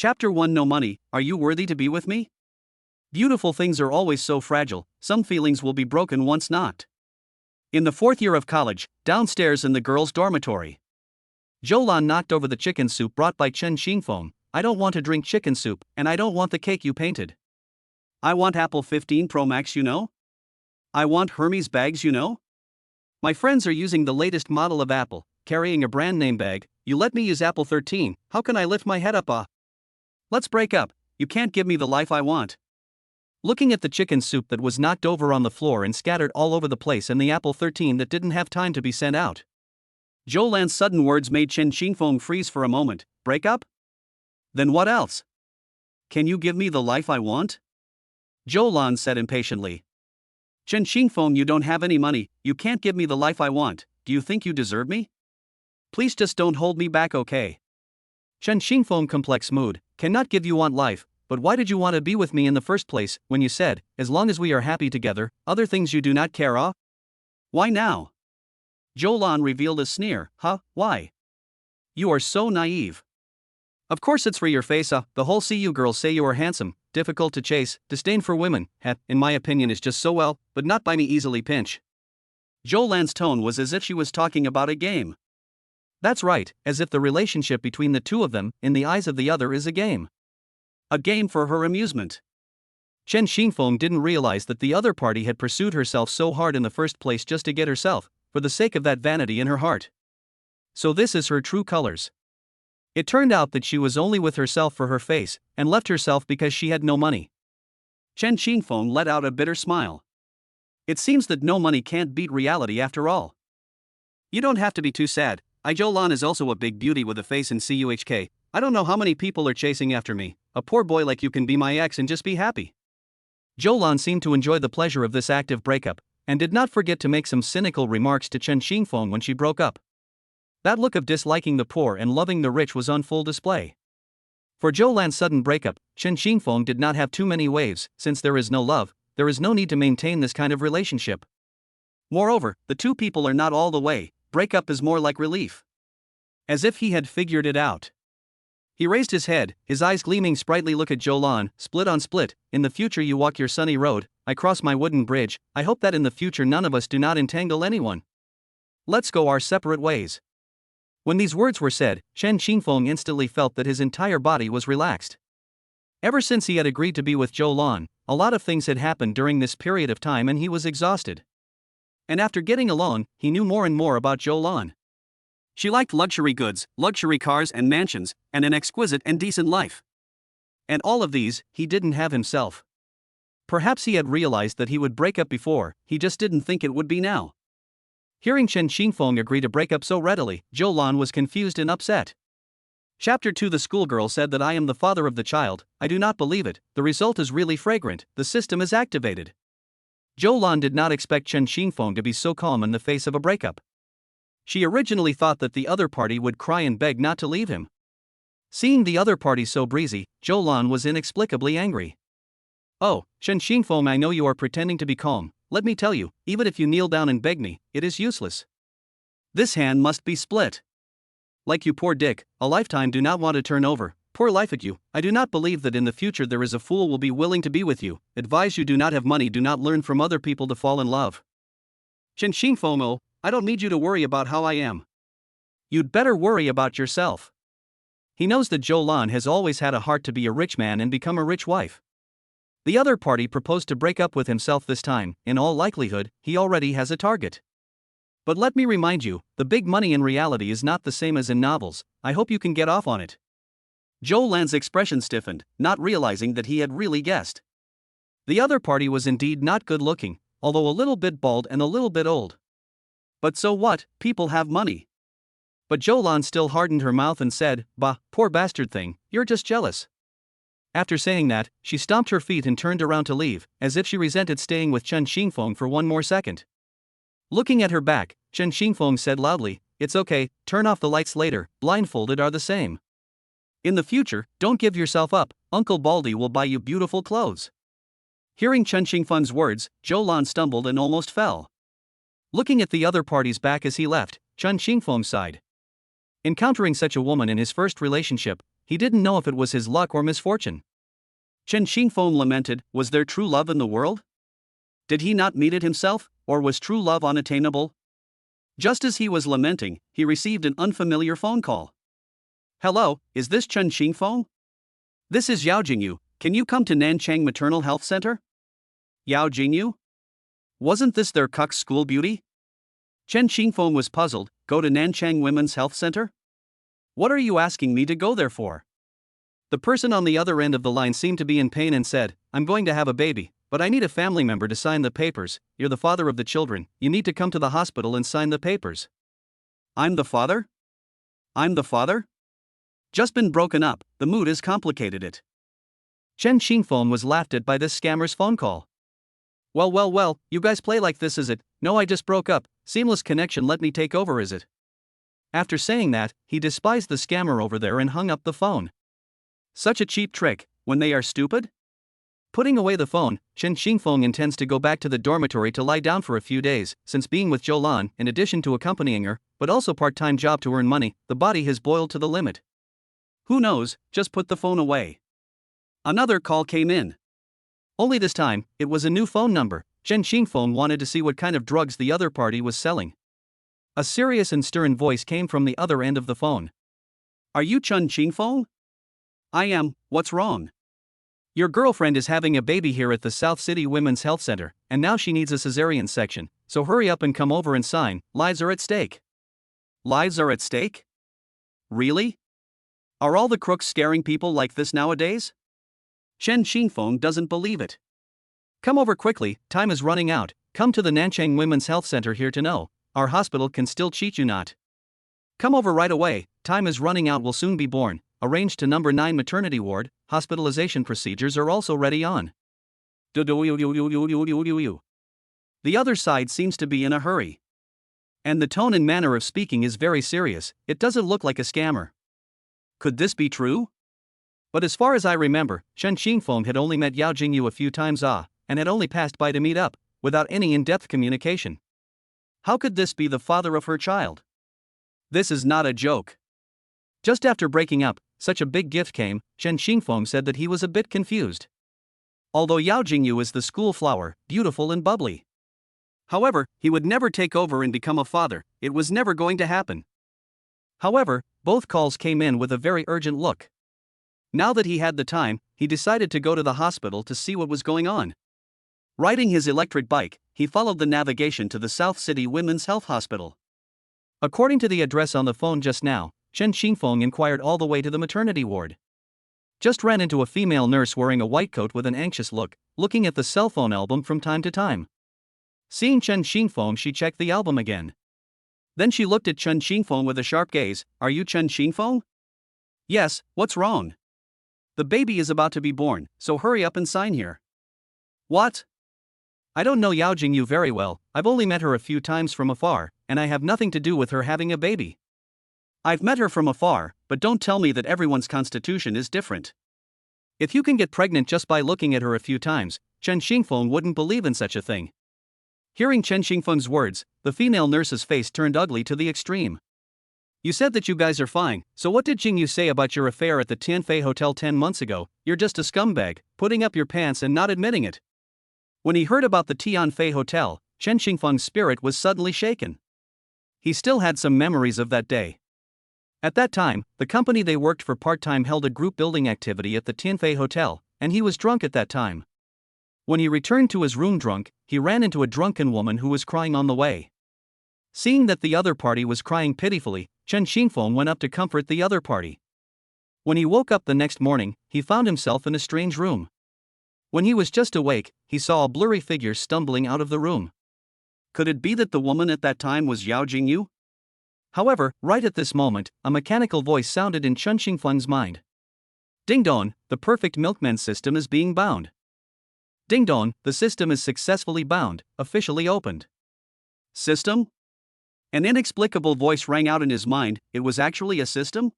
Chapter 1 No Money, Are You Worthy to Be With Me? Beautiful things are always so fragile, some feelings will be broken once not. In the fourth year of college, downstairs in the girls' dormitory, Jolan knocked over the chicken soup brought by Chen Xingfeng. I don't want to drink chicken soup, and I don't want the cake you painted. I want Apple 15 Pro Max, you know? I want Hermes bags, you know? My friends are using the latest model of Apple, carrying a brand name bag. You let me use Apple 13, how can I lift my head up? Let's break up, you can't give me the life I want. Looking at the chicken soup that was knocked over on the floor and scattered all over the place and the Apple 13 that didn't have time to be sent out, Jolan's sudden words made Chen Xingfeng freeze for a moment. Break up? Then what else? Can you give me the life I want? Jolan said impatiently. Chen Xingfeng, you don't have any money, you can't give me the life I want, do you think you deserve me? Please just don't hold me back, okay? Chen Xingfeng complex mood, cannot give you want life, but why did you want to be with me in the first place, when you said, as long as we are happy together, other things you do not care of? Why now? Jolan revealed a sneer. Huh, why? You are so naive. Of course it's for your face, the whole CU girls say you are handsome, difficult to chase, disdain for women, in my opinion is just so well, but not by me easily pinch. Jolan's tone was as if she was talking about a game. That's right, as if the relationship between the two of them, in the eyes of the other, is a game. A game for her amusement. Chen Xingfeng didn't realize that the other party had pursued herself so hard in the first place just to get herself, for the sake of that vanity in her heart. So this is her true colors. It turned out that she was only with herself for her face, and left herself because she had no money. Chen Xingfeng let out a bitter smile. It seems that no money can't beat reality after all. You don't have to be too sad. Jolan is also a big beauty with a face in CUHK. I don't know how many people are chasing after me. A poor boy like you can be my ex and just be happy. Jolan seemed to enjoy the pleasure of this active breakup, and did not forget to make some cynical remarks to Chen Xingfeng when she broke up. That look of disliking the poor and loving the rich was on full display. For Jolan's sudden breakup, Chen Xingfeng did not have too many waves. Since there is no love, there is no need to maintain this kind of relationship. Moreover, the two people are not all the way. Breakup is more like relief. As if he had figured it out. He raised his head, his eyes gleaming sprightly. Look at Jolan, split on split. In the future you walk your sunny road, I cross my wooden bridge. I hope that in the future none of us do not entangle anyone. Let's go our separate ways. When these words were said, Chen Xingfeng instantly felt that his entire body was relaxed. Ever since he had agreed to be with Jolan, a lot of things had happened during this period of time and he was exhausted. And after getting along, he knew more and more about Jolan. She liked luxury goods, luxury cars and mansions, and an exquisite and decent life. And all of these, he didn't have himself. Perhaps he had realized that he would break up before, he just didn't think it would be now. Hearing Chen Xingfeng agree to break up so readily, Jolan was confused and upset. Chapter 2 The schoolgirl said that I am the father of the child. I do not believe it, the result is really fragrant, the system is activated. Jolan did not expect Chen Xingfeng to be so calm in the face of a breakup. She originally thought that the other party would cry and beg not to leave him. Seeing the other party so breezy, Jolan was inexplicably angry. Oh, Chen Xingfeng, I know you are pretending to be calm. Let me tell you, even if you kneel down and beg me, it is useless. This hand must be split. Like you poor dick, a lifetime do not want to turn over. Poor life at you, I do not believe that in the future there is a fool will be willing to be with you. Advise you do not have money, do not learn from other people to fall in love. Chen Xingfeng, oh, I don't need you to worry about how I am. You'd better worry about yourself. He knows that Jolan has always had a heart to be a rich man and become a rich wife. The other party proposed to break up with himself this time. In all likelihood, he already has a target. But let me remind you, the big money in reality is not the same as in novels. I hope you can get off on it. Jolan's expression stiffened, not realizing that he had really guessed. The other party was indeed not good looking, although a little bit bald and a little bit old. But so what, people have money. But Jolan still hardened her mouth and said, Bah, poor bastard thing, you're just jealous. After saying that, she stomped her feet and turned around to leave, as if she resented staying with Chen Xingfeng for one more second. Looking at her back, Chen Xingfeng said loudly, It's okay, turn off the lights later, blindfolded are the same. In the future, don't give yourself up, Uncle Baldy will buy you beautiful clothes. Hearing Chen Xingfeng's words, Jolan stumbled and almost fell. Looking at the other party's back as he left, Chen Xingfeng sighed. Encountering such a woman in his first relationship, he didn't know if it was his luck or misfortune. Chen Xingfeng lamented, was there true love in the world? Did he not meet it himself, or was true love unattainable? Just as he was lamenting, he received an unfamiliar phone call. Hello, is this Chen Xingfeng? This is Yao Jingyu, can you come to Nanchang Maternal Health Center? Yao Jingyu? Wasn't this their Cuck's school beauty? Chen Xingfeng was puzzled, go to Nanchang Women's Health Center? What are you asking me to go there for? The person on the other end of the line seemed to be in pain and said, I'm going to have a baby, but I need a family member to sign the papers. You're the father of the children, you need to come to the hospital and sign the papers. I'm the father? I'm the father? Just been broken up, the mood has complicated it. Chen Xingfeng was laughed at by this scammer's phone call. Well, you guys play like this is it? No, I just broke up, seamless connection, let me take over is it? After saying that, he despised the scammer over there and hung up the phone. Such a cheap trick, when they are stupid? Putting away the phone, Chen Xingfeng intends to go back to the dormitory to lie down for a few days, since being with Zhou, in addition to accompanying her, but also part-time job to earn money, the body has boiled to the limit. Who knows, just put the phone away. Another call came in. Only this time, it was a new phone number. Chen Xingfeng wanted to see what kind of drugs the other party was selling. A serious and stern voice came from the other end of the phone. Are you Chen Xingfeng? I am, what's wrong? Your girlfriend is having a baby here at the South City Women's Health Center, and now she needs a cesarean section, so hurry up and come over and sign, lives are at stake. Lives are at stake? Really? Are all the crooks scaring people like this nowadays? Chen Xingfeng doesn't believe it. Come over quickly, time is running out, come to the Nanchang Women's Health Center here to know, our hospital can still cheat you not. Come over right away, time is running out, will soon be born, arranged to number 9 maternity ward, hospitalization procedures are also ready on. The other side seems to be in a hurry. And the tone and manner of speaking is very serious, it doesn't look like a scammer. Could this be true? But as far as I remember, Chen Xingfeng had only met Yao Jingyu a few times and had only passed by to meet up, without any in-depth communication. How could this be the father of her child? This is not a joke. Just after breaking up, such a big gift came, Chen Xingfeng said that he was a bit confused. Although Yao Jingyu is the school flower, beautiful and bubbly. However, he would never take over and become a father, it was never going to happen. However, both calls came in with a very urgent look. Now that he had the time, he decided to go to the hospital to see what was going on. Riding his electric bike, he followed the navigation to the South City Women's Health Hospital. According to the address on the phone just now, Chen Xingfeng inquired all the way to the maternity ward. Just ran into a female nurse wearing a white coat with an anxious look, looking at the cell phone album from time to time. Seeing Chen Xingfeng, she checked the album again. Then she looked at Chen Xingfeng with a sharp gaze. Are you Chen Xingfeng? Yes, what's wrong? The baby is about to be born, so hurry up and sign here. What? I don't know Yao Jingyu very well, I've only met her a few times from afar, and I have nothing to do with her having a baby. I've met her from afar, but don't tell me that everyone's constitution is different. If you can get pregnant just by looking at her a few times, Chen Xingfeng wouldn't believe in such a thing. Hearing Chen Xingfeng's words, the female nurse's face turned ugly to the extreme. You said that you guys are fine, so what did Jingyu say about your affair at the Tianfei Hotel 10 months ago? You're just a scumbag, putting up your pants and not admitting it. When he heard about the Tianfei Hotel, Chen Xingfeng's spirit was suddenly shaken. He still had some memories of that day. At that time, the company they worked for part-time held a group building activity at the Tianfei Hotel, and he was drunk at that time. When he returned to his room drunk, he ran into a drunken woman who was crying on the way. Seeing that the other party was crying pitifully, Chen Xingfeng went up to comfort the other party. When he woke up the next morning, he found himself in a strange room. When he was just awake, he saw a blurry figure stumbling out of the room. Could it be that the woman at that time was Yao Jingyu? However, right at this moment, a mechanical voice sounded in Chen Xingfeng's mind. Ding dong, the perfect milkman system is being bound. Ding dong, the system is successfully bound, officially opened. System? An inexplicable voice rang out in his mind, it was actually a system?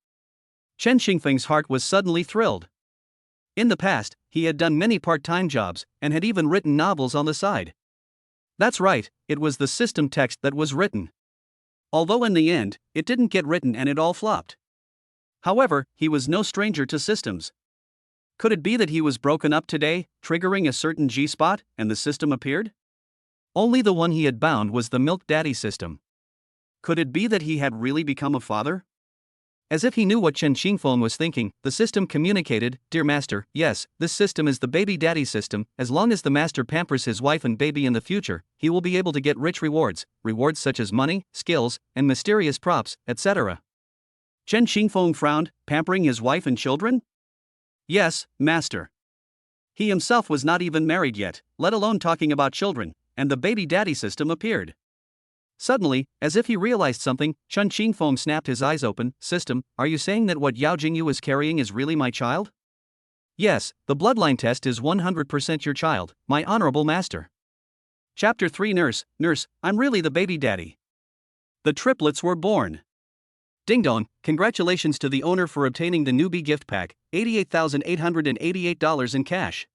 Chen Xingfeng's heart was suddenly thrilled. In the past, he had done many part-time jobs, and had even written novels on the side. That's right, it was the system text that was written. Although in the end, it didn't get written and it all flopped. However, he was no stranger to systems. Could it be that he was broken up today, triggering a certain G-spot, and the system appeared? Only the one he had bound was the milk daddy system. Could it be that he had really become a father? As if he knew what Chen Xingfeng was thinking, the system communicated, "Dear Master, yes, this system is the baby daddy system. As long as the Master pampers his wife and baby in the future, he will be able to get rich rewards such as money, skills, and mysterious props, etc." Chen Xingfeng frowned, pampering his wife and children? Yes, Master. He himself was not even married yet, let alone talking about children, and the baby daddy system appeared. Suddenly, as if he realized something, Chen Xingfeng snapped his eyes open. "System, are you saying that what Yao Jingyu is carrying is really my child?" "Yes, the bloodline test is 100% your child, my honorable master." Chapter 3 Nurse, I'm really the baby daddy. The triplets were born. Ding dong, congratulations to the owner for obtaining the newbie gift pack, $88,888 in cash.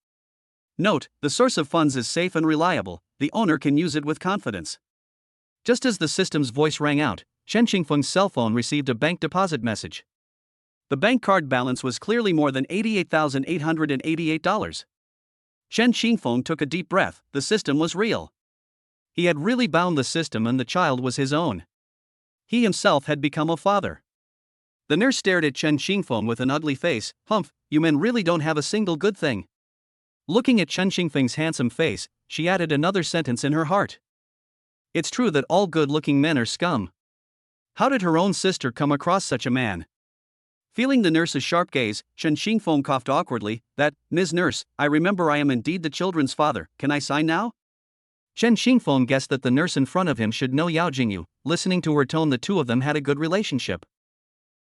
Note, the source of funds is safe and reliable, the owner can use it with confidence. Just as the system's voice rang out, Chen Xingfeng's cell phone received a bank deposit message. The bank card balance was clearly more than $88,888. Chen Xingfeng took a deep breath, the system was real. He had really bound the system and the child was his own. He himself had become a father. The nurse stared at Chen Xingfeng with an ugly face. "Humph, you men really don't have a single good thing." Looking at Chen Xingfeng's handsome face, she added another sentence in her heart. It's true that all good-looking men are scum. How did her own sister come across such a man? Feeling the nurse's sharp gaze, Chen Xingfeng coughed awkwardly. "Ms. Nurse, I remember I am indeed the children's father, can I sign now?" Chen Xingfeng guessed that the nurse in front of him should know Yao Jingyu. Listening to her tone, the two of them had a good relationship.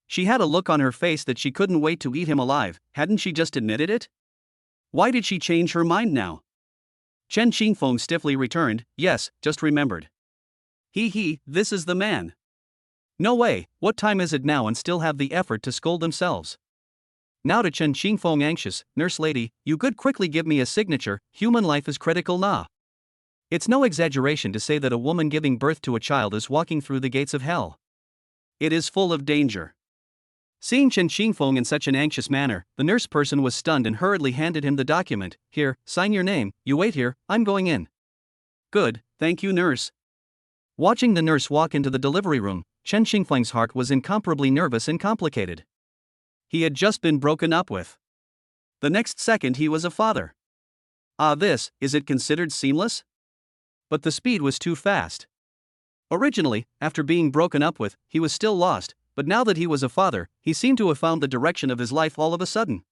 She had a look on her face that she couldn't wait to eat him alive. Hadn't she just admitted it? Why did she change her mind now? Chen Xingfeng stiffly returned, "Yes, just remembered." This is the man. No way, what time is it now, and still have the effort to scold themselves. Now to Chen Xingfeng, anxious, "Nurse lady, you could quickly give me a signature, human life is critical nah. It's no exaggeration to say that a woman giving birth to a child is walking through the gates of hell. It is full of danger." Seeing Chen Xingfeng in such an anxious manner, the nurse person was stunned and hurriedly handed him the document. "Here, sign your name, you wait here, I'm going in." "Good, thank you nurse." Watching the nurse walk into the delivery room, Chen Xingfeng's heart was incomparably nervous and complicated. He had just been broken up with. The next second he was a father. Is it considered seamless? But the speed was too fast. Originally, after being broken up with, he was still lost, but now that he was a father, he seemed to have found the direction of his life all of a sudden.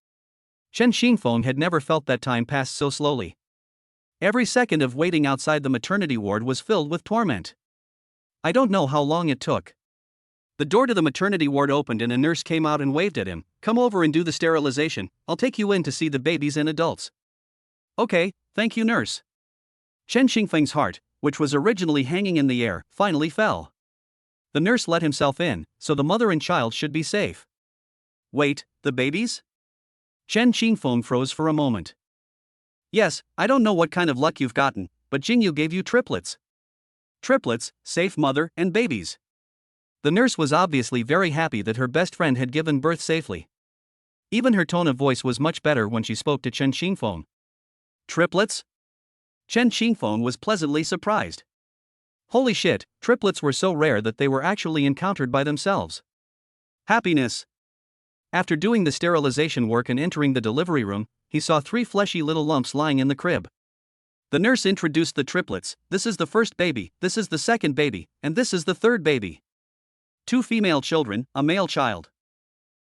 Chen Xingfeng had never felt that time pass so slowly. Every second of waiting outside the maternity ward was filled with torment. I don't know how long it took. The door to the maternity ward opened and a nurse came out and waved at him. "Come over and do the sterilization, I'll take you in to see the babies and adults." "Okay, thank you nurse." Chen Xingfeng's heart, which was originally hanging in the air, finally fell. The nurse let himself in, so the mother and child should be safe. Wait, the babies? Chen Xingfeng froze for a moment. "Yes, I don't know what kind of luck you've gotten, but Jingyu gave you triplets." "Triplets, safe mother and babies." The nurse was obviously very happy that her best friend had given birth safely. Even her tone of voice was much better when she spoke to Chen Xingfeng. "Triplets?" Chen Xingfeng was pleasantly surprised. Holy shit, triplets were so rare that they were actually encountered by themselves. Happiness. After doing the sterilization work and entering the delivery room, he saw 3 fleshy little lumps lying in the crib. The nurse introduced the triplets. "This is the first baby, this is the second baby, and this is the third baby. 2 female children, a male child.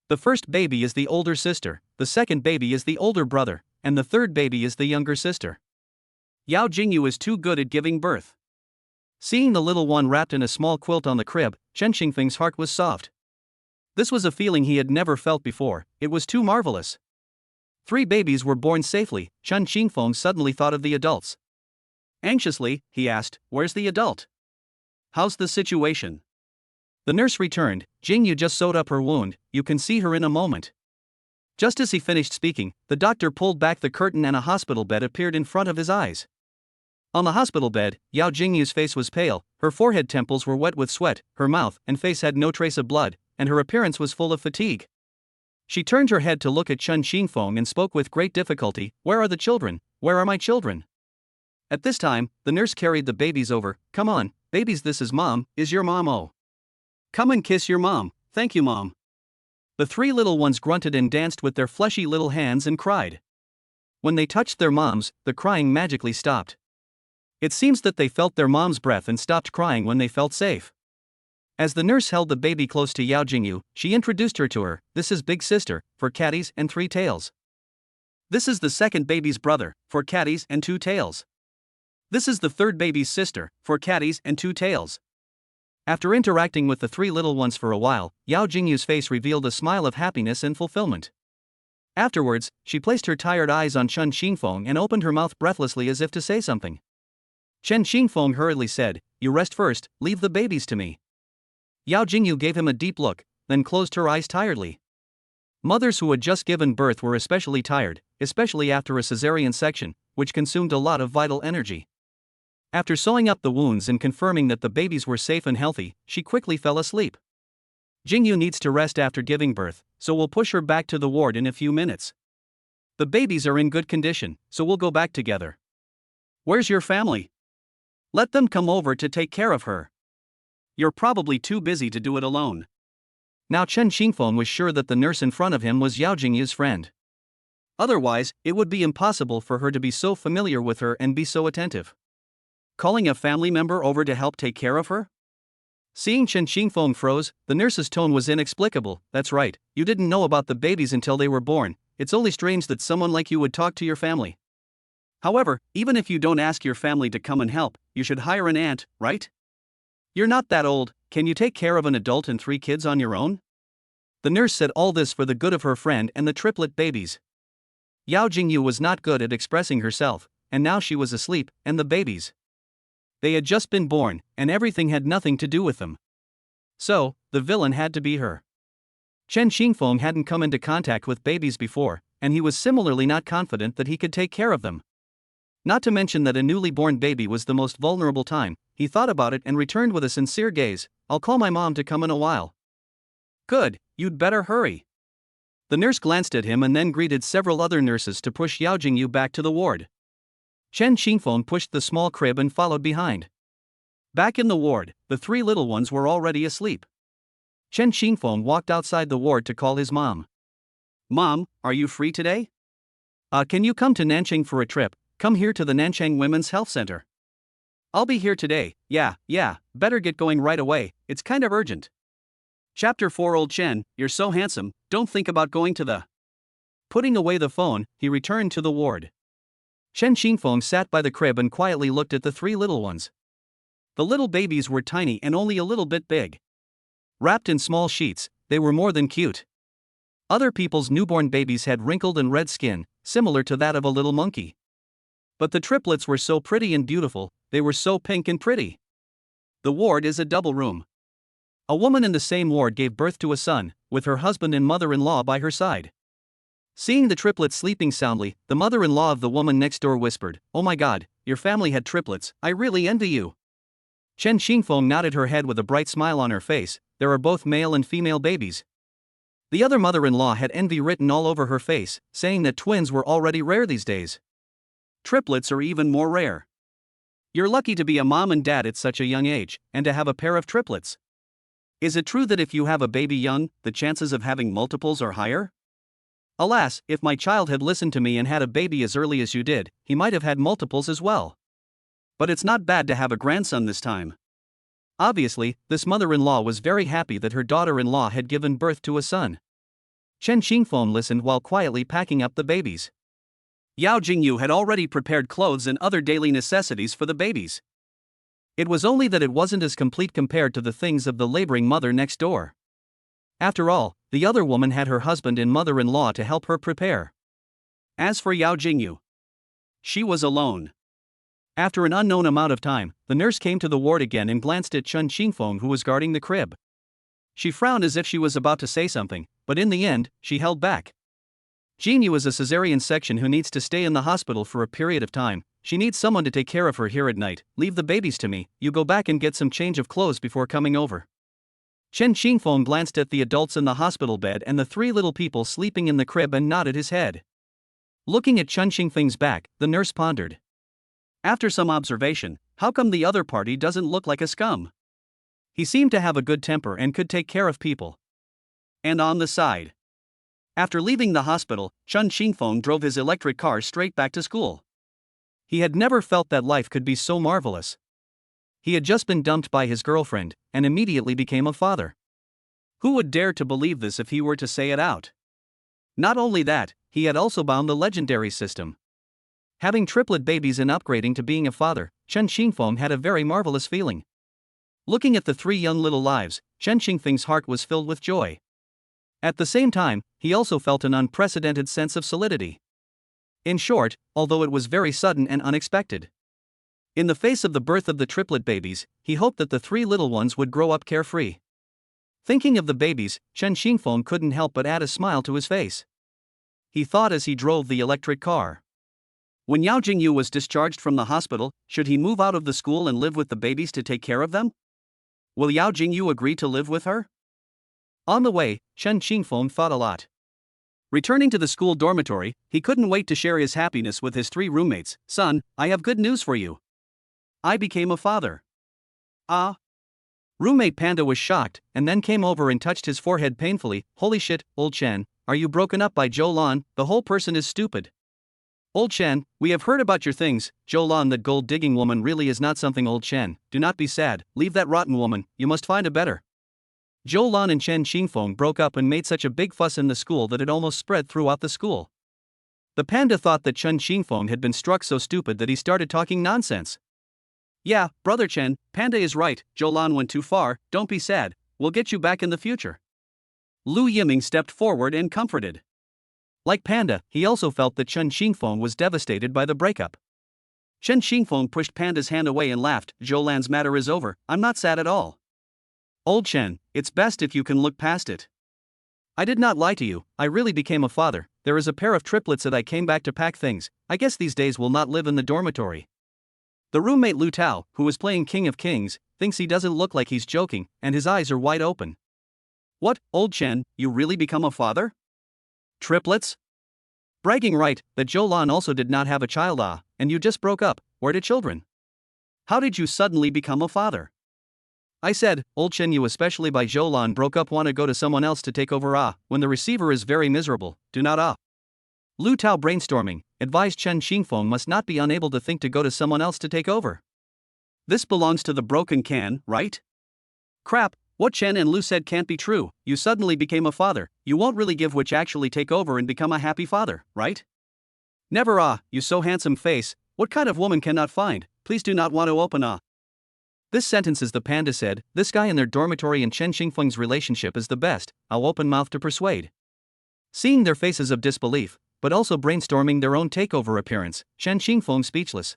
The first baby is the older sister, the second baby is the older brother, and the third baby is the younger sister. Yao Jingyu is too good at giving birth." Seeing the little one wrapped in a small quilt on the crib, Chen Xingfeng's heart was soft. This was a feeling he had never felt before, it was too marvelous. 3 babies were born safely. Chen Xingfeng suddenly thought of the adults. Anxiously, he asked, "Where's the adult? How's the situation?" The nurse returned. "Jingyu just sewed up her wound, you can see her in a moment." Just as he finished speaking, the doctor pulled back the curtain and a hospital bed appeared in front of his eyes. On the hospital bed, Yao Jingyu's face was pale, her forehead temples were wet with sweat, her mouth and face had no trace of blood, and her appearance was full of fatigue. She turned her head to look at Chen Xingfeng and spoke with great difficulty, "Where are the children? Where are my children?" At this time, the nurse carried the babies over. "Come on, babies, this is mom, is your mom, oh. Come and kiss your mom, thank you mom." The three little ones grunted and danced with their fleshy little hands and cried. When they touched their moms, the crying magically stopped. It seems that they felt their mom's breath and stopped crying when they felt safe. As the nurse held the baby close to Yao Jingyu, she introduced her to her. "This is big sister, for catties and three tails. This is the second baby's brother, for catties and two tails. This is the third baby's sister, for catties and two tails." After interacting with the three little ones for a while, Yao Jingyu's face revealed a smile of happiness and fulfillment. Afterwards, she placed her tired eyes on Chen Xingfeng and opened her mouth breathlessly as if to say something. Chen Xingfeng hurriedly said, "You rest first, leave the babies to me." Yao Jingyu gave him a deep look, then closed her eyes tiredly. Mothers who had just given birth were especially tired, especially after a cesarean section, which consumed a lot of vital energy. After sewing up the wounds and confirming that the babies were safe and healthy, she quickly fell asleep. Jingyu needs to rest after giving birth, so we'll push her back to the ward in a few minutes. The babies are in good condition, so we'll go back together. Where's your family? Let them come over to take care of her. You're probably too busy to do it alone. Now Chen Xingfeng was sure that the nurse in front of him was Yao Jingyu's friend. Otherwise, it would be impossible for her to be so familiar with her and be so attentive. Calling a family member over to help take care of her? Seeing Chen Xingfeng froze, the nurse's tone was inexplicable. "That's right, you didn't know about the babies until they were born. It's only strange that someone like you would talk to your family. However, even if you don't ask your family to come and help, you should hire an aunt, right? You're not that old, can you take care of an adult and three kids on your own?" The nurse said all this for the good of her friend and the triplet babies. Yao Jingyu was not good at expressing herself, and now she was asleep, and the babies. They had just been born, and everything had nothing to do with them. So, the villain had to be her. Chen Xingfeng hadn't come into contact with babies before, and he was similarly not confident that he could take care of them. Not to mention that a newly born baby was the most vulnerable time. He thought about it and returned with a sincere gaze. "I'll call my mom to come in a while." "Good, you'd better hurry." The nurse glanced at him and then greeted several other nurses to push Yao Jingyu back to the ward. Chen Xingfeng pushed the small crib and followed behind. Back in the ward, the three little ones were already asleep. Chen Xingfeng walked outside the ward to call his mom. "Mom, are you free today? Can you come to Nanchang for a trip? Come here to the Nanchang Women's Health Center." "I'll be here today, yeah, better get going right away, it's kind of urgent." Chapter 4 Old Chen, you're so handsome, don't think about going to the... Putting away the phone, he returned to the ward. Chen Xingfeng sat by the crib and quietly looked at the three little ones. The little babies were tiny and only a little bit big. Wrapped in small sheets, they were more than cute. Other people's newborn babies had wrinkled and red skin, similar to that of a little monkey. But the triplets were so pretty and beautiful, they were so pink and pretty. The ward is a double room. A woman in the same ward gave birth to a son, with her husband and mother-in-law by her side. Seeing the triplets sleeping soundly, the mother-in-law of the woman next door whispered, "Oh my god, your family had triplets, I really envy you." Chen Xingfeng nodded her head with a bright smile on her face. "There are both male and female babies." The other mother-in-law had envy written all over her face, saying that twins were already rare these days. Triplets are even more rare. You're lucky to be a mom and dad at such a young age, and to have a pair of triplets. Is it true that if you have a baby young, the chances of having multiples are higher? Alas, if my child had listened to me and had a baby as early as you did, he might have had multiples as well. But it's not bad to have a grandson this time. Obviously, this mother-in-law was very happy that her daughter-in-law had given birth to a son. Chen Xingfeng listened while quietly packing up the babies. Yao Jingyu had already prepared clothes and other daily necessities for the babies. It was only that it wasn't as complete compared to the things of the laboring mother next door. After all, the other woman had her husband and mother-in-law to help her prepare. As for Yao Jingyu, she was alone. After an unknown amount of time, the nurse came to the ward again and glanced at Chen Xingfeng, who was guarding the crib. She frowned as if she was about to say something, but in the end, she held back. Jingyu is a cesarean section who needs to stay in the hospital for a period of time. She needs someone to take care of her here at night. Leave the babies to me, you go back and get some change of clothes before coming over. Chen Xingfeng glanced at the adults in the hospital bed and the three little people sleeping in the crib and nodded his head. Looking at Chen Xingfeng's back, the nurse pondered. After some observation, how come the other party doesn't look like a scum? He seemed to have a good temper and could take care of people. And on the side. After leaving the hospital, Chen Xingfeng drove his electric car straight back to school. He had never felt that life could be so marvelous. He had just been dumped by his girlfriend, and immediately became a father. Who would dare to believe this if he were to say it out? Not only that, he had also bound the legendary system. Having triplet babies and upgrading to being a father, Chen Xingfeng had a very marvelous feeling. Looking at the three young little lives, Chen Xingfeng's heart was filled with joy. At the same time, he also felt an unprecedented sense of solidity. In short, although it was very sudden and unexpected. In the face of the birth of the triplet babies, he hoped that the three little ones would grow up carefree. Thinking of the babies, Chen Xingfeng couldn't help but add a smile to his face. He thought as he drove the electric car. When Yao Jingyu was discharged from the hospital, should he move out of the school and live with the babies to take care of them? Will Yao Jingyu agree to live with her? On the way, Chen Xingfeng thought a lot. Returning to the school dormitory, he couldn't wait to share his happiness with his three roommates. Son, I have good news for you. I became a father. Ah. Roommate Panda was shocked, and then came over and touched his forehead painfully. Holy shit, old Chen, are you broken up by Zhou Lan? The whole person is stupid. Old Chen, we have heard about your things. Zhou Lan, that gold-digging woman really is not something. Old Chen, do not be sad, leave that rotten woman, you must find a better. Zhou Lan and Chen Xingfeng broke up and made such a big fuss in the school that it almost spread throughout the school. The panda thought that Chen Xingfeng had been struck so stupid that he started talking nonsense. Yeah, brother Chen, Panda is right, Zhou Lan went too far, don't be sad, we'll get you back in the future. Lu Yiming stepped forward and comforted. Like Panda, he also felt that Chen Xingfeng was devastated by the breakup. Chen Xingfeng pushed Panda's hand away and laughed. Zhou Lan's matter is over, I'm not sad at all. Old Chen, it's best if you can look past it. I did not lie to you, I really became a father, there is a pair of triplets that I came back to pack things, I guess these days will not live in the dormitory. The roommate Lu Tao, who was playing King of Kings, thinks he doesn't look like he's joking, and his eyes are wide open. What, old Chen, you really become a father? Triplets? Bragging right, that Zhou Lan also did not have a child. And you just broke up, where the children? How did you suddenly become a father? I said, old Chen, you especially by Zhou Lan broke up want to go to someone else to take over. When the receiver is very miserable, do not. Lu Tao brainstorming, advised Chen Xingfeng must not be unable to think to go to someone else to take over. This belongs to the broken can, right? Crap, what Chen and Lu said can't be true, you suddenly became a father, you won't really give which actually take over and become a happy father, right? Never. You so handsome face, what kind of woman cannot find, please do not want to open. This sentence is the panda said, this guy in their dormitory and Chen Xingfeng's relationship is the best, I'll open mouth to persuade. Seeing their faces of disbelief, but also brainstorming their own takeover appearance, Chen Xingfeng speechless.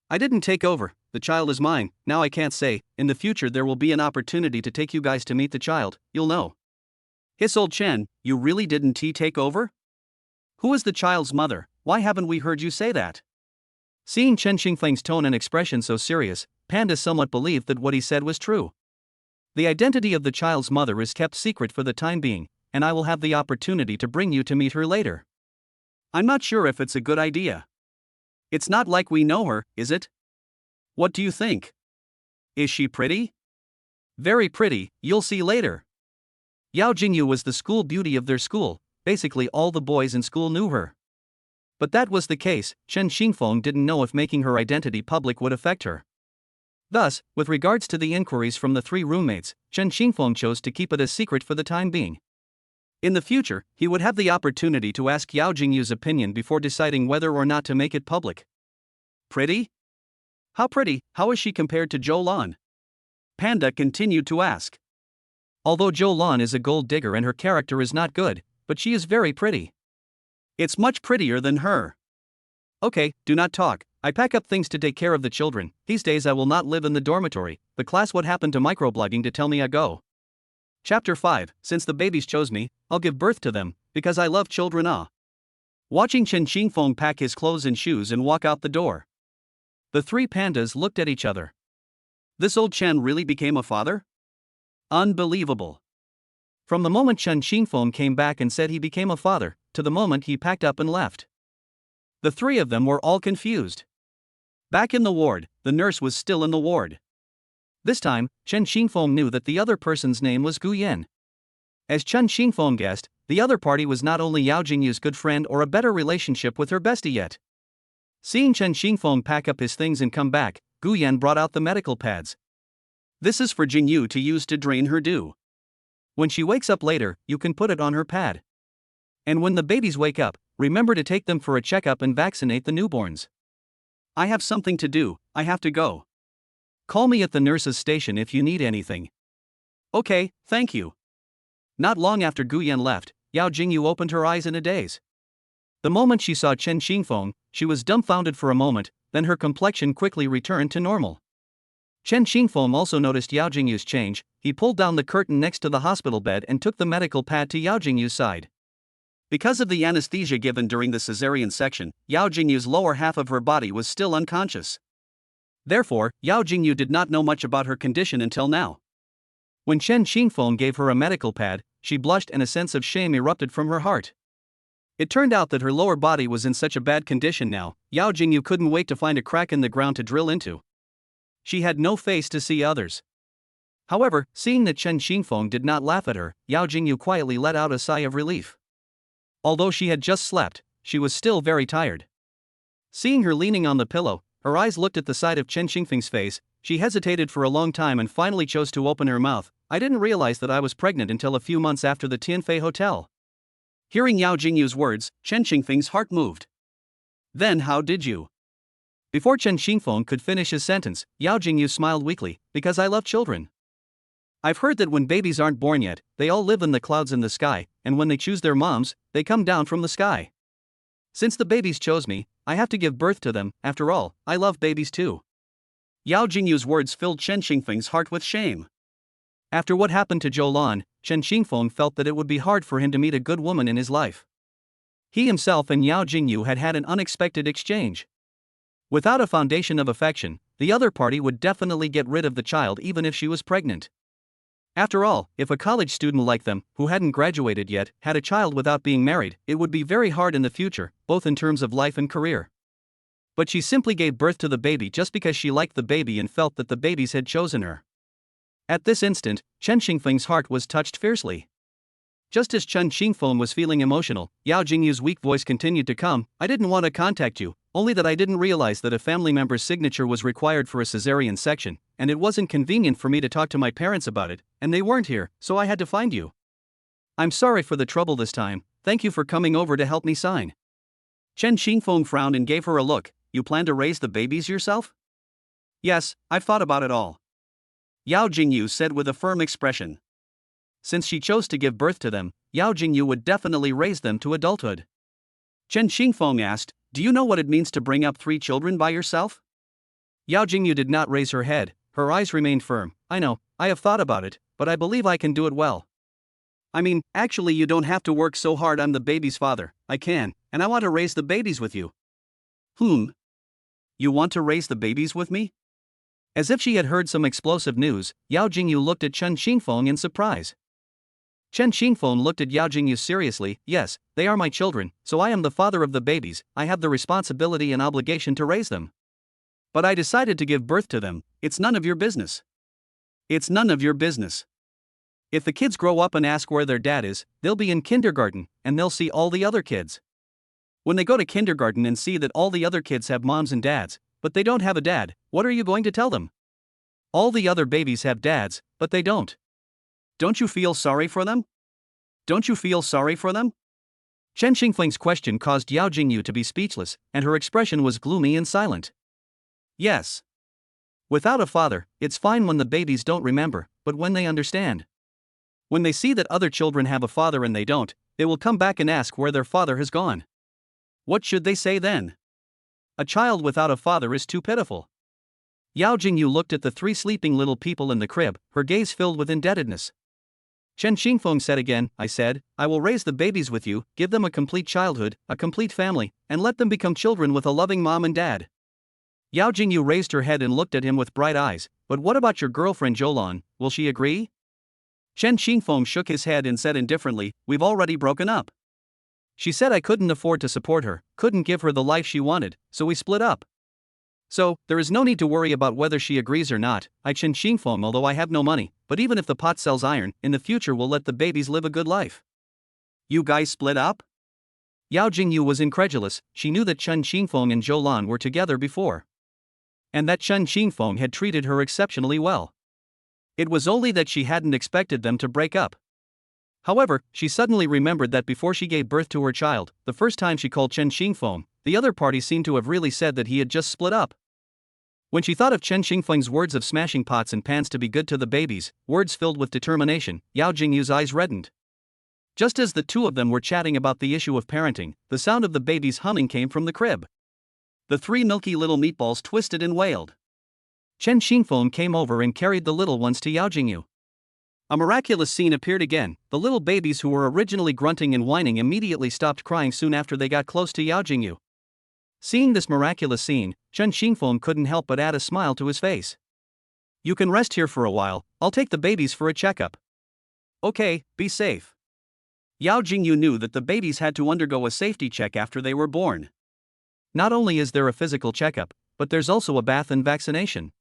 I didn't take over, the child is mine, now I can't say, in the future there will be an opportunity to take you guys to meet the child, you'll know. Hiss old Chen, you really didn't take over? Who is the child's mother, why haven't we heard you say that? Seeing Chen Xingfeng's tone and expression so serious, Panda somewhat believed that what he said was true. The identity of the child's mother is kept secret for the time being, and I will have the opportunity to bring you to meet her later. I'm not sure if it's a good idea. It's not like we know her, is it? What do you think? Is she pretty? Very pretty, you'll see later. Yao Jingyu was the school beauty of their school, basically all the boys in school knew her. But that was the case, Chen Xingfeng didn't know if making her identity public would affect her. Thus, with regards to the inquiries from the three roommates, Chen Xingfeng chose to keep it a secret for the time being. In the future, he would have the opportunity to ask Yao Jingyu's opinion before deciding whether or not to make it public. Pretty? How pretty, how is she compared to Zhou Lan? Panda continued to ask. Although Zhou Lan is a gold digger and her character is not good, but she is very pretty. It's much prettier than her. Okay, do not talk, I pack up things to take care of the children, these days I will not live in the dormitory, the class what happened to microblogging to tell me I go. Chapter 5, since the babies chose me, I'll give birth to them, because I love children. Watching Chen Xingfeng pack his clothes and shoes and walk out the door. The three pandas looked at each other. This old Chen really became a father? Unbelievable. From the moment Chen Xingfeng came back and said he became a father, to the moment he packed up and left. The three of them were all confused. Back in the ward, the nurse was still in the ward. This time, Chen Xingfeng knew that the other person's name was Gu Yan. As Chen Xingfeng guessed, the other party was not only Yao Jingyu's good friend or a better relationship with her bestie yet. Seeing Chen Xingfeng pack up his things and come back, Gu Yan brought out the medical pads. This is for Jingyu to use to drain her dew. When she wakes up later, you can put it on her pad. And when the babies wake up, remember to take them for a checkup and vaccinate the newborns. I have something to do, I have to go. Call me at the nurse's station if you need anything. Okay, thank you. Not long after Gu Yan left, Yao Jingyu opened her eyes in a daze. The moment she saw Chen Xingfeng, she was dumbfounded for a moment, then her complexion quickly returned to normal. Chen Xingfeng also noticed Yao Jingyu's change. He pulled down the curtain next to the hospital bed and took the medical pad to Yao Jingyu's side. Because of the anesthesia given during the cesarean section, Yao Jingyu's lower half of her body was still unconscious. Therefore, Yao Jingyu did not know much about her condition until now. When Chen Xingfeng gave her a medical pad, she blushed and a sense of shame erupted from her heart. It turned out that her lower body was in such a bad condition now, Yao Jingyu couldn't wait to find a crack in the ground to drill into. She had no face to see others. However, seeing that Chen Xingfeng did not laugh at her, Yao Jingyu quietly let out a sigh of relief. Although she had just slept, she was still very tired. Seeing her leaning on the pillow, her eyes looked at the side of Chen Xingfeng's face. She hesitated for a long time and finally chose to open her mouth. I didn't realize that I was pregnant until a few months after the Tianfei Hotel. Hearing Yao Jingyu's words, Chen Xingfeng's heart moved. Then how did you? Before Chen Xingfeng could finish his sentence, Yao Jingyu smiled weakly, because I love children. I've heard that when babies aren't born yet, they all live in the clouds in the sky, and when they choose their moms, they come down from the sky. Since the babies chose me, I have to give birth to them. After all, I love babies too. Yao Jingyu's words filled Chen Xingfeng's heart with shame. After what happened to Zhou Lan, Chen Xingfeng felt that it would be hard for him to meet a good woman in his life. He himself and Yao Jingyu had had an unexpected exchange. Without a foundation of affection, the other party would definitely get rid of the child even if she was pregnant. After all, if a college student like them, who hadn't graduated yet, had a child without being married, it would be very hard in the future, both in terms of life and career. But she simply gave birth to the baby just because she liked the baby and felt that the babies had chosen her. At this instant, Chen Xingfeng's heart was touched fiercely. Just as Chen Xingfeng was feeling emotional, Yao Jingyu's weak voice continued to come. I didn't want to contact you, only that I didn't realize that a family member's signature was required for a cesarean section, and it wasn't convenient for me to talk to my parents about it, and they weren't here, so I had to find you. I'm sorry for the trouble this time, thank you for coming over to help me sign. Chen Xingfeng frowned and gave her a look. You plan to raise the babies yourself? Yes, I've thought about it all. Yao Jingyu said with a firm expression. Since she chose to give birth to them, Yao Jingyu would definitely raise them to adulthood. Chen Xingfeng asked, do you know what it means to bring up 3 children by yourself? Yao Jingyu did not raise her head, her eyes remained firm. I know, I have thought about it, but I believe I can do it well. I mean, actually you don't have to work so hard. I'm the baby's father, I can, and I want to raise the babies with you. You want to raise the babies with me? As if she had heard some explosive news, Yao Jingyu looked at Chen Xingfeng in surprise. Chen Xingfeng looked at Yao Jingyu seriously. Yes, they are my children, so I am the father of the babies. I have the responsibility and obligation to raise them. But I decided to give birth to them. It's none of your business. It's none of your business. If the kids grow up and ask where their dad is, they'll be in kindergarten, and they'll see all the other kids. When they go to kindergarten and see that all the other kids have moms and dads, but they don't have a dad, what are you going to tell them? All the other babies have dads, but they don't. Don't you feel sorry for them? Don't you feel sorry for them? Chen Xingfeng's question caused Yao Jingyu to be speechless, and her expression was gloomy and silent. Yes. Without a father, it's fine when the babies don't remember, but when they understand. When they see that other children have a father and they don't, they will come back and ask where their father has gone. What should they say then? A child without a father is too pitiful. Yao Jingyu looked at the 3 sleeping little people in the crib, her gaze filled with indebtedness. Chen Xingfeng said again, I said, I will raise the babies with you, give them a complete childhood, a complete family, and let them become children with a loving mom and dad. Yao Jingyu raised her head and looked at him with bright eyes. But what about your girlfriend Zhou Lan, will she agree? Chen Xingfeng shook his head and said indifferently, "We've already broken up. She said I couldn't afford to support her, couldn't give her the life she wanted, so we split up. So, there is no need to worry about whether she agrees or not. I Chen Xingfeng, although I have no money, but even if the pot sells iron, in the future we'll let the babies live a good life." "You guys split up?" Yao Jingyu was incredulous. She knew that Chen Xingfeng and Zhou Lan were together before, and that Chen Xingfeng had treated her exceptionally well. It was only that she hadn't expected them to break up. However, she suddenly remembered that before she gave birth to her child, the first time she called Chen Xingfeng, the other party seemed to have really said that he had just split up. When she thought of Chen Xingfeng's words of smashing pots and pans to be good to the babies, words filled with determination, Yao Jingyu's eyes reddened. Just as the two of them were chatting about the issue of parenting, the sound of the baby's humming came from the crib. The three milky little meatballs twisted and wailed. Chen Xingfeng came over and carried the little ones to Yao Jingyu. A miraculous scene appeared again. The little babies who were originally grunting and whining immediately stopped crying soon after they got close to Yao Jingyu. Seeing this miraculous scene, Chen Xingfeng couldn't help but add a smile to his face. "You can rest here for a while, I'll take the babies for a checkup." "Okay, be safe." Yao Jingyu knew that the babies had to undergo a safety check after they were born. Not only is there a physical checkup, but there's also a bath and vaccination.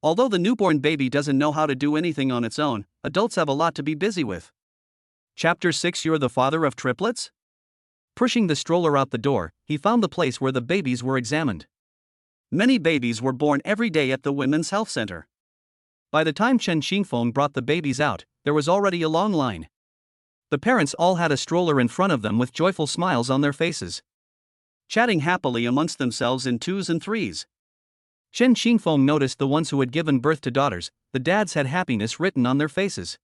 Although the newborn baby doesn't know how to do anything on its own, adults have a lot to be busy with. Chapter 6. You're the father of triplets? Pushing the stroller out the door, he found the place where the babies were examined. Many babies were born every day at the Women's Health Center. By the time Chen Xingfeng brought the babies out, there was already a long line. The parents all had a stroller in front of them with joyful smiles on their faces, chatting happily amongst themselves in twos and threes. Chen Xingfeng noticed the ones who had given birth to daughters. The dads had happiness written on their faces.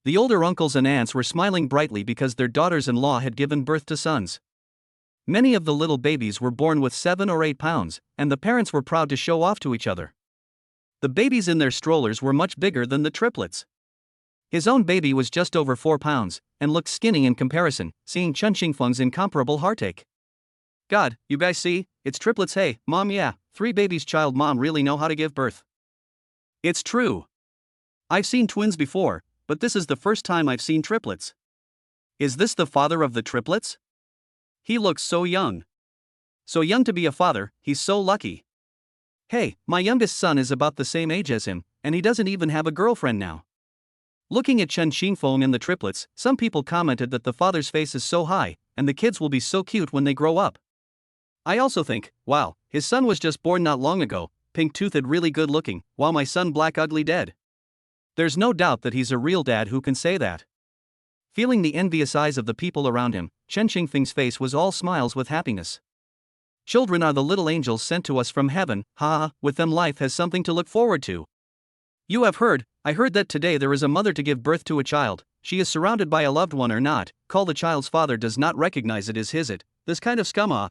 The older uncles and aunts were smiling brightly because their daughters-in-law had given birth to sons. Many of the little babies were born with 7 or 8 pounds, and the parents were proud to show off to each other. The babies in their strollers were much bigger than the triplets. His own baby was just over 4 pounds, and looked skinny in comparison, seeing Chen Xingfeng's incomparable heartache. "God, you guys see, it's triplets. Hey, Mom, yeah, 3 babies child. Mom really know how to give birth." "It's true. I've seen twins before, but this is the first time I've seen triplets." "Is this the father of the triplets? He looks so young. So young to be a father, he's so lucky. Hey, my youngest son is about the same age as him, and he doesn't even have a girlfriend now." Looking at Chen Xingfeng and the triplets, some people commented that the father's face is so high, and the kids will be so cute when they grow up. I also think, wow, his son was just born not long ago, pink-toothed really good looking, while my son black ugly dead. There's no doubt that he's a real dad who can say that. Feeling the envious eyes of the people around him, Chen Xingfeng's face was all smiles with happiness. Children are the little angels sent to us from heaven, ha ha, with them life has something to look forward to. You have heard, I heard that today there is a mother to give birth to a child, she is surrounded by a loved one or not, call the child's father does not recognize it as his this kind of scum.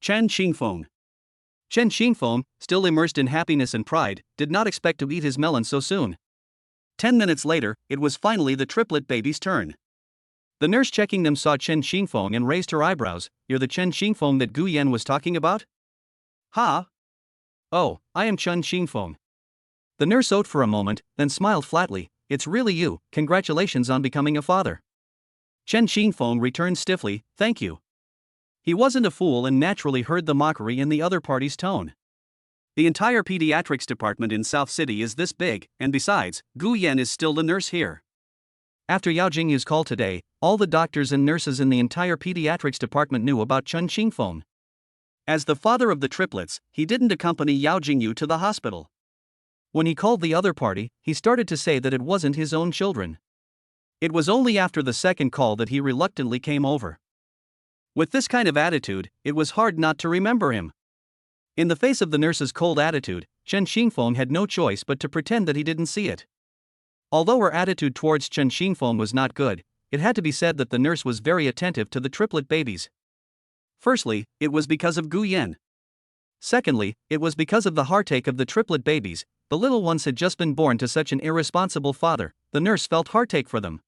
Chen Xingfeng. Chen Xingfeng, still immersed in happiness and pride, did not expect to eat his melon so soon. 10 minutes later, it was finally the triplet baby's turn. The nurse checking them saw Chen Xingfeng and raised her eyebrows. "You're the Chen Xingfeng that Gu Yan was talking about?" "Ha? Oh, I am Chen Xingfeng." The nurse owed for a moment, then smiled flatly. "It's really you, congratulations on becoming a father." Chen Xingfeng returned stiffly, "Thank you." He wasn't a fool and naturally heard the mockery in the other party's tone. The entire pediatrics department in South City is this big, and besides, Gu Yan is still the nurse here. After Yao Jingyu's call today, all the doctors and nurses in the entire pediatrics department knew about Chen Xingfeng. As the father of the triplets, he didn't accompany Yao Jingyu to the hospital. When he called the other party, he started to say that it wasn't his own children. It was only after the second call that he reluctantly came over. With this kind of attitude, it was hard not to remember him. In the face of the nurse's cold attitude, Chen Xingfeng had no choice but to pretend that he didn't see it. Although her attitude towards Chen Xingfeng was not good, it had to be said that the nurse was very attentive to the triplet babies. Firstly, it was because of Gu Yan. Secondly, it was because of the heartache of the triplet babies. The little ones had just been born to such an irresponsible father. The nurse felt heartache for them.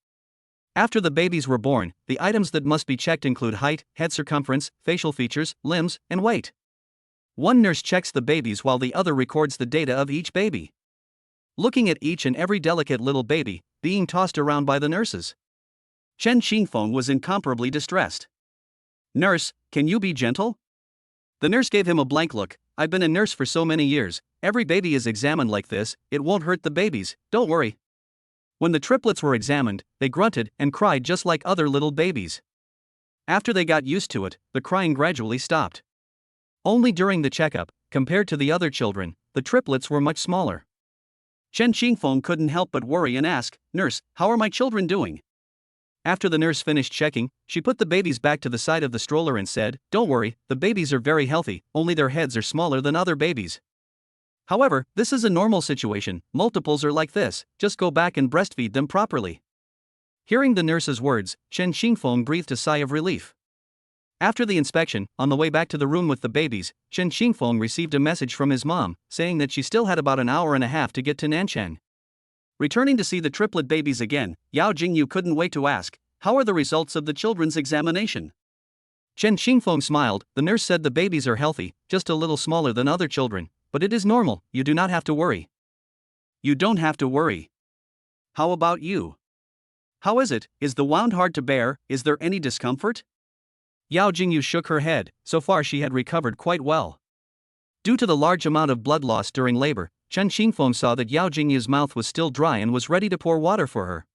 After the babies were born, the items that must be checked include height, head circumference, facial features, limbs, and weight. One nurse checks the babies while the other records the data of each baby. looking at each and every delicate little baby being tossed around by the nurses. Chen Xingfeng was incomparably distressed. "Nurse, can you be gentle?" The nurse gave him a blank look. "I've been a nurse for so many years, every baby is examined like this, it won't hurt the babies, don't worry." When the triplets were examined, they grunted and cried just like other little babies. After they got used to it, the crying gradually stopped. Only during the checkup, compared to the other children, the triplets were much smaller. Chen Xingfeng couldn't help but worry and ask, "Nurse, how are my children doing?" After the nurse finished checking, she put the babies back to the side of the stroller and said, "Don't worry, the babies are very healthy, only their heads are smaller than other babies. However, this is a normal situation, multiples are like this, just go back and breastfeed them properly." Hearing the nurse's words, Chen Xingfeng breathed a sigh of relief. After the inspection, on the way back to the room with the babies, Chen Xingfeng received a message from his mom, saying that she still had about an hour and a half to get to Nanchang. Returning to see the triplet babies again, Yao Jingyu couldn't wait to ask, "How are the results of the children's examination?" Chen Xingfeng smiled. "The nurse said the babies are healthy, just a little smaller than other children, but it is normal, you do not have to worry." "You don't have to worry. How about you? How is it, is the wound hard to bear, is there any discomfort?" Yao Jingyu shook her head. So far she had recovered quite well. Due to the large amount of blood loss during labor, Chen Xingfeng saw that Yao Jingyu's mouth was still dry and was ready to pour water for her.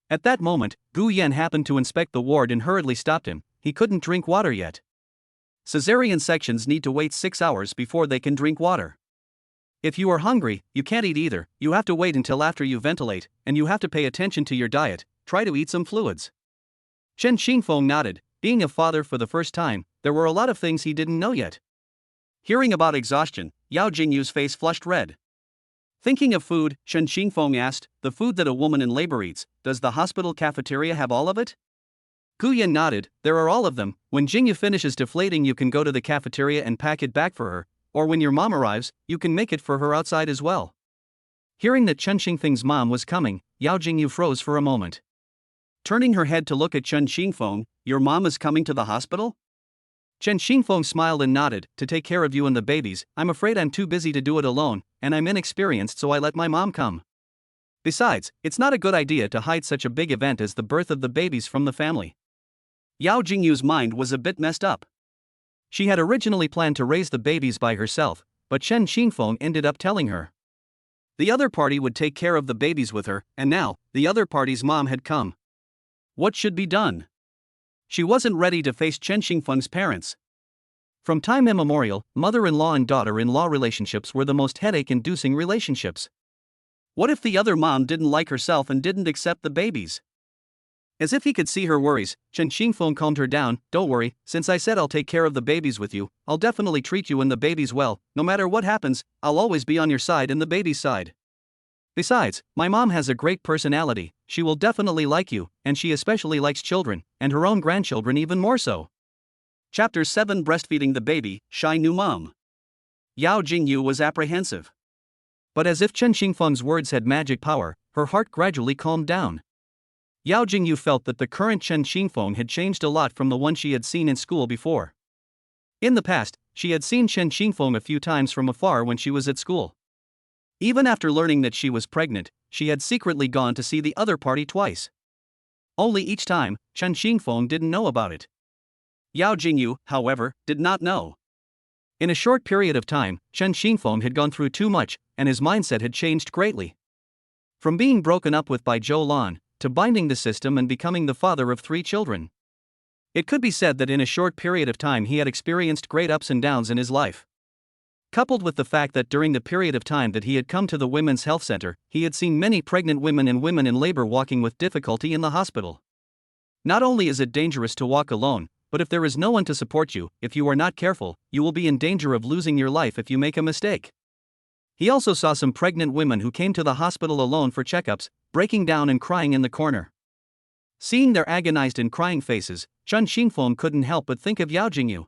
At that moment, Gu Yan happened to inspect the ward and hurriedly stopped him. He couldn't drink water yet. Caesarean sections need to wait 6 hours before they can drink water. If you are hungry, you can't eat either, you have to wait until after you ventilate, and you have to pay attention to your diet, try to eat some fluids. Chen Xingfeng nodded. Being a father for the first time, there were a lot of things he didn't know yet. Hearing about exhaustion, Yao Jingyu's face flushed red. Thinking of food, Chen Xingfeng asked, "The food that a woman in labor eats, does the hospital cafeteria have all of it?" Gu Yan nodded. "There are all of them. When Jingyu finishes deflating, you can go to the cafeteria and pack it back for her, or when your mom arrives, you can make it for her outside as well." Hearing that Chen Xingfeng's mom was coming, Yao Jingyu froze for a moment. Turning her head to look at Chen Xingfeng, "Your mom is coming to the hospital?" Chen Xingfeng smiled and nodded. "To take care of you and the babies, I'm afraid I'm too busy to do it alone, and I'm inexperienced, so I let my mom come. Besides, it's not a good idea to hide such a big event as the birth of the babies from the family." Yao Jingyu's mind was a bit messed up. She had originally planned to raise the babies by herself, but Chen Xingfeng ended up telling her the other party would take care of the babies with her, and now, the other party's mom had come. What should be done? She wasn't ready to face Chen Xingfeng's parents. From time immemorial, mother-in-law and daughter-in-law relationships were the most headache-inducing relationships. What if the other mom didn't like herself and didn't accept the babies? As if he could see her worries, Chen Xingfeng calmed her down. "Don't worry, since I said I'll take care of the babies with you, I'll definitely treat you and the babies well. No matter what happens, I'll always be on your side and the baby's side. Besides, my mom has a great personality, she will definitely like you, and she especially likes children, and her own grandchildren even more so." Chapter 7 Breastfeeding the Baby, Shy New Mom. Yao Jingyu was apprehensive. But as if Chen Xingfeng's words had magic power, her heart gradually calmed down. Yao Jingyu felt that the current Chen Xingfeng had changed a lot from the one she had seen in school before. In the past, she had seen Chen Xingfeng a few times from afar when she was at school. Even after learning that she was pregnant, she had secretly gone to see the other party twice. Only each time, Chen Xingfeng didn't know about it. Yao Jingyu, however, did not know. In a short period of time, Chen Xingfeng had gone through too much, and his mindset had changed greatly. From being broken up with by Zhou Lan, to binding the system and becoming the father of 3 children. It could be said that in a short period of time he had experienced great ups and downs in his life. Coupled with the fact that during the period of time that he had come to the Women's Health Center, he had seen many pregnant women and women in labor walking with difficulty in the hospital. Not only is it dangerous to walk alone, but if there is no one to support you, if you are not careful, you will be in danger of losing your life if you make a mistake. He also saw some pregnant women who came to the hospital alone for checkups, breaking down and crying in the corner. Seeing their agonized and crying faces, Chen Xingfeng couldn't help but think of Yao Jingyu.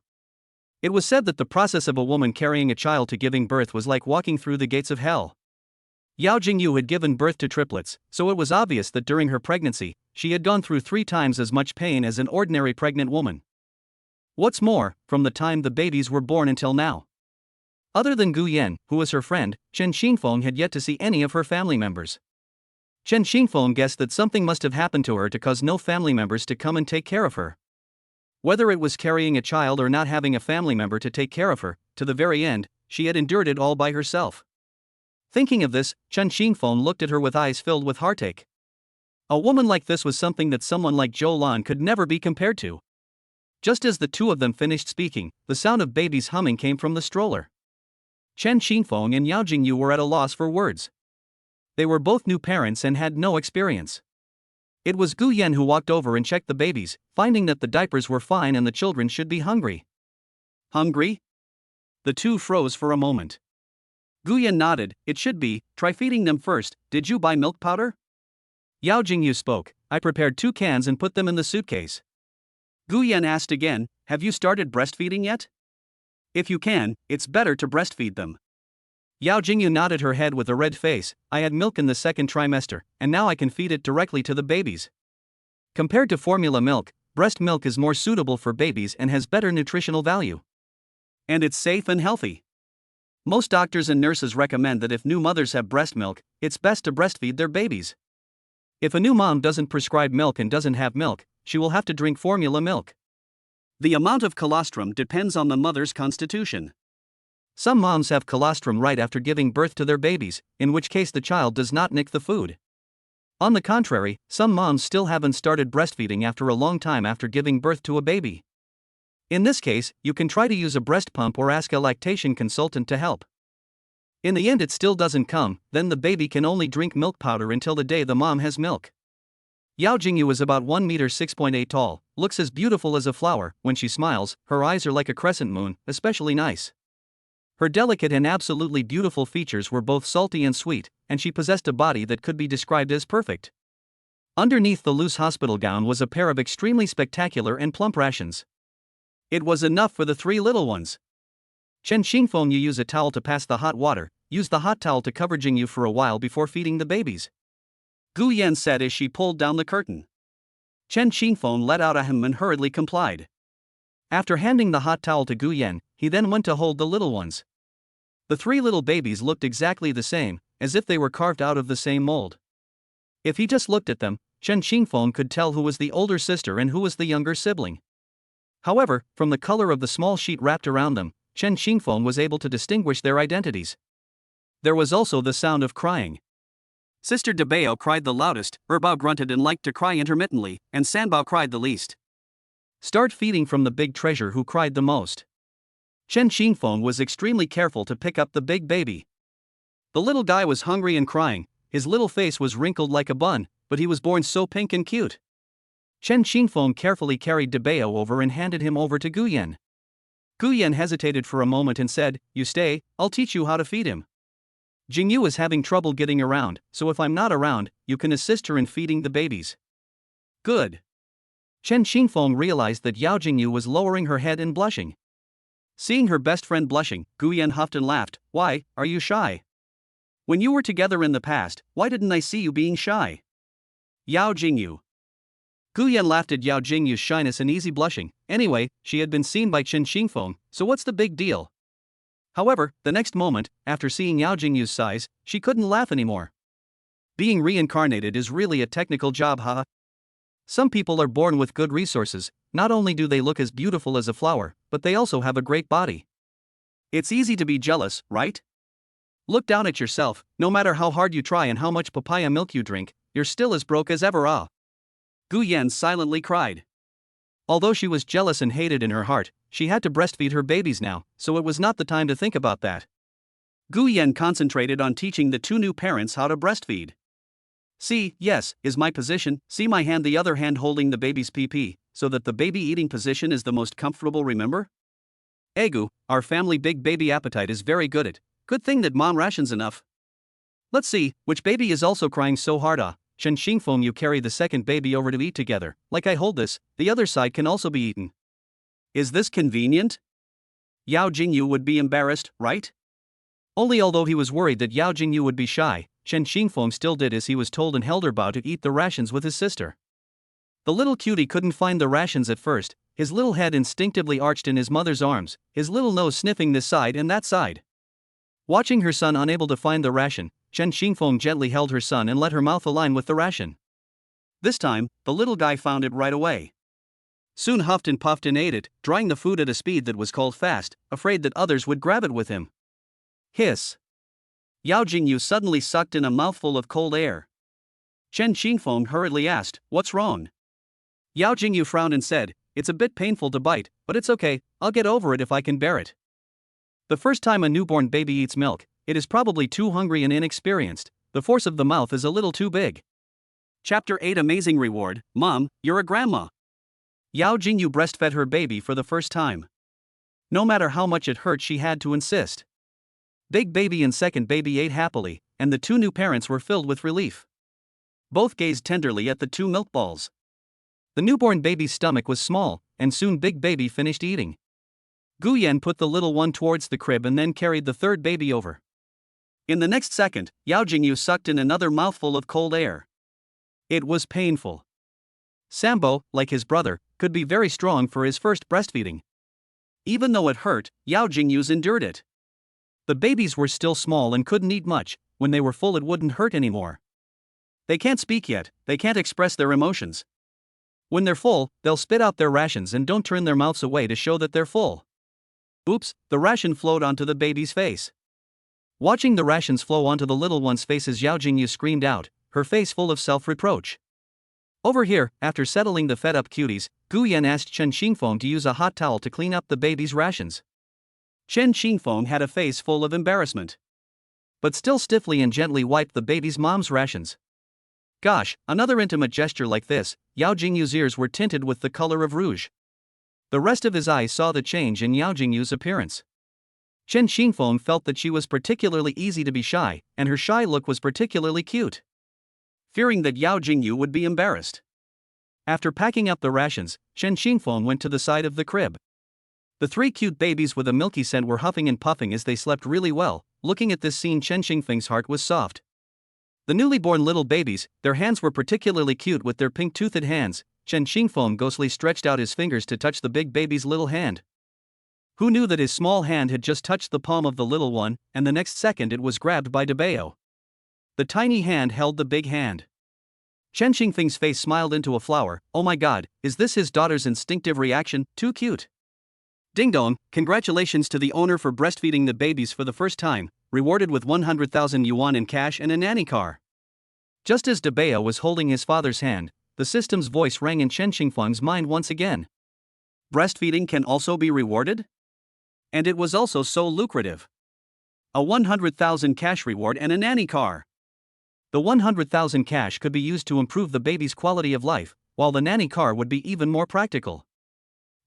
It was said that the process of a woman carrying a child to giving birth was like walking through the gates of hell. Yao Jingyu had given birth to triplets, so it was obvious that during her pregnancy, she had gone through 3 times as much pain as an ordinary pregnant woman. What's more, from the time the babies were born until now, Other than Gu Yan, who was her friend, Chen Xingfeng had yet to see any of her family members. Chen Xingfeng guessed that something must have happened to her to cause no family members to come and take care of her. Whether it was carrying a child or not having a family member to take care of her, to the very end, she had endured it all by herself. Thinking of this, Chen Xingfeng looked at her with eyes filled with heartache. A woman like this was something that someone like Zhou Lan could never be compared to. Just as the two of them finished speaking, the sound of babies humming came from the stroller. Chen Xingfeng and Yao Jingyu were at a loss for words. They were both new parents and had no experience. It was Gu Yan who walked over and checked the babies, finding that the diapers were fine and the children should be hungry. Hungry? The two froze for a moment. Gu Yan nodded. It should be. Try feeding them first. Did you buy milk powder? Yao Jingyu spoke. I prepared 2 cans and put them in the suitcase. Gu Yan asked again, have you started breastfeeding yet? If you can, it's better to breastfeed them. Yao Jingyu nodded her head with a red face. I had milk in the 2nd trimester, and now I can feed it directly to the babies. Compared to formula milk, breast milk is more suitable for babies and has better nutritional value. And it's safe and healthy. Most doctors and nurses recommend that if new mothers have breast milk, it's best to breastfeed their babies. If a new mom doesn't prescribe milk and doesn't have milk, she will have to drink formula milk. The amount of colostrum depends on the mother's constitution. Some moms have colostrum right after giving birth to their babies, in which case the child does not nick the food. On the contrary, some moms still haven't started breastfeeding after a long time after giving birth to a baby. In this case, you can try to use a breast pump or ask a lactation consultant to help. In the end it still doesn't come, then the baby can only drink milk powder until the day the mom has milk. Yao Jingyu is about 1 meter 6.8 tall, looks as beautiful as a flower. When she smiles, her eyes are like a crescent moon, especially nice. Her delicate and absolutely beautiful features were both salty and sweet, and she possessed a body that could be described as perfect. Underneath the loose hospital gown was a pair of extremely spectacular and plump rations. It was enough for the 3 little ones. Chen Xingfeng, you use a towel to pass the hot water, use the hot towel to cover Jingyu for a while before feeding the babies. Gu Yan said as she pulled down the curtain. Chen Xingfeng let out a hem and hurriedly complied. After handing the hot towel to Gu Yan, he then went to hold the little ones. The 3 little babies looked exactly the same, as if they were carved out of the same mold. If he just looked at them, Chen Xingfeng could tell who was the older sister and who was the younger sibling. However, from the color of the small sheet wrapped around them, Chen Xingfeng was able to distinguish their identities. There was also the sound of crying. Sister Debao cried the loudest, Erbao grunted and liked to cry intermittently, and Sanbao cried the least. Start feeding from the big treasure who cried the most. Chen Xingfeng was extremely careful to pick up the big baby. The little guy was hungry and crying, his little face was wrinkled like a bun, but he was born so pink and cute. Chen Xingfeng carefully carried Debao over and handed him over to Gu Yan. Gu Yan hesitated for a moment and said, you stay, I'll teach you how to feed him. Jingyu is having trouble getting around, so if I'm not around, you can assist her in feeding the babies. Good. Chen Xingfeng realized that Yao Jingyu was lowering her head and blushing. Seeing her best friend blushing, Gu Yan huffed and laughed. Why, are you shy? When you were together in the past, why didn't I see you being shy? Yao Jingyu. Gu Yan laughed at Yao Jingyu's shyness and easy blushing. Anyway, she had been seen by Chen Xingfeng, so what's the big deal? However, the next moment, after seeing Yao Jingyu's size, she couldn't laugh anymore. Being reincarnated is really a technical job, haha. Some people are born with good resources. Not only do they look as beautiful as a flower, but they also have a great body. It's easy to be jealous, right? Look down at yourself. No matter how hard you try and how much papaya milk you drink, you're still as broke as ever. Gu Yan silently cried. Although she was jealous and hated in her heart, she had to breastfeed her babies now, so it was not the time to think about that. Gu Yan concentrated on teaching the 2 new parents how to breastfeed. See, yes, is my position. See my hand, the other hand holding the baby's pee-pee, so that the baby eating position is the most comfortable, remember? Egu, our family big baby appetite is very good at. Good thing that mom rations enough. Let's see, which baby is also crying so hard? Chen Xingfeng, you carry the second baby over to eat together. Like I hold this, the other side can also be eaten. Is this convenient? Yao Jingyu would be embarrassed, right? Only although he was worried that Yao Jingyu would be shy, Chen Xingfeng still did as he was told and held her bao to eat the rations with his sister. The little cutie couldn't find the rations at first, his little head instinctively arched in his mother's arms, his little nose sniffing this side and that side. Watching her son unable to find the ration, Chen Xingfeng gently held her son and let her mouth align with the ration. This time, the little guy found it right away. Soon huffed and puffed and ate it, drawing the food at a speed that was called fast, afraid that others would grab it with him. Hiss. Yao Jingyu suddenly sucked in a mouthful of cold air. Chen Xingfeng hurriedly asked, "What's wrong?" Yao Jingyu frowned and said, "It's a bit painful to bite, but it's okay, I'll get over it if I can bear it." The first time a newborn baby eats milk, it is probably too hungry and inexperienced. The force of the mouth is a little too big. Chapter 8 Amazing Reward. Mom, you're a grandma. Yao Jingyu breastfed her baby for the first time. No matter how much it hurt, she had to insist. Big baby and second baby ate happily, and the two new parents were filled with relief. Both gazed tenderly at the two milk balls. The newborn baby's stomach was small, and soon big baby finished eating. Guyan put the little one towards the crib and then carried the third baby over. In the next second, Yao Jingyu sucked in another mouthful of cold air. It was painful. Sambo, like his brother, could be very strong for his first breastfeeding. Even though it hurt, Yao Jingyu's endured it. The babies were still small and couldn't eat much. When they were full, it wouldn't hurt anymore. They can't speak yet, they can't express their emotions. When they're full, they'll spit out their rations and don't turn their mouths away to show that they're full. Oops, the ration flowed onto the baby's face. Watching the rations flow onto the little one's faces, Yao Jingyu screamed out, her face full of self-reproach. Over here, after settling the fed-up cuties, Guyan asked Chen Xingfeng to use a hot towel to clean up the baby's rations. Chen Xingfeng had a face full of embarrassment, but still stiffly and gently wiped the baby's mom's rations. Gosh, another intimate gesture like this. Yao Jingyu's ears were tinted with the color of rouge. The rest of his eyes saw the change in Yao Jingyu's appearance. Chen Xingfeng felt that she was particularly easy to be shy, and her shy look was particularly cute. Fearing that Yao Jingyu would be embarrassed, after packing up the rations, Chen Xingfeng went to the side of the crib. The three cute babies with a milky scent were huffing and puffing as they slept really well. Looking at this scene, Chen Xingfeng's heart was soft. The newly born little babies, their hands were particularly cute with their pink-toothed hands. Chen Xingfeng ghostly stretched out his fingers to touch the big baby's little hand. Who knew that his small hand had just touched the palm of the little one, and the next second it was grabbed by Debeo. The tiny hand held the big hand. Chen Xingfeng's face smiled into a flower. Oh my god, is this his daughter's instinctive reaction? Too cute. Ding dong, congratulations to the owner for breastfeeding the babies for the first time, rewarded with 100,000 yuan in cash and a nanny car. Just as Debeo was holding his father's hand, the system's voice rang in Chen Xingfeng's mind once again. Breastfeeding can also be rewarded? And it was also so lucrative. A 100,000 cash reward and a nanny car. The 100,000 cash could be used to improve the baby's quality of life, while the nanny car would be even more practical.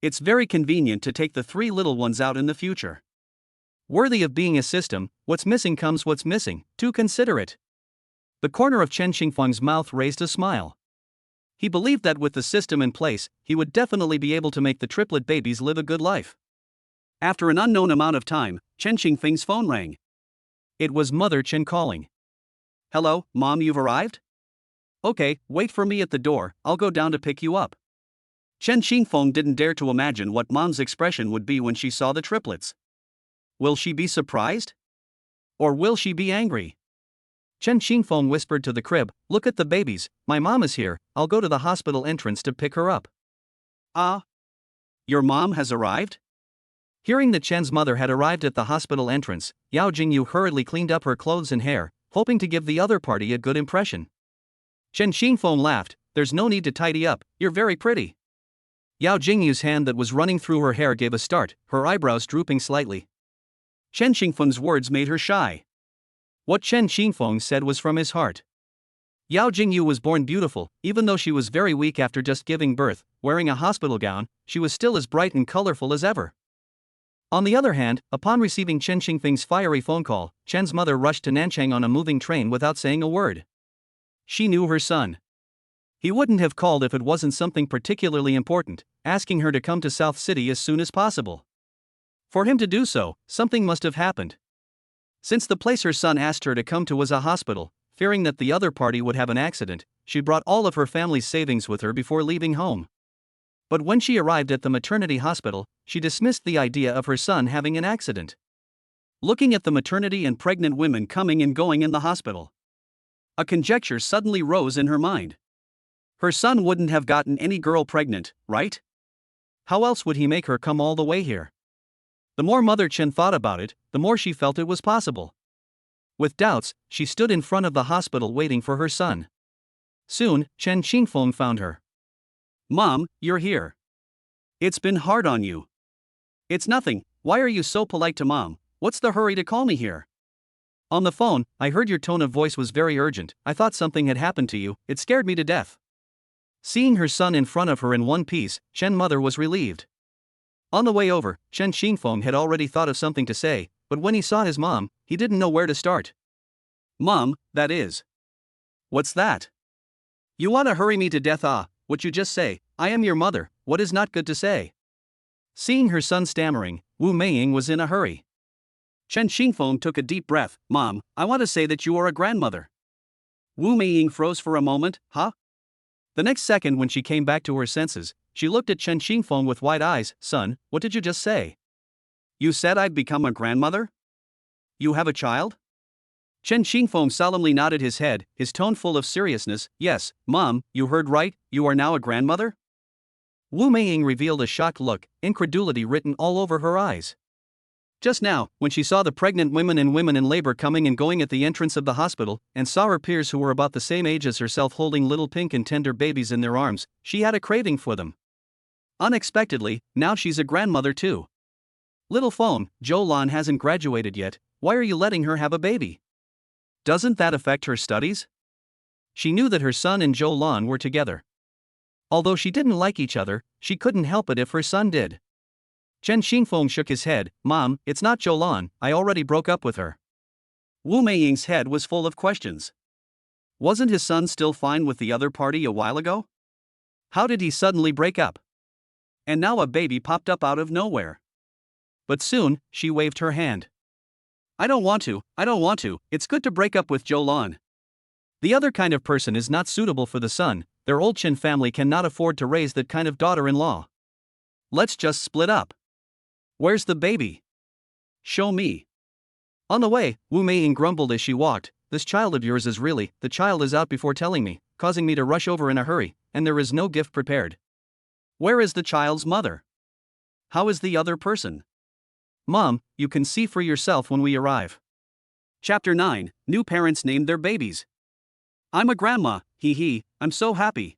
It's very convenient to take the three little ones out in the future. Worthy of being a system, what's missing comes what's missing, too considerate. The corner of Chen Xingfeng's mouth raised a smile. He believed that with the system in place, he would definitely be able to make the triplet babies live a good life. After an unknown amount of time, Chen Xingfeng's phone rang. It was Mother Chen calling. Hello, Mom, you've arrived? Okay, wait for me at the door, I'll go down to pick you up. Chen Xingfeng didn't dare to imagine what Mom's expression would be when she saw the triplets. Will she be surprised? Or will she be angry? Chen Xingfeng whispered to the crib, look at the babies, my mom is here, I'll go to the hospital entrance to pick her up. Ah? Your mom has arrived? Hearing that Chen's mother had arrived at the hospital entrance, Yao Jingyu hurriedly cleaned up her clothes and hair, hoping to give the other party a good impression. Chen Xingfeng laughed, there's no need to tidy up, you're very pretty. Yao Jingyu's hand that was running through her hair gave a start, her eyebrows drooping slightly. Chen Xingfeng's words made her shy. What Chen Xingfeng said was from his heart. Yao Jingyu was born beautiful, even though she was very weak after just giving birth. Wearing a hospital gown, she was still as bright and colorful as ever. On the other hand, upon receiving Chen Xingfeng's fiery phone call, Chen's mother rushed to Nanchang on a moving train without saying a word. She knew her son. He wouldn't have called if it wasn't something particularly important, asking her to come to South City as soon as possible. For him to do so, something must have happened. Since the place her son asked her to come to was a hospital, fearing that the other party would have an accident, she brought all of her family's savings with her before leaving home. But when she arrived at the maternity hospital, she dismissed the idea of her son having an accident. looking at the maternity and pregnant women coming and going in the hospital. A conjecture suddenly rose in her mind. Her son wouldn't have gotten any girl pregnant, right? How else would he make her come all the way here? The more Mother Chen thought about it, the more she felt it was possible. With doubts, she stood in front of the hospital waiting for her son. Soon, Chen Qingfeng found her. "Mom, you're here. It's been hard on you." "It's nothing, why are you so polite to Mom? What's the hurry to call me here?" "On the phone, I heard your tone of voice was very urgent. I thought something had happened to you, it scared me to death." Seeing her son in front of her in one piece, Chen mother was relieved. On the way over, Chen Qingfeng had already thought of something to say, but when he saw his mom, he didn't know where to start. "Mom, that is." "What's that? You want to hurry me to death? What you just say, I am your mother, what is not good to say?" Seeing her son stammering, Wu Meiying was in a hurry. Chen Qingfeng took a deep breath. "Mom, I want to say that you are a grandmother." Wu Meiying froze for a moment. "Huh?" The next second, when she came back to her senses, she looked at Chen Qingfeng with wide eyes. "Son, what did you just say? You said I'd become a grandmother? You have a child?" Chen Qingfeng solemnly nodded his head, his tone full of seriousness. "Yes, Mom, you heard right, you are now a grandmother?" Wu Meiying revealed a shocked look, incredulity written all over her eyes. Just now, when she saw the pregnant women in labor coming and going at the entrance of the hospital, and saw her peers who were about the same age as herself holding little pink and tender babies in their arms, she had a craving for them. Unexpectedly, now she's a grandmother too. "Little phone, Zhou Lan hasn't graduated yet, why are you letting her have a baby? Doesn't that affect her studies?" She knew that her son and Zhou Lan were together. Although she didn't like each other, she couldn't help it if her son did. Chen Qingfeng shook his head. "Mom, it's not Zhou Lan, I already broke up with her." Wu Meiying's head was full of questions. Wasn't his son still fine with the other party a while ago? How did he suddenly break up? And now a baby popped up out of nowhere. But soon, she waved her hand. I don't want to, it's good to break up with Zhou Lan. The other kind of person is not suitable for the son, their old Chen family cannot afford to raise that kind of daughter-in-law. Let's just split up. Where's the baby? Show me. On the way, Wu Meiying grumbled as she walked. "This child of yours is really, the child is out before telling me, causing me to rush over in a hurry, and there is no gift prepared. Where is the child's mother? How is the other person?" "Mom, you can see for yourself when we arrive." Chapter 9, New Parents Name Their Babies. "I'm a grandma, I'm so happy."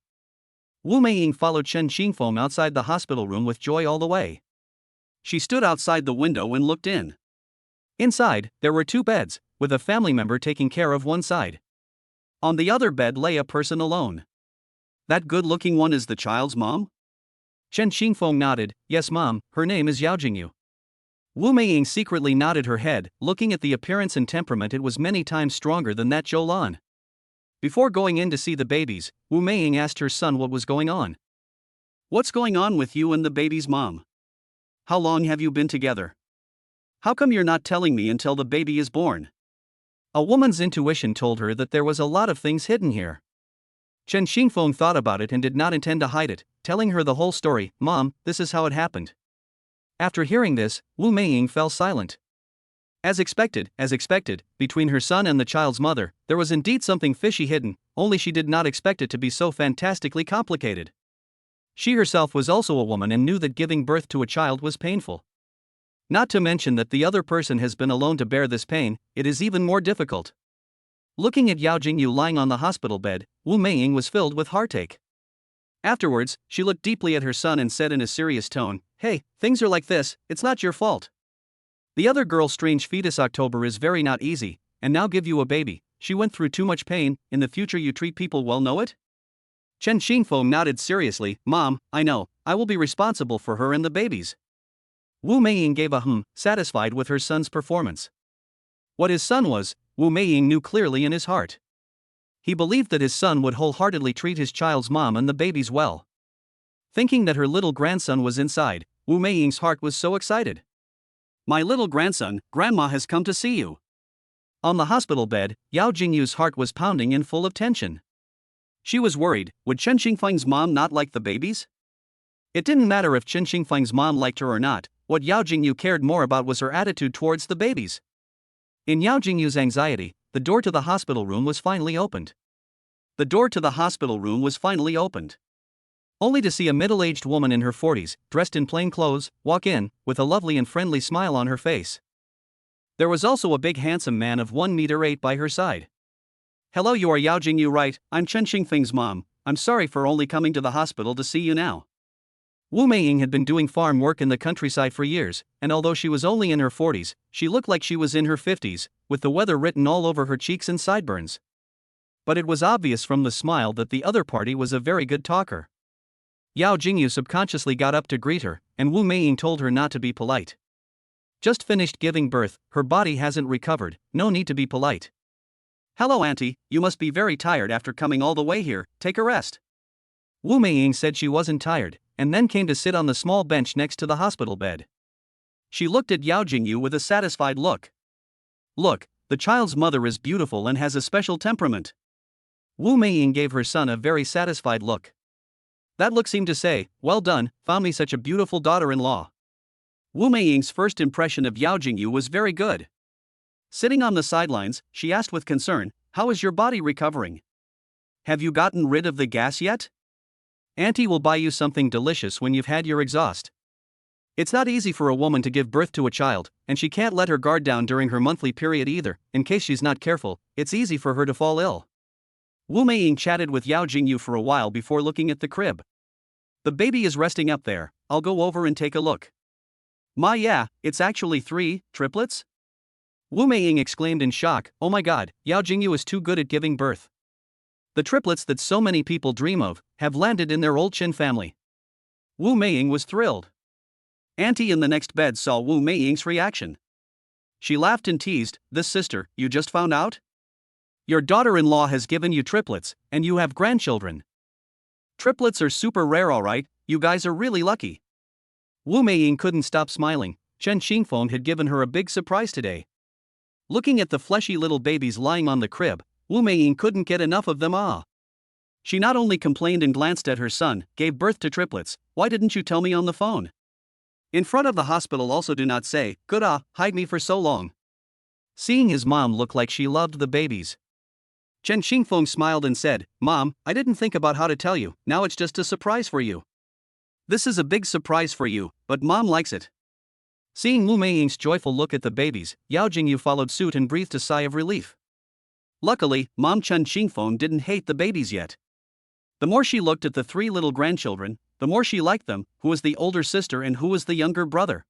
Wu Meiying followed Chen Qingfeng outside the hospital room with joy all the way. She stood outside the window and looked in. Inside, there were 2 beds, with a family member taking care of one side. On the other bed lay a person alone. "That good-looking one is the child's mom?" Chen Qingfeng nodded. "Yes, Mom, her name is Yao Jingyu." Wu Meiying secretly nodded her head, looking at the appearance and temperament, it was many times stronger than that Zhou Lan. Before going in to see the babies, Wu Meiying asked her son what was going on. "What's going on with you and the baby's mom? How long have you been together? How come you're not telling me until the baby is born?" A woman's intuition told her that there was a lot of things hidden here. Chen Qingfeng thought about it and did not intend to hide it, telling her the whole story. "Mom, this is how it happened." After hearing this, Wu Meiying fell silent. As expected, between her son and the child's mother, there was indeed something fishy hidden, only she did not expect it to be so fantastically complicated. She herself was also a woman and knew that giving birth to a child was painful. Not to mention that the other person has been alone to bear this pain, it is even more difficult. Looking at Yao Jingyu lying on the hospital bed, Wu Meiying was filled with heartache. Afterwards, she looked deeply at her son and said in a serious tone, "Hey, things are like this, it's not your fault. The other girl's strange fetus October is very not easy, and now give you a baby, she went through too much pain, in the future you treat people well, know it?" Chen Qingfeng nodded seriously. "Mom, I know, I will be responsible for her and the babies." Wu Meiying gave a satisfied with her son's performance. What his son was, Wu Meiying knew clearly in his heart. He believed that his son would wholeheartedly treat his child's mom and the babies well. Thinking that her little grandson was inside, Wu Meiying's heart was so excited. "My little grandson, Grandma has come to see you." On the hospital bed, Yao Jingyu's heart was pounding and full of tension. She was worried, would Chen Qingfeng's mom not like the babies? It didn't matter if Chen Qingfeng's mom liked her or not, what Yao Jingyu cared more about was her attitude towards the babies. In Yao Jingyu's anxiety, the door to the hospital room was finally opened. The door to the hospital room was finally opened. Only to see a middle-aged woman in her 40s, dressed in plain clothes, walk in, with a lovely and friendly smile on her face. There was also a big handsome man of 1 meter 8 by her side. "Hello, you are Yao Jingyu, right? I'm Chen Xingfeng's mom. I'm sorry for only coming to the hospital to see you now." Wu Meiying had been doing farm work in the countryside for years, and although she was only in her 40s, she looked like she was in her 50s, with the weather written all over her cheeks and sideburns. But it was obvious from the smile that the other party was a very good talker. Yao Jingyu subconsciously got up to greet her, and Wu Meiying told her not to be polite. "Just finished giving birth, her body hasn't recovered, no need to be polite." "Hello, auntie, you must be very tired after coming all the way here, take a rest." Wu Meiying said she wasn't tired, and then came to sit on the small bench next to the hospital bed. She looked at Yao Jingyu with a satisfied look. "Look, the child's mother is beautiful and has a special temperament." Wu Meiying gave her son a very satisfied look. That look seemed to say, "Well done, found me such a beautiful daughter-in-law." Wu Meiying's first impression of Yao Jingyu was very good. Sitting on the sidelines, she asked with concern, "How is your body recovering? Have you gotten rid of the gas yet? Auntie will buy you something delicious when you've had your exhaust." It's not easy for a woman to give birth to a child, and she can't let her guard down during her monthly period either. In case she's not careful, it's easy for her to fall ill. Wu Meiying chatted with Yao Jingyu for a while before looking at the crib. "The baby is resting up there, I'll go over and take a look." "Ma, yeah, it's actually 3 triplets?" Wu Meiying exclaimed in shock, "Oh my god, Yao Jingyu is too good at giving birth. The triplets that so many people dream of have landed in their old Qin family." Wu Meiying was thrilled. Auntie in the next bed saw Wu Meiying's reaction. She laughed and teased, "This sister, you just found out? Your daughter-in-law has given you triplets, and you have grandchildren. Triplets are super rare, alright, you guys are really lucky." Wu Meiying couldn't stop smiling. Chen Xingfeng had given her a big surprise today. Looking at the fleshy little babies lying on the crib, Wu Meiying couldn't get enough of them. She not only complained and glanced at her son, "Gave birth to triplets, why didn't you tell me on the phone? In front of the hospital also do not say, good hide me for so long." Seeing his mom look like she loved the babies, Chen Xingfeng smiled and said, "Mom, I didn't think about how to tell you, now it's just a surprise for you. This is a big surprise for you, but Mom likes it." Seeing Wu Meiying's joyful look at the babies, Yao Jingyu followed suit and breathed a sigh of relief. Luckily, Mom Chen Xingfeng didn't hate the babies yet. The more she looked at the 3 little grandchildren, the more she liked them. Who was the older sister and who was the younger brother?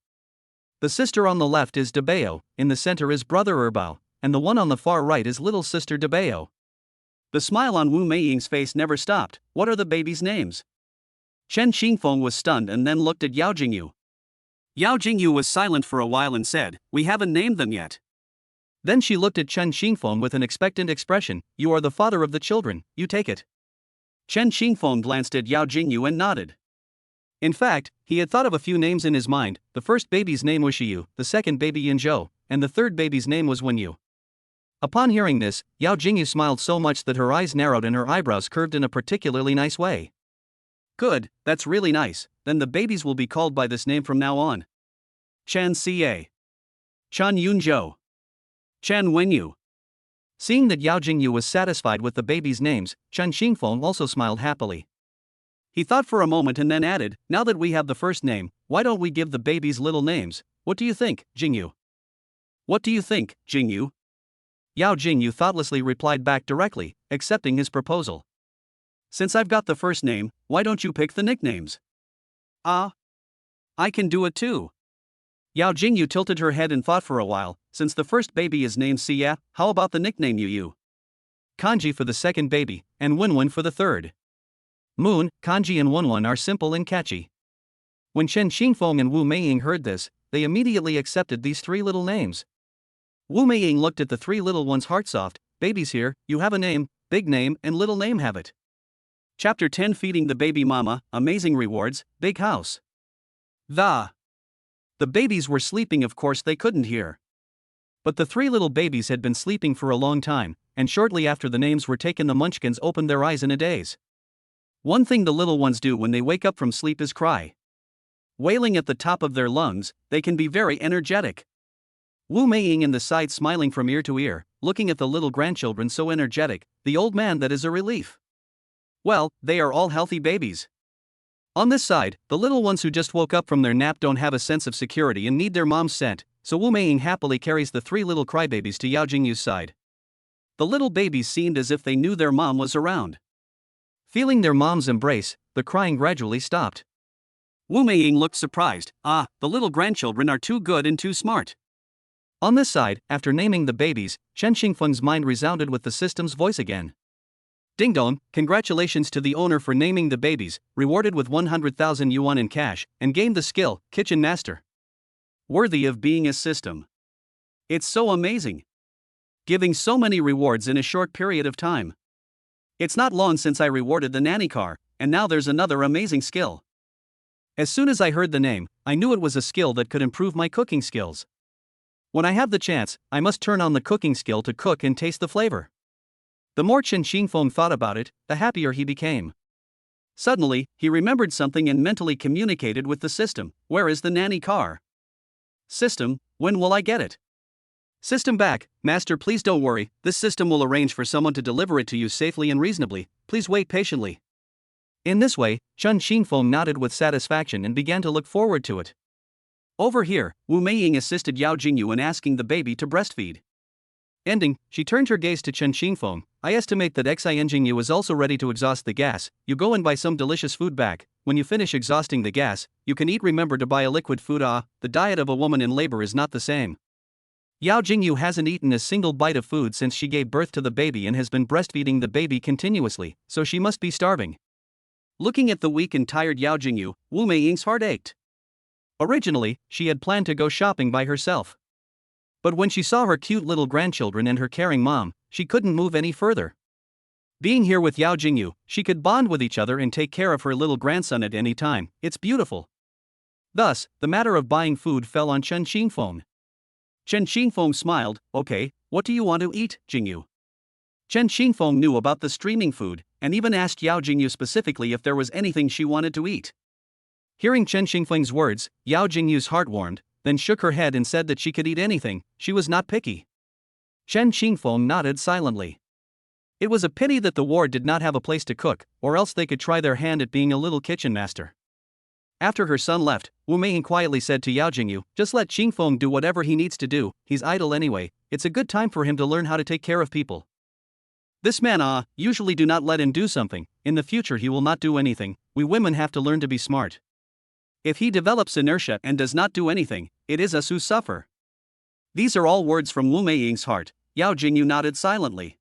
The sister on the left is Debao, in the center is brother Erbao, and the one on the far right is little sister Debao. The smile on Wu Meiying's face never stopped. "What are the babies' names?" Chen Xingfeng was stunned and then looked at Yao Jingyu. Yao Jingyu was silent for a while and said, "We haven't named them yet." Then she looked at Chen Xingfeng with an expectant expression. "You are the father of the children, you take it." Chen Xingfeng glanced at Yao Jingyu and nodded. In fact, he had thought of a few names in his mind. The first baby's name was Shiyu, the second baby Yinzhou, and the third baby's name was Wenyu. Upon hearing this, Yao Jingyu smiled so much that her eyes narrowed and her eyebrows curved in a particularly nice way. "Good, that's really nice, then the babies will be called by this name from now on. Chan Xie. Chan Yunzhou. Chan Wenyu." Seeing that Yao Jingyu was satisfied with the babies' names, Chen Xingfeng also smiled happily. He thought for a moment and then added, "Now that we have the first name, why don't we give the babies little names? What do you think, Jingyu?" "What do you think, Jingyu?" Yao Jingyu thoughtlessly replied back directly, accepting his proposal. "Since I've got the first name, why don't you pick the nicknames?" "I can do it too." Yao Jingyu tilted her head and thought for a while. "Since the first baby is named Xie, how about the nickname Yu? Kanji for the second baby, and Wenwen for the third. Moon, Kanji and Wenwen are simple and catchy." When Chen Xingfeng and Wu Meiying heard this, they immediately accepted these 3 little names. Wu Meiying looked at the 3 little ones heart-soft. "Babies here, you have a name, big name and little name have it." Chapter 10 Feeding the Baby Mama, Amazing Rewards, Big House. The babies were sleeping, of course they couldn't hear. But the 3 little babies had been sleeping for a long time, and shortly after the names were taken the munchkins opened their eyes in a daze. One thing the little ones do when they wake up from sleep is cry. Wailing at the top of their lungs, they can be very energetic. Wu Meiying in the side smiling from ear to ear, looking at the little grandchildren so energetic, the old man that is a relief. Well, they are all healthy babies. On this side, the little ones who just woke up from their nap don't have a sense of security and need their mom's scent, so Wu Meiying happily carries the 3 little crybabies to Yao Jingyu's side. The little babies seemed as if they knew their mom was around. Feeling their mom's embrace, the crying gradually stopped. Wu Meiying looked surprised. The little grandchildren are too good and too smart. On this side, after naming the babies, Chen Xingfeng's mind resounded with the system's voice again. Ding dong, congratulations to the owner for naming the babies, rewarded with 100,000 yuan in cash, and gained the skill, Kitchen Master. Worthy of being a system. It's so amazing. Giving so many rewards in a short period of time. It's not long since I rewarded the nanny car, and now there's another amazing skill. As soon as I heard the name, I knew it was a skill that could improve my cooking skills. When I have the chance, I must turn on the cooking skill to cook and taste the flavor. The more Chen Xingfeng thought about it, the happier he became. Suddenly, he remembered something and mentally communicated with the system. Where is the nanny car? System, when will I get it? System back, Master, please don't worry, this system will arrange for someone to deliver it to you safely and reasonably, please wait patiently. In this way, Chen Xingfeng nodded with satisfaction and began to look forward to it. Over here, Wu Meiying assisted Yao Jingyu in asking the baby to breastfeed. Ending, she turned her gaze to Chen Xingfeng. I estimate that Jingyu is also ready to exhaust the gas. You go and buy some delicious food back. When you finish exhausting the gas, you can eat. Remember to buy a liquid food. The diet of a woman in labor is not the same. Yao Jingyu hasn't eaten a single bite of food since she gave birth to the baby and has been breastfeeding the baby continuously, so she must be starving. Looking at the weak and tired Yao Jingyu, Wu Meiying's heart ached. Originally, she had planned to go shopping by herself. But when she saw her cute little grandchildren and her caring mom, she couldn't move any further. Being here with Yao Jingyu, she could bond with each other and take care of her little grandson at any time. It's beautiful. Thus, the matter of buying food fell on Chen Xingfeng. Chen Xingfeng smiled. Okay, what do you want to eat, Jingyu? Chen Xingfeng knew about the streaming food, and even asked Yao Jingyu specifically if there was anything she wanted to eat. Hearing Chen Xingfeng's words, Yao Jingyu's heart warmed, then shook her head and said that she could eat anything, she was not picky. Chen Xingfeng nodded silently. It was a pity that the ward did not have a place to cook, or else they could try their hand at being a little kitchen master. After her son left, Wu Meiying quietly said to Yao Jingyu, just let Xingfeng do whatever he needs to do, he's idle anyway, it's a good time for him to learn how to take care of people. This man usually do not let him do something, in the future he will not do anything, we women have to learn to be smart. If he develops inertia and does not do anything, it is us who suffer. These are all words from Wu Meiying's heart. Yao Jingyu nodded silently.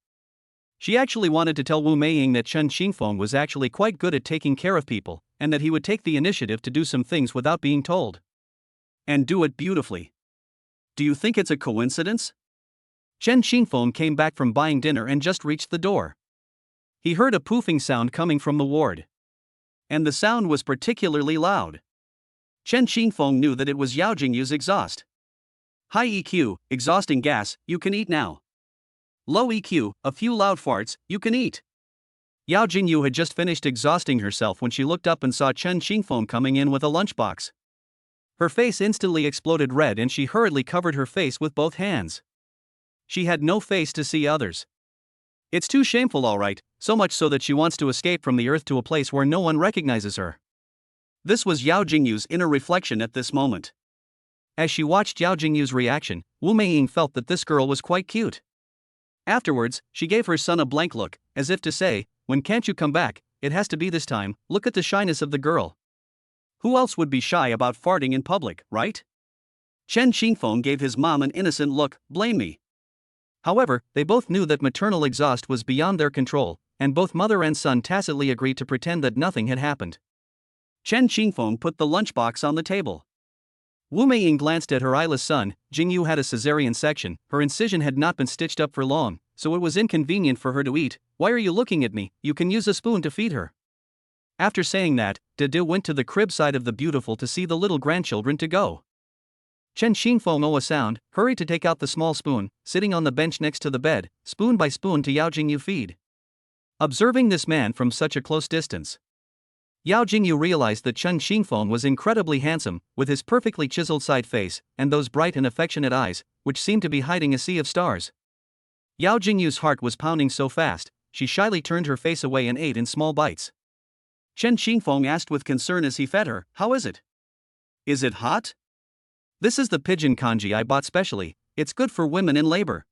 She actually wanted to tell Wu Meiying that Chen Xingfeng was actually quite good at taking care of people, and that he would take the initiative to do some things without being told. And do it beautifully. Do you think it's a coincidence? Chen Xingfeng came back from buying dinner and just reached the door. He heard a poofing sound coming from the ward. And the sound was particularly loud. Chen Xingfeng knew that it was Yao Jingyu's exhaust. High EQ, exhausting gas, you can eat now. Low EQ, a few loud farts, you can eat. Yao Jingyu had just finished exhausting herself when she looked up and saw Chen Xingfeng coming in with a lunchbox. Her face instantly exploded red and she hurriedly covered her face with both hands. She had no face to see others. It's too shameful, alright, so much so that she wants to escape from the earth to a place where no one recognizes her. This was Yao Jingyu's inner reflection at this moment. As she watched Yao Jingyu's reaction, Wu Meiying felt that this girl was quite cute. Afterwards, she gave her son a blank look, as if to say, when can't you come back, it has to be this time, look at the shyness of the girl. Who else would be shy about farting in public, right? Chen Xingfeng gave his mom an innocent look, blame me. However, they both knew that maternal exhaust was beyond their control, and both mother and son tacitly agreed to pretend that nothing had happened. Chen Xingfeng put the lunchbox on the table. Wu Meiying glanced at her eyeless son. Jingyu had a cesarean section, her incision had not been stitched up for long, so it was inconvenient for her to eat. Why are you looking at me? You can use a spoon to feed her. After saying that, Dede went to the crib side of the beautiful to see the little grandchildren to go. Chen Xingfeng a sound, hurried to take out the small spoon, sitting on the bench next to the bed, spoon by spoon to Yao Jingyu feed. Observing this man from such a close distance, Yao Jingyu realized that Chen Xingfeng was incredibly handsome, with his perfectly chiseled side face, and those bright and affectionate eyes. which seemed to be hiding a sea of stars. Yao Jingyu's heart was pounding so fast, she shyly turned her face away and ate in small bites. Chen Xingfeng asked with concern as he fed her, "How is it? Is it hot?" "This is the pigeon kanji I bought specially, it's good for women in labor."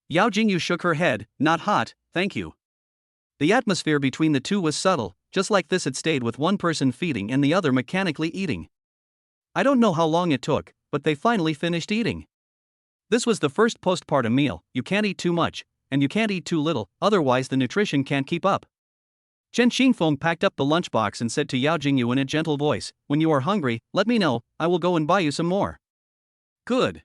Yao Jingyu shook her head, "Not hot, thank you." The atmosphere between the two was subtle, just like this had stayed with one person feeding and the other mechanically eating. I don't know how long it took, but they finally finished eating. This was the first postpartum meal. You can't eat too much, and you can't eat too little, otherwise the nutrition can't keep up. Chen Xingfeng packed up the lunchbox and said to Yao Jingyu in a gentle voice, "When you are hungry, let me know, I will go and buy you some more." "Good."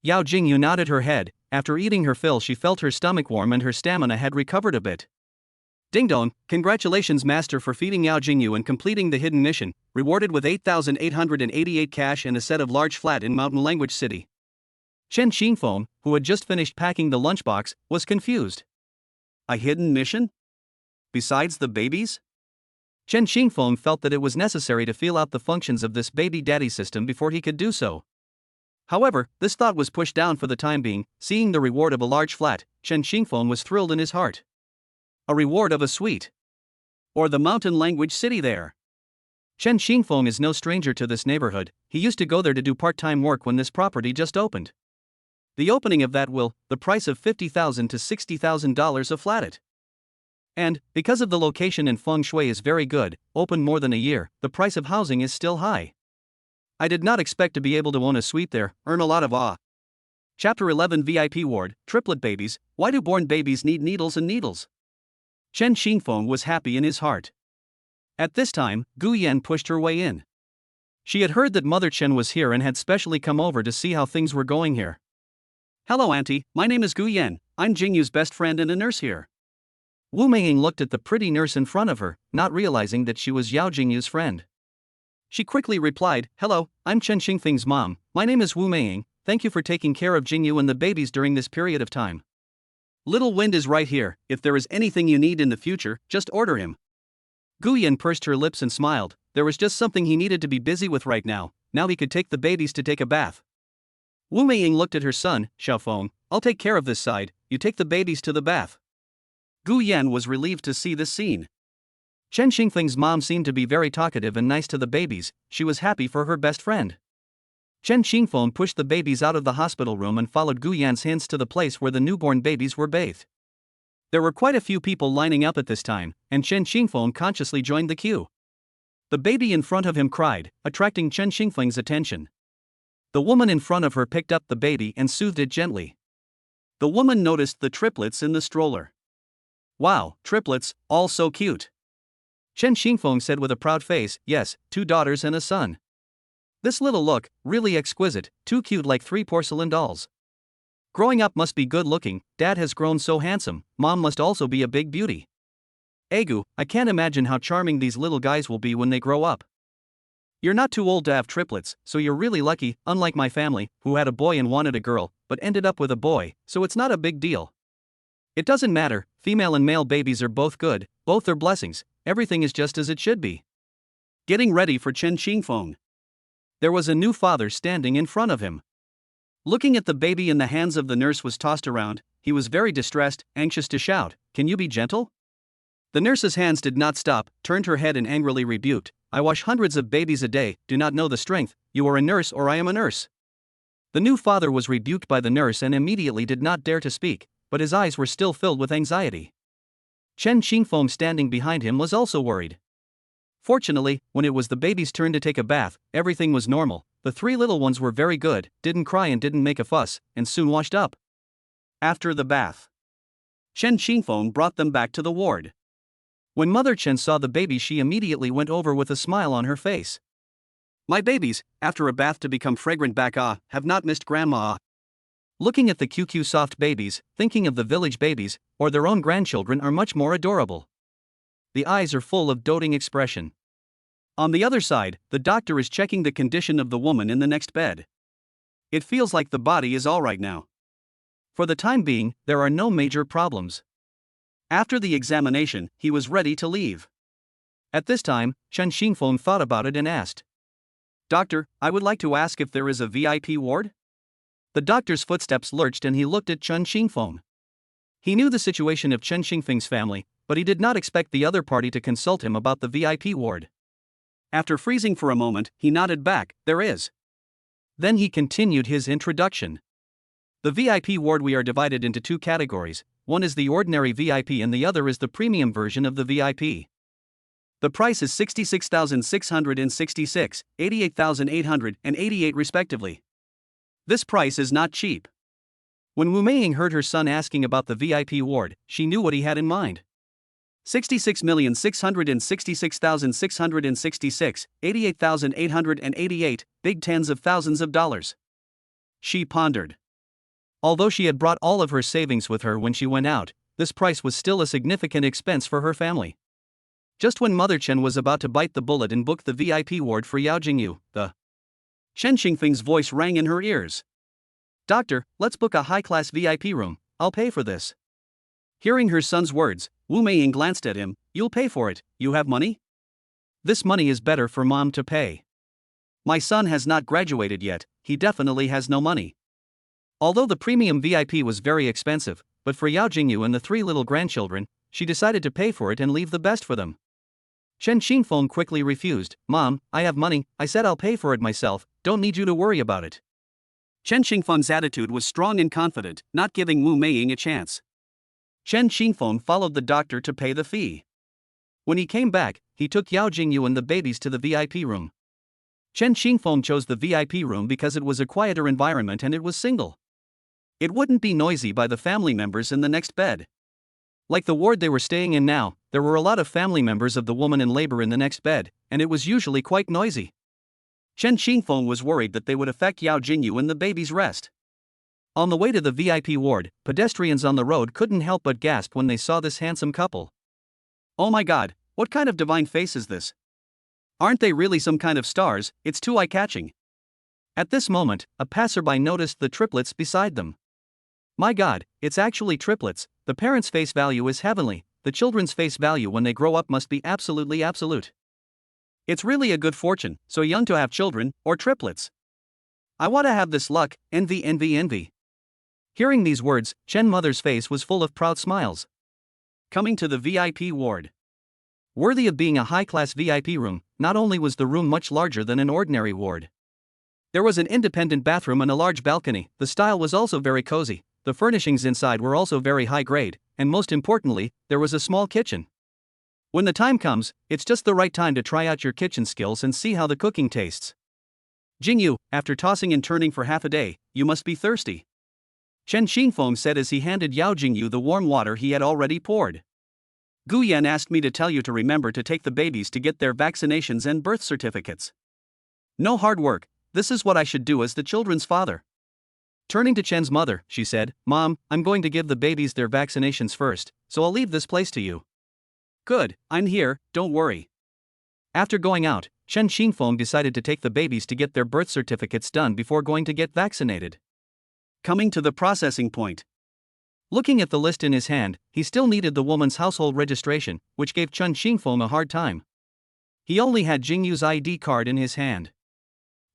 Yao Jingyu nodded her head. After eating her fill she felt her stomach warm and her stamina had recovered a bit. Ding dong, congratulations master for feeding Yao Jingyu and completing the hidden mission, rewarded with 8,888 cash and a set of large flat in Mountain Language City. Chen Xingfeng, who had just finished packing the lunchbox, was confused. A hidden mission? Besides the babies? Chen Xingfeng felt that it was necessary to feel out the functions of this baby daddy system before he could do so. However, this thought was pushed down for the time being. Seeing the reward of a large flat, Chen Xingfeng was thrilled in his heart. A reward of a suite. Or the Mountain Language City there. Chen Xingfeng is no stranger to this neighborhood. He used to go there to do part-time work when this property just opened. The opening of that will, the price of $50,000 to $60,000 a flat. And, because of the location and feng shui is very good, open more than a year, the price of housing is still high. I did not expect to be able to own a suite there, earn a lot of awe. Chapter 11 VIP Ward, Triplet Babies, Why do born babies need needles and needles? Chen Xingfeng was happy in his heart. At this time, Gu Yan pushed her way in. She had heard that Mother Chen was here and had specially come over to see how things were going here. "Hello auntie, my name is Gu Yan, I'm Jingyu's best friend and a nurse here." Wu Meiying looked at the pretty nurse in front of her, not realizing that she was Yao Jingyu's friend. She quickly replied, "Hello, I'm Chen Xingfeng's mom, my name is Wu Meiying, thank you for taking care of Jingyu and the babies during this period of time. Little Wind is right here, if there is anything you need in the future, just order him." Gu Yan pursed her lips and smiled. There was just something he needed to be busy with right now. Now he could take the babies to take a bath. Wu Meiying looked at her son, Xiaofeng, "I'll take care of this side, you take the babies to the bath." Gu Yan was relieved to see this scene. Chen Xingfeng's mom seemed to be very talkative and nice to the babies. She was happy for her best friend. Chen Xingfeng pushed the babies out of the hospital room and followed Gu Yan's hints to the place where the newborn babies were bathed. There were quite a few people lining up at this time, and Chen Xingfeng consciously joined the queue. The baby in front of him cried, attracting Chen Xingfeng's attention. The woman in front of her picked up the baby and soothed it gently. The woman noticed the triplets in the stroller. "Wow, triplets, all so cute." Chen Xingfeng said with a proud face, "Yes, 2 daughters and a son. This little look, really exquisite, too cute like 3 porcelain dolls. Growing up must be good looking, dad has grown so handsome, mom must also be a big beauty. Egu, I can't imagine how charming these little guys will be when they grow up. You're not too old to have triplets, so you're really lucky, unlike my family, who had a boy and wanted a girl, but ended up with a boy, so it's not a big deal. It doesn't matter, female and male babies are both good, both are blessings, everything is just as it should be." Getting ready for Chen Xingfeng. There was a new father standing in front of him. Looking at the baby in the hands of the nurse was tossed around, he was very distressed, anxious to shout, "Can you be gentle?" The nurse's hands did not stop, turned her head and angrily rebuked, "I wash hundreds of babies a day, do not know the strength, you are a nurse or I am a nurse." The new father was rebuked by the nurse and immediately did not dare to speak, but his eyes were still filled with anxiety. Chen Xingfeng standing behind him was also worried. Fortunately, when it was the baby's turn to take a bath, everything was normal. The 3 little ones were very good, didn't cry and didn't make a fuss, and soon washed up. After the bath, Chen Xingfeng brought them back to the ward. When Mother Chen saw the baby, she immediately went over with a smile on her face. "My babies, after a bath to become fragrant back have not missed grandma." Looking at the QQ soft babies, thinking of the village babies, or their own grandchildren are much more adorable. The eyes are full of doting expression. On the other side, the doctor is checking the condition of the woman in the next bed. It feels like the body is alright now. For the time being, there are no major problems. After the examination, he was ready to leave. At this time, Chen Xingfeng thought about it and asked, "Doctor, I would like to ask if there is a VIP ward?" The doctor's footsteps lurched and he looked at Chen Xingfeng. He knew the situation of Chen Xingfeng's family, but he did not expect the other party to consult him about the VIP ward. After freezing for a moment, he nodded back, "There is." Then he continued his introduction. The VIP ward, we are divided into two categories. One is the ordinary VIP and the other is the premium version of the VIP. The price is 66,666, 88,888 respectively. This price is not cheap. When Wu Meiying heard her son asking about the VIP ward, she knew what he had in mind. 66,666,666, 88,888, big tens of thousands of dollars. She pondered. Although she had brought all of her savings with her when she went out, this price was still a significant expense for her family. Just when Mother Chen was about to bite the bullet and book the VIP ward for Yao Jingyu, the Chen Xingfeng's voice rang in her ears. "Doctor, let's book a high-class VIP room, I'll pay for this." Hearing her son's words, Wu Meiying glanced at him. "You'll pay for it, you have money?" "This money is better for mom to pay. My son has not graduated yet, he definitely has no money." Although the premium VIP was very expensive, but for Yao Jingyu and the three little grandchildren, she decided to pay for it and leave the best for them. Chen Xingfeng quickly refused. "Mom, I have money, I said I'll pay for it myself, don't need you to worry about it." Chen Xingfeng's attitude was strong and confident, not giving Wu Meiying a chance. Chen Xingfeng followed the doctor to pay the fee. When he came back, he took Yao Jingyu and the babies to the VIP room. Chen Xingfeng chose the VIP room because it was a quieter environment and it was single. It wouldn't be noisy by the family members in the next bed. Like the ward they were staying in now, there were a lot of family members of the woman in labor in the next bed, and it was usually quite noisy. Chen Xingfeng was worried that they would affect Yao Jingyu and the baby's rest. On the way to the VIP ward, pedestrians on the road couldn't help but gasp when they saw this handsome couple. "Oh my god, what kind of divine face is this? Aren't they really some kind of stars? It's too eye-catching." At this moment, a passerby noticed the triplets beside them. "My god, it's actually triplets, the parents' face value is heavenly, the children's face value when they grow up must be absolutely absolute. It's really a good fortune, so young to have children, or triplets. I want to have this luck, envy envy envy." Hearing these words, Chen Mother's face was full of proud smiles. Coming to the VIP ward. Worthy of being a high-class VIP room, not only was the room much larger than an ordinary ward. There was an independent bathroom and a large balcony, the style was also very cozy. The furnishings inside were also very high grade, and most importantly, there was a small kitchen. When the time comes, it's just the right time to try out your kitchen skills and see how the cooking tastes. "Jingyu, after tossing and turning for half a day, you must be thirsty," Chen Xingfeng said as he handed Yao Jingyu the warm water he had already poured. "Gu Yan asked me to tell you to remember to take the babies to get their vaccinations and birth certificates. No hard work, this is what I should do as the children's father." Turning to Chen's mother, she said, "Mom, I'm going to give the babies their vaccinations first, so I'll leave this place to you." "Good, I'm here, don't worry." After going out, Chen Xingfeng decided to take the babies to get their birth certificates done before going to get vaccinated. Coming to the processing point. Looking at the list in his hand, he still needed the woman's household registration, which gave Chen Xingfeng a hard time. He only had Jingyu's ID card in his hand.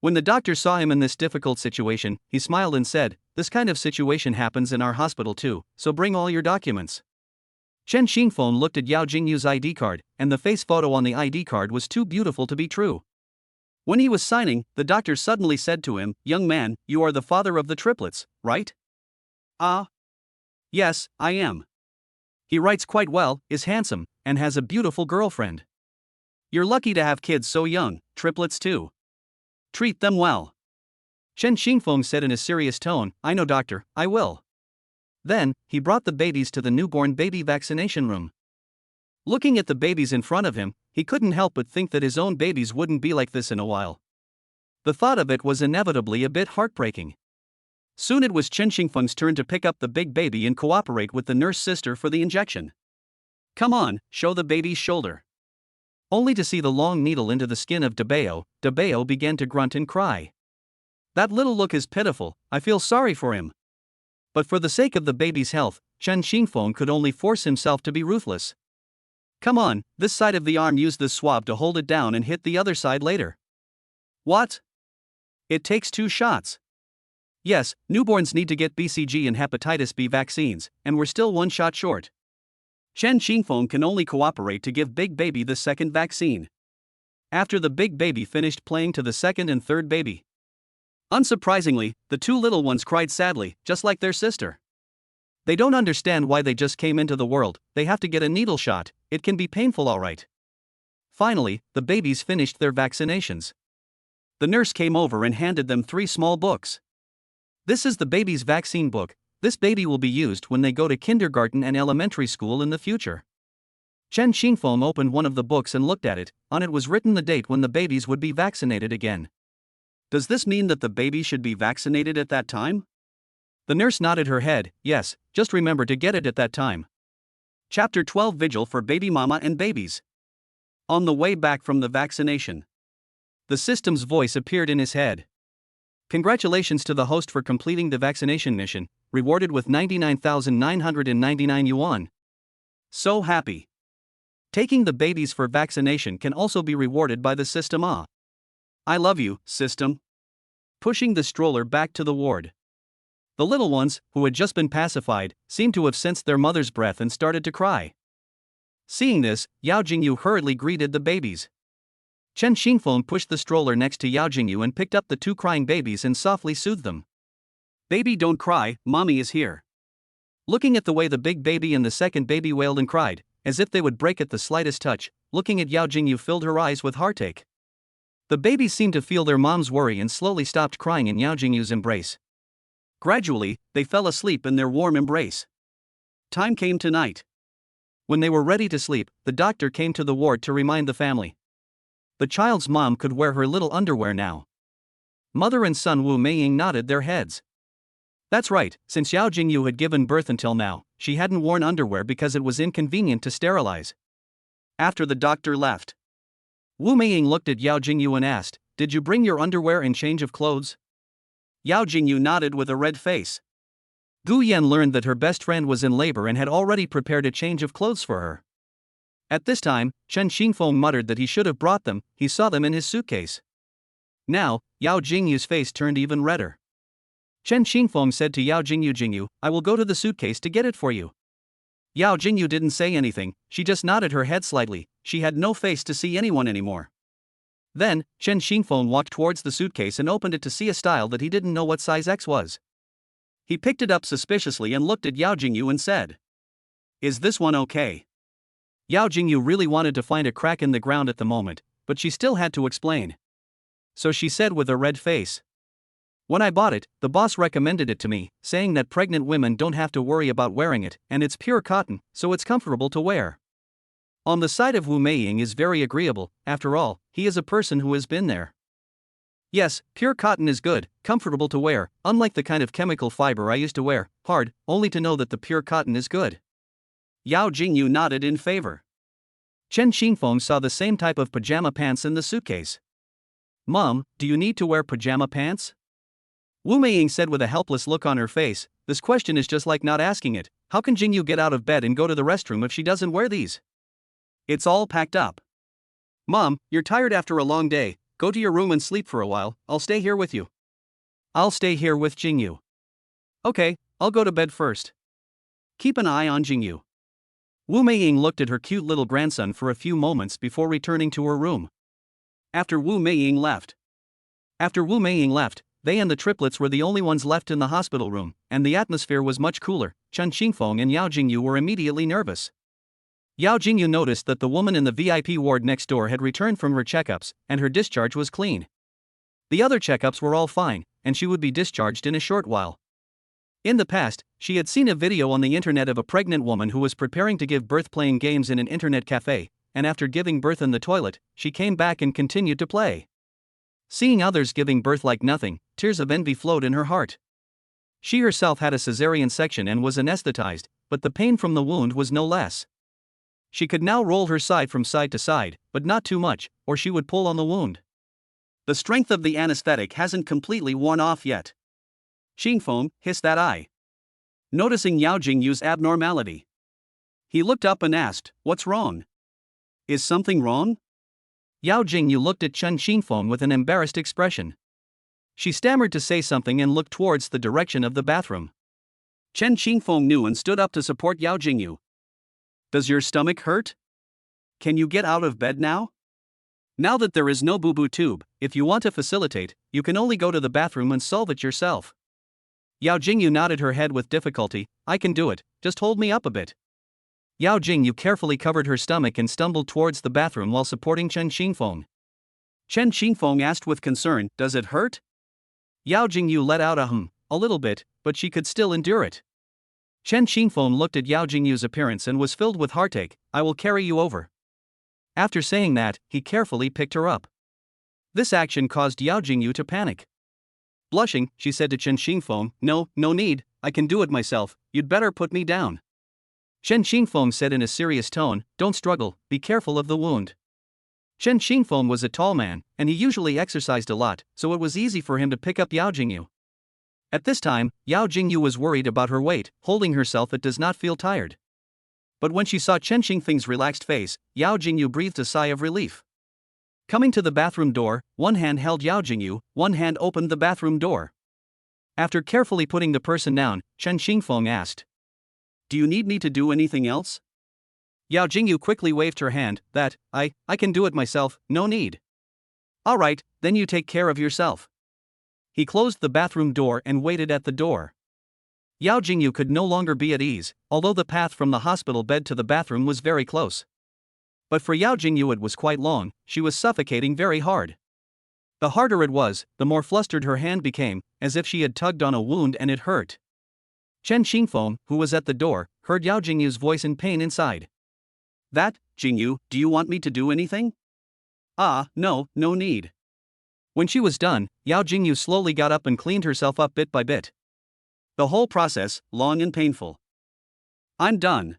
When the doctor saw him in this difficult situation, he smiled and said, "This kind of situation happens in our hospital too, so bring all your documents." Chen Xingfeng looked at Yao Jingyu's ID card, and the face photo on the ID card was too beautiful to be true. When he was signing, the doctor suddenly said to him, "Young man, you are the father of the triplets, right?" "Ah. Yes, I am. He writes quite well, is handsome, and has a beautiful girlfriend. You're lucky to have kids so young, triplets too. Treat them well." Chen Xingfeng said in a serious tone, "I know doctor, I will." Then, he brought the babies to the newborn baby vaccination room. Looking at the babies in front of him, he couldn't help but think that his own babies wouldn't be like this in a while. The thought of it was inevitably a bit heartbreaking. Soon it was Chen Xingfeng's turn to pick up the big baby and cooperate with the nurse sister for the injection. "Come on, show the baby's shoulder." Only to see the long needle into the skin of Dabeo began to grunt and cry. "That little look is pitiful, I feel sorry for him." But for the sake of the baby's health, Chen Xingfeng could only force himself to be ruthless. "Come on, this side of the arm, use this swab to hold it down and hit the other side later." "What? It takes 2 shots. Yes, newborns need to get BCG and hepatitis B vaccines, and we're still one shot short. Chen Xingfeng can only cooperate to give big baby the second vaccine. After the big baby finished playing to the second and third baby. Unsurprisingly, the two little ones cried sadly, just like their sister. They don't understand why they just came into the world, they have to get a needle shot, it can be painful alright. Finally, the babies finished their vaccinations. The nurse came over and handed them 3 small books. This is the baby's vaccine book, this baby will be used when they go to kindergarten and elementary school in the future. Chen Xingfeng opened one of the books and looked at it, on it was written the date when the babies would be vaccinated again. Does this mean that the baby should be vaccinated at that time? The nurse nodded her head, yes, just remember to get it at that time. Chapter 12 Vigil for Baby Mama and Babies. On the way back from the vaccination. The system's voice appeared in his head. Congratulations to the host for completing the vaccination mission, rewarded with 99,999 yuan. So happy. Taking the babies for vaccination can also be rewarded by the system. I love you, system. Pushing the stroller back to the ward. The little ones, who had just been pacified, seemed to have sensed their mother's breath and started to cry. Seeing this, Yao Jingyu hurriedly greeted the babies. Chen Xingfeng pushed the stroller next to Yao Jingyu and picked up the 2 crying babies and softly soothed them. Baby, don't cry, mommy is here. Looking at the way the big baby and the second baby wailed and cried, as if they would break at the slightest touch, looking at Yao Jingyu filled her eyes with heartache. The babies seemed to feel their mom's worry and slowly stopped crying in Yao Jingyu's embrace. Gradually, they fell asleep in their warm embrace. Time came to night. When they were ready to sleep, the doctor came to the ward to remind the family. The child's mom could wear her little underwear now. Mother and son Wu Meiying nodded their heads. That's right, since Yao Jingyu had given birth until now, she hadn't worn underwear because it was inconvenient to sterilize. After the doctor left, Wu Meiying looked at Yao Jingyu and asked, "Did you bring your underwear and change of clothes?" Yao Jingyu nodded with a red face. Gu Yan learned that her best friend was in labor and had already prepared a change of clothes for her. At this time, Chen Xingfeng muttered that he should have brought them, he saw them in his suitcase. Now, Yao Jingyu's face turned even redder. Chen Xingfeng said to Yao Jingyu, "Jingyu, I will go to the suitcase to get it for you." Yao Jingyu didn't say anything, she just nodded her head slightly, she had no face to see anyone anymore. Then, Chen Xingfeng walked towards the suitcase and opened it to see a style that he didn't know what size X was. He picked it up suspiciously and looked at Yao Jingyu and said, "Is this one okay?" Yao Jingyu really wanted to find a crack in the ground at the moment, but she still had to explain. So she said with a red face, "When I bought it, the boss recommended it to me, saying that pregnant women don't have to worry about wearing it, and it's pure cotton, so it's comfortable to wear." On the side of Wu Meiying is very agreeable, after all, he is a person who has been there. Yes, pure cotton is good, comfortable to wear, unlike the kind of chemical fiber I used to wear, hard, only to know that the pure cotton is good. Yao Jingyu nodded in favor. Chen Xingfeng saw the same type of pajama pants in the suitcase. "Mom, do you need to wear pajama pants?" Wu Meiying said with a helpless look on her face, "This question is just like not asking it, how can Jingyu get out of bed and go to the restroom if she doesn't wear these? It's all packed up." "Mom, you're tired after a long day, go to your room and sleep for a while, I'll stay here with you." "I'll stay here with Jingyu." "Okay, I'll go to bed first. Keep an eye on Jingyu." Wu Meiying looked at her cute little grandson for a few moments before returning to her room. After Wu Meiying left, they and the triplets were the only ones left in the hospital room, and the atmosphere was much cooler. Chen Xingfeng and Yao Jingyu were immediately nervous. Yao Jingyu noticed that the woman in the VIP ward next door had returned from her checkups, and her discharge was clean. The other checkups were all fine, and she would be discharged in a short while. In the past, she had seen a video on the internet of a pregnant woman who was preparing to give birth playing games in an internet cafe, and after giving birth in the toilet, she came back and continued to play. Seeing others giving birth like nothing, tears of envy flowed in her heart. She herself had a cesarean section and was anesthetized, but the pain from the wound was no less. She could now roll her side from side to side, but not too much, or she would pull on the wound. The strength of the anesthetic hasn't completely worn off yet. Xingfeng hissed that eye. Noticing Yao Jingyu's abnormality, he looked up and asked, "What's wrong? Is something wrong?" Yao Jingyu looked at Chen Xingfeng with an embarrassed expression. She stammered to say something and looked towards the direction of the bathroom. Chen Qingfeng knew and stood up to support Yao Jingyu. Does your stomach hurt? Can you get out of bed now? Now that there is no boo-boo tube, if you want to facilitate, you can only go to the bathroom and solve it yourself. Yao Jingyu nodded her head with difficulty. I can do it, just hold me up a bit. Yao Jingyu carefully covered her stomach and stumbled towards the bathroom while supporting Chen Qingfeng. Chen Qingfeng asked with concern, does it hurt? Yao Jingyu let out a little bit, but she could still endure it. Chen Qingfeng looked at Yao Jingyu's appearance and was filled with heartache. I will carry you over. After saying that, he carefully picked her up. This action caused Yao Jingyu to panic. Blushing, she said to Chen Qingfeng, no need, I can do it myself, you'd better put me down. Chen Qingfeng said in a serious tone, don't struggle, be careful of the wound. Chen Qingfeng was a tall man, and he usually exercised a lot, so it was easy for him to pick up Yao Jingyu. At this time, Yao Jingyu was worried about her weight, holding herself it does not feel tired. But when she saw Chen Qingfeng's relaxed face, Yao Jingyu breathed a sigh of relief. Coming to the bathroom door, one hand held Yao Jingyu, one hand opened the bathroom door. After carefully putting the person down, Chen Qingfeng asked, do you need me to do anything else? Yao Jingyu quickly waved her hand, I can do it myself, no need. Alright, then you take care of yourself. He closed the bathroom door and waited at the door. Yao Jingyu could no longer be at ease, although the path from the hospital bed to the bathroom was very close. But for Yao Jingyu it was quite long, she was suffocating very hard. The harder it was, the more flustered her hand became, as if she had tugged on a wound and it hurt. Chen Qingfeng, who was at the door, heard Yao Jingyu's voice in pain inside. Jingyu, do you want me to do anything? No need. When she was done, Yao Jingyu slowly got up and cleaned herself up bit by bit. The whole process, long and painful. I'm done.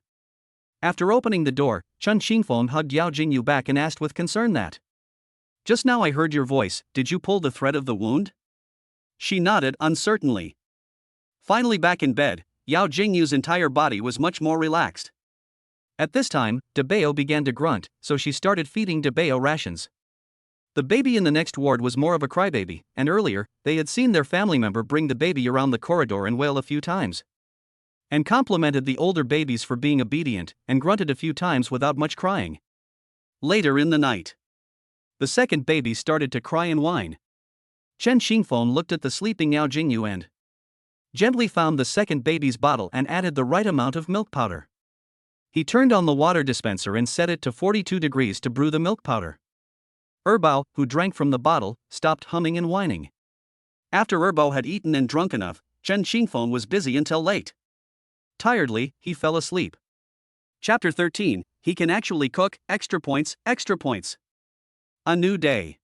After opening the door, Chen Qingfeng hugged Yao Jingyu back and asked with concern just now I heard your voice, did you pull the thread of the wound? She nodded uncertainly. Finally back in bed, Yao Jingyu's entire body was much more relaxed. At this time, Debeo began to grunt, so she started feeding Debeo rations. The baby in the next ward was more of a crybaby, and earlier, they had seen their family member bring the baby around the corridor and wail a few times. And complimented the older babies for being obedient, and grunted a few times without much crying. Later in the night, the second baby started to cry and whine. Chen Qingfeng looked at the sleeping Yao Jingyu and gently found the second baby's bottle and added the right amount of milk powder. He turned on the water dispenser and set it to 42 degrees to brew the milk powder. Erbao, who drank from the bottle, stopped humming and whining. After Erbao had eaten and drunk enough, Chen Qingfeng was busy until late. Tiredly, he fell asleep. Chapter 13, he can actually cook, extra points. A new day.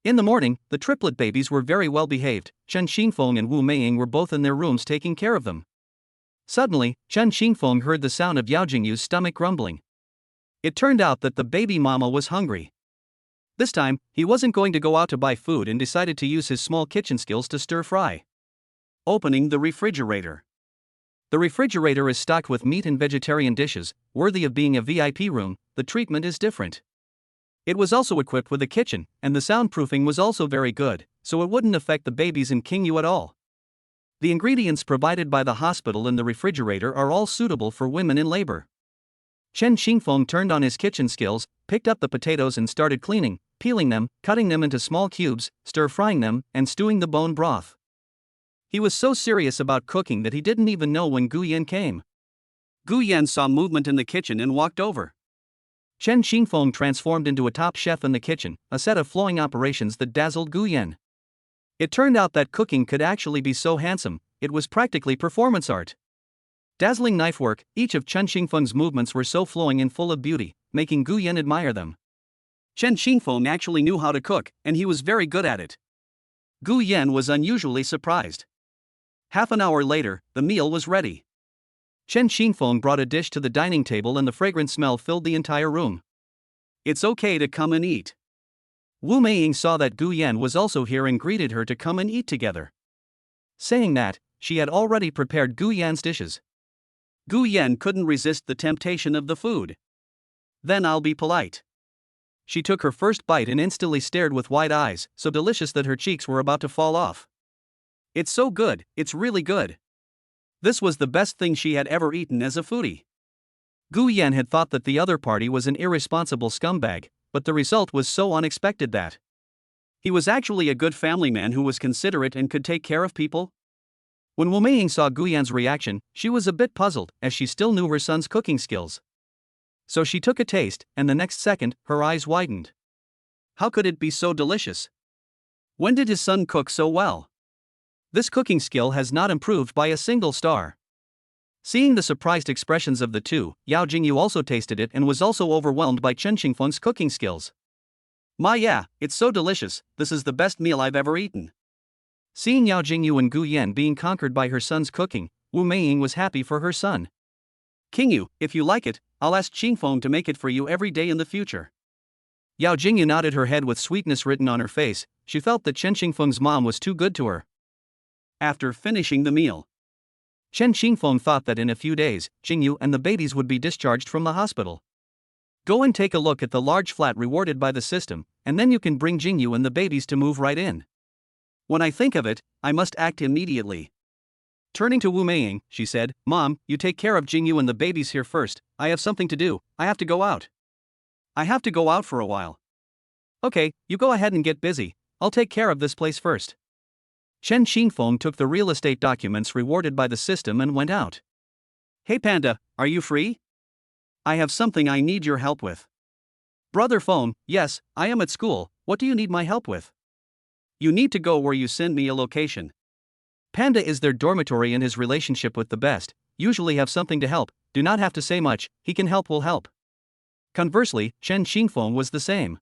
In the morning, the triplet babies were very well behaved. Chen Qingfeng and Wu Meiying were both in their rooms taking care of them. Suddenly, Chen Qingfeng heard the sound of Yao Jingyu's stomach grumbling. It turned out that the baby mama was hungry. This time, he wasn't going to go out to buy food and decided to use his small kitchen skills to stir fry. Opening the refrigerator. The refrigerator is stocked with meat and vegetarian dishes, worthy of being a VIP room. The treatment is different. It was also equipped with a kitchen, and the soundproofing was also very good, so it wouldn't affect the babies in King Yu at all. The ingredients provided by the hospital in the refrigerator are all suitable for women in labor. Chen Qingfeng turned on his kitchen skills, picked up the potatoes and started cleaning, peeling them, cutting them into small cubes, stir-frying them, and stewing the bone broth. He was so serious about cooking that he didn't even know when Gu Yan came. Gu Yan saw movement in the kitchen and walked over. Chen Qingfeng transformed into a top chef in the kitchen, a set of flowing operations that dazzled Gu Yan. It turned out that cooking could actually be so handsome, it was practically performance art. Dazzling knife work, each of Chen Qingfeng's movements were so flowing and full of beauty, making Gu Yan admire them. Chen Qingfeng actually knew how to cook, and he was very good at it. Gu Yan was unusually surprised. Half an hour later, the meal was ready. Chen Qingfeng brought a dish to the dining table and the fragrant smell filled the entire room. It's okay to come and eat. Wu Meiying saw that Gu Yan was also here and greeted her to come and eat together. Saying that, she had already prepared Gu Yan's dishes. Gu Yan couldn't resist the temptation of the food. Then I'll be polite. She took her first bite and instantly stared with wide eyes, so delicious that her cheeks were about to fall off. It's so good, it's really good. This was the best thing she had ever eaten as a foodie. Gu Yan had thought that the other party was an irresponsible scumbag, but the result was so unexpected that he was actually a good family man who was considerate and could take care of people. When Wu Meiying saw Gu Yan's reaction, she was a bit puzzled, as she still knew her son's cooking skills. So she took a taste, and the next second, her eyes widened. How could it be so delicious? When did his son cook so well? This cooking skill has not improved by a single star. Seeing the surprised expressions of the two, Yao Jingyu also tasted it and was also overwhelmed by Chen Xingfeng's cooking skills. Yeah, it's so delicious, this is the best meal I've ever eaten. Seeing Yao Jingyu and Gu Yan being conquered by her son's cooking, Wu Meiying was happy for her son. Qingyu, if you like it, I'll ask Xingfeng to make it for you every day in the future. Yao Jingyu nodded her head with sweetness written on her face. She felt that Chen Xingfeng's mom was too good to her. After finishing the meal, Chen Xingfeng thought that in a few days, Qingyu and the babies would be discharged from the hospital. Go and take a look at the large flat rewarded by the system, and then you can bring Qingyu and the babies to move right in. When I think of it, I must act immediately. Turning to Wu Meiying, she said, Mom, you take care of Qingyu and the babies here first, I have something to do, I have to go out. I have to go out for a while. Okay, you go ahead and get busy, I'll take care of this place first. Chen Xingfeng took the real estate documents rewarded by the system and went out. Hey Panda, are you free? I have something I need your help with. Brother Phone, yes, I am at school, what do you need my help with? You need to go where you send me a location. Panda is their dormitory and his relationship with the best, usually have something to help, do not have to say much, he can help will help. Conversely, Chen Xingfeng was the same.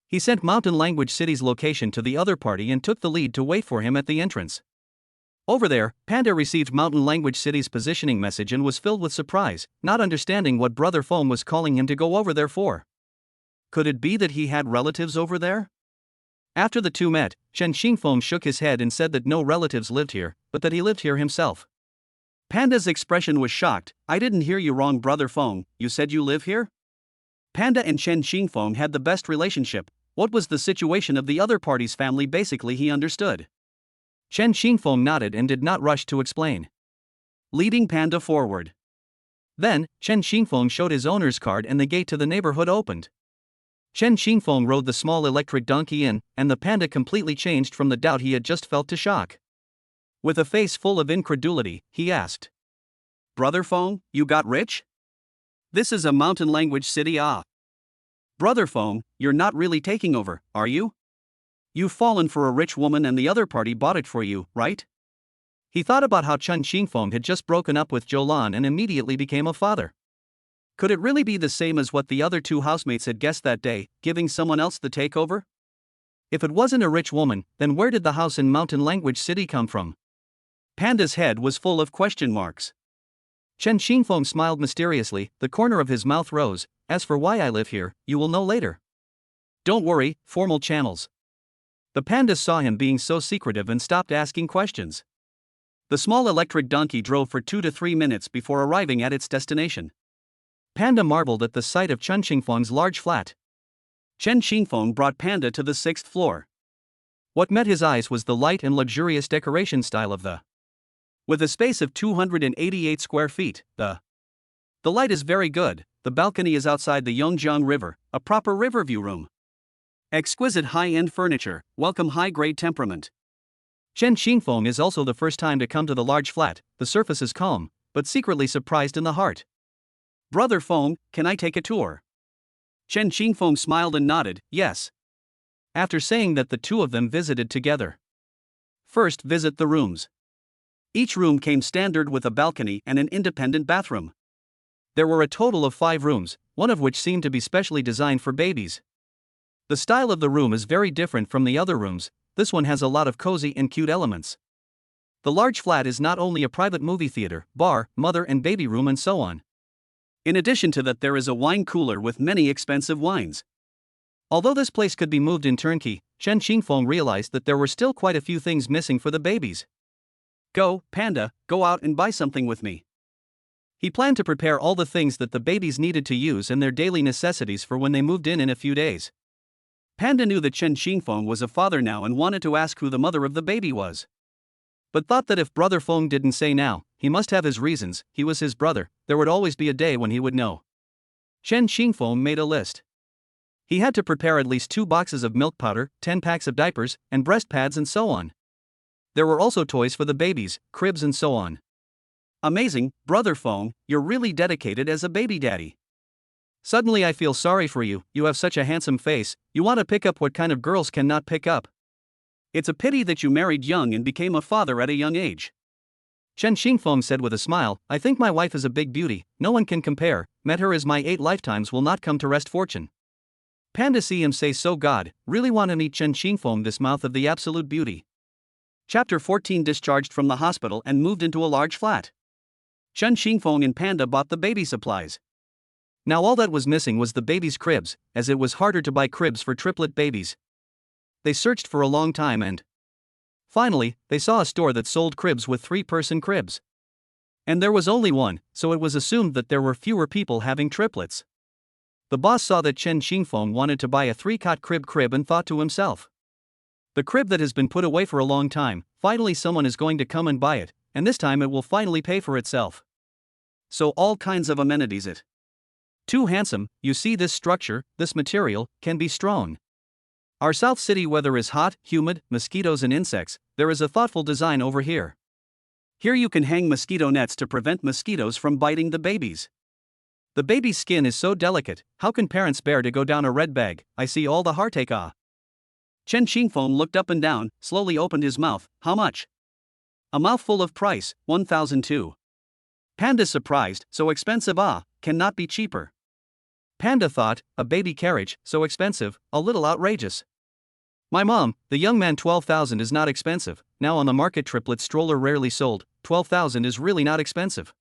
He sent Mountain Language City's location to the other party and took the lead to wait for him at the entrance. Over there, Panda received Mountain Language City's positioning message and was filled with surprise, not understanding what Brother Foam was calling him to go over there for. Could it be that he had relatives over there? After the two met, Chen Xingfeng shook his head and said that no relatives lived here, but that he lived here himself. Panda's expression was shocked. I didn't hear you wrong, Brother Feng, you said you live here? Panda and Chen Xingfeng had the best relationship. What was the situation of the other party's family? Basically, he understood. Chen Xingfeng nodded and did not rush to explain, leading Panda forward. Then, Chen Xingfeng showed his owner's card and the gate to the neighborhood opened. Chen Xingfeng rode the small electric donkey in, and the panda completely changed from the doubt he had just felt to shock. With a face full of incredulity, he asked, Brother Feng, you got rich? This is a mountain language city, ah. Brother Feng, you're not really taking over, are you? You've fallen for a rich woman and the other party bought it for you, right? He thought about how Chen Xingfeng had just broken up with Jolan and immediately became a father. Could it really be the same as what the other two housemates had guessed that day, giving someone else the takeover? If it wasn't a rich woman, then where did the house in Mountain Language City come from? Panda's head was full of question marks. Chen Xingfeng smiled mysteriously, the corner of his mouth rose. As for why I live here, you will know later. Don't worry, formal channels. The pandas saw him being so secretive and stopped asking questions. The small electric donkey drove for 2 to 3 minutes before arriving at its destination. Panda marveled at the sight of Chen Xingfeng's large flat. Chen Xingfeng brought Panda to the 6th floor. What met his eyes was the light and luxurious decoration style of the. With a space of 288 square feet, the light is very good. The balcony is outside the Yongjiang River, a proper riverview room. Exquisite high-end furniture, welcome high-grade temperament. Chen Xingfeng is also the first time to come to the large flat. The surface is calm, but secretly surprised in the heart. Brother Feng, can I take a tour? Chen Xingfeng smiled and nodded, yes. After saying that, the two of them visited together. First, visit the rooms. Each room came standard with a balcony and an independent bathroom. There were a total of 5 rooms, one of which seemed to be specially designed for babies. The style of the room is very different from the other rooms. This one has a lot of cozy and cute elements. The large flat is not only a private movie theater, bar, mother and baby room and so on. In addition to that, there is a wine cooler with many expensive wines. Although this place could be moved in turnkey, Chen Xingfeng realized that there were still quite a few things missing for the babies. Go, Panda, go out and buy something with me. He planned to prepare all the things that the babies needed to use and their daily necessities for when they moved in a few days. Panda knew that Chen Xingfeng was a father now and wanted to ask who the mother of the baby was. But thought that if Brother Feng didn't say now, he must have his reasons. He was his brother, there would always be a day when he would know. Chen Xingfeng made a list. He had to prepare at least 2 boxes of milk powder, 10 packs of diapers, and breast pads and so on. There were also toys for the babies, cribs and so on. Amazing, Brother Feng, you're really dedicated as a baby daddy. Suddenly I feel sorry for you, you have such a handsome face, you want to pick up what kind of girls cannot pick up. It's a pity that you married young and became a father at a young age. Chen Xingfeng said with a smile, I think my wife is a big beauty, no one can compare, met her as my 8 lifetimes will not come to rest fortune. Panda see him say so God, really want to meet Chen Xingfeng this mouth of the absolute beauty. Chapter 14 Discharged from the hospital and moved into a large flat. Chen Xingfeng and Panda bought the baby supplies. Now all that was missing was the baby's cribs, as it was harder to buy cribs for triplet babies. They searched for a long time and finally, they saw a store that sold cribs with 3-person cribs. And there was only one, so it was assumed that there were fewer people having triplets. The boss saw that Chen Xingfeng wanted to buy a 3-cot crib and thought to himself, the crib that has been put away for a long time, finally someone is going to come and buy it, and this time it will finally pay for itself. So all kinds of amenities it. Too handsome, you see this structure, this material, can be strong. Our South City weather is hot, humid, mosquitoes and insects, there is a thoughtful design over here. Here you can hang mosquito nets to prevent mosquitoes from biting the babies. The baby's skin is so delicate, how can parents bear to go down a red bag, I see all the heartache ah. Chen Xingfeng looked up and down, slowly opened his mouth, how much? A mouthful of price, 1,002. Panda surprised, so expensive ah, cannot be cheaper. Panda thought, a baby carriage, so expensive, a little outrageous. My mom, the young man 12,000 is not expensive, now on the market triplet stroller rarely sold, 12,000 is really not expensive.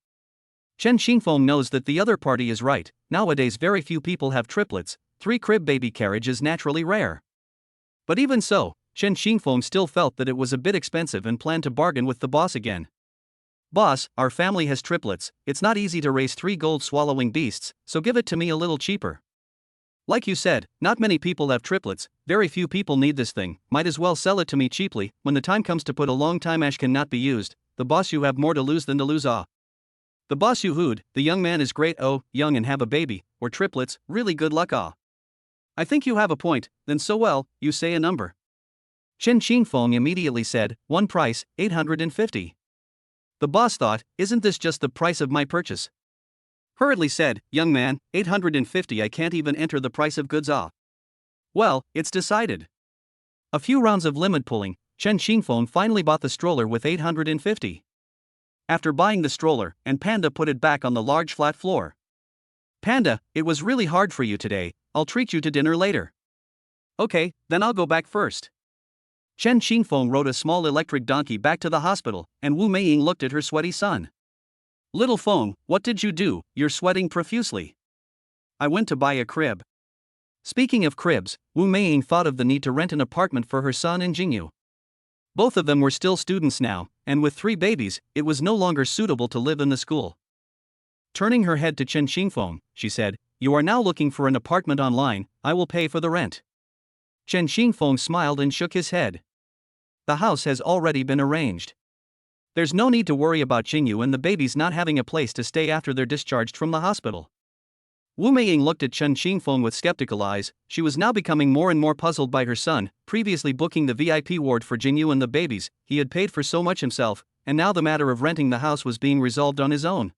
Chen Xingfeng knows that the other party is right, nowadays very few people have triplets, 3-crib baby carriage is naturally rare. But even so, Chen Xingfeng still felt that it was a bit expensive and planned to bargain with the boss again. Boss, our family has triplets, it's not easy to raise 3 gold-swallowing beasts, so give it to me a little cheaper. Like you said, not many people have triplets, very few people need this thing, might as well sell it to me cheaply, when the time comes to put a long time ash cannot be used, the boss you have more to lose than to lose ah. The boss you hooed, the young man is great oh, young and have a baby, or triplets, really good luck ah. I think you have a point, then so well, you say a number. Chen Xingfeng immediately said, one price, 850. The boss thought, isn't this just the price of my purchase? Hurriedly said, young man, 850 I can't even enter the price of goods ah. Well, it's decided. A few rounds of limit pulling, Chen Xingfeng finally bought the stroller with 850. After buying the stroller, and Panda put it back on the large flat floor. Panda, it was really hard for you today, I'll treat you to dinner later. Okay, then I'll go back first. Chen Xingfeng rode a small electric donkey back to the hospital, and Wu Meiying looked at her sweaty son. Little Feng, what did you do, you're sweating profusely. I went to buy a crib. Speaking of cribs, Wu Meiying thought of the need to rent an apartment for her son and Jingyu. Both of them were still students now, and with 3 babies, it was no longer suitable to live in the school. Turning her head to Chen Xingfeng, she said, you are now looking for an apartment online, I will pay for the rent. Chen Xingfeng smiled and shook his head. The house has already been arranged. There's no need to worry about Jingyu and the babies not having a place to stay after they're discharged from the hospital. Wu Meiying looked at Chen Xingfeng with skeptical eyes, she was now becoming more and more puzzled by her son, previously booking the VIP ward for Jingyu and the babies, he had paid for so much himself, and now the matter of renting the house was being resolved on his own.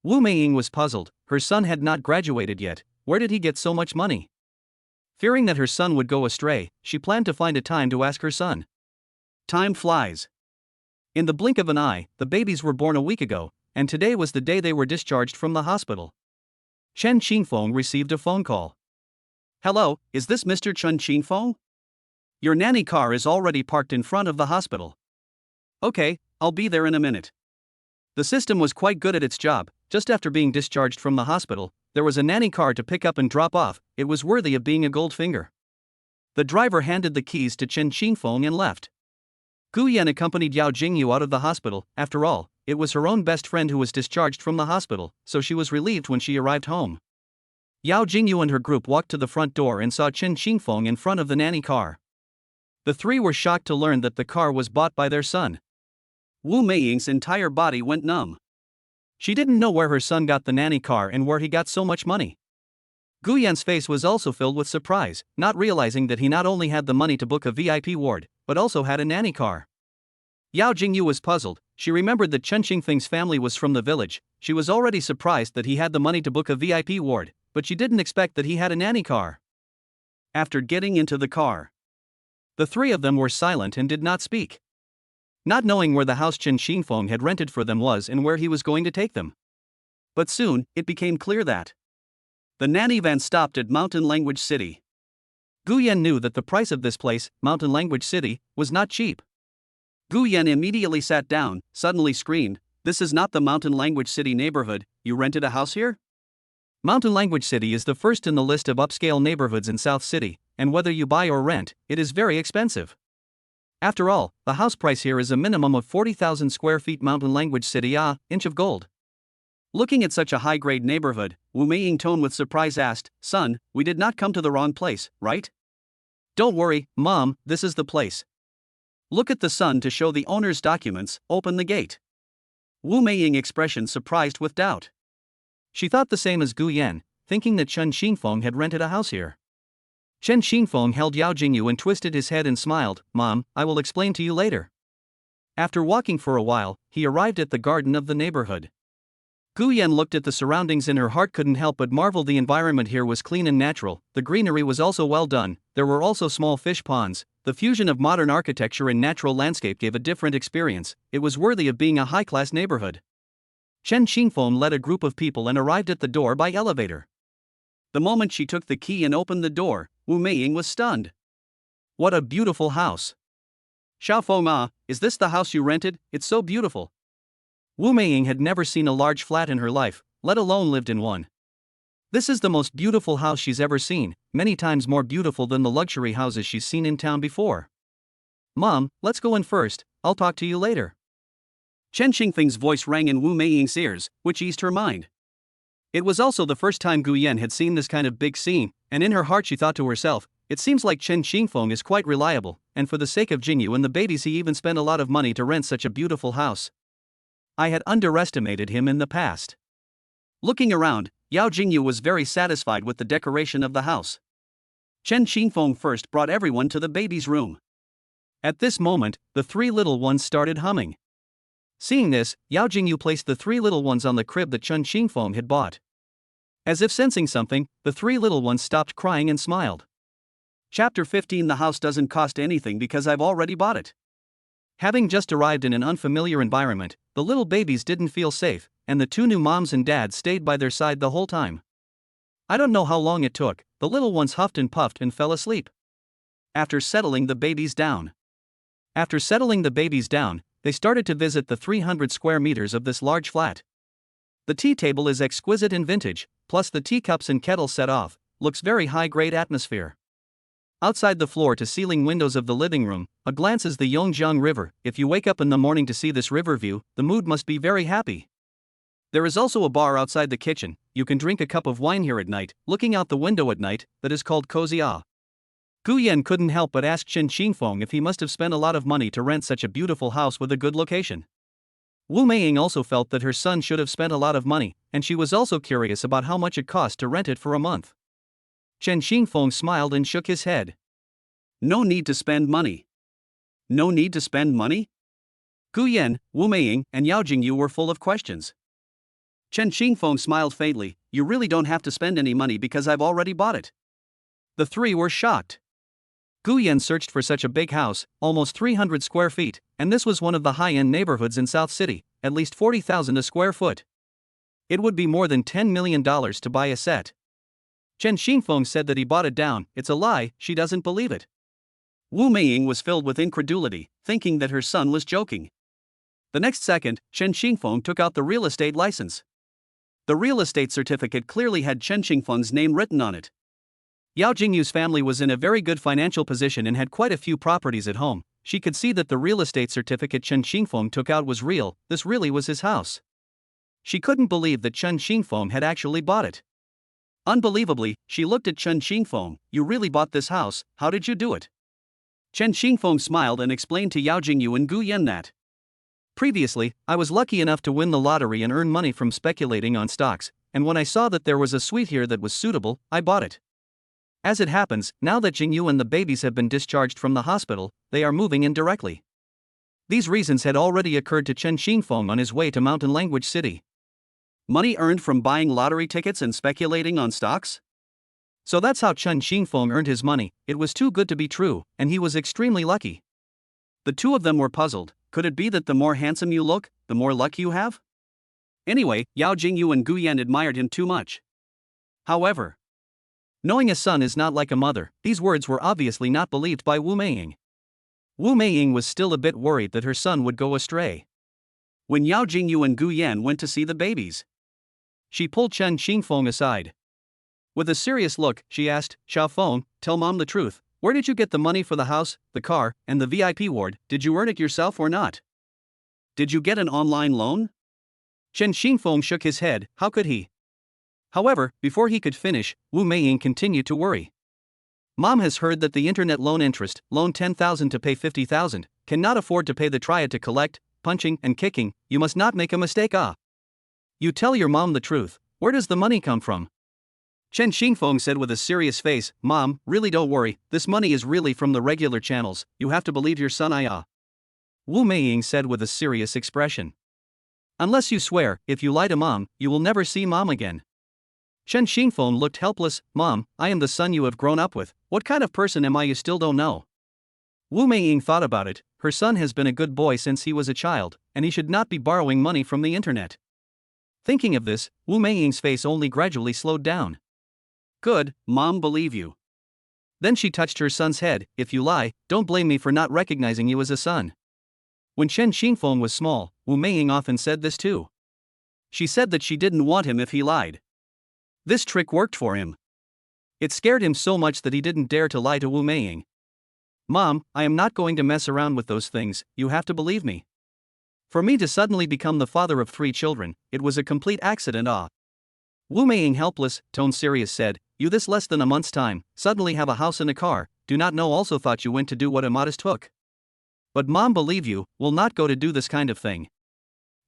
Wu Meiying was puzzled, her son had not graduated yet, where did he get so much money? Fearing that her son would go astray, she planned to find a time to ask her son. Time flies. In the blink of an eye, the babies were born a week ago, and today was the day they were discharged from the hospital. Chen Xingfeng received a phone call. Hello, is this Mr. Chen Xingfeng? Your nanny car is already parked in front of the hospital. Okay, I'll be there in a minute. The system was quite good at its job, just after being discharged from the hospital, there was a nanny car to pick up and drop off, it was worthy of being a gold finger. The driver handed the keys to Chen Xingfeng and left. Gu Yan accompanied Yao Jingyu out of the hospital, after all, it was her own best friend who was discharged from the hospital, so she was relieved when she arrived home. Yao Jingyu and her group walked to the front door and saw Chen Xingfeng in front of the nanny car. The three were shocked to learn that the car was bought by their son. Wu Meiying's entire body went numb. She didn't know where her son got the nanny car and where he got so much money. Gu Yan's face was also filled with surprise, not realizing that he not only had the money to book a VIP ward, but also had a nanny car. Yao Jingyu was puzzled. She remembered that Chen Xingfeng's family was from the village. She was already surprised that he had the money to book a VIP ward, but she didn't expect that he had a nanny car. After getting into the car, the three of them were silent and did not speak, not knowing where the house Chen Xingfeng had rented for them was and where he was going to take them. But soon, it became clear that the nanny van stopped at Mountain Language City. Gu Yan knew that the price of this place, Mountain Language City, was not cheap. Gu Yan immediately sat down, suddenly screamed, "This is not the Mountain Language City neighborhood, you rented a house here?" Mountain Language City is the first in the list of upscale neighborhoods in South City, and whether you buy or rent, it is very expensive. After all, the house price here is a minimum of 40,000 square feet. Mountain Language City, inch of gold. Looking at such a high-grade neighborhood, Wu Meiying tone with surprise asked, "Son, we did not come to the wrong place, right?" "Don't worry, Mom, this is the place." "Look at the son to show the owner's documents, open the gate." Wu Meiying expression surprised with doubt. She thought the same as Gu Yan, thinking that Chen Xingfeng had rented a house here. Chen Xingfeng held Yao Jingyu and twisted his head and smiled, "Mom, I will explain to you later." After walking for a while, he arrived at the garden of the neighborhood. Gu Yan looked at the surroundings and her heart couldn't help but marvel. The environment here was clean and natural, the greenery was also well done, there were also small fish ponds. The fusion of modern architecture and natural landscape gave a different experience. It was worthy of being a high-class neighborhood. Chen Xingfeng led a group of people and arrived at the door by elevator. The moment she took the key and opened the door, Wu Meiying was stunned. "What a beautiful house! Xiaofeng, is this the house you rented? It's so beautiful." Wu Meiying had never seen a large flat in her life, let alone lived in one. "This is the most beautiful house she's ever seen, many times more beautiful than the luxury houses she's seen in town before." "Mom, let's go in first, I'll talk to you later." Chen Xingfeng's voice rang in Wu Meiying's ears, which eased her mind. It was also the first time Gu Yan had seen this kind of big scene, and in her heart she thought to herself, "It seems like Chen Xingfeng is quite reliable, and for the sake of Jingyu and the babies he even spent a lot of money to rent such a beautiful house. I had underestimated him in the past." Looking around, Yao Jingyu was very satisfied with the decoration of the house. Chen Xingfeng first brought everyone to the baby's room. At this moment, the three little ones started humming. Seeing this, Yao Jingyu placed the three little ones on the crib that Chen Xingfeng had bought. As if sensing something, the three little ones stopped crying and smiled. Chapter 15. The house doesn't cost anything because I've already bought it. Having just arrived in an unfamiliar environment, the little babies didn't feel safe, and the two new moms and dads stayed by their side the whole time. I don't know how long it took, the little ones huffed and puffed and fell asleep. After settling the babies down, they started to visit the 300 square meters of this large flat. The tea table is exquisite and vintage, plus the teacups and kettles set off, looks very high-grade atmosphere. Outside the floor-to-ceiling windows of the living room, a glance is the Yongjiang River. If you wake up in the morning to see this river view, the mood must be very happy. There is also a bar outside the kitchen. You can drink a cup of wine here at night, looking out the window at night, that is called cozy. Gu Yan couldn't help but ask Chen Xingfeng if he must have spent a lot of money to rent such a beautiful house with a good location. Wu Meiying also felt that her son should have spent a lot of money, and she was also curious about how much it cost to rent it for a month. Chen Xingfeng smiled and shook his head. "No need to spend money." "No need to spend money?" Gu Yan, Wu Meiying, and Yao Jingyu were full of questions. Chen Xingfeng smiled faintly, "You really don't have to spend any money because I've already bought it." The three were shocked. Gu Yan searched for such a big house, almost 300 square feet, and this was one of the high-end neighborhoods in South City, at least 40,000 a square foot. It would be more than $10 million to buy a set. Chen Xingfeng said that he bought it down. It's a lie, she doesn't believe it. Wu Meiying was filled with incredulity, thinking that her son was joking. The next second, Chen Xingfeng took out the real estate license. The real estate certificate clearly had Chen Xingfeng's name written on it. Yao Jingyu's family was in a very good financial position and had quite a few properties at home, She could see that the real estate certificate Chen Xingfeng took out was real. This really was his house. She couldn't believe that Chen Xingfeng had actually bought it. Unbelievably, she looked at Chen Xingfeng. You really bought this house, how did you do it? Chen Xingfeng smiled and explained to Yao Jingyu and Gu Yan that previously, I was lucky enough to win the lottery and earn money from speculating on stocks, and when I saw that there was a suite here that was suitable, I bought it. As it happens, now that Jingyu and the babies have been discharged from the hospital, they are moving in directly. These reasons had already occurred to Chen Xingfeng on his way to Mountain Language City. Money earned from buying lottery tickets and speculating on stocks? So that's how Chen Xingfeng earned his money. It was too good to be true, and he was extremely lucky. The two of them were puzzled. Could it be that the more handsome you look, the more luck you have? Anyway, Yao Jingyu and Gu Yan admired him too much. However, knowing a son is not like a mother, these words were obviously not believed by Wu Meiying. Wu Meiying was still a bit worried that her son would go astray. When Yao Jingyu and Gu Yan went to see the babies, she pulled Chen Xingfeng aside. With a serious look, she asked, Xiaofeng, tell mom the truth. Where did you get the money for the house, the car, and the VIP ward? Did you earn it yourself or not? Did you get an online loan? Chen Xingfeng shook his head. How could he? However, before he could finish, Wu Meiying continued to worry. Mom has heard that the internet loan interest, loan 10,000 to pay 50,000, cannot afford to pay the triad to collect, punching and kicking. You must not make a mistake. You tell your mom the truth. Where does the money come from? Chen Xingfeng said with a serious face, Mom, really don't worry, this money is really from the regular channels, you have to believe your son. Wu Meiying said with a serious expression. Unless you swear, if you lie to mom, you will never see mom again. Chen Xingfeng looked helpless. Mom, I am the son you have grown up with, what kind of person am I you still don't know? Wu Meiying thought about it. Her son has been a good boy since he was a child, and he should not be borrowing money from the internet. Thinking of this, Wu Meiying's face only gradually slowed down. Good, mom, believe you. Then she touched her son's head. If you lie, don't blame me for not recognizing you as a son. When Chen Xingfeng was small, Wu Meiying often said this too. She said that she didn't want him if he lied. This trick worked for him. It scared him so much that he didn't dare to lie to Wu Meiying. Mom, I am not going to mess around with those things, you have to believe me. For me to suddenly become the father of 3 children, it was a complete accident. Wu Meiying, helpless, tone serious, said, you this less than a month's time, suddenly have a house and a car, do not know also thought you went to do what a modest hook. But mom believe you, will not go to do this kind of thing.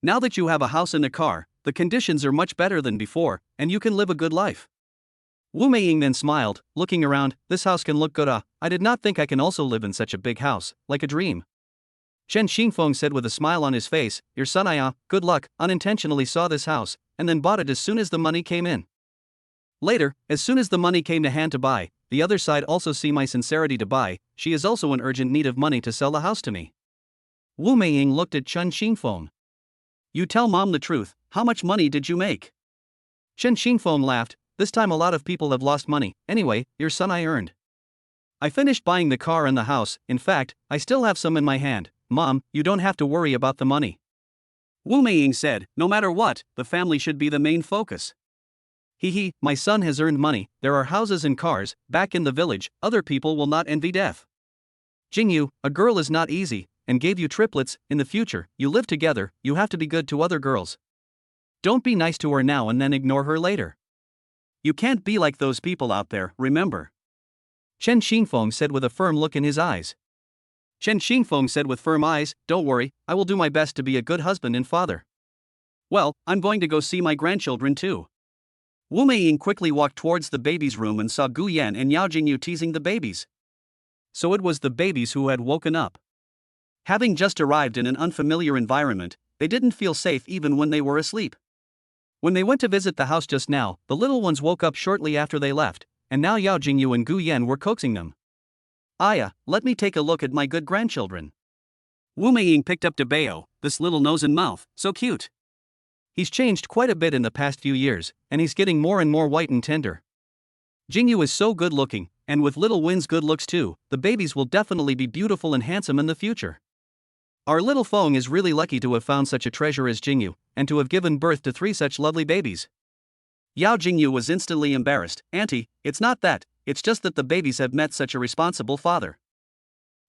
Now that you have a house and a car, the conditions are much better than before, and you can live a good life. Wu Meiying then smiled, looking around, this house can look good. I did not think I can also live in such a big house, like a dream. Chen Xingfeng said with a smile on his face, your son good luck, unintentionally saw this house, and then bought it as soon as the money came in. Later, as soon as the money came to hand to buy, the other side also see my sincerity to buy, she is also in urgent need of money to sell the house to me. Wu Meiying looked at Chen Xingfeng. You tell mom the truth, how much money did you make? Chen Xingfeng laughed, this time a lot of people have lost money, anyway, your son I earned. I finished buying the car and the house, in fact, I still have some in my hand, mom, you don't have to worry about the money. Wu Meiying said, no matter what, the family should be the main focus. My son has earned money, there are houses and cars, back in the village, other people will not envy death. Jingyu, a girl is not easy, and gave you triplets, in the future, you live together, you have to be good to other girls. Don't be nice to her now and then ignore her later. You can't be like those people out there, remember. Chen Xingfeng said with a firm look in his eyes. Chen Xingfeng said with firm eyes, don't worry, I will do my best to be a good husband and father. Well, I'm going to go see my grandchildren too. Wu Meiying quickly walked towards the baby's room and saw Gu Yan and Yao Jingyu teasing the babies. So it was the babies who had woken up. Having just arrived in an unfamiliar environment, they didn't feel safe even when they were asleep. When they went to visit the house just now, the little ones woke up shortly after they left, and now Yao Jingyu and Gu Yan were coaxing them. Aya, let me take a look at my good grandchildren. Wu Meiying picked up Debeo, this little nose and mouth, so cute. He's changed quite a bit in the past few years, and he's getting more and more white and tender. Jingyu is so good looking, and with little Win's good looks too, the babies will definitely be beautiful and handsome in the future. Our little Feng is really lucky to have found such a treasure as Jingyu, and to have given birth to 3 such lovely babies. Yao Jingyu was instantly embarrassed. Auntie, it's not that, it's just that the babies have met such a responsible father.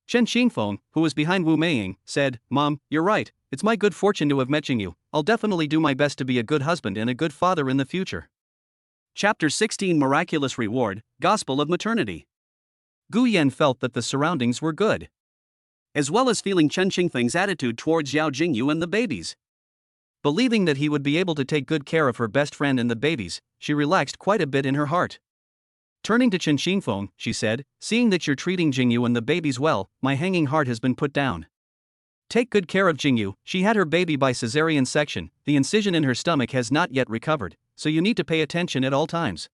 Chen Xingfeng, who was behind Wu Meiying, said, "Mom, you're right, it's my good fortune to have met you. I'll definitely do my best to be a good husband and a good father in the future." Chapter 16 Miraculous Reward, Gospel of Maternity. Gu Yan felt that the surroundings were good, as well as feeling Chen Xingfeng's attitude towards Yao Jingyu and the babies. Believing that he would be able to take good care of her best friend and the babies, she relaxed quite a bit in her heart. Turning to Chen Xingfeng, she said, "Seeing that you're treating Jingyu and the babies well, my hanging heart has been put down. Take good care of Jingyu, she had her baby by cesarean section, the incision in her stomach has not yet recovered, so you need to pay attention at all times."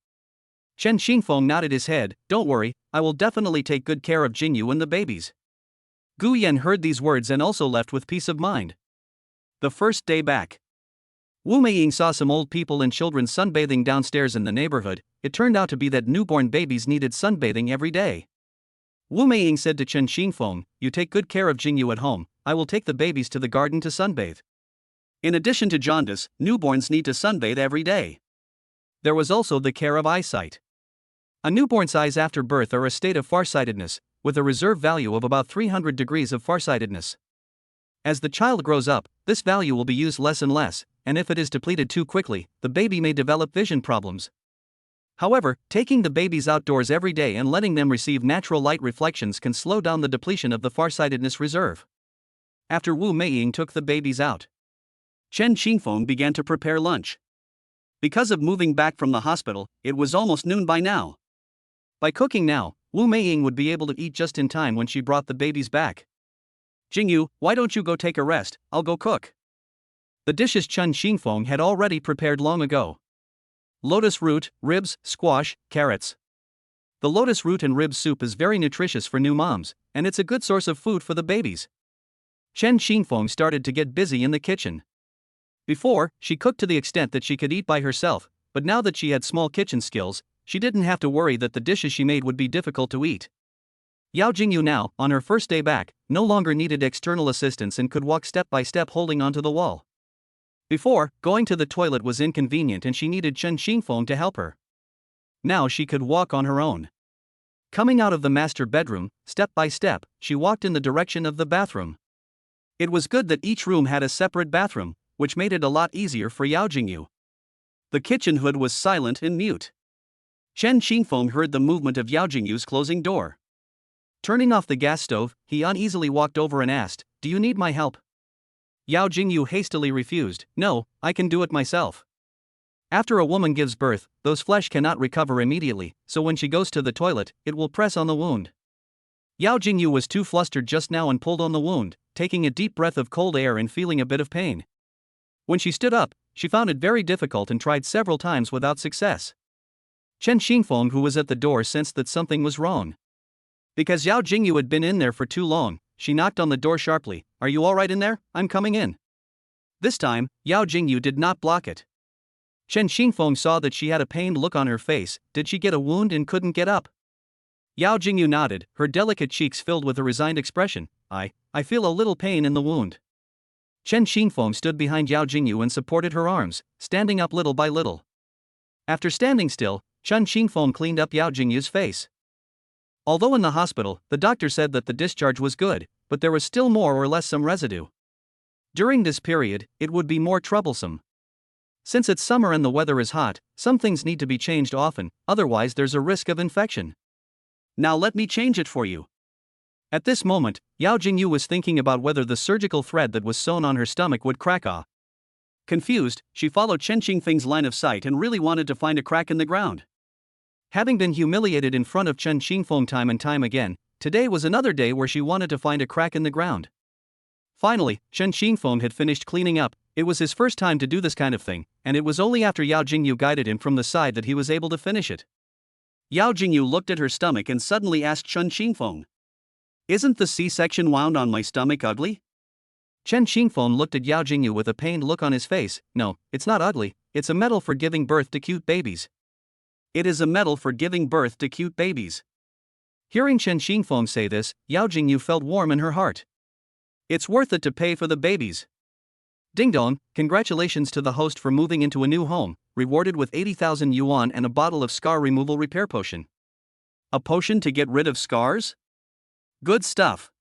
Chen Xingfeng nodded his head, "Don't worry, I will definitely take good care of Jingyu and the babies." Gu Yan heard these words and also left with peace of mind. The first day back. Wu Meiying saw some old people and children sunbathing downstairs in the neighborhood. It turned out to be that newborn babies needed sunbathing every day. Wu Meiying said to Chen Xingfeng, "You take good care of Jingyu at home, I will take the babies to the garden to sunbathe." In addition to jaundice, newborns need to sunbathe every day. There was also the care of eyesight. A newborn's eyes after birth are a state of farsightedness, with a reserve value of about 300 degrees of farsightedness. As the child grows up, this value will be used less and less, and if it is depleted too quickly, the baby may develop vision problems. However, taking the babies outdoors every day and letting them receive natural light reflections can slow down the depletion of the farsightedness reserve. After Wu Meiying took the babies out, Chen Xingfeng began to prepare lunch. Because of moving back from the hospital, it was almost noon by now. By cooking now, Wu Meiying would be able to eat just in time when she brought the babies back. "Jingyu, why don't you go take a rest, I'll go cook." The dishes Chen Xingfeng had already prepared long ago. Lotus root, ribs, squash, carrots. The lotus root and rib soup is very nutritious for new moms, and it's a good source of food for the babies. Chen Xingfeng started to get busy in the kitchen. Before, she cooked to the extent that she could eat by herself, but now that she had small kitchen skills, she didn't have to worry that the dishes she made would be difficult to eat. Yao Jingyu now, on her first day back, no longer needed external assistance and could walk step by step holding onto the wall. Before, going to the toilet was inconvenient and she needed Chen Xingfeng to help her. Now she could walk on her own. Coming out of the master bedroom, step by step, she walked in the direction of the bathroom. It was good that each room had a separate bathroom, which made it a lot easier for Yao Jingyu. The kitchen hood was silent and mute. Chen Xingfeng heard the movement of Yao Jingyu's closing door. Turning off the gas stove, he uneasily walked over and asked, "Do you need my help?" Yao Jingyu hastily refused, "No, I can do it myself." After a woman gives birth, those flesh cannot recover immediately, so when she goes to the toilet, it will press on the wound. Yao Jingyu was too flustered just now and pulled on the wound, taking a deep breath of cold air and feeling a bit of pain. When she stood up, she found it very difficult and tried several times without success. Chen Xingfeng, who was at the door, sensed that something was wrong. Because Yao Jingyu had been in there for too long, she knocked on the door sharply. "Are you alright in there? I'm coming in." This time, Yao Jingyu did not block it. Chen Xingfeng saw that she had a pained look on her face. Did she get a wound and couldn't get up? Yao Jingyu nodded, her delicate cheeks filled with a resigned expression. I feel a little pain in the wound." Chen Xingfeng stood behind Yao Jingyu and supported her arms, standing up little by little. After standing still, Chen Xingfeng cleaned up Yao Jingyu's face. Although in the hospital, the doctor said that the discharge was good, but there was still more or less some residue. During this period, it would be more troublesome. Since it's summer and the weather is hot, some things need to be changed often, otherwise there's a risk of infection. "Now let me change it for you." At this moment, Yao Jingyu was thinking about whether the surgical thread that was sewn on her stomach would crack. Confused, she followed Chen Xingfeng's line of sight and really wanted to find a crack in the ground. Having been humiliated in front of Chen Xingfeng time and time again, today was another day where she wanted to find a crack in the ground. Finally, Chen Xingfeng had finished cleaning up. It was his first time to do this kind of thing, and it was only after Yao Jingyu guided him from the side that he was able to finish it. Yao Jingyu looked at her stomach and suddenly asked Chen Xingfeng, "Isn't the C-section wound on my stomach ugly?" Chen Xingfeng looked at Yao Jingyu with a pained look on his face. "No, it's not ugly, it's a medal for giving birth to cute babies." "It is a medal for giving birth to cute babies." Hearing Chen Xingfeng say this, Yao Jingyu felt warm in her heart. It's worth it to pay for the babies. Ding dong, congratulations to the host for moving into a new home, rewarded with 80,000 yuan and a bottle of scar removal repair potion. A potion to get rid of scars? Good stuff.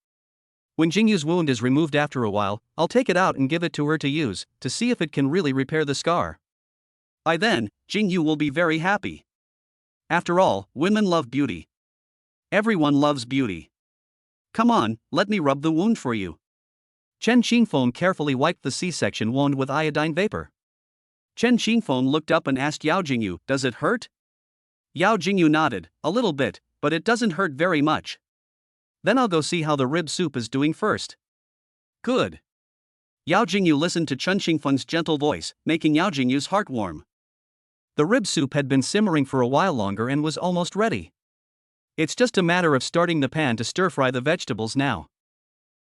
When Jingyu's wound is removed after a while, I'll take it out and give it to her to use, to see if it can really repair the scar. By then, Jingyu will be very happy. After all, women love beauty. Everyone loves beauty. Come on, let me rub the wound for you. Chen Xingfeng carefully wiped the C-section wound with iodine vapor. Chen Xingfeng looked up and asked Yao Jingyu, "Does it hurt?" Yao Jingyu nodded, "A little bit, but it doesn't hurt very much." "Then I'll go see how the rib soup is doing first." "Good." Yao Jingyu listened to Chen Xingfeng's gentle voice, making Yao Jingyu's heart warm. The rib soup had been simmering for a while longer and was almost ready. It's just a matter of starting the pan to stir-fry the vegetables now.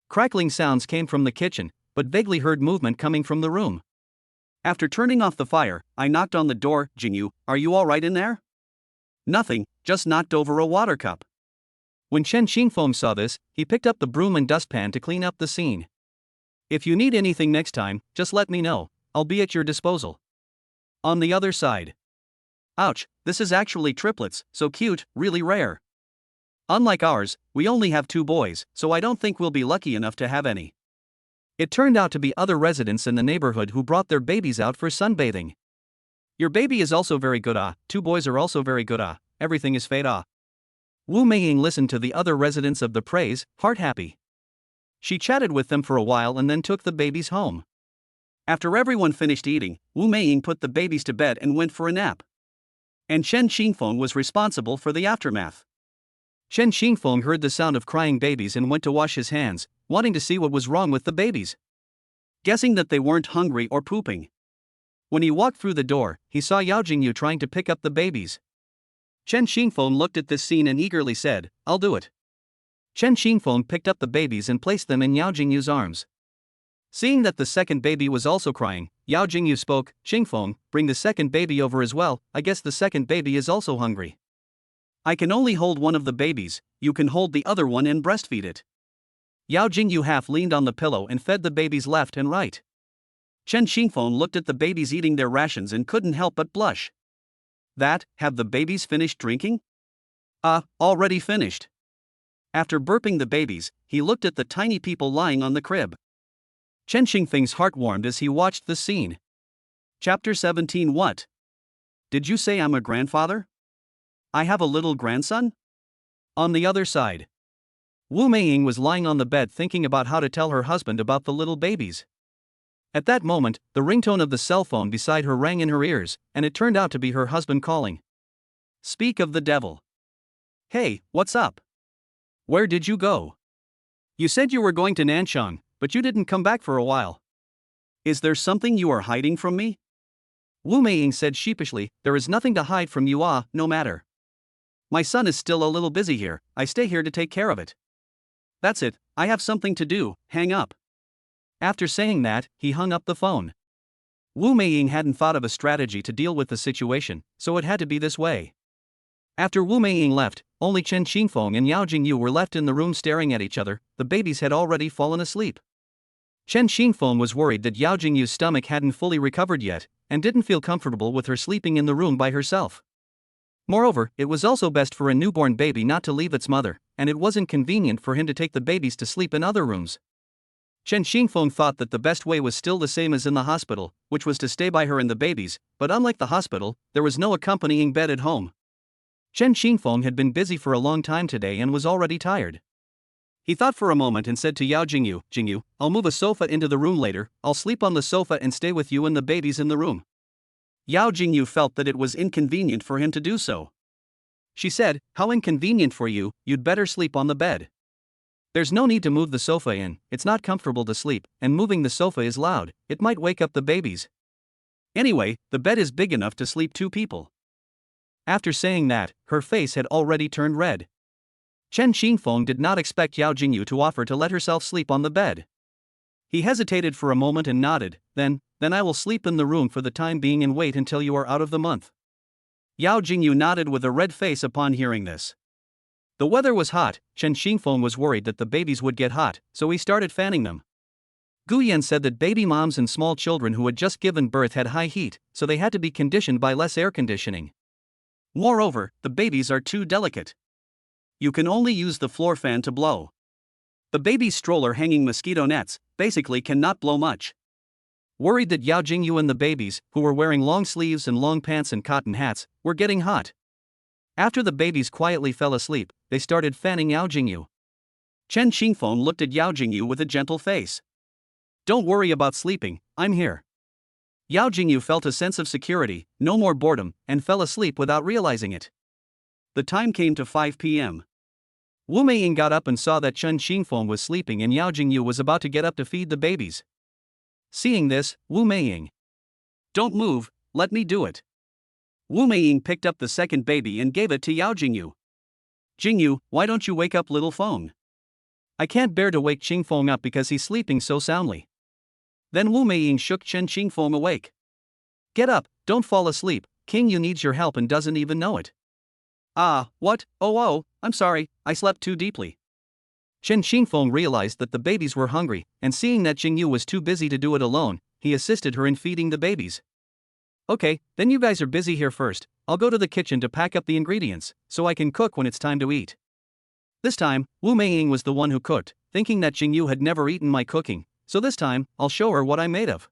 Crackling sounds came from the kitchen, but vaguely heard movement coming from the room. After turning off the fire, I knocked on the door. "Jingyu, are you all right in there?" "Nothing, just knocked over a water cup." When Chen Xingfeng saw this, he picked up the broom and dustpan to clean up the scene. "If you need anything next time, just let me know, I'll be at your disposal." On the other side. "Ouch, this is actually triplets, so cute, really rare. Unlike ours, we only have 2 boys, so I don't think we'll be lucky enough to have any." It turned out to be other residents in the neighborhood who brought their babies out for sunbathing. "Your baby is also very good, 2 boys are also very good, everything is fate, Wu Meiying listened to the other residents of the praise, heart happy. She chatted with them for a while and then took the babies home. After everyone finished eating, Wu Meiying put the babies to bed and went for a nap. And Chen Xingfeng was responsible for the aftermath. Chen Xingfeng heard the sound of crying babies and went to wash his hands, wanting to see what was wrong with the babies. Guessing that they weren't hungry or pooping. When he walked through the door, he saw Yao Jingyu trying to pick up the babies. Chen Xingfeng looked at this scene and eagerly said, "I'll do it." Chen Xingfeng picked up the babies and placed them in Yao Jingyu's arms. Seeing that the second baby was also crying, Yao Jingyu spoke, "Xingfeng, bring the second baby over as well, I guess the second baby is also hungry." "I can only hold one of the babies, you can hold the other one and breastfeed it." Yao Jingyu half leaned on the pillow and fed the babies left and right. Chen Xingfeng looked at the babies eating their rations and couldn't help but blush. Have the babies finished drinking?" Already finished." After burping the babies, he looked at the tiny people lying on the crib. Chen Xingfeng's heart warmed as he watched the scene. Chapter 17. What? Did you say I'm a grandfather? I have a little grandson? On the other side. Wu Meiying was lying on the bed thinking about how to tell her husband about the little babies. At that moment, the ringtone of the cell phone beside her rang in her ears, and it turned out to be her husband calling. Speak of the devil. Hey, what's up? Where did you go? You said you were going to Nanchang, but you didn't come back for a while. Is there something you are hiding from me? Wu Meiying said sheepishly, there is nothing to hide from you, no matter. My son is still a little busy here, I stay here to take care of it. That's it, I have something to do, hang up. After saying that, he hung up the phone. Wu Meiying hadn't thought of a strategy to deal with the situation, so it had to be this way. After Wu Meiying left, only Chen Xingfeng and Yao Jingyu were left in the room staring at each other. The babies had already fallen asleep. Chen Xingfeng was worried that Yao Jingyu's stomach hadn't fully recovered yet, and didn't feel comfortable with her sleeping in the room by herself. Moreover, it was also best for a newborn baby not to leave its mother, and it wasn't convenient for him to take the babies to sleep in other rooms. Chen Xingfeng thought that the best way was still the same as in the hospital, which was to stay by her and the babies, but unlike the hospital, there was no accompanying bed at home. Chen Xingfeng had been busy for a long time today and was already tired. He thought for a moment and said to Yao Jingyu, Jingyu, I'll move a sofa into the room later, I'll sleep on the sofa and stay with you and the babies in the room. Yao Jingyu felt that it was inconvenient for him to do so. She said, how inconvenient for you, you'd better sleep on the bed. There's no need to move the sofa in, it's not comfortable to sleep, and moving the sofa is loud, it might wake up the babies. Anyway, the bed is big enough to sleep 2 people. After saying that, her face had already turned red. Chen Xingfeng did not expect Yao Jingyu to offer to let herself sleep on the bed. He hesitated for a moment and nodded, then I will sleep in the room for the time being and wait until you are out of the month. Yao Jingyu nodded with a red face upon hearing this. The weather was hot, Chen Xingfeng was worried that the babies would get hot, so he started fanning them. Guyan said that baby moms and small children who had just given birth had high heat, so they had to be conditioned by less air conditioning. Moreover, the babies are too delicate. You can only use the floor fan to blow. The baby's stroller hanging mosquito nets, basically cannot blow much. Worried that Yao Jingyu and the babies, who were wearing long sleeves and long pants and cotton hats, were getting hot. After the babies quietly fell asleep, they started fanning Yao Jingyu. Chen Xingfeng looked at Yao Jingyu with a gentle face. Don't worry about sleeping, I'm here. Yao Jingyu felt a sense of security, no more boredom, and fell asleep without realizing it. The time came to 5 p.m. Wu Meiying got up and saw that Chen Xingfeng was sleeping and Yao Jingyu was about to get up to feed the babies. Seeing this, Wu Meiying. Don't move, let me do it. Wu Meiying picked up the second baby and gave it to Yao Jingyu. Jingyu, why don't you wake up, little phone? I can't bear to wake Xingfeng up because he's sleeping so soundly. Then Wu Meiying shook Chen Xingfeng awake. Get up, don't fall asleep, King Yu needs your help and doesn't even know it. Ah, what? Oh, I'm sorry, I slept too deeply. Chen Xingfeng realized that the babies were hungry, and seeing that Jingyu was too busy to do it alone, he assisted her in feeding the babies. Okay, then you guys are busy here first, I'll go to the kitchen to pack up the ingredients, so I can cook when it's time to eat. This time, Wu Meiying was the one who cooked, thinking that Jingyu had never eaten my cooking, so this time, I'll show her what I'm made of.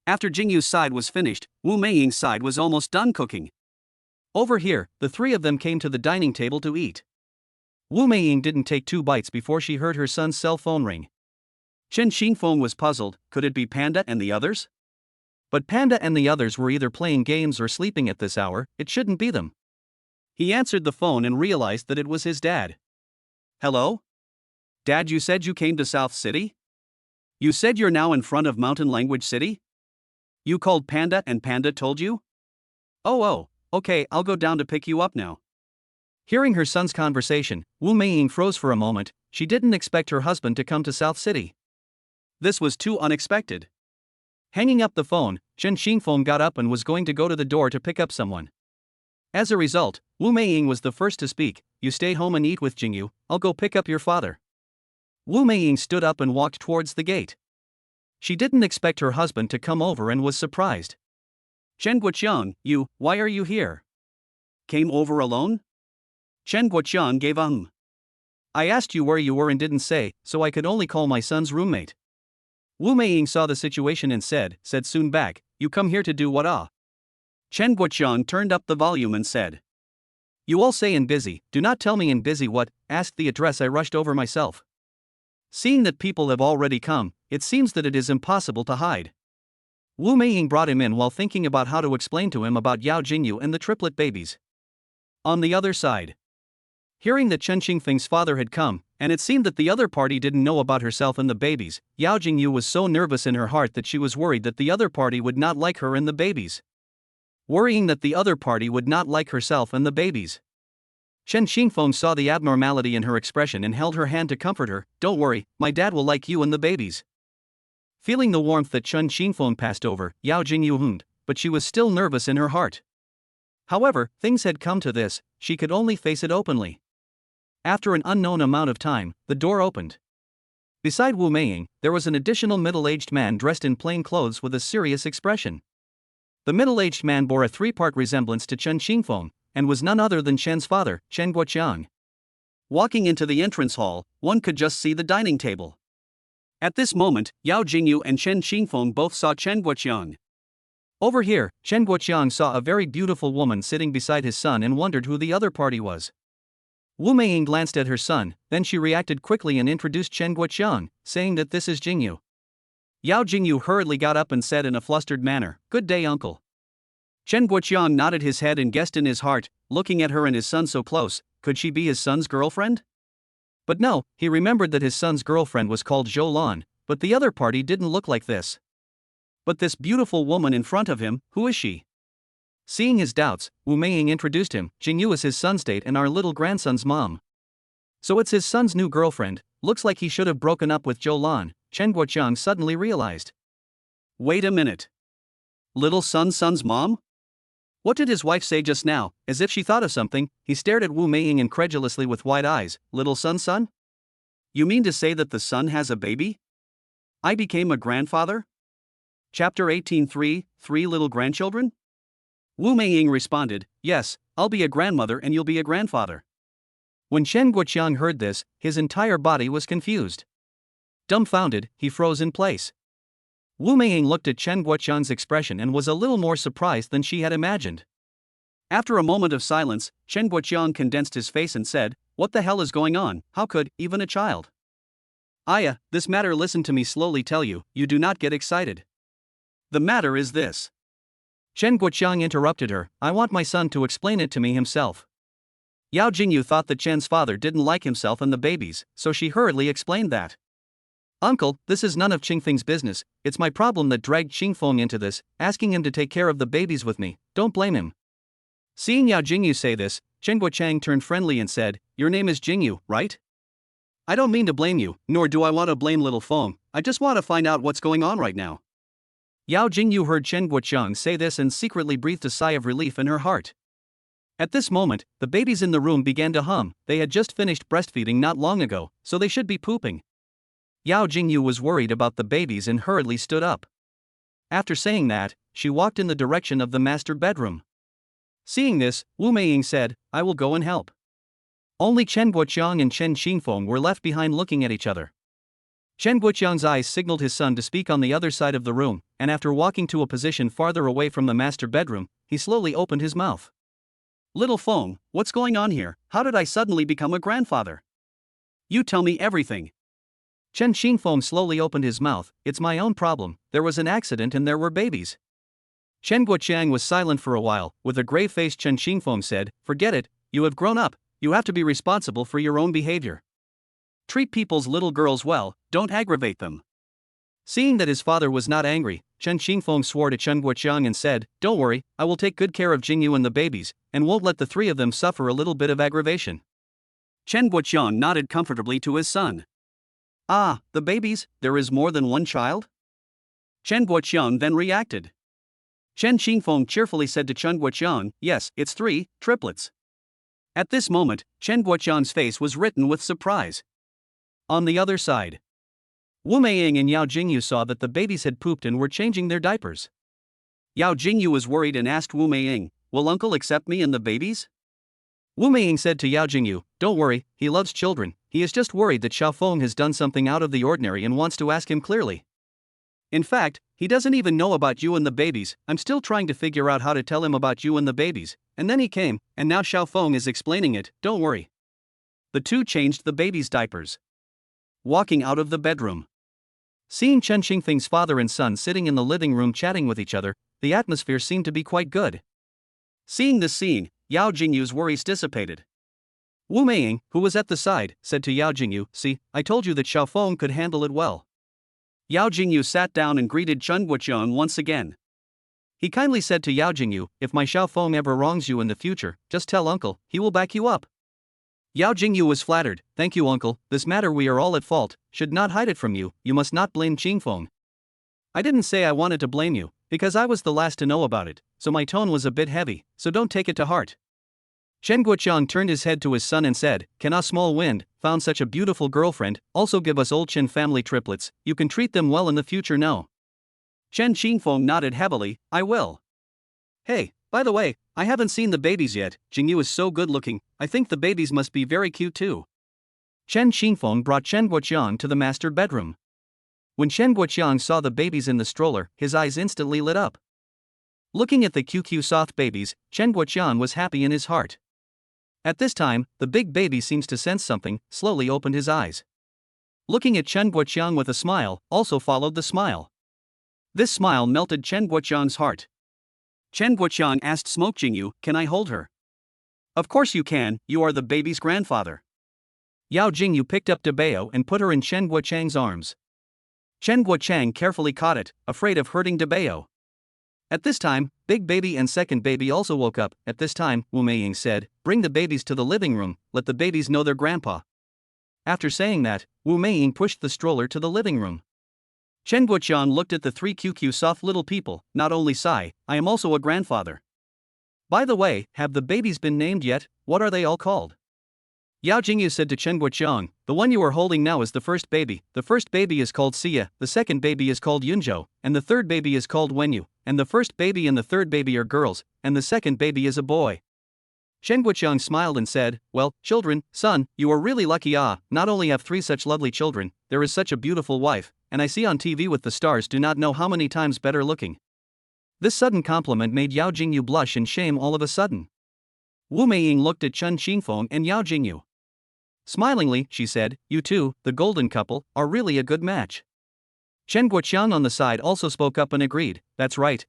After Jingyu's side was finished, Wu Meiying's side was almost done cooking. Over here, the three of them came to the dining table to eat. Wu Meiying didn't take 2 bites before she heard her son's cell phone ring. Chen Xingfeng was puzzled, could it be Panda and the others? But Panda and the others were either playing games or sleeping at this hour, it shouldn't be them. He answered the phone and realized that it was his dad. Hello? Dad, you said you came to South City? You said you're now in front of Mountain Language City? You called Panda and Panda told you? Oh, okay, I'll go down to pick you up now. Hearing her son's conversation, Wu Meiying froze for a moment. She didn't expect her husband to come to South City. This was too unexpected. Hanging up the phone, Chen Xingfeng got up and was going to go to the door to pick up someone. As a result, Wu Meiying was the first to speak. You stay home and eat with Jingyu, I'll go pick up your father. Wu Meiying stood up and walked towards the gate. She didn't expect her husband to come over and was surprised. Chen Guoqiang, why are you here? Came over alone? Chen Guoqiang gave I asked you where you were and didn't say, so I could only call my son's roommate. Wu Meiying saw the situation and said soon back, you come here to do what? Chen Guoqiang turned up the volume and said. You all say in busy, do not tell me in busy what, asked the address. I rushed over myself. Seeing that people have already come, it seems that it is impossible to hide. Wu Meiying brought him in while thinking about how to explain to him about Yao Jingyu and the triplet babies. On the other side, hearing that Chen Xingfeng's father had come, and it seemed that the other party didn't know about herself and the babies, Yao Jingyu was so nervous in her heart that she was worried that the other party would not like her and the babies. Worrying that the other party would not like herself and the babies. Chen Xingfeng saw the abnormality in her expression and held her hand to comfort her. Don't worry, my dad will like you and the babies. Feeling the warmth that Chen Xingfeng passed over, Yao Jingyu hummed, but she was still nervous in her heart. However, things had come to this, she could only face it openly. After an unknown amount of time, the door opened. Beside Wu Meiying, there was an additional middle-aged man dressed in plain clothes with a serious expression. The middle-aged man bore a 3-part resemblance to Chen Xingfeng, and was none other than Chen's father, Chen Guoqiang. Walking into the entrance hall, one could just see the dining table. At this moment, Yao Jingyu and Chen Xingfeng both saw Chen Guoqiang. Over here, Chen Guoqiang saw a very beautiful woman sitting beside his son and wondered who the other party was. Wu Meiying glanced at her son, then she reacted quickly and introduced Chen Guoqiang, saying that this is Jingyu. Yao Jingyu hurriedly got up and said in a flustered manner, "Good day, uncle." Chen Guoqiang nodded his head and guessed in his heart, looking at her and his son so close, could she be his son's girlfriend? But no, he remembered that his son's girlfriend was called Zhou Lan, but the other party didn't look like this. But this beautiful woman in front of him, who is she? Seeing his doubts, Wu Meiying introduced him. Jingyu is his son's date and our little grandson's mom. So it's his son's new girlfriend. Looks like he should have broken up with Zhou Lan, Chen Guoqiang suddenly realized. Wait a minute. Little son's mom? What did his wife say just now? As if she thought of something, he stared at Wu Meiying incredulously with wide eyes. Little son? You mean to say that the son has a baby? I became a grandfather? Chapter 18:3, 3 little grandchildren? Wu Meiying responded, yes, I'll be a grandmother and you'll be a grandfather. When Chen Guoqiang heard this, his entire body was confused. Dumbfounded, he froze in place. Wu Meiying looked at Chen Guoqiang's expression and was a little more surprised than she had imagined. After a moment of silence, Chen Guoqiang condensed his face and said, "What the hell is going on? How could, even a child?" "Aya, this matter, listen to me slowly tell you, you do not get excited. The matter is this." Chen Guoqiang interrupted her, "I want my son to explain it to me himself." Yao Jingyu thought that Chen's father didn't like himself and the babies, so she hurriedly explained that. "Uncle, this is none of Qingfeng's business, it's my problem that dragged Qingfeng into this, asking him to take care of the babies with me, don't blame him." Seeing Yao Jingyu say this, Chen Guoqiang turned friendly and said, "Your name is Jingyu, right? I don't mean to blame you, nor do I want to blame little Feng, I just want to find out what's going on right now." Yao Jingyu heard Chen Guoqiang say this and secretly breathed a sigh of relief in her heart. At this moment, the babies in the room began to hum, they had just finished breastfeeding not long ago, so they should be pooping. Yao Jingyu was worried about the babies and hurriedly stood up. After saying that, she walked in the direction of the master bedroom. Seeing this, Wu Meiying said, "I will go and help." Only Chen Guoqiang and Chen Qingfeng were left behind looking at each other. Chen Guoqiang's eyes signaled his son to speak on the other side of the room, and after walking to a position farther away from the master bedroom, he slowly opened his mouth. "Little Feng, what's going on here? How did I suddenly become a grandfather? You tell me everything." Chen Qingfeng slowly opened his mouth, "It's my own problem, there was an accident and there were babies." Chen Guoqiang was silent for a while. With a grave face, Chen Qingfeng said, "Forget it, you have grown up, you have to be responsible for your own behavior. Treat people's little girls well, don't aggravate them." Seeing that his father was not angry, Chen Qingfeng swore to Chen Guoqiang and said, "Don't worry, I will take good care of Jingyu and the babies, and won't let the three of them suffer a little bit of aggravation." Chen Guoqiang nodded comfortably to his son. "Ah, the babies, there is more than one child?" Chen Guoqiang then reacted. Chen Qingfeng cheerfully said to Chen Guoqiang, "Yes, it's 3 triplets." At this moment, Chen Guoqiang's face was written with surprise. On the other side, Wu Meiying and Yao Jingyu saw that the babies had pooped and were changing their diapers. Yao Jingyu was worried and asked Wu Meiying, "Will uncle accept me and the babies?" Wu Meiying said to Yao Jingyu, "Don't worry, he loves children, he is just worried that Xiaofeng has done something out of the ordinary and wants to ask him clearly. In fact, he doesn't even know about you and the babies, I'm still trying to figure out how to tell him about you and the babies, and then he came, and now Xiaofeng is explaining it, don't worry." The two changed the babies' diapers. Walking out of the bedroom. Seeing Chen Qingfeng's father and son sitting in the living room chatting with each other, the atmosphere seemed to be quite good. Seeing this scene, Yao Jingyu's worries dissipated. Wu Meiying, who was at the side, said to Yao Jingyu, "See, I told you that Xiaofeng could handle it well." Yao Jingyu sat down and greeted Chen Guoqiang once again. He kindly said to Yao Jingyu, "If my Xiaofeng ever wrongs you in the future, just tell uncle, he will back you up." Yao Jingyu was flattered, "Thank you uncle, this matter we are all at fault, should not hide it from you, you must not blame Qingfeng." "I didn't say I wanted to blame you, because I was the last to know about it, so my tone was a bit heavy, so don't take it to heart." Chen Guoqiang turned his head to his son and said, "Can a small wind, found such a beautiful girlfriend, also give us old Chen family triplets, you can treat them well in the future no?" Chen Qingfeng nodded heavily, "I will." "Hey, by the way, I haven't seen the babies yet, Jingyu is so good looking, I think the babies must be very cute too." Chen Qingfeng brought Chen Guoqiang to the master bedroom. When Chen Guoqiang saw the babies in the stroller, his eyes instantly lit up. Looking at the QQ soft babies, Chen Guoqiang was happy in his heart. At this time, the big baby seems to sense something, slowly opened his eyes. Looking at Chen Guoqiang with a smile, also followed the smile. This smile melted Chen Guoqiang's heart. Chen Guoqiang asked Smoke Jingyu, "Can I hold her?" "Of course you can, you are the baby's grandfather." Yao Jingyu picked up Debeo and put her in Chen Guoqiang's arms. Chen Guoqiang carefully caught it, afraid of hurting Debeo. At this time, Big Baby and Second Baby also woke up. At this time, Wu Meiying said, "Bring the babies to the living room, let the babies know their grandpa." After saying that, Wu Meiying pushed the stroller to the living room. Chen Guoqiang looked at the 3 QQ soft little people, not only sigh, "I am also a grandfather. By the way, have the babies been named yet, what are they all called?" Yao Jingyu said to Chen Guoqiang, "The one you are holding now is the first baby is called Xia, the second baby is called Yunzhou, and the third baby is called Wenyu, and the first baby and the third baby are girls, and the second baby is a boy." Chen Guoqiang smiled and said, "Well, children, son, you are really lucky. Not only have 3 such lovely children, there is such a beautiful wife, and I see on TV with the stars do not know how many times better looking." This sudden compliment made Yao Jingyu blush in shame all of a sudden. Wu Meiying looked at Chen Xingfeng and Yao Jingyu. Smilingly, she said, "You two, the golden couple, are really a good match." Chen Guoqiang on the side also spoke up and agreed, that's right,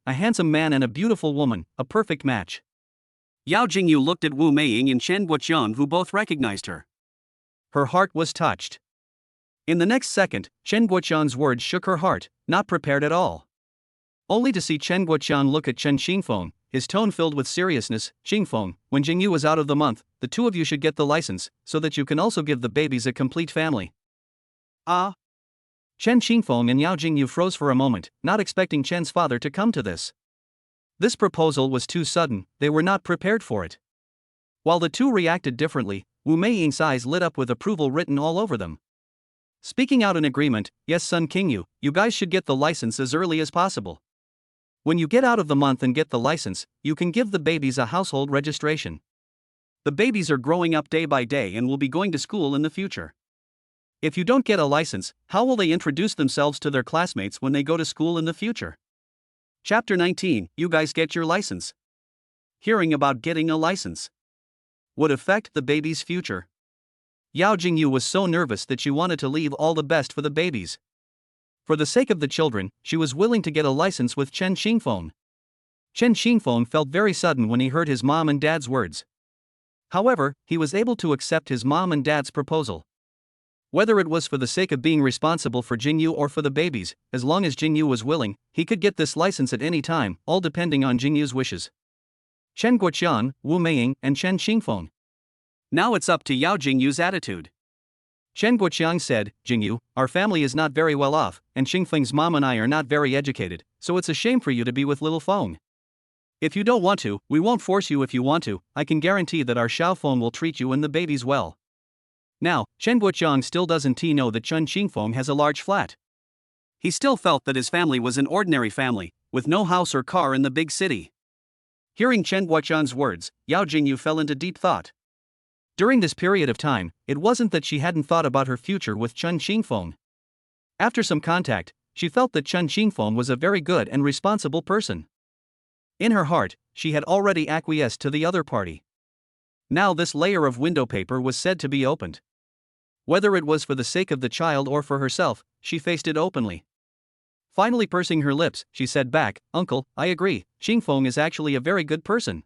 a handsome man and a beautiful woman, a perfect match." Yao Jingyu looked at Wu Meiying and Chen Guoqiang, who both recognized her. Her heart was touched. In the next second, Chen Guoqiang's words shook her heart, not prepared at all. Only to see Chen Guoqiang look at Chen Xingfeng, his tone filled with seriousness. "Xingfeng, when Jingyu is out of the month, the two of you should get the license, so that you can also give the babies a complete family." Chen Xingfeng and Yao Jingyu froze for a moment, not expecting Chen's father to come to this. This proposal was too sudden, they were not prepared for it. While the two reacted differently, Wu Meiying's eyes lit up with approval written all over them. Speaking out in agreement, "Yes, son Qingyu, you guys should get the license as early as possible. When you get out of the month and get the license, you can give the babies a household registration. The babies are growing up day by day and will be going to school in the future. If you don't get a license, how will they introduce themselves to their classmates when they go to school in the future?" Chapter 19, You guys get your license. Hearing about getting a license would affect the baby's future. Yao Jingyu was so nervous that she wanted to leave all the best for the babies. For the sake of the children, she was willing to get a license with Chen Xingfeng. Chen Xingfeng felt very sudden when he heard his mom and dad's words. However, he was able to accept his mom and dad's proposal. Whether it was for the sake of being responsible for Jingyu or for the babies, as long as Jingyu was willing, he could get this license at any time, all depending on Jingyu's wishes. Chen Guoqiang, Wu Meiying, and Chen Xingfeng. Now it's up to Yao Jingyu's attitude. Chen Guoqiang said, "Jingyu, our family is not very well off, and Xingfeng's mom and I are not very educated, so it's a shame for you to be with little Feng. If you don't want to, we won't force you. If you want to, I can guarantee that our Xiao Feng will treat you and the babies well." Now, Chen Guoqiang still doesn't know that Chen Xingfeng has a large flat. He still felt that his family was an ordinary family, with no house or car in the big city. Hearing Chen Guoqiang's words, Yao Jingyu fell into deep thought. During this period of time, it wasn't that she hadn't thought about her future with Chen Xingfeng. After some contact, she felt that Chen Xingfeng was a very good and responsible person. In her heart, she had already acquiesced to the other party. Now this layer of window paper was said to be opened. Whether it was for the sake of the child or for herself, she faced it openly. Finally pursing her lips, she said back, "Uncle, I agree, Xingfeng is actually a very good person."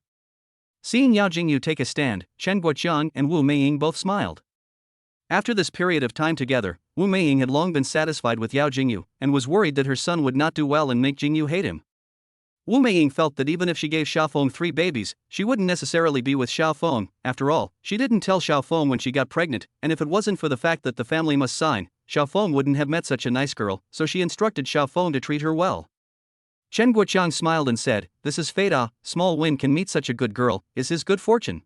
Seeing Yao Jingyu take a stand, Chen Guoqiang and Wu Meiying both smiled. After this period of time together, Wu Meiying had long been satisfied with Yao Jingyu, and was worried that her son would not do well and make Jingyu hate him. Wu Meiying felt that even if she gave Xiaofeng 3 babies, she wouldn't necessarily be with Xiaofeng. After all, she didn't tell Xiaofeng when she got pregnant, and if it wasn't for the fact that the family must sign, Xiaofeng wouldn't have met such a nice girl, so she instructed Xiaofeng to treat her well. Chen Guoqiang smiled and said, "This is fate. Small Win can meet such a good girl, is his good fortune.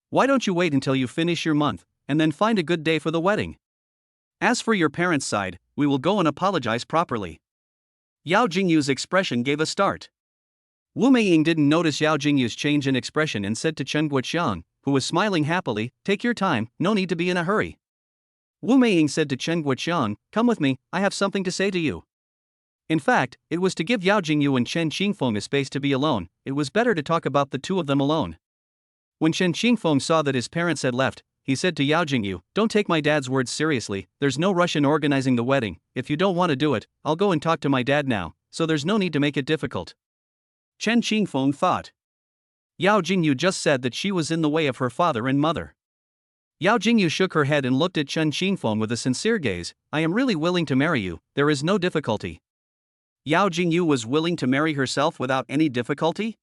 Why don't you wait until you finish your month, and then find a good day for the wedding? As for your parents' side, we will go and apologize properly." Yao Jingyu's expression gave a start. Wu Meiying didn't notice Yao Jingyu's change in expression and said to Chen Guoqiang, who was smiling happily, "Take your time, no need to be in a hurry." Wu Meiying said to Chen Guoqiang, "Come with me, I have something to say to you." In fact, it was to give Yao Jingyu and Chen Xingfeng a space to be alone. It was better to talk about the two of them alone. When Chen Xingfeng saw that his parents had left, he said to Yao Jingyu, "Don't take my dad's words seriously, there's no rush in organizing the wedding. If you don't want to do it, I'll go and talk to my dad now, so there's no need to make it difficult." Chen Xingfeng thought. Yao Jingyu just said that she was in the way of her father and mother. Yao Jingyu shook her head and looked at Chen Xingfeng with a sincere gaze. "I am really willing to marry you, there is no difficulty." Yao Jingyu was willing to marry herself without any difficulty?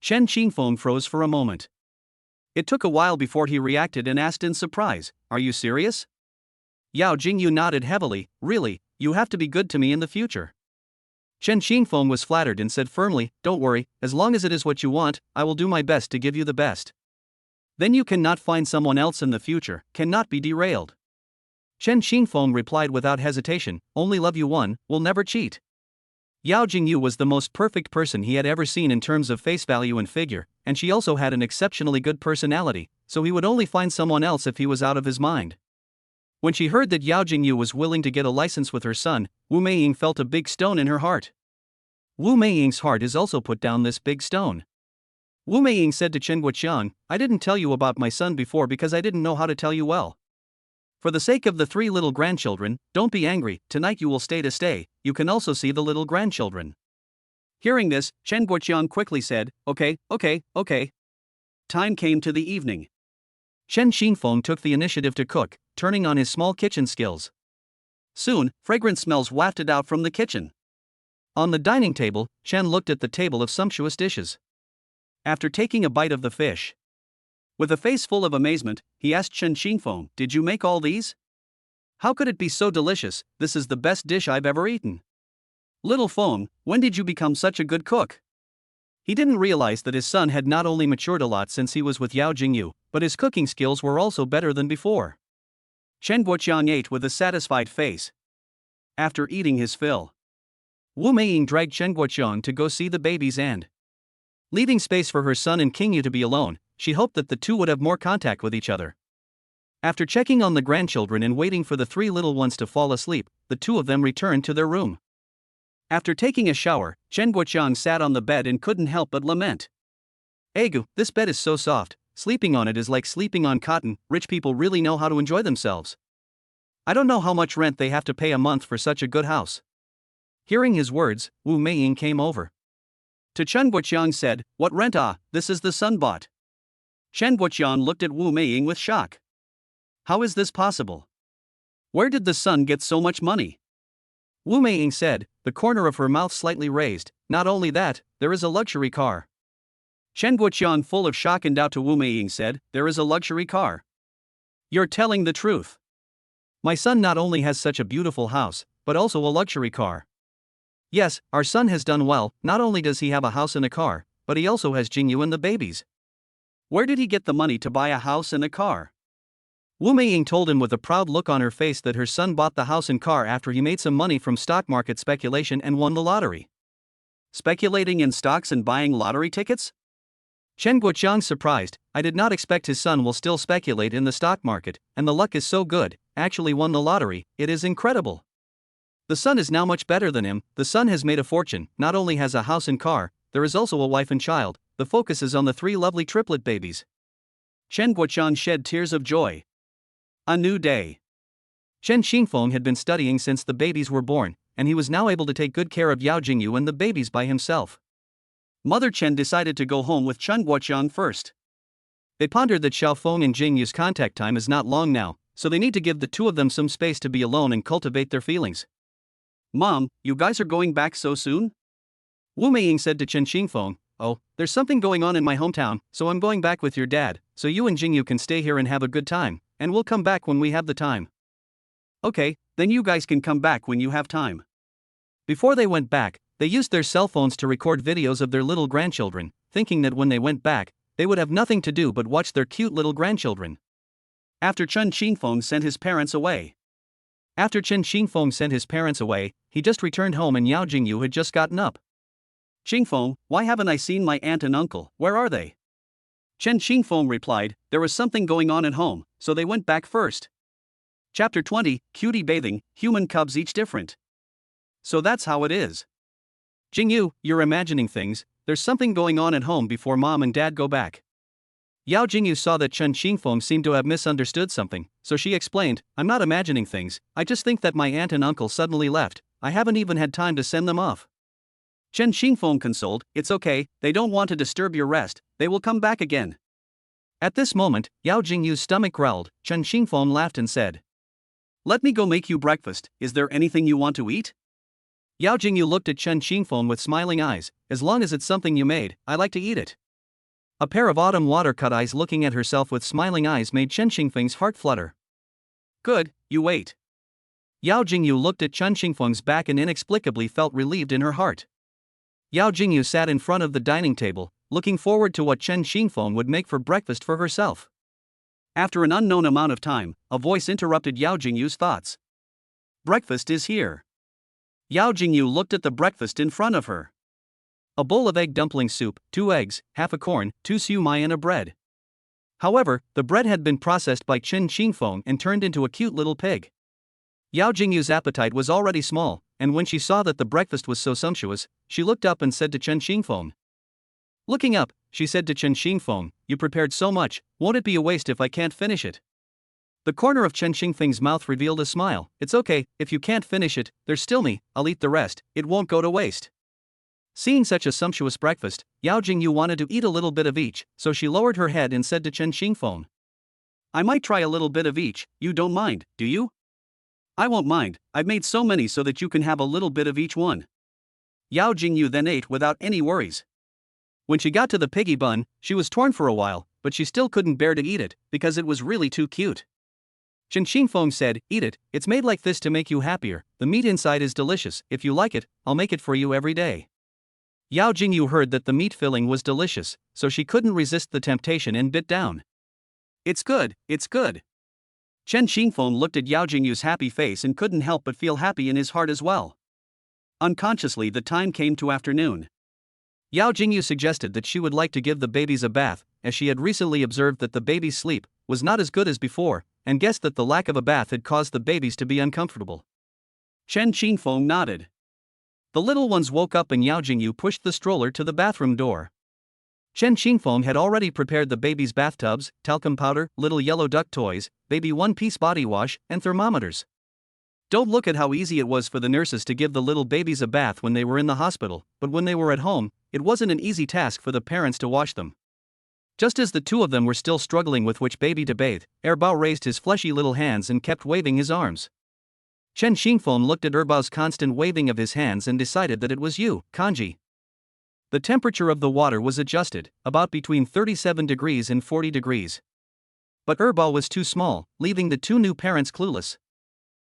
Chen Xingfeng froze for a moment. It took a while before he reacted and asked in surprise, "Are you serious?" Yao Jingyu nodded heavily, "Really, you have to be good to me in the future." Chen Xingfeng was flattered and said firmly, "Don't worry, as long as it is what you want, I will do my best to give you the best. Then you cannot find someone else in the future, cannot be derailed." Chen Xingfeng replied without hesitation, "Only love you one, will never cheat." Yao Jingyu was the most perfect person he had ever seen in terms of face value and figure, and she also had an exceptionally good personality, so he would only find someone else if he was out of his mind. When she heard that Yao Jingyu was willing to get a license with her son, Wu Meiying felt a big stone in her heart. Wu Meiying's heart is also put down this big stone. Wu Meiying said to Chen Guoqiang, "I didn't tell you about my son before because I didn't know how to tell you well. For the sake of the 3 little grandchildren, don't be angry, tonight you will stay to stay, you can also see the little grandchildren." Hearing this, Chen Guoqiang quickly said, Okay. Time came to the evening. Chen Xingfeng took the initiative to cook, turning on his small kitchen skills. Soon, fragrant smells wafted out from the kitchen. On the dining table, Chen looked at the table of sumptuous dishes. After taking a bite of the fish, with a face full of amazement, he asked Chen Xingfeng, "Did you make all these? How could it be so delicious? This is the best dish I've ever eaten." "Little Feng, when did you become such a good cook?" He didn't realize that his son had not only matured a lot since he was with Yao Jingyu, but his cooking skills were also better than before. Chen Guoqiang ate with a satisfied face. After eating his fill, Wu Meiying dragged Chen Guoqiang to go see the babies and, leaving space for her son and Qingyu to be alone, she hoped that the two would have more contact with each other. After checking on the grandchildren and waiting for the 3 little ones to fall asleep, the 2 of them returned to their room. After taking a shower, Chen Guoqiang sat on the bed and couldn't help but lament. "Egu, this bed is so soft, sleeping on it is like sleeping on cotton, rich people really know how to enjoy themselves. I don't know how much rent they have to pay a month for such a good house." Hearing his words, Wu Meiying came over to Chen Guoqiang said, "What rent? This is the son bought." Chen Guoqiang looked at Wu Meiying with shock. "How is this possible? Where did the son get so much money?" Wu Meiying said, the corner of her mouth slightly raised, "Not only that, there is a luxury car." Chen Guoqiang, full of shock and doubt to Wu Meiying, said, "There is a luxury car? You're telling the truth. My son not only has such a beautiful house, but also a luxury car." "Yes, our son has done well, not only does he have a house and a car, but he also has Jingyu and the babies." "Where did he get the money to buy a house and a car?" Wu Meiying told him with a proud look on her face that her son bought the house and car after he made some money from stock market speculation and won the lottery. "Speculating in stocks and buying lottery tickets?" Chen Guoqiang surprised, "I did not expect his son will still speculate in the stock market, and the luck is so good, actually won the lottery, it is incredible. The son is now much better than him, the son has made a fortune, not only has a house and car, there is also a wife and child, the focus is on the 3 lovely triplet babies." Chen Guoqiang shed tears of joy. A new day. Chen Xingfeng had been studying since the babies were born, and he was now able to take good care of Yao Jingyu and the babies by himself. Mother Chen decided to go home with Chen Guoqiang first. They pondered that Xiaofeng and Jingyu's contact time is not long now, so they need to give the 2 of them some space to be alone and cultivate their feelings. "Mom, you guys are going back so soon?" Wu Meiying said to Chen Xingfeng, "Oh, there's something going on in my hometown, so I'm going back with your dad, so you and Jingyu can stay here and have a good time, and we'll come back when we have the time." "Okay, then you guys can come back when you have time." Before they went back, they used their cell phones to record videos of their little grandchildren, thinking that when they went back, they would have nothing to do but watch their cute little grandchildren. After Chen Xingfeng sent his parents away, he just returned home and Yao Jingyu had just gotten up. "Xingfeng, why haven't I seen my aunt and uncle, where are they?" Chen Xingfeng replied, "There was something going on at home, so they went back first." Chapter 20, Cutie Bathing, Human Cubs Each Different. "So that's how it is. Jingyu, you're imagining things, there's something going on at home before mom and dad go back." Yao Jingyu saw that Chen Xingfeng seemed to have misunderstood something, so she explained, "I'm not imagining things, I just think that my aunt and uncle suddenly left, I haven't even had time to send them off." Chen Xingfeng consoled, "It's okay, they don't want to disturb your rest, they will come back again." At this moment, Yao Jingyu's stomach growled. Chen Xingfeng laughed and said, "Let me go make you breakfast, is there anything you want to eat?" Yao Jingyu looked at Chen Xingfeng with smiling eyes, "As long as it's something you made, I like to eat it." A pair of autumn water-cut eyes looking at herself with smiling eyes made Chen Xingfeng's heart flutter. "Good, you wait." Yao Jingyu looked at Chen Xingfeng's back and inexplicably felt relieved in her heart. Yao Jingyu sat in front of the dining table, looking forward to what Chen Xingfeng would make for breakfast for herself. After an unknown amount of time, a voice interrupted Yao Jingyu's thoughts. "Breakfast is here." Yao Jingyu looked at the breakfast in front of her. A bowl of egg dumpling soup, 2 eggs, half a corn, 2 siu-mai and a bread. However, the bread had been processed by Chen Xingfeng and turned into a cute little pig. Yao Jingyu's appetite was already small, and when she saw that the breakfast was so sumptuous, she looked up and said to Chen Xingfeng. Looking up, she said to Chen Xingfeng, "You prepared so much, won't it be a waste if I can't finish it?" The corner of Chen Xingfeng's mouth revealed a smile. "It's okay, if you can't finish it, there's still me, I'll eat the rest, it won't go to waste." Seeing such a sumptuous breakfast, Yao Jingyu wanted to eat a little bit of each, so she lowered her head and said to Chen Xingfeng, "I might try a little bit of each, you don't mind, do you?" "I won't mind, I've made so many so that you can have a little bit of each one." Yao Jingyu then ate without any worries. When she got to the piggy bun, she was torn for a while, but she still couldn't bear to eat it, because it was really too cute. Chen Xingfeng said, "Eat it, it's made like this to make you happier, the meat inside is delicious, if you like it, I'll make it for you every day." Yao Jingyu heard that the meat filling was delicious, so she couldn't resist the temptation and bit down. "It's good, it's good." Chen Xingfeng looked at Yao Jingyu's happy face and couldn't help but feel happy in his heart as well. Unconsciously, the time came to afternoon. Yao Jingyu suggested that she would like to give the babies a bath, as she had recently observed that the babies' sleep was not as good as before, and guessed that the lack of a bath had caused the babies to be uncomfortable. Chen Xingfeng nodded. The little ones woke up and Yao Jingyu pushed the stroller to the bathroom door. Chen Xingfeng had already prepared the babies' bathtubs, talcum powder, little yellow duck toys, baby one-piece body wash, and thermometers. Don't look at how easy it was for the nurses to give the little babies a bath when they were in the hospital, but when they were at home, it wasn't an easy task for the parents to wash them. Just as the two of them were still struggling with which baby to bathe, Erbao raised his fleshy little hands and kept waving his arms. Chen Xingfeng looked at Erbao's constant waving of his hands and decided that it was you, Kanji. The temperature of the water was adjusted, about between 37 degrees and 40 degrees. But Erbao was too small, leaving the two new parents clueless.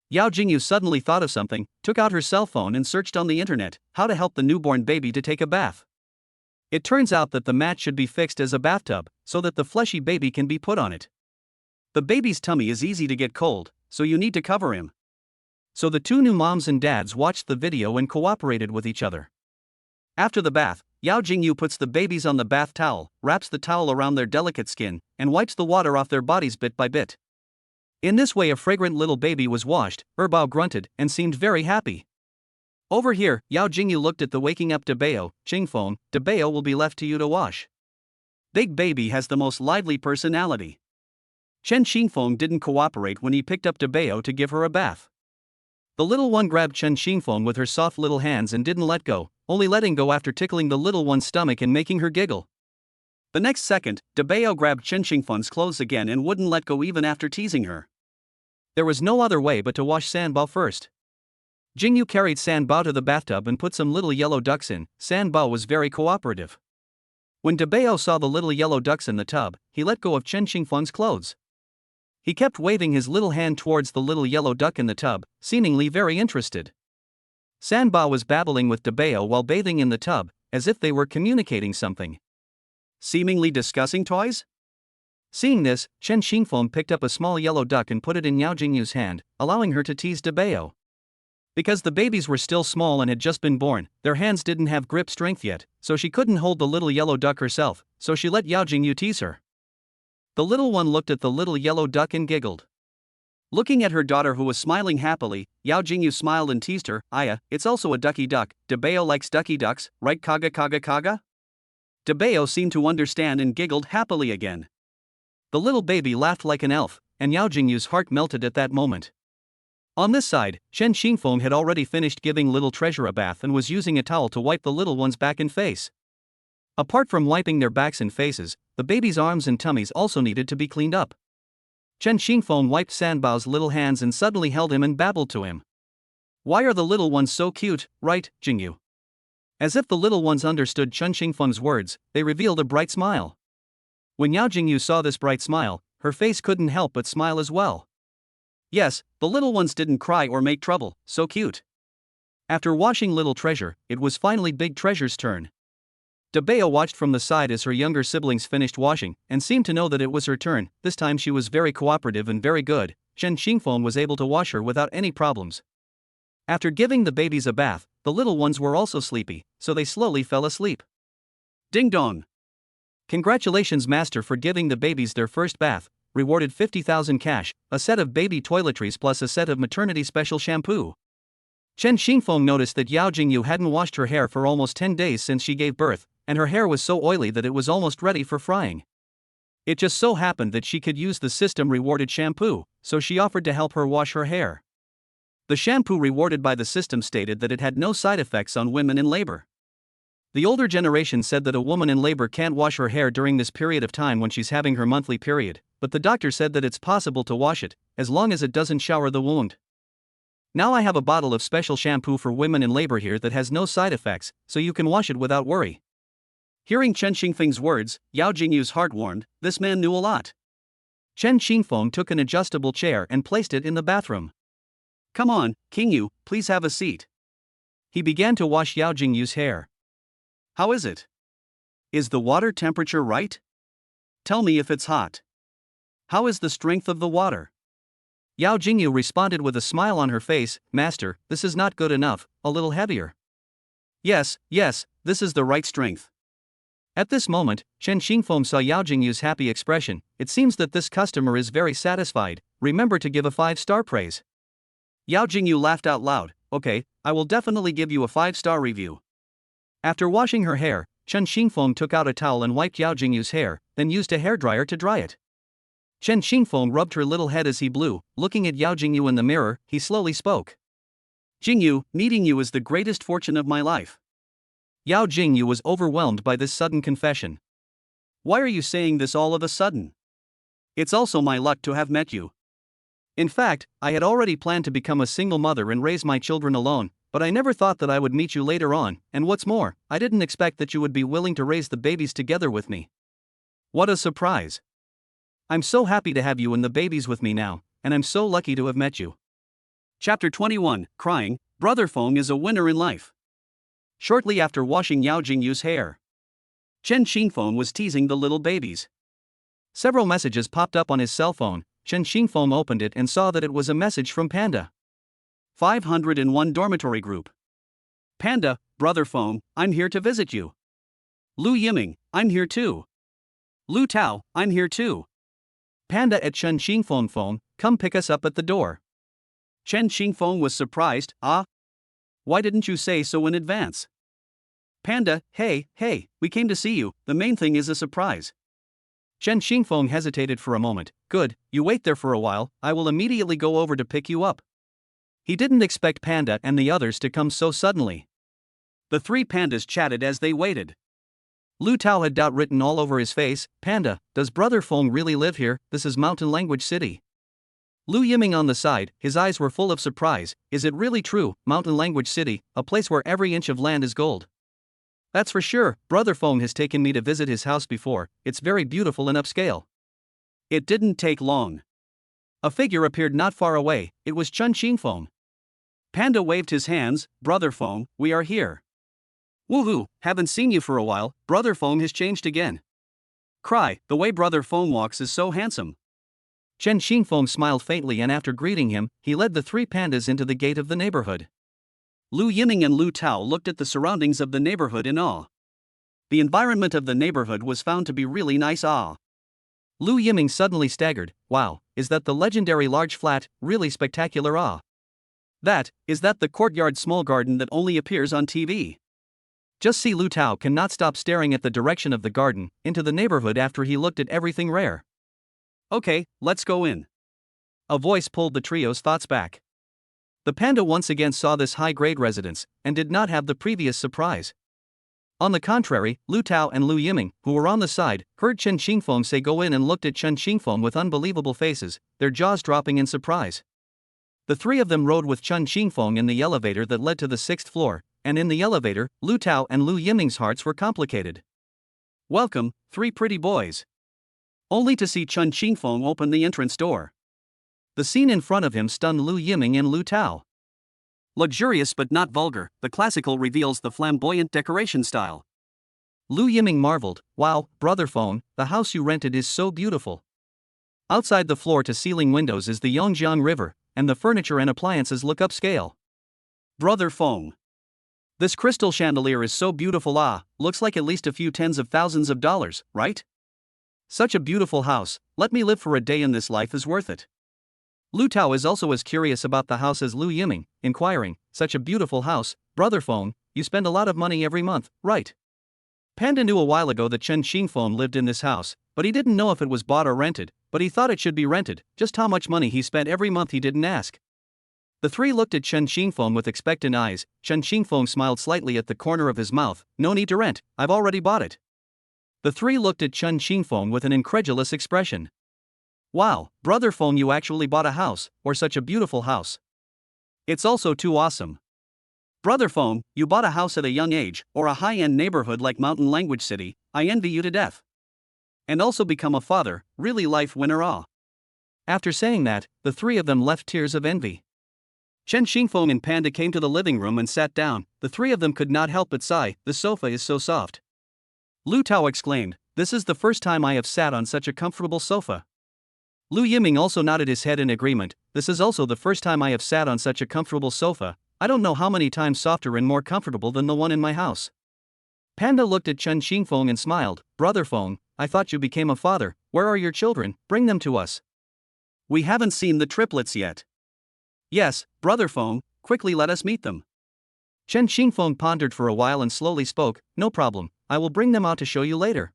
Yao Jingyu suddenly thought of something, took out her cell phone and searched on the internet how to help the newborn baby to take a bath. It turns out that the mat should be fixed as a bathtub, so that the fleshy baby can be put on it. The baby's tummy is easy to get cold, so you need to cover him. So the two new moms and dads watched the video and cooperated with each other. After the bath, Yao Jingyu puts the babies on the bath towel, wraps the towel around their delicate skin, and wipes the water off their bodies bit by bit. In this way a fragrant little baby was washed. Erbao grunted and seemed very happy. Over here, Yao Jingyu looked at the waking up Dabeo. Xingfeng, Dabeo will be left to you to wash. Big baby has the most lively personality. Chen Xingfeng didn't cooperate when he picked up Dabeo to give her a bath. The little one grabbed Chen Xingfeng with her soft little hands and didn't let go, only letting go after tickling the little one's stomach and making her giggle. The next second, Dabeo grabbed Chen Xingfeng's clothes again and wouldn't let go even after teasing her. There was no other way but to wash Sanbao first. Jingyu carried Sanbao to the bathtub and put some little yellow ducks in. Sanbao was very cooperative. When Dabeo saw the little yellow ducks in the tub, he let go of Chen Xingfeng's clothes. He kept waving his little hand towards the little yellow duck in the tub, seemingly very interested. Sanbao was babbling with Dabeo while bathing in the tub, as if they were communicating something. Seemingly discussing toys? Seeing this, Chen Xingfeng picked up a small yellow duck and put it in Yao Jingyu's hand, allowing her to tease Dabeo. Because the babies were still small and had just been born, their hands didn't have grip strength yet, so she couldn't hold the little yellow duck herself, so she let Yao Jingyu tease her. The little one looked at the little yellow duck and giggled. Looking at her daughter who was smiling happily, Yao Jingyu smiled and teased her. "Aya, it's also a ducky duck, Dabeo likes ducky ducks, right kaga kaga kaga?" Dabeo seemed to understand and giggled happily again. The little baby laughed like an elf, and Yao Jingyu's heart melted at that moment. On this side, Chen Xingfeng had already finished giving little treasure a bath and was using a towel to wipe the little one's back and face. Apart from wiping their backs and faces, the baby's arms and tummies also needed to be cleaned up. Chen Xingfeng wiped Sanbao's little hands and suddenly held him and babbled to him. "Why are the little ones so cute, right, Jingyu?" As if the little ones understood Chen Xingfeng's words, they revealed a bright smile. When Yao Jingyu saw this bright smile, her face couldn't help but smile as well. Yes, the little ones didn't cry or make trouble, so cute. After washing little treasure, it was finally big treasure's turn. Dabeo watched from the side as her younger siblings finished washing, and seemed to know that it was her turn. This time she was very cooperative and very good. Chen Xingfeng was able to wash her without any problems. After giving the babies a bath, the little ones were also sleepy, so they slowly fell asleep. Ding dong! Congratulations, master, for giving the babies their first bath, rewarded 50,000 cash, a set of baby toiletries plus a set of maternity special shampoo. Chen Xingfeng noticed that Yao Jingyu hadn't washed her hair for almost 10 days since she gave birth, and her hair was so oily that it was almost ready for frying. It just so happened that she could use the system-rewarded shampoo, so she offered to help her wash her hair. The shampoo rewarded by the system stated that it had no side effects on women in labor. The older generation said that a woman in labor can't wash her hair during this period of time when she's having her monthly period, but the doctor said that it's possible to wash it, as long as it doesn't shower the wound. Now I have a bottle of special shampoo for women in labor here that has no side effects, so you can wash it without worry. Hearing Chen Xingfeng's words, Yao Jingyu's heart warmed. This man knew a lot. Chen Xingfeng took an adjustable chair and placed it in the bathroom. Come on, Qingyu, please have a seat. He began to wash Yao Jingyu's hair. How is it? Is the water temperature right? Tell me if it's hot. How is the strength of the water? Yao Jingyu responded with a smile on her face. Master, this is not good enough, a little heavier. Yes, this is the right strength. At this moment, Chen Xingfeng saw Yao Jingyu's happy expression. It seems that this customer is very satisfied. Remember to give a 5-star praise. Yao Jingyu laughed out loud. Okay, I will definitely give you a 5-star review. After washing her hair, Chen Xingfeng took out a towel and wiped Yao Jingyu's hair, then used a hairdryer to dry it. Chen Xingfeng rubbed her little head as he blew. Looking at Yao Jingyu in the mirror, he slowly spoke. Jingyu, meeting you is the greatest fortune of my life. Yao Jingyu was overwhelmed by this sudden confession. Why are you saying this all of a sudden? It's also my luck to have met you. In fact, I had already planned to become a single mother and raise my children alone, but I never thought that I would meet you later on, and what's more, I didn't expect that you would be willing to raise the babies together with me. What a surprise. I'm so happy to have you and the babies with me now, and I'm so lucky to have met you. Chapter 21, Crying. Brother Feng is a winner in life. Shortly after washing Yao Jingyu's hair, Chen Xingfeng was teasing the little babies. Several messages popped up on his cell phone. Chen Xingfeng opened it and saw that it was a message from Panda. 501 Dormitory Group. Panda, Brother Feng, I'm here to visit you. Lu Yiming, I'm here too. Lu Tao, I'm here too. Panda at Chen Xingfeng phone, come pick us up at the door. Chen Xingfeng was surprised. Why didn't you say so in advance? Panda, hey, we came to see you, the main thing is a surprise. Chen Xingfeng hesitated for a moment. Good, you wait there for a while, I will immediately go over to pick you up. He didn't expect Panda and the others to come so suddenly. The three pandas chatted as they waited. Lu Tao had doubt written all over his face. Panda, does Brother Feng really live here? This is Mountain Language City. Lu Yiming on the side, his eyes were full of surprise. Is it really true, Mountain Language City, a place where every inch of land is gold? That's for sure, Brother Feng has taken me to visit his house before, it's very beautiful and upscale. It didn't take long. A figure appeared not far away, it was Chen Xingfeng. Panda waved his hands. Brother Feng, we are here. Woohoo, haven't seen you for a while, Brother Feng has changed again. Cry, the way Brother Feng walks is so handsome. Chen Xingfeng smiled faintly and after greeting him, he led the three pandas into the gate of the neighborhood. Lu Yiming and Lu Tao looked at the surroundings of the neighborhood in awe. The environment of the neighborhood was found to be really nice. Lu Yiming suddenly staggered. Wow, is that the legendary large flat, really spectacular? Is that the courtyard small garden that only appears on TV? Just see, Lu Tao cannot stop staring at the direction of the garden, into the neighborhood after he looked at everything rare. Okay, let's go in. A voice pulled the trio's thoughts back. The panda once again saw this high-grade residence, and did not have the previous surprise. On the contrary, Lu Tao and Lu Yiming, who were on the side, heard Chen Xingfeng say go in and looked at Chen Xingfeng with unbelievable faces, their jaws dropping in surprise. The three of them rode with Chen Xingfeng in the elevator that led to the 6th floor, and in the elevator, Lu Tao and Lu Yiming's hearts were complicated. Welcome, three pretty boys. Only to see Chen Xingfeng open the entrance door. The scene in front of him stunned Lu Yiming and Lu Tao. Luxurious but not vulgar, the classical reveals the flamboyant decoration style. Lu Yiming marveled, wow, Brother Feng, the house you rented is so beautiful. Outside the floor-to-ceiling windows is the Yongjiang River, and the furniture and appliances look upscale. Brother Feng. This crystal chandelier is so beautiful, looks like at least a few tens of thousands of dollars, right? Such a beautiful house, let me live for a day in this life is worth it. Lu Tao is also as curious about the house as Lu Yiming, inquiring, such a beautiful house, Brother Feng, you spend a lot of money every month, right? Panda knew a while ago that Chen Xingfeng lived in this house, but he didn't know if it was bought or rented, but he thought it should be rented. Just how much money he spent every month he didn't ask. The three looked at Chen Xingfeng with expectant eyes. Chen Xingfeng smiled slightly at the corner of his mouth. No need to rent, I've already bought it. The three looked at Chen Xingfeng with an incredulous expression. Wow, Brother Feng, you actually bought a house, or such a beautiful house. It's also too awesome. Brother Feng, you bought a house at a young age, or a high-end neighborhood like Mountain Language City, I envy you to death. And also become a father, really life winner. After saying that, the three of them left tears of envy. Chen Xingfeng and Panda came to the living room and sat down. The three of them could not help but sigh, the sofa is so soft. Lu Tao exclaimed, this is the first time I have sat on such a comfortable sofa. Lu Yiming also nodded his head in agreement, this is also the first time I have sat on such a comfortable sofa. I don't know how many times softer and more comfortable than the one in my house. Panda looked at Chen Xingfeng and smiled, Brother Feng, I thought you became a father, where are your children, bring them to us. We haven't seen the triplets yet. Yes, Brother Feng, quickly let us meet them. Chen Xingfeng pondered for a while and slowly spoke, no problem, I will bring them out to show you later.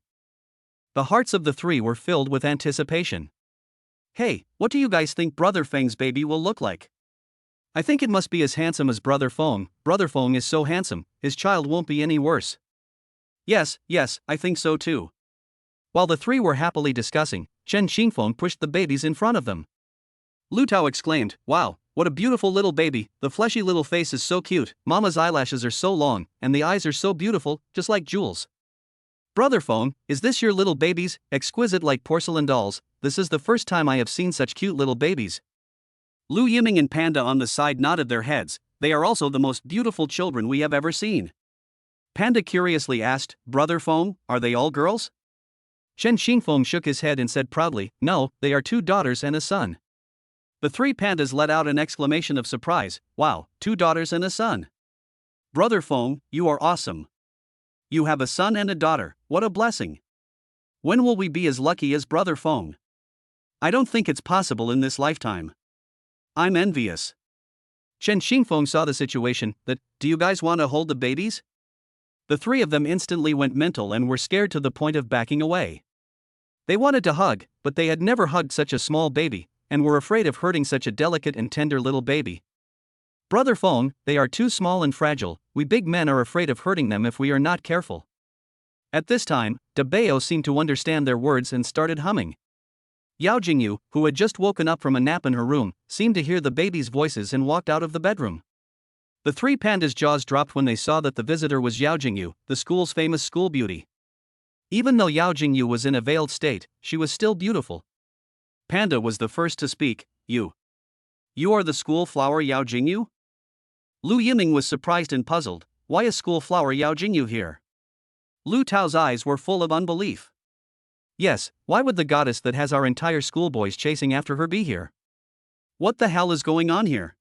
The hearts of the three were filled with anticipation. Hey, what do you guys think Brother Feng's baby will look like? I think it must be as handsome as Brother Feng. Brother Feng is so handsome, his child won't be any worse. Yes, I think so too. While the three were happily discussing, Chen Xingfeng pushed the babies in front of them. Lu Tao exclaimed, wow, what a beautiful little baby, the fleshy little face is so cute, mama's eyelashes are so long, and the eyes are so beautiful, just like jewels. Brother Feng, is this your little babies, exquisite like porcelain dolls? This is the first time I have seen such cute little babies. Lu Yiming and Panda on the side nodded their heads, they are also the most beautiful children we have ever seen. Panda curiously asked, Brother Feng, are they all girls? Chen Xingfeng shook his head and said proudly, no, they are 2 daughters and a son. The 3 pandas let out an exclamation of surprise, wow, 2 daughters and a son. Brother Feng, you are awesome. You have a son and a daughter, what a blessing. When will we be as lucky as Brother Feng? I don't think it's possible in this lifetime. I'm envious. Chen Xingfeng saw the situation, do you guys want to hold the babies? The 3 of them instantly went mental and were scared to the point of backing away. They wanted to hug, but they had never hugged such a small baby, and were afraid of hurting such a delicate and tender little baby. Brother Feng, they are too small and fragile, we big men are afraid of hurting them if we are not careful. At this time, De Bao seemed to understand their words and started humming. Yao Jingyu, who had just woken up from a nap in her room, seemed to hear the babies' voices and walked out of the bedroom. The 3 pandas' jaws dropped when they saw that the visitor was Yao Jingyu, the school's famous school beauty. Even though Yao Jingyu was in a veiled state, she was still beautiful. Panda was the first to speak, You are the school flower Yao Jingyu? Lu Yiming was surprised and puzzled, why is school flower Yao Jingyu here? Lu Tao's eyes were full of unbelief. Yes, why would the goddess that has our entire schoolboys chasing after her be here? What the hell is going on here?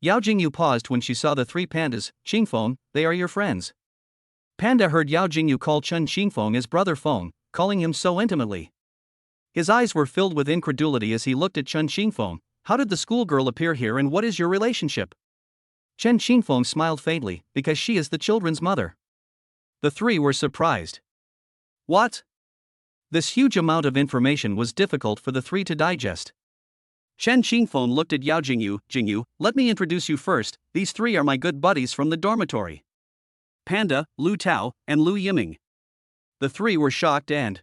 Yao Jingyu paused when she saw the 3 pandas, Xingfeng, they are your friends. Panda heard Yao Jingyu call Chen Xingfeng as Brother Feng, calling him so intimately. His eyes were filled with incredulity as he looked at Chen Xingfeng, how did the schoolgirl appear here and what is your relationship? Chen Xingfeng smiled faintly, because she is the children's mother. The 3 were surprised. What? This huge amount of information was difficult for the 3 to digest. Chen Xingfeng looked at Yao Jingyu, Jingyu, let me introduce you first, these 3 are my good buddies from the dormitory. Panda, Lu Tao, and Lu Yiming. The 3 were shocked and,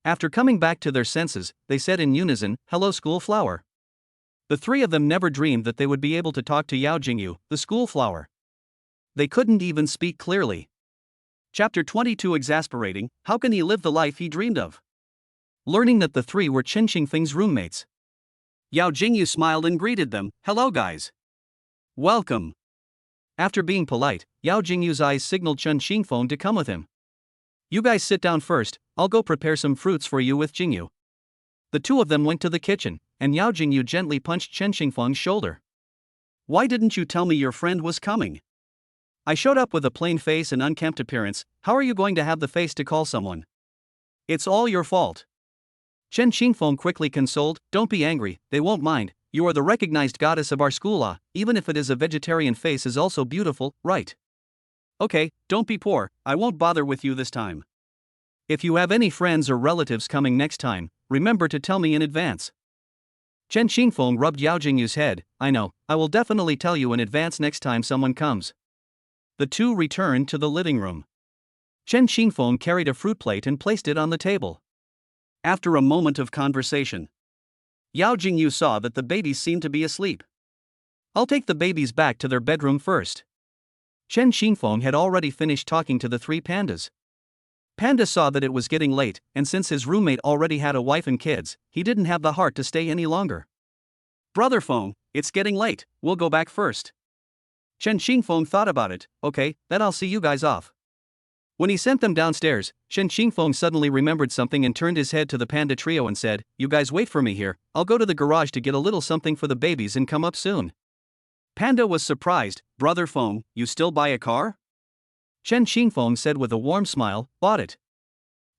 after coming back to their senses, they said in unison, hello school flower. The 3 of them never dreamed that they would be able to talk to Yao Jingyu, the school flower. They couldn't even speak clearly. Chapter 22 Exasperating, how can he live the life he dreamed of? Learning that the 3 were Chen Xingfeng's roommates. Yao Jingyu smiled and greeted them, hello guys. Welcome. After being polite, Yao Jingyu's eyes signaled Chen Xingfeng to come with him. You guys sit down first, I'll go prepare some fruits for you with Jingyu. The 2 of them went to the kitchen, and Yao Jingyu gently punched Chen Xingfeng's shoulder. Why didn't you tell me your friend was coming? I showed up with a plain face and unkempt appearance. How are you going to have the face to call someone? It's all your fault. Chen Xingfeng quickly consoled, don't be angry, they won't mind. You are the recognized goddess of our school. Even if it is a vegetarian face is also beautiful, right? Okay, don't be poor, I won't bother with you this time. If you have any friends or relatives coming next time, remember to tell me in advance. Chen Xingfeng rubbed Yao Jingyu's head. I know, I will definitely tell you in advance next time someone comes. The two returned to the living room. Chen Xingfeng carried a fruit plate and placed it on the table. After a moment of conversation, Yao Jingyu saw that the babies seemed to be asleep. I'll take the babies back to their bedroom first. Chen Xingfeng had already finished talking to the three pandas. Panda saw that it was getting late, and since his roommate already had a wife and kids, he didn't have the heart to stay any longer. Brother Feng, it's getting late, we'll go back first. Chen Xingfeng thought about it. Okay, then I'll see you guys off. When he sent them downstairs, Chen Xingfeng suddenly remembered something and turned his head to the panda trio and said, you guys wait for me here, I'll go to the garage to get a little something for the babies and come up soon. Panda was surprised. Brother Feng, you still buy a car? Chen Xingfeng said with a warm smile, bought it.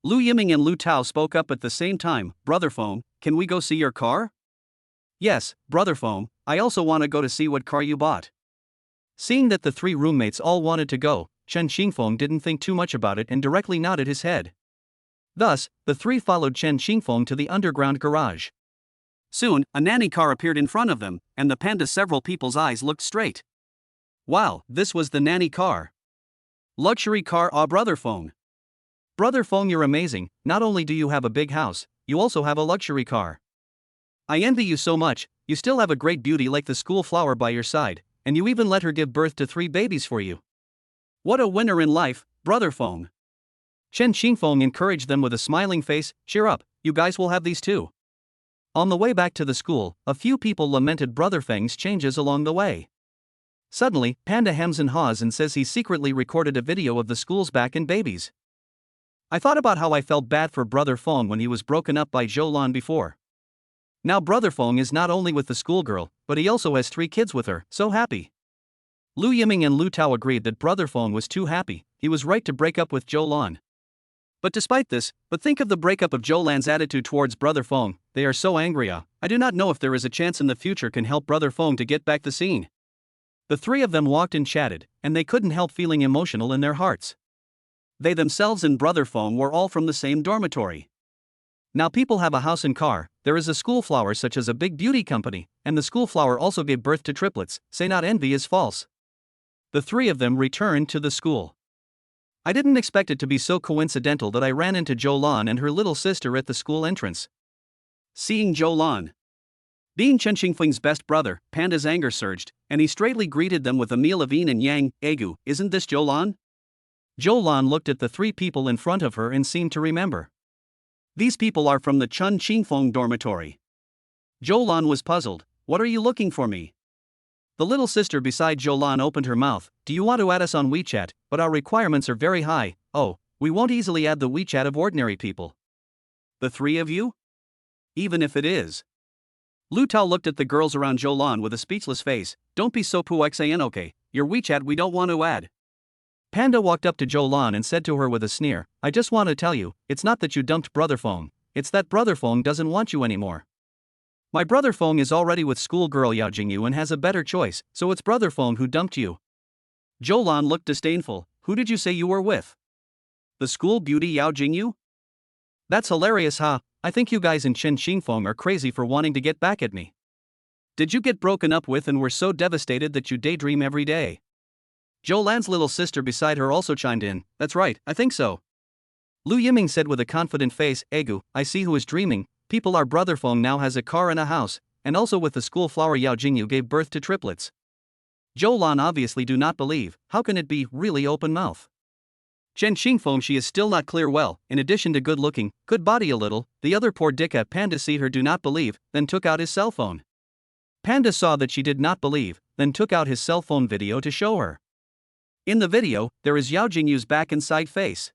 Lu Yiming and Lu Tao spoke up at the same time. Brother Feng, can we go see your car? Yes, Brother Feng, I also want to go to see what car you bought. Seeing that the three roommates all wanted to go, Chen Xingfeng didn't think too much about it and directly nodded his head. Thus, the three followed Chen Xingfeng to the underground garage. Soon, a nanny car appeared in front of them, and the panda's several people's eyes looked straight. Wow, this was the nanny car. Luxury car. Brother Feng. Brother Feng, you're amazing, not only do you have a big house, you also have a luxury car. I envy you so much, you still have a great beauty like the school flower by your side, and you even let her give birth to 3 babies for you. What a winner in life, Brother Feng. Chen Xingfeng encouraged them with a smiling face, cheer up, you guys will have these too. On the way back to the school, a few people lamented Brother Feng's changes along the way. Suddenly, Panda hems and haws and says he secretly recorded a video of the school's back and babies. I thought about how I felt bad for Brother Feng when he was broken up by Zhou Lan before. Now Brother Feng is not only with the schoolgirl, but he also has 3 kids with her, so happy. Lu Yiming and Lu Tao agreed that Brother Feng was too happy, he was right to break up with Zhou Lan. But despite this, think of the breakup of Zhou Lan's attitude towards Brother Feng, they are so angry. I do not know if there is a chance in the future can help Brother Feng to get back the scene. The 3 of them walked and chatted, and they couldn't help feeling emotional in their hearts. They themselves and Brother Feng were all from the same dormitory. Now people have a house and car, there is a school flower such as a big beauty company, and the school flower also gave birth to triplets, say not envy is false. The 3 of them returned to the school. I didn't expect it to be so coincidental that I ran into Zhou Lan and her little sister at the school entrance. Seeing Zhou Lan being Chen Xingfeng's best brother, Panda's anger surged, and he straightly greeted them with a meal of yin and yang. Egu, isn't this Zhou Lan? Zhou Lan looked at the 3 people in front of her and seemed to remember. These people are from the Chen Xingfeng dormitory. Zhou Lan was puzzled. What are you looking for me? The little sister beside Zhou Lan opened her mouth. Do you want to add us on WeChat? But our requirements are very high. Oh, we won't easily add the WeChat of ordinary people. The 3 of you? Even if it is. Lu Tao looked at the girls around Zhou Lan with a speechless face. Don't be so puxan, okay, your WeChat we don't want to add. Panda walked up to Zhou Lan and said to her with a sneer, I just want to tell you, it's not that you dumped Brother Feng, it's that Brother Feng doesn't want you anymore. My Brother Feng is already with schoolgirl Yao Jingyu and has a better choice, so it's Brother Feng who dumped you. Zhou Lan looked disdainful. Who did you say you were with? The school beauty Yao Jingyu? That's hilarious, huh? I think you guys in Chen Xingfeng are crazy for wanting to get back at me. Did you get broken up with and were so devastated that you daydream every day? Zhou Lan's little sister beside her also chimed in. That's right, I think so. Lu Yiming said with a confident face, Egu, I see who is dreaming. People, our Brother Feng now has a car and a house, and also with the school flower Yao Jingyu gave birth to triplets. Zhou Lan obviously do not believe. How can it be? Really open mouth. Chen Xingfeng, she is still not clear. Well, in addition to good looking, good body a little, the other poor dick at Panda see her do not believe, then took out his cell phone. Panda saw that she did not believe, then took out his cell phone video to show her. In the video, there is Yao Jingyu's back and side face.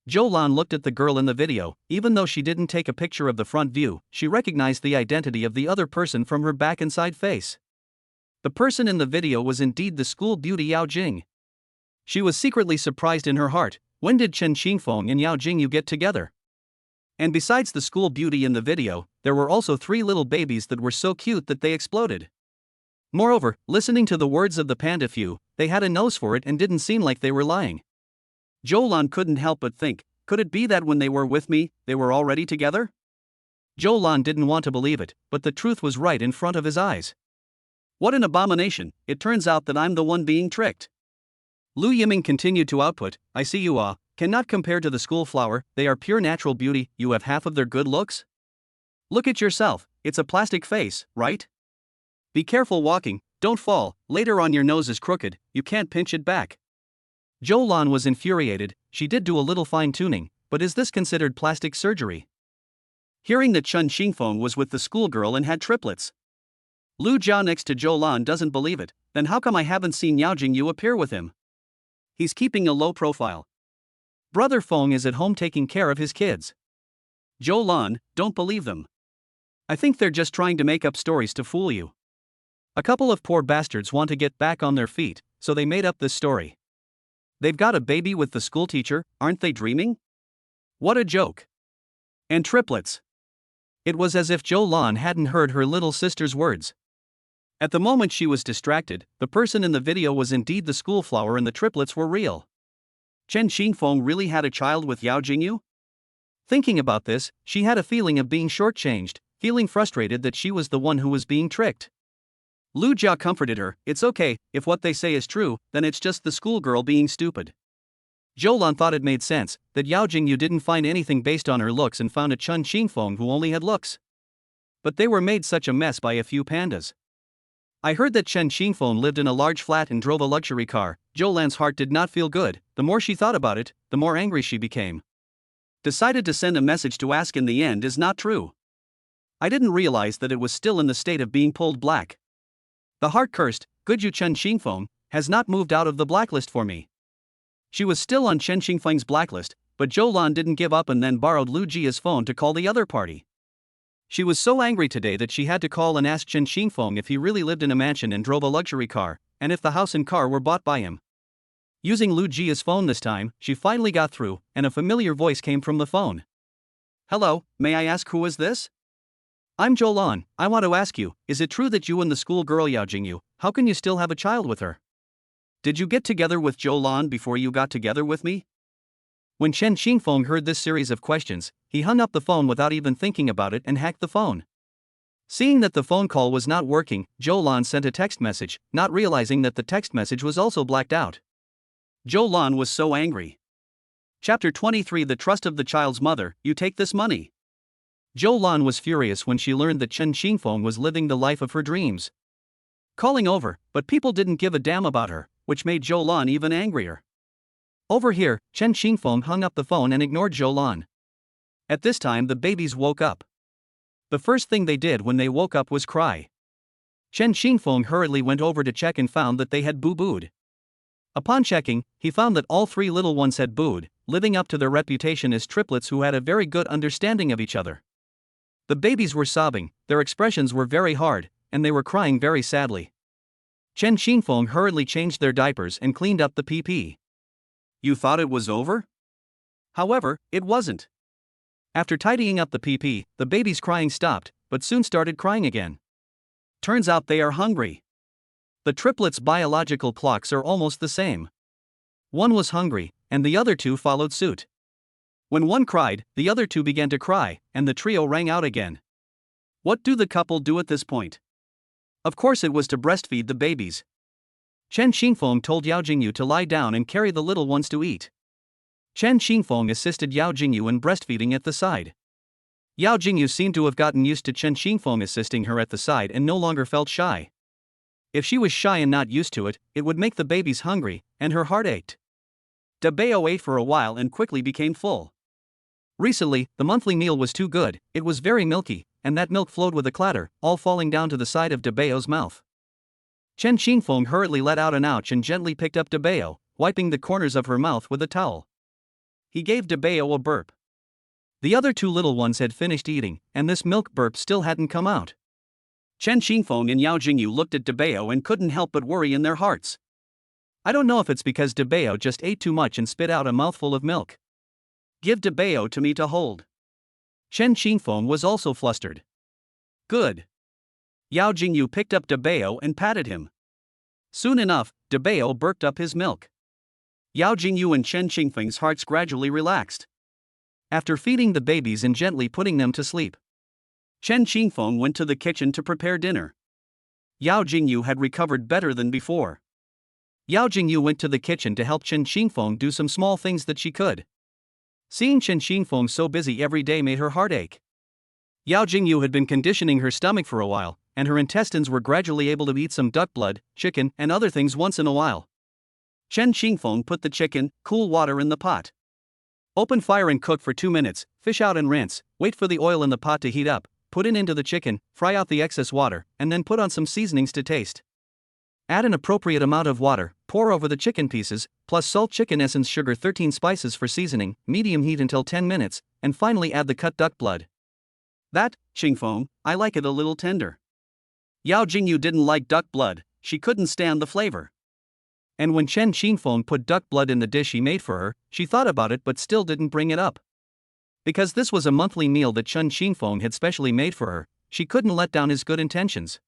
Zhou Lan looked at the girl in the video. Even though she didn't take a picture of the front view, she recognized the identity of the other person from her back and side face. The person in the video was indeed the school beauty Yao Jing. She was secretly surprised in her heart. When did Chen Xingfeng and Yao Jingyu get together? And besides the school beauty in the video, there were also 3 little babies that were so cute that they exploded. Moreover, listening to the words of the part.If, they had a nose for it and didn't seem like they were lying. Zhou Lan couldn't help but think, could it be that when they were with me, they were already together? Zhou Lan didn't want to believe it, but the truth was right in front of his eyes. What an abomination, it turns out that I'm the one being tricked. Lu Yiming continued to output, I see you cannot compare to the school flower, they are pure natural beauty, you have half of their good looks? Look at yourself, it's a plastic face, right? Be careful walking, don't fall, later on your nose is crooked, you can't pinch it back. Zhou Lan was infuriated, she did do a little fine-tuning, but is this considered plastic surgery? Hearing that Chen Xingfeng was with the schoolgirl and had triplets. Lu Jiao next to Zhou Lan doesn't believe it, then how come I haven't seen Yao Jingyu appear with him? He's keeping a low profile. Brother Feng is at home taking care of his kids. Zhou Lan, don't believe them. I think they're just trying to make up stories to fool you. A couple of poor bastards want to get back on their feet, so they made up this story. They've got a baby with the school teacher, aren't they dreaming? What a joke. And triplets. It was as if Zhou Lan hadn't heard her little sister's words. At the moment she was distracted, the person in the video was indeed the school flower and the triplets were real. Chen Xingfeng really had a child with Yao Jingyu? Thinking about this, she had a feeling of being shortchanged, feeling frustrated that she was the one who was being tricked. Lu Jia comforted her, it's okay, if what they say is true, then it's just the schoolgirl being stupid. Zhou Lan thought it made sense, that Yao Jingyu didn't find anything based on her looks and found a Chen Xingfeng who only had looks. But they were made such a mess by a few pandas. I heard that Chen Xingfeng lived in a large flat and drove a luxury car. Zhou Lan's heart did not feel good, the more she thought about it, the more angry she became. Decided to send a message to ask in the end is not true. I didn't realize that it was still in the state of being pulled black. The heart-cursed, Guju Chen Xingfeng, has not moved out of the blacklist for me. She was still on Chen Xingfeng's blacklist, but Zhou Lan didn't give up and then borrowed Lu Jia's phone to call the other party. She was so angry today that she had to call and ask Chen Xingfeng if he really lived in a mansion and drove a luxury car, and if the house and car were bought by him. Using Lu Jia's phone this time, she finally got through, and a familiar voice came from the phone. Hello, may I ask who is this? I'm Zhou Lan, I want to ask you, is it true that you and the school girl Yao Jingyu, how can you still have a child with her? Did you get together with Zhou Lan before you got together with me? When Chen Xingfeng heard this series of questions, he hung up the phone without even thinking about it and hacked the phone. Seeing that the phone call was not working, Zhou Lan sent a text message, not realizing that the text message was also blacked out. Zhou Lan was so angry. Chapter 23 The Trust of the Child's Mother, you take this money. Zhou Lan was furious when she learned that Chen Xingfeng was living the life of her dreams. Calling over, but people didn't give a damn about her, which made Zhou Lan even angrier. Over here, Chen Xingfeng hung up the phone and ignored Zhou Lan. At this time the babies woke up. The first thing they did when they woke up was cry. Chen Xingfeng hurriedly went over to check and found that they had boo-booed. Upon checking, he found that all 3 little ones had booed, living up to their reputation as triplets who had a very good understanding of each other. The babies were sobbing, their expressions were very hard, and they were crying very sadly. Chen Xingfeng hurriedly changed their diapers and cleaned up the pee-pee. You thought it was over? However, it wasn't. After tidying up the pee-pee, the babies' crying stopped, but soon started crying again. Turns out they are hungry. The triplets' biological clocks are almost the same. One was hungry, and the other 2 followed suit. When one cried, the other 2 began to cry, and the trio rang out again. What do the couple do at this point? Of course it was to breastfeed the babies. Chen Xingfeng told Yao Jingyu to lie down and carry the little ones to eat. Chen Xingfeng assisted Yao Jingyu in breastfeeding at the side. Yao Jingyu seemed to have gotten used to Chen Xingfeng assisting her at the side and no longer felt shy. If she was shy and not used to it, it would make the babies hungry, and her heart ached. Dabeo ate for a while and quickly became full. Recently, the monthly meal was too good, it was very milky, and that milk flowed with a clatter, all falling down to the side of Dabeo's mouth. Chen Xingfeng hurriedly let out an ouch and gently picked up Dabeo, wiping the corners of her mouth with a towel. He gave Dabeo a burp. The other 2 little ones had finished eating, and this milk burp still hadn't come out. Chen Xingfeng and Yao Jingyu looked at Debao and couldn't help but worry in their hearts. I don't know if it's because Debao just ate too much and spit out a mouthful of milk. Give Debao to me to hold. Chen Xingfeng was also flustered. Good. Yao Jingyu picked up Debao and patted him. Soon enough, Debao burped up his milk. Yao Jingyu and Chen Xingfeng's hearts gradually relaxed. After feeding the babies and gently putting them to sleep, Chen Xingfeng went to the kitchen to prepare dinner. Yao Jingyu had recovered better than before. Yao Jingyu went to the kitchen to help Chen Xingfeng do some small things that she could. Seeing Chen Xingfeng so busy every day made her heart ache. Yao Jingyu had been conditioning her stomach for a while, and her intestines were gradually able to eat some duck blood, chicken, and other things once in a while. Chen Xingfeng put the chicken, cool water in the pot. Open fire and cook for 2 minutes, fish out and rinse, wait for the oil in the pot to heat up, put it into the chicken, fry out the excess water, and then put on some seasonings to taste. Add an appropriate amount of water, pour over the chicken pieces, plus salt, chicken essence, sugar, 13 spices for seasoning, medium heat until 10 minutes, and finally add the cut duck blood. That, Xingfeng, I like it a little tender. Yao Jingyu didn't like duck blood, she couldn't stand the flavor. And when Chen Xingfeng put duck blood in the dish he made for her, she thought about it but still didn't bring it up. Because this was a monthly meal that Chen Xingfeng had specially made for her, she couldn't let down his good intentions.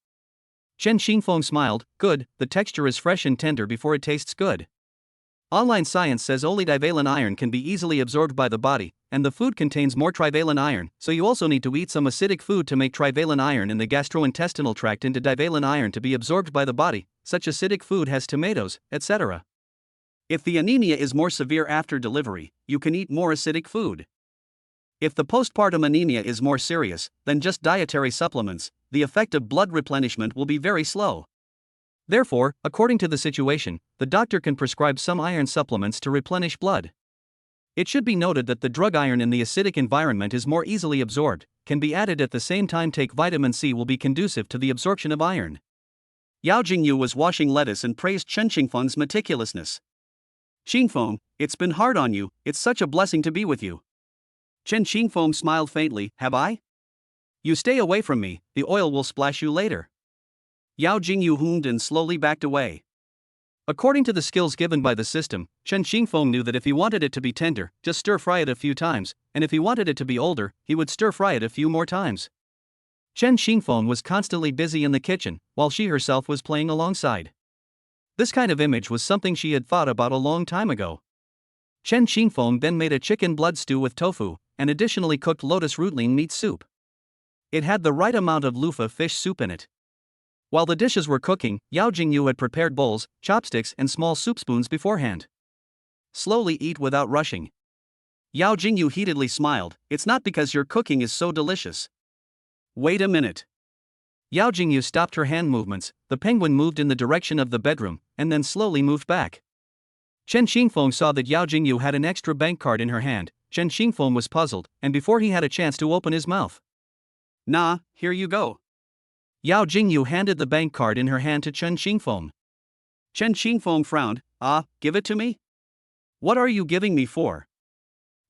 Chen Xingfeng smiled, good, the texture is fresh and tender before it tastes good. Online science says only divalent iron can be easily absorbed by the body, and the food contains more trivalent iron, so you also need to eat some acidic food to make trivalent iron in the gastrointestinal tract into divalent iron to be absorbed by the body. Such acidic food has tomatoes, etc. If the anemia is more severe after delivery, you can eat more acidic food. If the postpartum anemia is more serious than just dietary supplements, the effect of blood replenishment will be very slow. Therefore, according to the situation, the doctor can prescribe some iron supplements to replenish blood. It should be noted that the drug iron in the acidic environment is more easily absorbed, can be added at the same time. Take vitamin C will be conducive to the absorption of iron. Yao Jingyu was washing lettuce and praised Chen Xingfeng's meticulousness. Xingfeng, it's been hard on you, it's such a blessing to be with you. Chen Xingfeng smiled faintly, have I? You stay away from me, the oil will splash you later. Yao Jingyu hummed and slowly backed away. According to the skills given by the system, Chen Xingfeng knew that if he wanted it to be tender, just stir-fry it a few times, and if he wanted it to be older, he would stir-fry it a few more times. Chen Xingfeng was constantly busy in the kitchen, while she herself was playing alongside. This kind of image was something she had thought about a long time ago. Chen Xingfeng then made a chicken blood stew with tofu, and additionally cooked lotus root lean meat soup. It had the right amount of loofah fish soup in it. While the dishes were cooking, Yao Jingyu had prepared bowls, chopsticks, and small soup spoons beforehand. Slowly eat without rushing. Yao Jingyu heatedly smiled, it's not because your cooking is so delicious. Wait a minute. Yao Jingyu stopped her hand movements, the penguin moved in the direction of the bedroom, and then slowly moved back. Chen Xingfeng saw that Yao Jingyu had an extra bank card in her hand. Chen Xingfeng was puzzled, and before he had a chance to open his mouth. Nah, here you go. Yao Jingyu handed the bank card in her hand to Chen Xingfeng. Chen Xingfeng frowned, give it to me? What are you giving me for?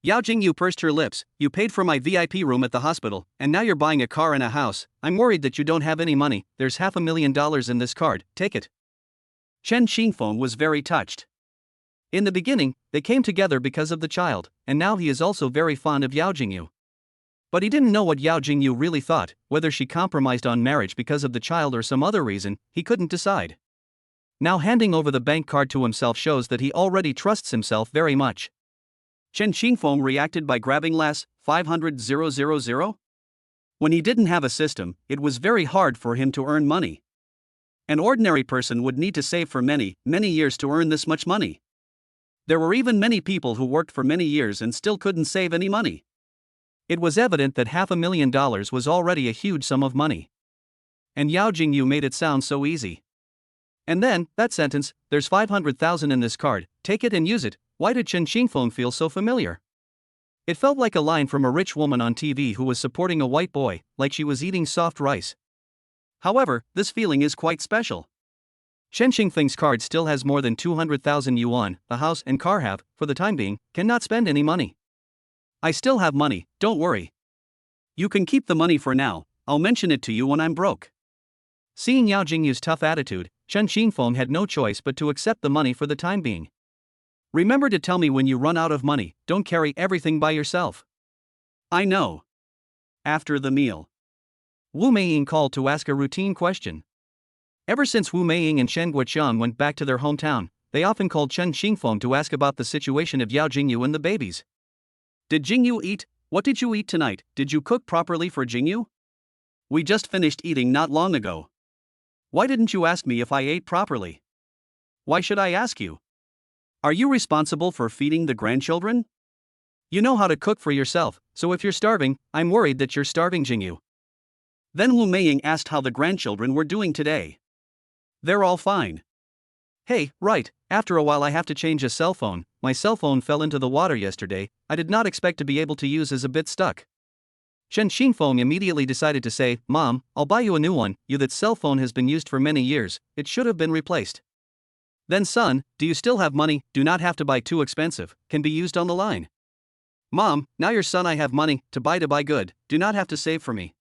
Yao Jingyu pursed her lips, you paid for my VIP room at the hospital, and now you're buying a car and a house. I'm worried that you don't have any money, there's $500,000 in this card, take it. Chen Xingfeng was very touched. In the beginning, they came together because of the child, and now he is also very fond of Yao Jingyu. But he didn't know what Yao Jingyu really thought, whether she compromised on marriage because of the child or some other reason, he couldn't decide. Now handing over the bank card to himself shows that he already trusts himself very much. Chen Xingfeng reacted by grabbing less, 500,000. When he didn't have a system, it was very hard for him to earn money. An ordinary person would need to save for many, many years to earn this much money. There were even many people who worked for many years and still couldn't save any money. It was evident that $500,000 was already a huge sum of money. And Yao Jingyu made it sound so easy. And then, that sentence, there's 500,000 in this card, take it and use it. Why did Chen Xingfeng feel so familiar? It felt like a line from a rich woman on TV who was supporting a white boy, like she was eating soft rice. However, this feeling is quite special. Chen Xingfeng's card still has more than 200,000 yuan, the house and car have, for the time being, cannot spend any money. I still have money, don't worry. You can keep the money for now, I'll mention it to you when I'm broke. Seeing Yao Jingyu's tough attitude, Chen Xingfeng had no choice but to accept the money for the time being. Remember to tell me when you run out of money, don't carry everything by yourself. I know. After the meal, Wu Meiying called to ask a routine question. Ever since Wu Meiying and Shen Guoqiang went back to their hometown, they often called Chen Xingfeng to ask about the situation of Yao Jingyu and the babies. Did Jingyu eat? What did you eat tonight? Did you cook properly for Jingyu? We just finished eating not long ago. Why didn't you ask me if I ate properly? Why should I ask you? Are you responsible for feeding the grandchildren? You know how to cook for yourself, so if you're starving, I'm worried that you're starving Jingyu. Then Wu Meiying asked how the grandchildren were doing today. They're all fine. Hey, right, after a while I have to change a cell phone. My cell phone fell into the water yesterday. I did not expect to be able to use is a bit stuck. Chen Xingfeng immediately decided to say, Mom, I'll buy you a new one. That cell phone has been used for many years, it should have been replaced. Then son, do you still have money? Do not have to buy too expensive, can be used on the line. Mom, now your son I have money, to buy good, do not have to save for me.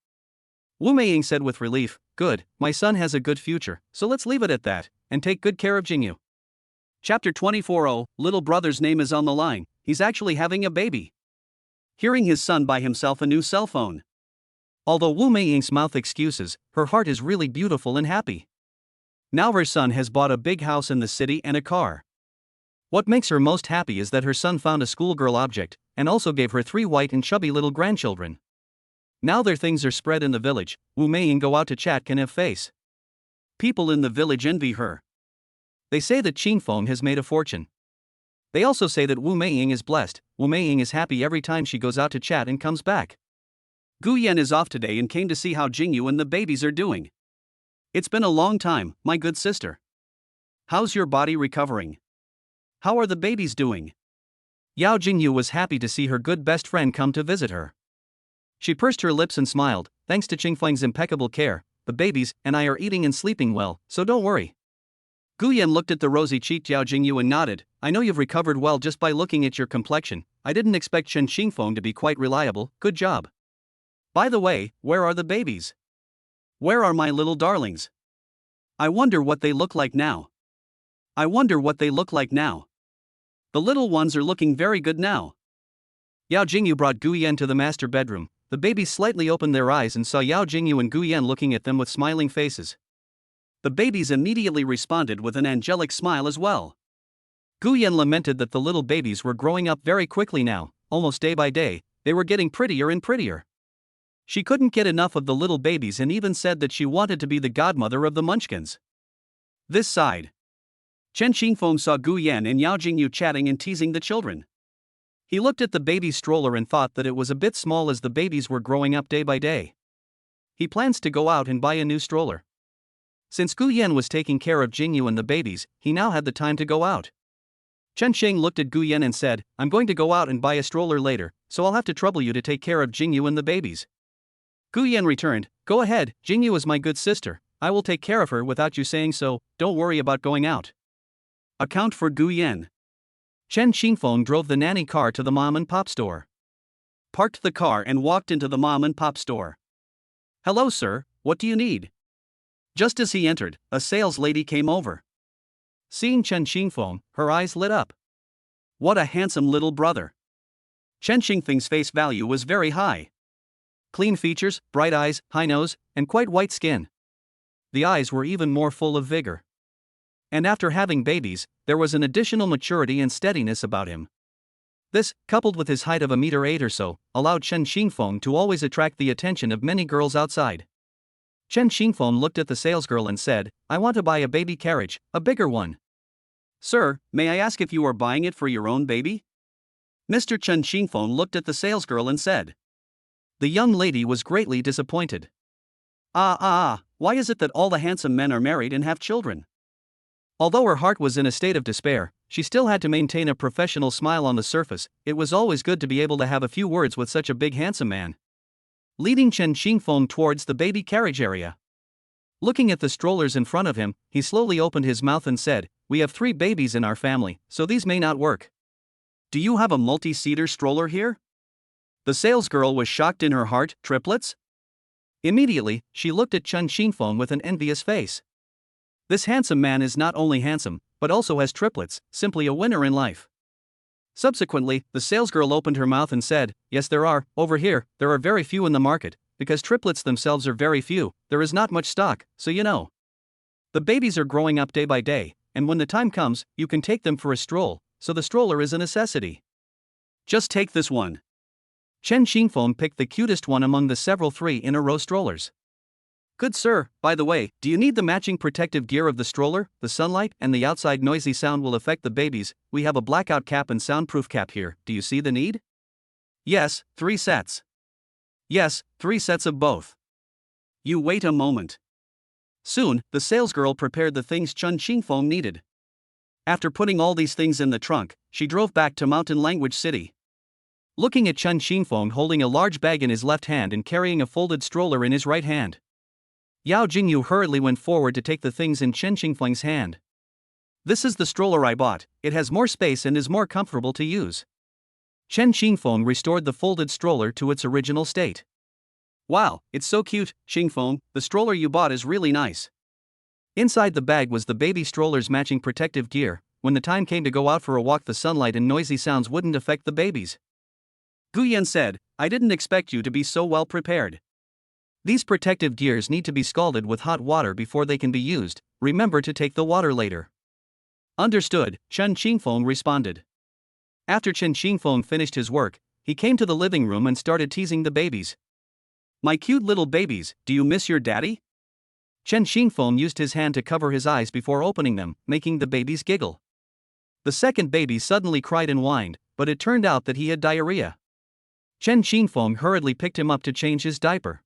Wu Meiying said with relief, good, my son has a good future, so let's leave it at that, and take good care of Jingyu. Chapter 24. Oh, little brother's name is on the line, he's actually having a baby. Hearing his son buy himself a new cell phone. Although Wu Meiying's mouth excuses, her heart is really beautiful and happy. Now her son has bought a big house in the city and a car. What makes her most happy is that her son found a schoolgirl object, and also gave her 3 white and chubby little grandchildren. Now their things are spread in the village, Wu Meiying go out to chat can have face. People in the village envy her. They say that Qingfeng has made a fortune. They also say that Wu Meiying is blessed. Wu Meiying is happy every time she goes out to chat and comes back. Gu Yan is off today and came to see how Jingyu and the babies are doing. It's been a long time, my good sister. How's your body recovering? How are the babies doing? Yao Jingyu was happy to see her good best friend come to visit her. She pursed her lips and smiled, thanks to Qingfeng's impeccable care, the babies and I are eating and sleeping well, so don't worry. Gu Yan looked at the rosy-cheeked Yao Jingyu and nodded, I know you've recovered well just by looking at your complexion, I didn't expect Chen Xingfeng to be quite reliable, good job. By the way, where are the babies? Where are my little darlings? I wonder what they look like now. I wonder what they look like now. The little ones are looking very good now. Yao Jingyu brought Gu Yan to the master bedroom. The babies slightly opened their eyes and saw Yao Jingyu and Gu Yan looking at them with smiling faces. The babies immediately responded with an angelic smile as well. Gu Yan lamented that the little babies were growing up very quickly now, almost day by day, they were getting prettier and prettier. She couldn't get enough of the little babies and even said that she wanted to be the godmother of the munchkins. This side. Chen Xingfeng saw Gu Yan and Yao Jingyu chatting and teasing the children. He looked at the baby stroller and thought that it was a bit small as the babies were growing up day by day. He plans to go out and buy a new stroller. Since Gu Yan was taking care of Jingyu and the babies, he now had the time to go out. Chen Sheng looked at Gu Yan and said, I'm going to go out and buy a stroller later, so I'll have to trouble you to take care of Jingyu and the babies. Gu Yan returned, go ahead, Jingyu is my good sister, I will take care of her without you saying so, don't worry about going out. Account for Gu Yan. Chen Xingfeng drove the nanny car to the mom and pop store. Parked the car and walked into the mom and pop store. Hello sir, what do you need? Just as he entered, a sales lady came over. Seeing Chen Xingfeng, her eyes lit up. What a handsome little brother. Chen Xingfeng's face value was very high. Clean features, bright eyes, high nose, and quite white skin. The eyes were even more full of vigor. And after having babies, there was an additional maturity and steadiness about him. This, coupled with his height of 1.8 meters or so, allowed Chen Xingfeng to always attract the attention of many girls outside. Chen Xingfeng looked at the salesgirl and said, I want to buy a baby carriage, a bigger one. Sir, may I ask if you are buying it for your own baby? Mr. Chen Xingfeng looked at the salesgirl and said. The young lady was greatly disappointed. Why is it that all the handsome men are married and have children? Although her heart was in a state of despair, she still had to maintain a professional smile on the surface. It was always good to be able to have a few words with such a big handsome man. Leading Chen Xingfeng towards the baby carriage area. Looking at the strollers in front of him, he slowly opened his mouth and said, we have 3 babies in our family, so these may not work. Do you have a multi-seater stroller here? The salesgirl was shocked in her heart, triplets? Immediately, she looked at Chen Xingfeng with an envious face. This handsome man is not only handsome, but also has triplets, simply a winner in life. Subsequently, the salesgirl opened her mouth and said, "Yes, there are, over here, there are very few in the market, because triplets themselves are very few, there is not much stock, so you know. The babies are growing up day by day, and when the time comes, you can take them for a stroll, so the stroller is a necessity. Just take this one." Chen Xingfeng picked the cutest one among the several three-in-a-row strollers. "Good sir, by the way, do you need the matching protective gear of the stroller? The sunlight and the outside noisy sound will affect the babies. We have a blackout cap and soundproof cap here, do you see the need?" "Yes, 3 sets. Yes, 3 sets of both." "You wait a moment." Soon, the salesgirl prepared the things Chen Xingfeng needed. After putting all these things in the trunk, she drove back to Mountain Language City. Looking at Chen Xingfeng holding a large bag in his left hand and carrying a folded stroller in his right hand, Yao Jingyu hurriedly went forward to take the things in Chen Xingfeng's hand. "This is the stroller I bought, it has more space and is more comfortable to use." Chen Xingfeng restored the folded stroller to its original state. "Wow, it's so cute, Xingfeng, the stroller you bought is really nice." Inside the bag was the baby stroller's matching protective gear. When the time came to go out for a walk, the sunlight and noisy sounds wouldn't affect the babies. Gu Yan said, "I didn't expect you to be so well prepared. These protective gears need to be scalded with hot water before they can be used. Remember to take the water later." "Understood," Chen Xingfeng responded. After Chen Xingfeng finished his work, he came to the living room and started teasing the babies. "My cute little babies, do you miss your daddy?" Chen Xingfeng used his hand to cover his eyes before opening them, making the babies giggle. The second baby suddenly cried and whined, but it turned out that he had diarrhea. Chen Xingfeng hurriedly picked him up to change his diaper.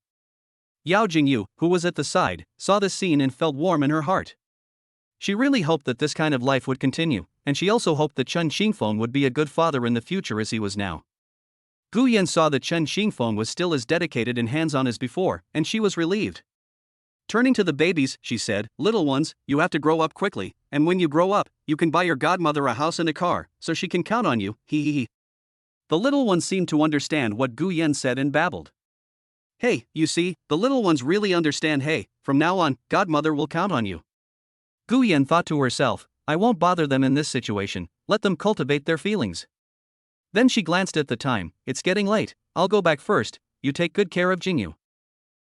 Yao Jingyu, who was at the side, saw this scene and felt warm in her heart. She really hoped that this kind of life would continue, and she also hoped that Chen Xingfeng would be a good father in the future as he was now. Gu Yan saw that Chen Xingfeng was still as dedicated and hands-on as before, and she was relieved. Turning to the babies, she said, "Little ones, you have to grow up quickly, and when you grow up, you can buy your godmother a house and a car, so she can count on you, hee hee hee." The little ones seemed to understand what Gu Yan said and babbled. "Hey, you see, the little ones really understand. Hey, from now on, godmother will count on you." Gu Yan thought to herself, "I won't bother them in this situation, let them cultivate their feelings." Then she glanced at the time, "It's getting late, I'll go back first, you take good care of Jingyu."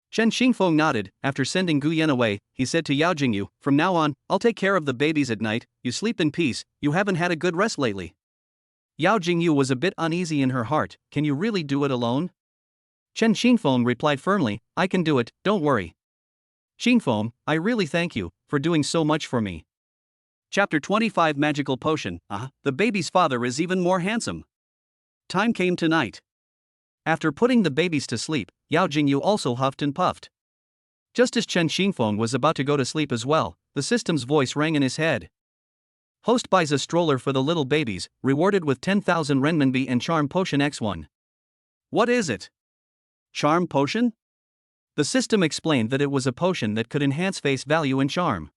Chen Xingfeng nodded. After sending Gu Yan away, he said to Yao Jingyu, "From now on, I'll take care of the babies at night, you sleep in peace, you haven't had a good rest lately." Yao Jingyu was a bit uneasy in her heart, "Can you really do it alone?" Chen Xingfeng replied firmly, "I can do it, don't worry. Xingfeng, I really thank you for doing so much for me." Chapter 25 Magical Potion. The baby's father is even more handsome. Time came tonight. After putting the babies to sleep, Yao Jingyu also huffed and puffed. Just as Chen Xingfeng was about to go to sleep as well, the system's voice rang in his head. "Host buys a stroller for the little babies, rewarded with 10,000 renminbi and Charm Potion X1. "What is it? Charm Potion?" The system explained that it was a potion that could enhance face value and charm.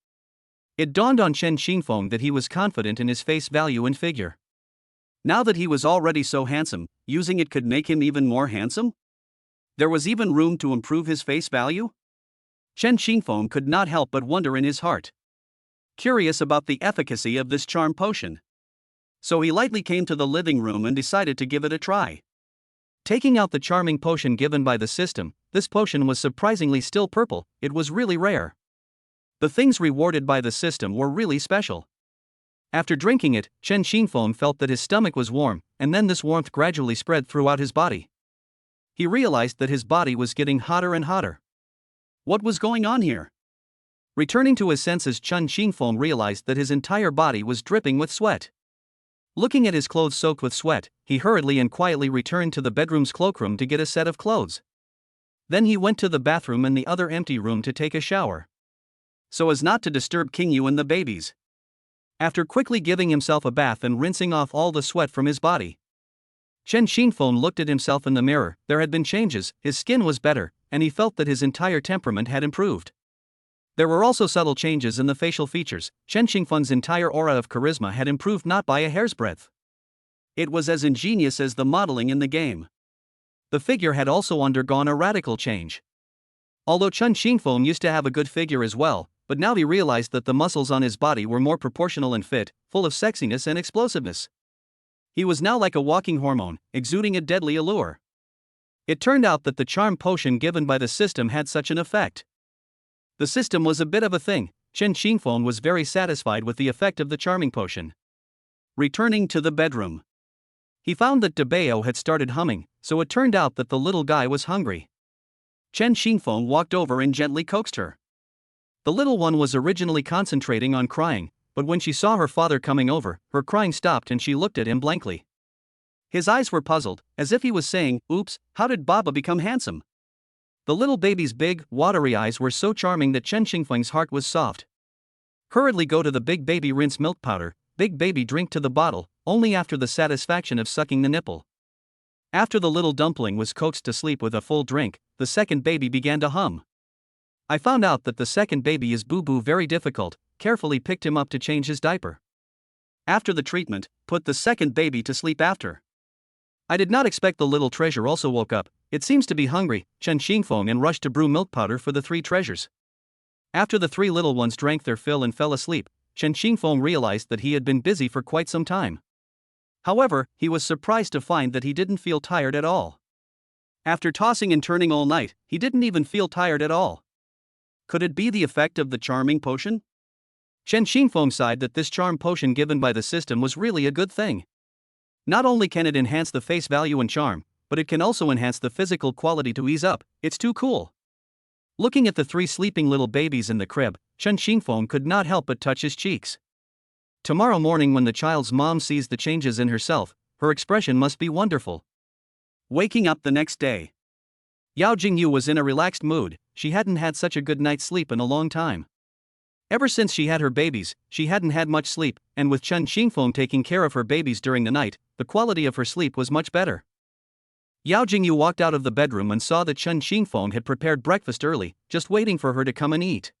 It dawned on Chen Xingfeng that he was confident in his face value and figure. Now that he was already so handsome, using it could make him even more handsome? There was even room to improve his face value? Chen Xingfeng could not help but wonder in his heart, curious about the efficacy of this charm potion. So he lightly came to the living room and decided to give it a try. Taking out the charming potion given by the system, this potion was surprisingly still purple. It was really rare. The things rewarded by the system were really special. After drinking it, Chen Xingfeng felt that his stomach was warm, and then this warmth gradually spread throughout his body. He realized that his body was getting hotter and hotter. What was going on here? Returning to his senses, Chen Xingfeng realized that his entire body was dripping with sweat. Looking at his clothes soaked with sweat, he hurriedly and quietly returned to the bedroom's cloakroom to get a set of clothes. Then he went to the bathroom and the other empty room to take a shower, so as not to disturb Qingyu and the babies. After quickly giving himself a bath and rinsing off all the sweat from his body, Chen Xingfeng looked at himself in the mirror. There had been changes, his skin was better, and he felt that his entire temperament had improved. There were also subtle changes in the facial features. Chen Xingfeng's entire aura of charisma had improved not by a hair's breadth. It was as ingenious as the modeling in the game. The figure had also undergone a radical change. Although Chen Xingfeng used to have a good figure as well, but now he realized that the muscles on his body were more proportional and fit, full of sexiness and explosiveness. He was now like a walking hormone, exuding a deadly allure. It turned out that the charm potion given by the system had such an effect. The system was a bit of a thing. Chen Xingfeng was very satisfied with the effect of the charming potion. Returning to the bedroom, he found that Debeo had started humming, so it turned out that the little guy was hungry. Chen Xingfeng walked over and gently coaxed her. The little one was originally concentrating on crying, but when she saw her father coming over, her crying stopped and she looked at him blankly. His eyes were puzzled, as if he was saying, "Oops, how did Baba become handsome?" The little baby's big, watery eyes were so charming that Chen Xingfeng's heart was soft. Hurriedly go to the big baby rinse milk powder, big baby drink to the bottle, only after the satisfaction of sucking the nipple. After the little dumpling was coaxed to sleep with a full drink, the second baby began to hum. I found out that the second baby is boo-boo very difficult, carefully picked him up to change his diaper. After the treatment, put the second baby to sleep after. I did not expect the little treasure also woke up. It seems to be hungry, Chen Xingfeng, and rushed to brew milk powder for the three treasures. After the three little ones drank their fill and fell asleep, Chen Xingfeng realized that he had been busy for quite some time. However, he was surprised to find that he didn't feel tired at all. After tossing and turning all night, he didn't even feel tired at all. Could it be the effect of the charming potion? Chen Xingfeng sighed that this charm potion given by the system was really a good thing. Not only can it enhance the face value and charm, but it can also enhance the physical quality to ease up. It's too cool. Looking at the three sleeping little babies in the crib, Chen Xingfeng could not help but touch his cheeks. Tomorrow morning when the child's mom sees the changes in herself, her expression must be wonderful. Waking up the next day, Yao Jingyu was in a relaxed mood. She hadn't had such a good night's sleep in a long time. Ever since she had her babies, she hadn't had much sleep, and with Chen Xingfeng taking care of her babies during the night, the quality of her sleep was much better. Yao Jingyu walked out of the bedroom and saw that Chen Xingfeng had prepared breakfast early, just waiting for her to come and eat.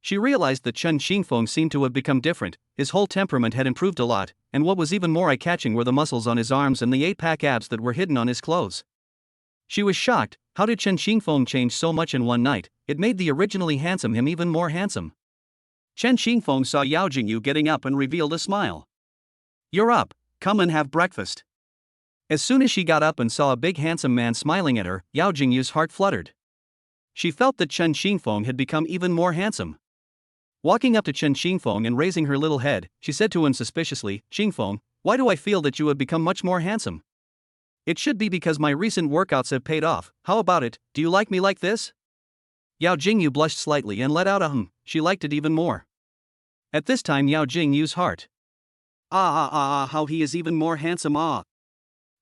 She realized that Chen Xingfeng seemed to have become different. His whole temperament had improved a lot, and what was even more eye-catching were the muscles on his arms and the 8-pack abs that were hidden on his clothes. She was shocked. How did Chen Xingfeng change so much in one night? It made the originally handsome him even more handsome. Chen Xingfeng saw Yao Jingyu getting up and revealed a smile. "You're up, come and have breakfast." As soon as she got up and saw a big handsome man smiling at her, Yao Jingyu's heart fluttered. She felt that Chen Xingfeng had become even more handsome. Walking up to Chen Xingfeng and raising her little head, she said to him suspiciously, "Xingfeng, why do I feel that you have become much more handsome? It should be because my recent workouts have paid off. How about it, do you like me like this?" Yao Jingyu blushed slightly and let out a hum. She liked it even more. At this time Yao Jingyu's heart. How he is even more handsome,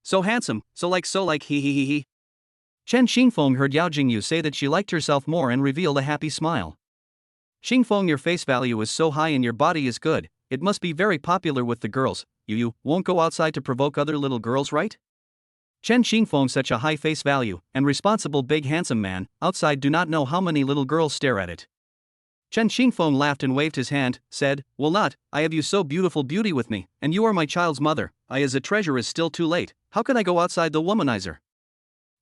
So handsome, so like he. Chen Xingfeng heard Yao Jingyu say that she liked herself more and revealed a happy smile. "Xingfeng, your face value is so high and your body is good, it must be very popular with the girls. You won't go outside to provoke other little girls, right?" Chen Xingfeng, such a high face value, and responsible big handsome man, outside do not know how many little girls stare at it. Chen Xingfeng laughed and waved his hand, said, "Will not, I have you so beautiful beauty with me, and you are my child's mother. I as a treasure is still too late, how can I go outside the womanizer?"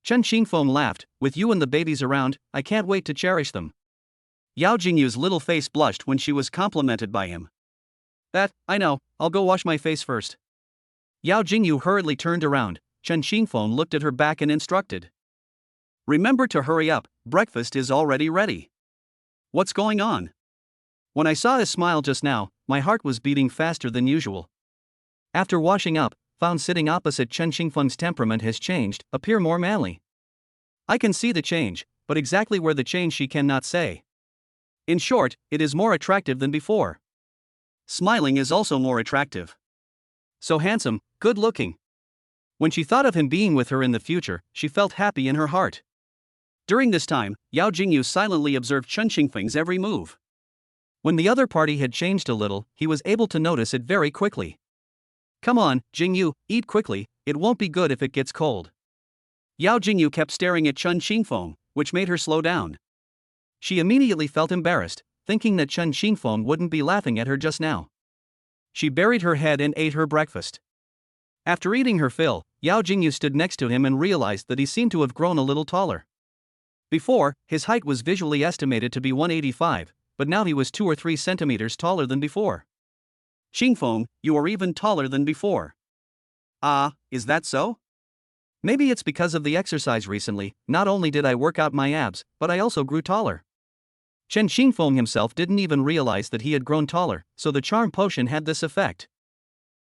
Chen Xingfeng laughed, "With you and the babies around, I can't wait to cherish them." Yao Jingyu's little face blushed when she was complimented by him. "That, I know, I'll go wash my face first." Yao Jingyu hurriedly turned around. Chen Xingfeng looked at her back and instructed, "Remember to hurry up, breakfast is already ready." "What's going on?" When I saw his smile just now, my heart was beating faster than usual. After washing up, found sitting opposite Chen Xingfeng's temperament has changed, appear more manly. I can see the change, but exactly where the change she cannot say. In short, it is more attractive than before. Smiling is also more attractive. So handsome, good looking. When she thought of him being with her in the future, she felt happy in her heart. During this time, Yao Jingyu silently observed Chen Xingfeng's every move. When the other party had changed a little, he was able to notice it very quickly. "Come on, Jingyu, eat quickly, it won't be good if it gets cold." Yao Jingyu kept staring at Chen Xingfeng, which made her slow down. She immediately felt embarrassed, thinking that Chen Xingfeng wouldn't be laughing at her just now. She buried her head and ate her breakfast. After eating her fill, Yao Jingyu stood next to him and realized that he seemed to have grown a little taller. Before, his height was visually estimated to be 185, but now he was 2 or 3 centimeters taller than before. Xingfeng, you are even taller than before. Ah, is that so? Maybe it's because of the exercise recently. Not only did I work out my abs, but I also grew taller. Chen Xingfeng himself didn't even realize that he had grown taller, so the charm potion had this effect.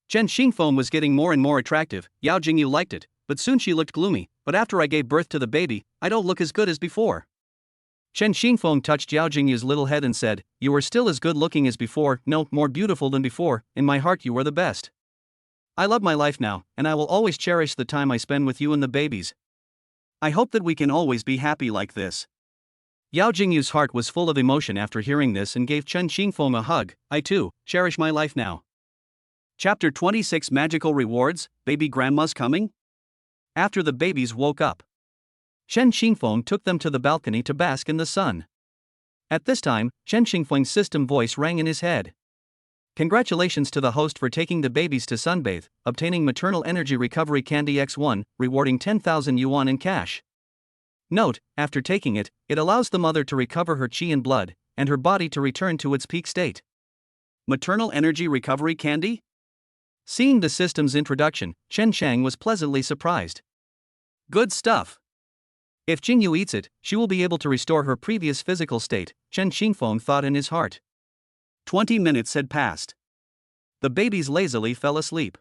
Chen Xingfeng was getting more and more attractive. Yao Jingyu liked it, but soon she looked gloomy. But after I gave birth to the baby, I don't look as good as before. Chen Xingfeng touched Yao Jingyu's little head and said, "You are still as good looking as before, no, more beautiful than before. In my heart you are the best. I love my life now, and I will always cherish the time I spend with you and the babies. I hope that we can always be happy like this." Yao Jingyu's heart was full of emotion after hearing this and gave Chen Xingfeng a hug. "I too cherish my life now." Chapter 26 Magical Rewards, Baby Grandma's Coming? After the babies woke up, Chen Xingfeng took them to the balcony to bask in the sun. At this time, Chen Xingfeng's system voice rang in his head. "Congratulations to the host for taking the babies to sunbathe, obtaining maternal energy recovery candy X1, rewarding 10,000 yuan in cash. Note, after taking it, it allows the mother to recover her qi and blood, and her body to return to its peak state." Maternal energy recovery candy? Seeing the system's introduction, Chen Chang was pleasantly surprised. Good stuff. If Jingyu eats it, she will be able to restore her previous physical state, Chen Xingfeng thought in his heart. 20 minutes had passed. The babies lazily fell asleep.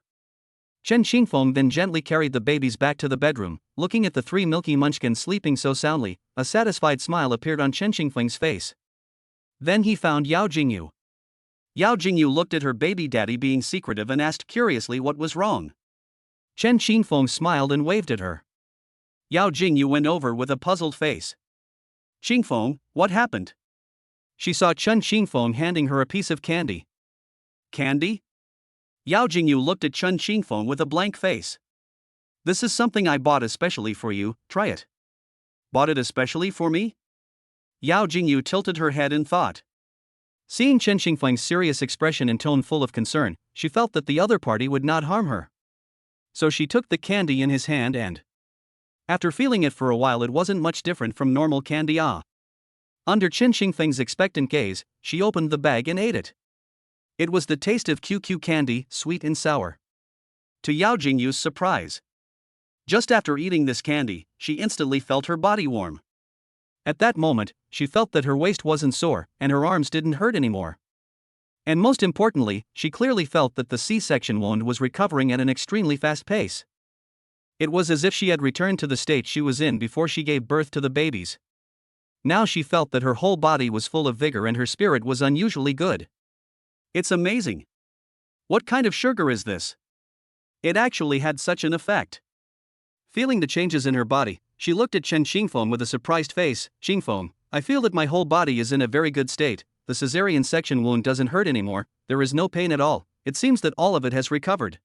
Chen Xingfeng then gently carried the babies back to the bedroom. Looking at the 3 milky munchkins sleeping so soundly, a satisfied smile appeared on Chen Xingfeng's face. Then he found Yao Jingyu. Yao Jingyu looked at her baby daddy being secretive and asked curiously what was wrong. Chen Xingfeng smiled and waved at her. Yao Jingyu went over with a puzzled face. "Xingfeng, what happened?" She saw Chen Xingfeng handing her a piece of candy. "Candy?" Yao Jingyu looked at Chen Xingfeng with a blank face. "This is something I bought especially for you, try it." "Bought it especially for me?" Yao Jingyu tilted her head in thought. Seeing Chen Xingfeng's serious expression and tone full of concern, she felt that the other party would not harm her. So she took the candy in his hand and, after feeling it for a while, it wasn't much different from normal candy. Under Chen Xingfeng's expectant gaze, she opened the bag and ate it. It was the taste of QQ candy, sweet and sour. To Yao Jingyu's surprise, just after eating this candy, she instantly felt her body warm. At that moment, she felt that her waist wasn't sore and her arms didn't hurt anymore. And most importantly, she clearly felt that the C-section wound was recovering at an extremely fast pace. It was as if she had returned to the state she was in before she gave birth to the babies. Now she felt that her whole body was full of vigor and her spirit was unusually good. It's amazing. What kind of sugar is this? It actually had such an effect. Feeling the changes in her body, she looked at Chen Xingfeng with a surprised face. "Xingfeng, I feel that my whole body is in a very good state. The cesarean section wound doesn't hurt anymore, there is no pain at all, it seems that all of it has recovered."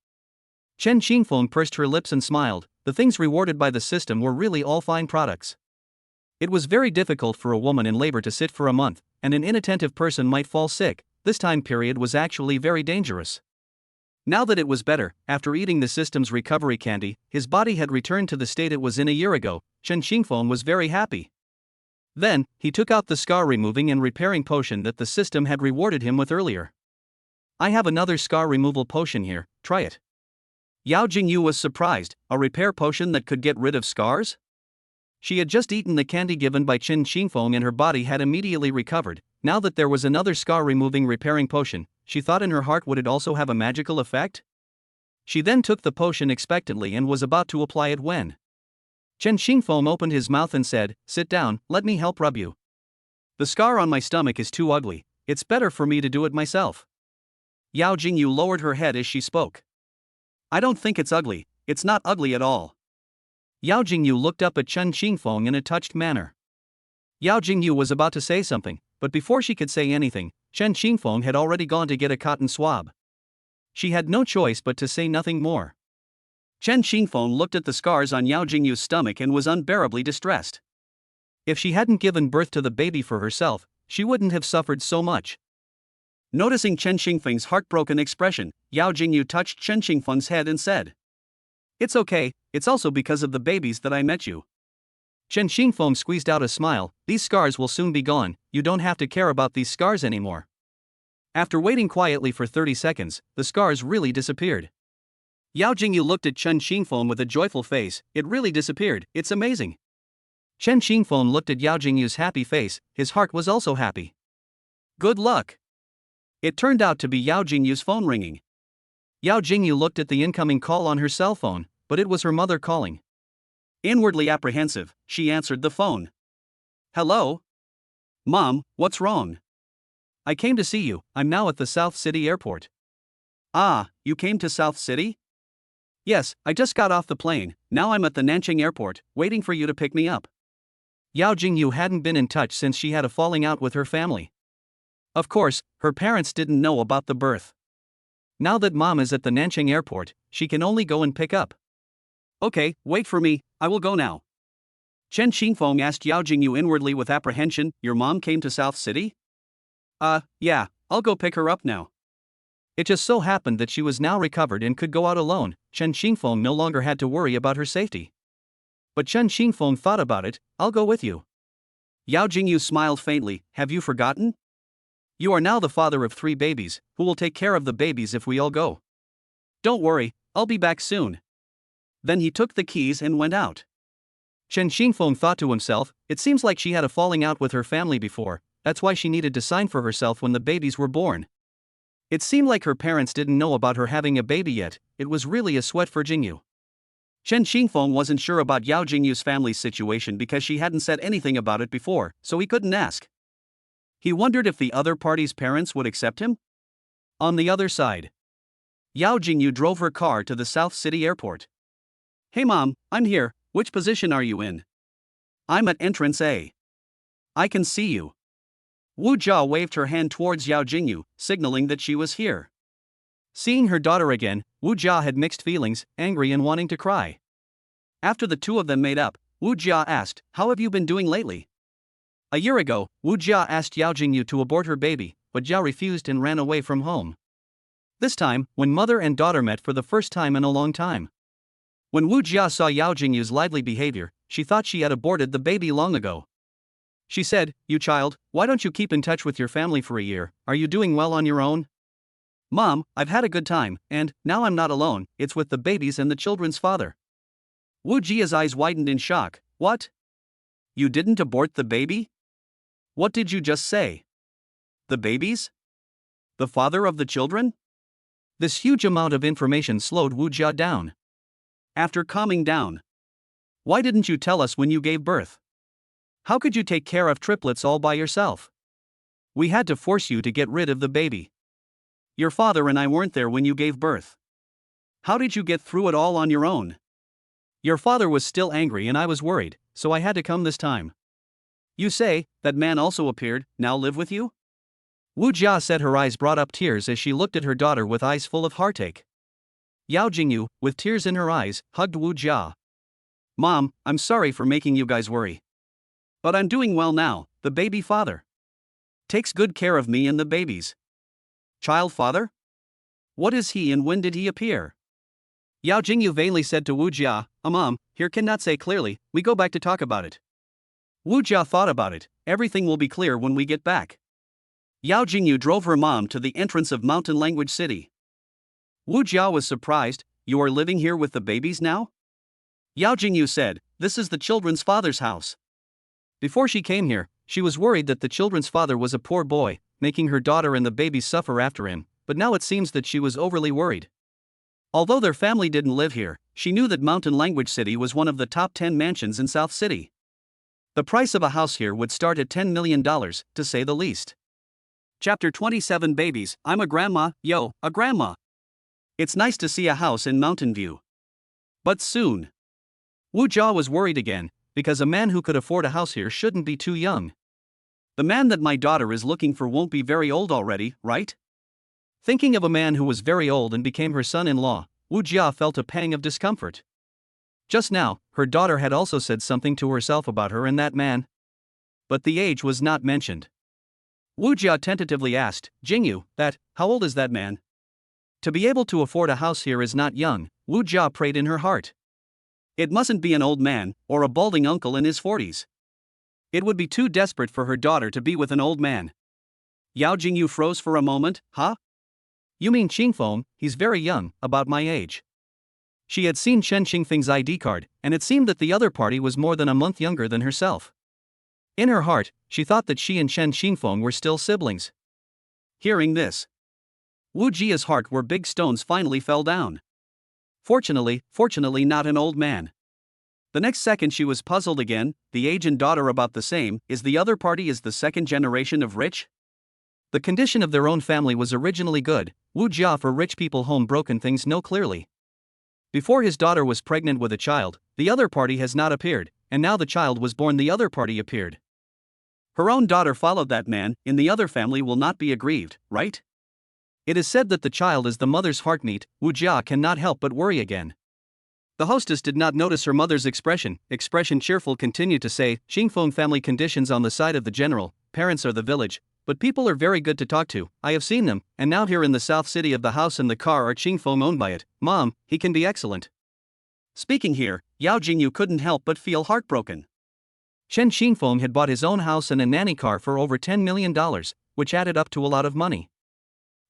Chen Xingfeng pursed her lips and smiled. The things rewarded by the system were really all fine products. It was very difficult for a woman in labor to sit for a month, and an inattentive person might fall sick. This time period was actually very dangerous. Now that it was better, after eating the system's recovery candy, his body had returned to the state it was in a year ago. Chen Xingfeng was very happy. Then, he took out the scar-removing and repairing potion that the system had rewarded him with earlier. "I have another scar removal potion here, try it." Yao Jingyu was surprised, a repair potion that could get rid of scars? She had just eaten the candy given by Chen Xingfeng and her body had immediately recovered. Now that there was another scar-removing repairing potion, she thought in her heart, would it also have a magical effect? She then took the potion expectantly and was about to apply it when Chen Xingfeng opened his mouth and said, "Sit down, let me help rub you. The scar on my stomach is too ugly, it's better for me to do it myself." Yao Jingyu lowered her head as she spoke. "I don't think it's ugly, it's not ugly at all." Yao Jingyu looked up at Chen Xingfeng in a touched manner. Yao Jingyu was about to say something, but before she could say anything, Chen Xingfeng had already gone to get a cotton swab. She had no choice but to say nothing more. Chen Xingfeng looked at the scars on Yao Jingyu's stomach and was unbearably distressed. If she hadn't given birth to the baby for herself, she wouldn't have suffered so much. Noticing Chen Xingfeng's heartbroken expression, Yao Jingyu touched Chen Xingfeng's head and said, "It's okay, it's also because of the babies that I met you. Chen Xingfeng squeezed out a smile. These scars will soon be gone, you don't have to care about these scars anymore. After waiting quietly for 30 seconds, the scars really disappeared. Yao Jingyu looked at Chen Xingfeng with a joyful face. It really disappeared, it's amazing. Chen Xingfeng looked at Yao Jingyu's happy face, his heart was also happy. Good luck. It turned out to be Yao Jingyu's phone ringing. Yao Jingyu looked at the incoming call on her cell phone, but it was her mother calling. Inwardly apprehensive, she answered the phone. Hello? Mom, what's wrong? I came to see you, I'm now at the South City airport. Ah, you came to South City? Yes, I just got off the plane, now I'm at the Nanjing airport, waiting for you to pick me up. Yao Jingyu hadn't been in touch since she had a falling out with her family. Of course, her parents didn't know about the birth. Now that mom is at the Nanjing airport, she can only go and pick up. Okay, wait for me, I will go now. Chen Xingfeng asked Yao Jingyu inwardly with apprehension, your mom came to South City? Yeah, I'll go pick her up now. It just so happened that she was now recovered and could go out alone. Chen Xingfeng no longer had to worry about her safety. But Chen Xingfeng thought about it, I'll go with you. Yao Jingyu smiled faintly, have you forgotten? You are now the father of 3 babies, who will take care of the babies if we all go. Don't worry, I'll be back soon. Then he took the keys and went out. Chen Xingfeng thought to himself, it seems like she had a falling out with her family before, that's why she needed to sign for herself when the babies were born. It seemed like her parents didn't know about her having a baby yet, it was really a sweat for Jingyu. Chen Xingfeng wasn't sure about Yao Jingyu's family's situation because she hadn't said anything about it before, so he couldn't ask. He wondered if the other party's parents would accept him? On the other side, Yao Jingyu drove her car to the South City airport. Hey mom, I'm here, which position are you in? I'm at entrance A. I can see you. Wu Jia waved her hand towards Yao Jingyu, signaling that she was here. Seeing her daughter again, Wu Jia had mixed feelings, angry and wanting to cry. After the two of them made up, Wu Jia asked, how have you been doing lately? A year ago, Wu Jia asked Yao Jingyu to abort her baby, but Jia refused and ran away from home. This time, when mother and daughter met for the first time in a long time. When Wu Jia saw Yao Jingyu's lively behavior, she thought she had aborted the baby long ago. She said, you child, why don't you keep in touch with your family for a year, are you doing well on your own? Mom, I've had a good time, and, now I'm not alone, it's with the babies and the children's father. Wu Jia's eyes widened in shock, what? You didn't abort the baby? What did you just say? The babies? The father of the children? This huge amount of information slowed Wu Jia down. After calming down, why didn't you tell us when you gave birth? How could you take care of triplets all by yourself? We had to force you to get rid of the baby. Your father and I weren't there when you gave birth. How did you get through it all on your own? Your father was still angry and I was worried, so I had to come this time. You say, that man also appeared, now live with you? Wu Jia said, her eyes brought up tears as she looked at her daughter with eyes full of heartache. Yao Jingyu, with tears in her eyes, hugged Wu Jia. Mom, I'm sorry for making you guys worry. But I'm doing well now, the baby father takes good care of me and the babies. Child father? What is he and when did he appear? Yao Jingyu vainly said to Wu Jia, Mom, here cannot say clearly, we go back to talk about it. Wu Jia thought about it, everything will be clear when we get back. Yao Jingyu drove her mom to the entrance of Mountain Language City. Wu Jia was surprised, you are living here with the babies now? Yao Jingyu said, this is the children's father's house. Before she came here, she was worried that the children's father was a poor boy, making her daughter and the babies suffer after him, but now it seems that she was overly worried. Although their family didn't live here, she knew that Mountain Language City was one of the top 10 mansions in South City. The price of a house here would start at $10 million, to say the least. Chapter 27 Babies, I'm a grandma, yo, a grandma. It's nice to see a house in Mountain View. But soon. Wu Jia was worried again, because a man who could afford a house here shouldn't be too young. The man that my daughter is looking for won't be very old already, right? Thinking of a man who was very old and became her son-in-law, Wu Jia felt a pang of discomfort. Just now, her daughter had also said something to herself about her and that man. But the age was not mentioned. Wu Jia tentatively asked, Jingyu, how old is that man? To be able to afford a house here is not young, Wu Jia prayed in her heart. It mustn't be an old man, or a balding uncle in his 40s. It would be too desperate for her daughter to be with an old man. Yao Jingyu froze for a moment. Huh? You mean Qingfeng? He's very young, about my age. She had seen Chen Qingfeng's ID card, and it seemed that the other party was more than a month younger than herself. In her heart, she thought that she and Chen Qingfeng were still siblings. Hearing this, Wu Jia's heart where big stones finally fell down. Fortunately not an old man. The next second she was puzzled again. The age and daughter about the same. Is the other party the second generation of rich? The condition of their own family was originally good. Wu Jia for rich people home broken things know clearly. Before his daughter was pregnant with a child, the other party has not appeared, and now the child was born the other party appeared. Her own daughter followed that man, in the other family will not be aggrieved, right? It is said that the child is the mother's heartmeat. Wu Jia cannot help but worry again. The hostess did not notice her mother's expression cheerful continued to say, Qingfeng family conditions on the side of the general, parents are the village, but people are very good to talk to, I have seen them, and now here in the south city of the house and the car are Qingfeng owned by it, Mom, he can be excellent. Speaking here, Yao Jingyu couldn't help but feel heartbroken. Chen Qingfeng had bought his own house and a nanny car for over $10 million, which added up to a lot of money.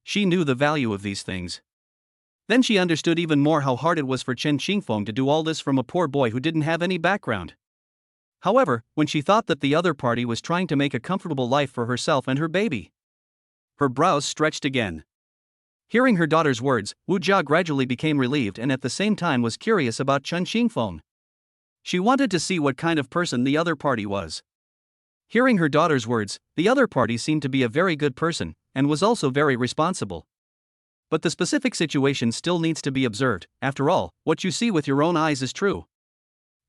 She knew the value of these things. Then she understood even more how hard it was for Chen Qingfeng to do all this from a poor boy who didn't have any background. However, when she thought that the other party was trying to make a comfortable life for herself and her baby, her brows stretched again. Hearing her daughter's words, Wu Jia gradually became relieved and at the same time was curious about Chen Qingfeng. She wanted to see what kind of person the other party was. Hearing her daughter's words, the other party seemed to be a very good person, and was also very responsible. But the specific situation still needs to be observed. After all, what you see with your own eyes is true.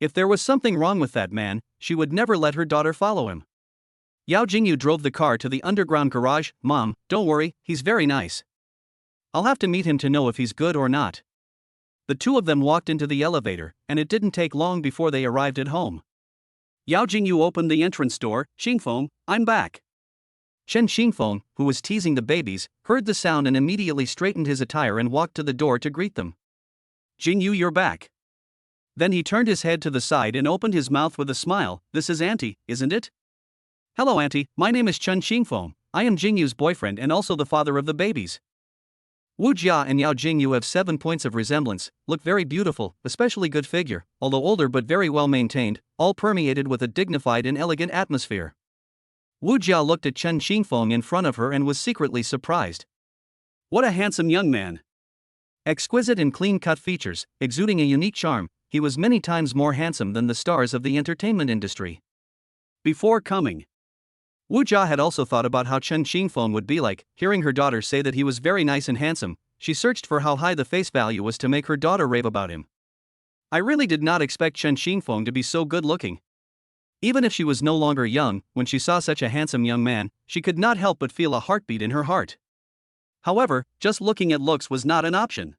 If there was something wrong with that man, she would never let her daughter follow him. Yao Jingyu drove the car to the underground garage. Mom, don't worry, he's very nice. I'll have to meet him to know if he's good or not. The two of them walked into the elevator, and it didn't take long before they arrived at home. Yao Jingyu opened the entrance door. Qingfeng, I'm back. Chen Qingfeng, who was teasing the babies, heard the sound and immediately straightened his attire and walked to the door to greet them. Jingyu, you're back. Then he turned his head to the side and opened his mouth with a smile. This is Auntie, isn't it? Hello Auntie, my name is Chen Qingfeng. I am Jingyu's boyfriend and also the father of the babies. Wu Jia and Yao Jingyu have 7 points of resemblance, look very beautiful, especially good figure, although older but very well maintained, all permeated with a dignified and elegant atmosphere. Wu Jia looked at Chen Qingfeng in front of her and was secretly surprised. What a handsome young man. Exquisite and clean-cut features, exuding a unique charm, he was many times more handsome than the stars of the entertainment industry. Before coming, Wu Jia had also thought about how Chen Qingfeng would be like. Hearing her daughter say that he was very nice and handsome, she searched for how high the face value was to make her daughter rave about him. I really did not expect Chen Qingfeng to be so good-looking. Even if she was no longer young, when she saw such a handsome young man, she could not help but feel a heartbeat in her heart. However, just looking at looks was not an option.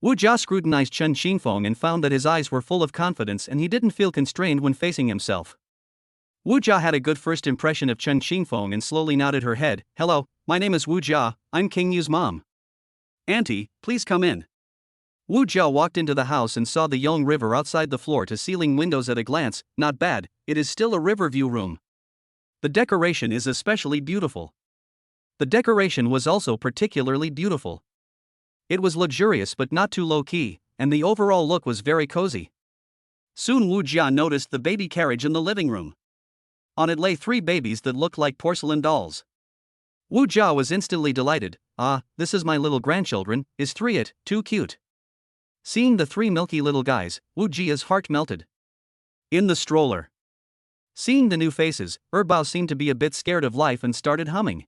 Wu Jia scrutinized Chen Qingfeng and found that his eyes were full of confidence and he didn't feel constrained when facing himself. Wu Jia had a good first impression of Chen Qingfeng and slowly nodded her head. Hello, my name is Wu Jia, I'm King Yu's mom. Auntie, please come in. Wu Jia walked into the house and saw the Yong River outside the floor-to-ceiling windows at a glance. Not bad, it is still a river view room. The decoration is especially beautiful. The decoration was also particularly beautiful. It was luxurious but not too low-key, and the overall look was very cozy. Soon Wu Jia noticed the baby carriage in the living room. On it lay 3 babies that looked like porcelain dolls. Wu Jia was instantly delighted. Ah, this is my little grandchildren, is 3 it, too cute. Seeing the 3 milky little guys, Wu Jia's heart melted. In the stroller. Seeing the new faces, Erbao seemed to be a bit scared of life and started humming.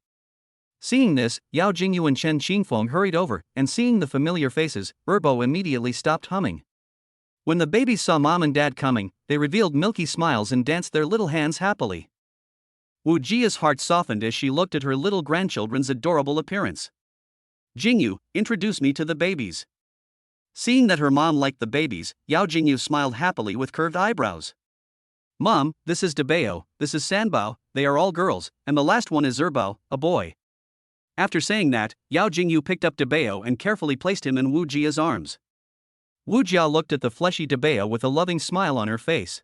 Seeing this, Yao Jingyu and Chen Qingfeng hurried over, and seeing the familiar faces, Erbao immediately stopped humming. When the babies saw mom and dad coming, they revealed milky smiles and danced their little hands happily. Wu Jia's heart softened as she looked at her little grandchildren's adorable appearance. Jingyu, introduce me to the babies. Seeing that her mom liked the babies, Yao Jingyu smiled happily with curved eyebrows. Mom, this is Debao, this is Sanbao, they are all girls, and the last one is Erbao, a boy. After saying that, Yao Jingyu picked up Debao and carefully placed him in Wu Jia's arms. Wu Jia looked at the fleshy Debeo with a loving smile on her face.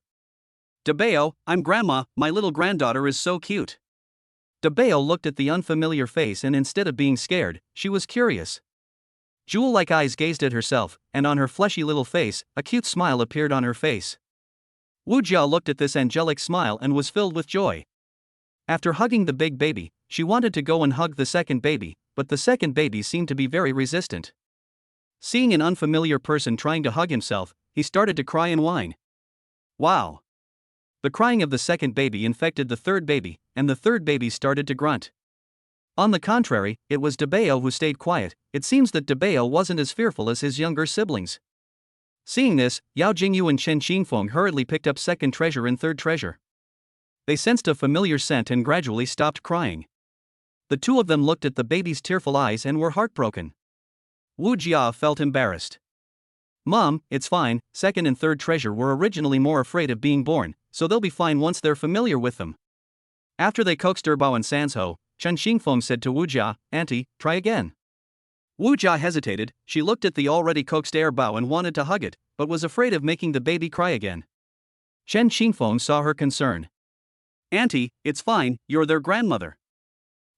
Debeo, I'm grandma, my little granddaughter is so cute. Debeo looked at the unfamiliar face and instead of being scared, she was curious. Jewel-like eyes gazed at herself, and on her fleshy little face, a cute smile appeared on her face. Wu Jia looked at this angelic smile and was filled with joy. After hugging the big baby, she wanted to go and hug the second baby, but the second baby seemed to be very resistant. Seeing an unfamiliar person trying to hug himself, he started to cry and whine. Wow! The crying of the second baby infected the third baby, and the third baby started to grunt. On the contrary, it was Debeo who stayed quiet. It seems that Debeo wasn't as fearful as his younger siblings. Seeing this, Yao Jingyu and Chen Xingfeng hurriedly picked up second treasure and third treasure. They sensed a familiar scent and gradually stopped crying. The two of them looked at the baby's tearful eyes and were heartbroken. Wu Jia felt embarrassed. Mom, it's fine, second and third treasure were originally more afraid of being born, so they'll be fine once they're familiar with them. After they coaxed Erbao and Sanzhou, Chen Xingfeng said to Wu Jia, Auntie, try again. Wu Jia hesitated. She looked at the already coaxed Erbao and wanted to hug it, but was afraid of making the baby cry again. Chen Xingfeng saw her concern. Auntie, it's fine, you're their grandmother.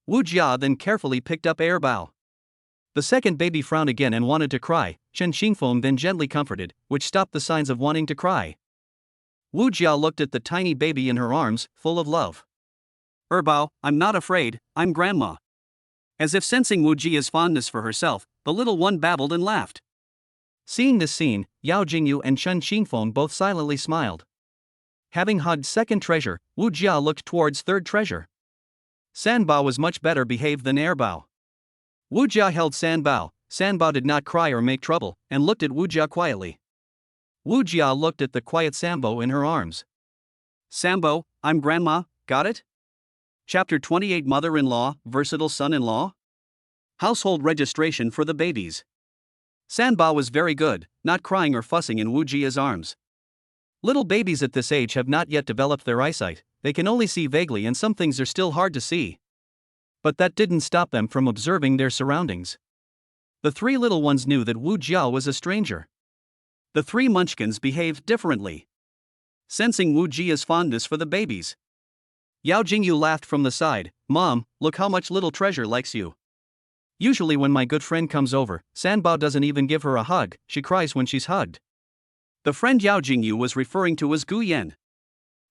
Wu Jia then carefully picked up Erbao. The second baby frowned again and wanted to cry. Chen Xingfeng then gently comforted, which stopped the signs of wanting to cry. Wu Jia looked at the tiny baby in her arms, full of love. Erbao, I'm not afraid, I'm grandma. As if sensing Wu Jia's fondness for herself, the little one babbled and laughed. Seeing this scene, Yao Jingyu and Chen Xingfeng both silently smiled. Having hugged second treasure, Wu Jia looked towards third treasure. Sanbao was much better behaved than Erbao. Wu Jia held Sanbao. Sanbao did not cry or make trouble, and looked at Wu Jia quietly. Wu Jia looked at the quiet Sambo in her arms. Sambo, I'm grandma, got it? Chapter 28 Mother-in-law, Versatile Son-in-law? Household registration for the babies. Sanbao was very good, not crying or fussing in Wu Jia's arms. Little babies at this age have not yet developed their eyesight, they can only see vaguely and some things are still hard to see. But that didn't stop them from observing their surroundings. The three little ones knew that Wu Jia was a stranger. The three munchkins behaved differently. Sensing Wu Jia's fondness for the babies, Yao Jingyu laughed from the side. Mom, look how much little treasure likes you. Usually when my good friend comes over, Sanbao doesn't even give her a hug, she cries when she's hugged. The friend Yao Jingyu was referring to was Gu Yan.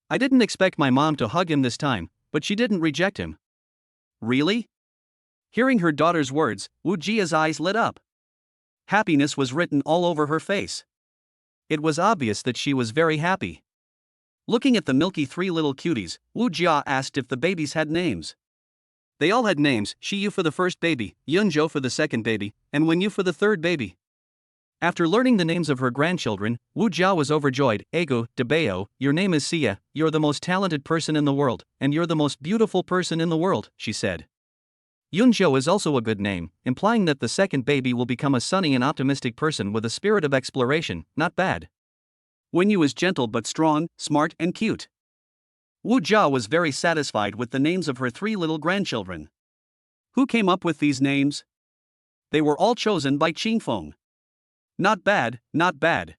I didn't expect my mom to hug him this time, but she didn't reject him. Really? Hearing her daughter's words, Wu Jia's eyes lit up. Happiness was written all over her face. It was obvious that she was very happy. Looking at the milky three little cuties, Wu Jia asked if the babies had names. They all had names, Shiyu for the first baby, Yunzhou for the second baby, and Wenyu for the third baby. After learning the names of her grandchildren, Wu Jia was overjoyed. Ego, Debeo, your name is Xia, you're the most talented person in the world, and you're the most beautiful person in the world, she said. Yunzhou is also a good name, implying that the second baby will become a sunny and optimistic person with a spirit of exploration, not bad. Wenyu is gentle but strong, smart and cute. Wu Jia was very satisfied with the names of her three little grandchildren. Who came up with these names? They were all chosen by Qingfeng. Not bad, not bad.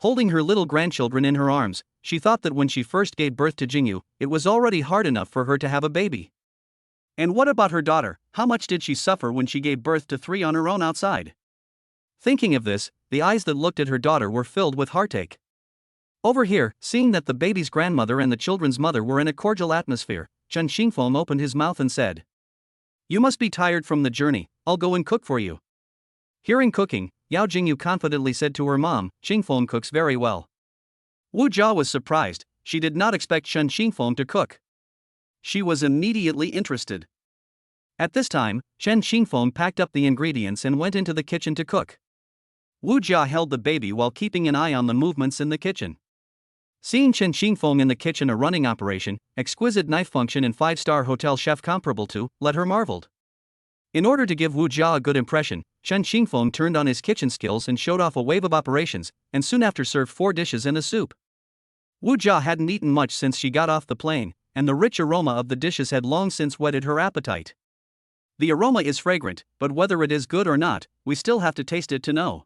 Holding her little grandchildren in her arms, she thought that when she first gave birth to Jingyu, it was already hard enough for her to have a baby. And what about her daughter? How much did she suffer when she gave birth to three on her own outside? Thinking of this, the eyes that looked at her daughter were filled with heartache. Over here, seeing that the baby's grandmother and the children's mother were in a cordial atmosphere, Chen Xingfeng opened his mouth and said, You must be tired from the journey, I'll go and cook for you. Hearing cooking, Yao Jingyu confidently said to her mom, Xingfeng cooks very well. Wu Jia was surprised, she did not expect Chen Xingfeng to cook. She was immediately interested. At this time, Chen Xingfeng packed up the ingredients and went into the kitchen to cook. Wu Jia held the baby while keeping an eye on the movements in the kitchen. Seeing Chen Xingfeng in the kitchen a running operation, exquisite knife function and 5-star hotel chef comparable to, let her marveled. In order to give Wu Jia a good impression, Chen Xingfeng turned on his kitchen skills and showed off a wave of operations, and soon after served 4 dishes and a soup. Wu Jia hadn't eaten much since she got off the plane, and the rich aroma of the dishes had long since whetted her appetite. The aroma is fragrant, but whether it is good or not, we still have to taste it to know.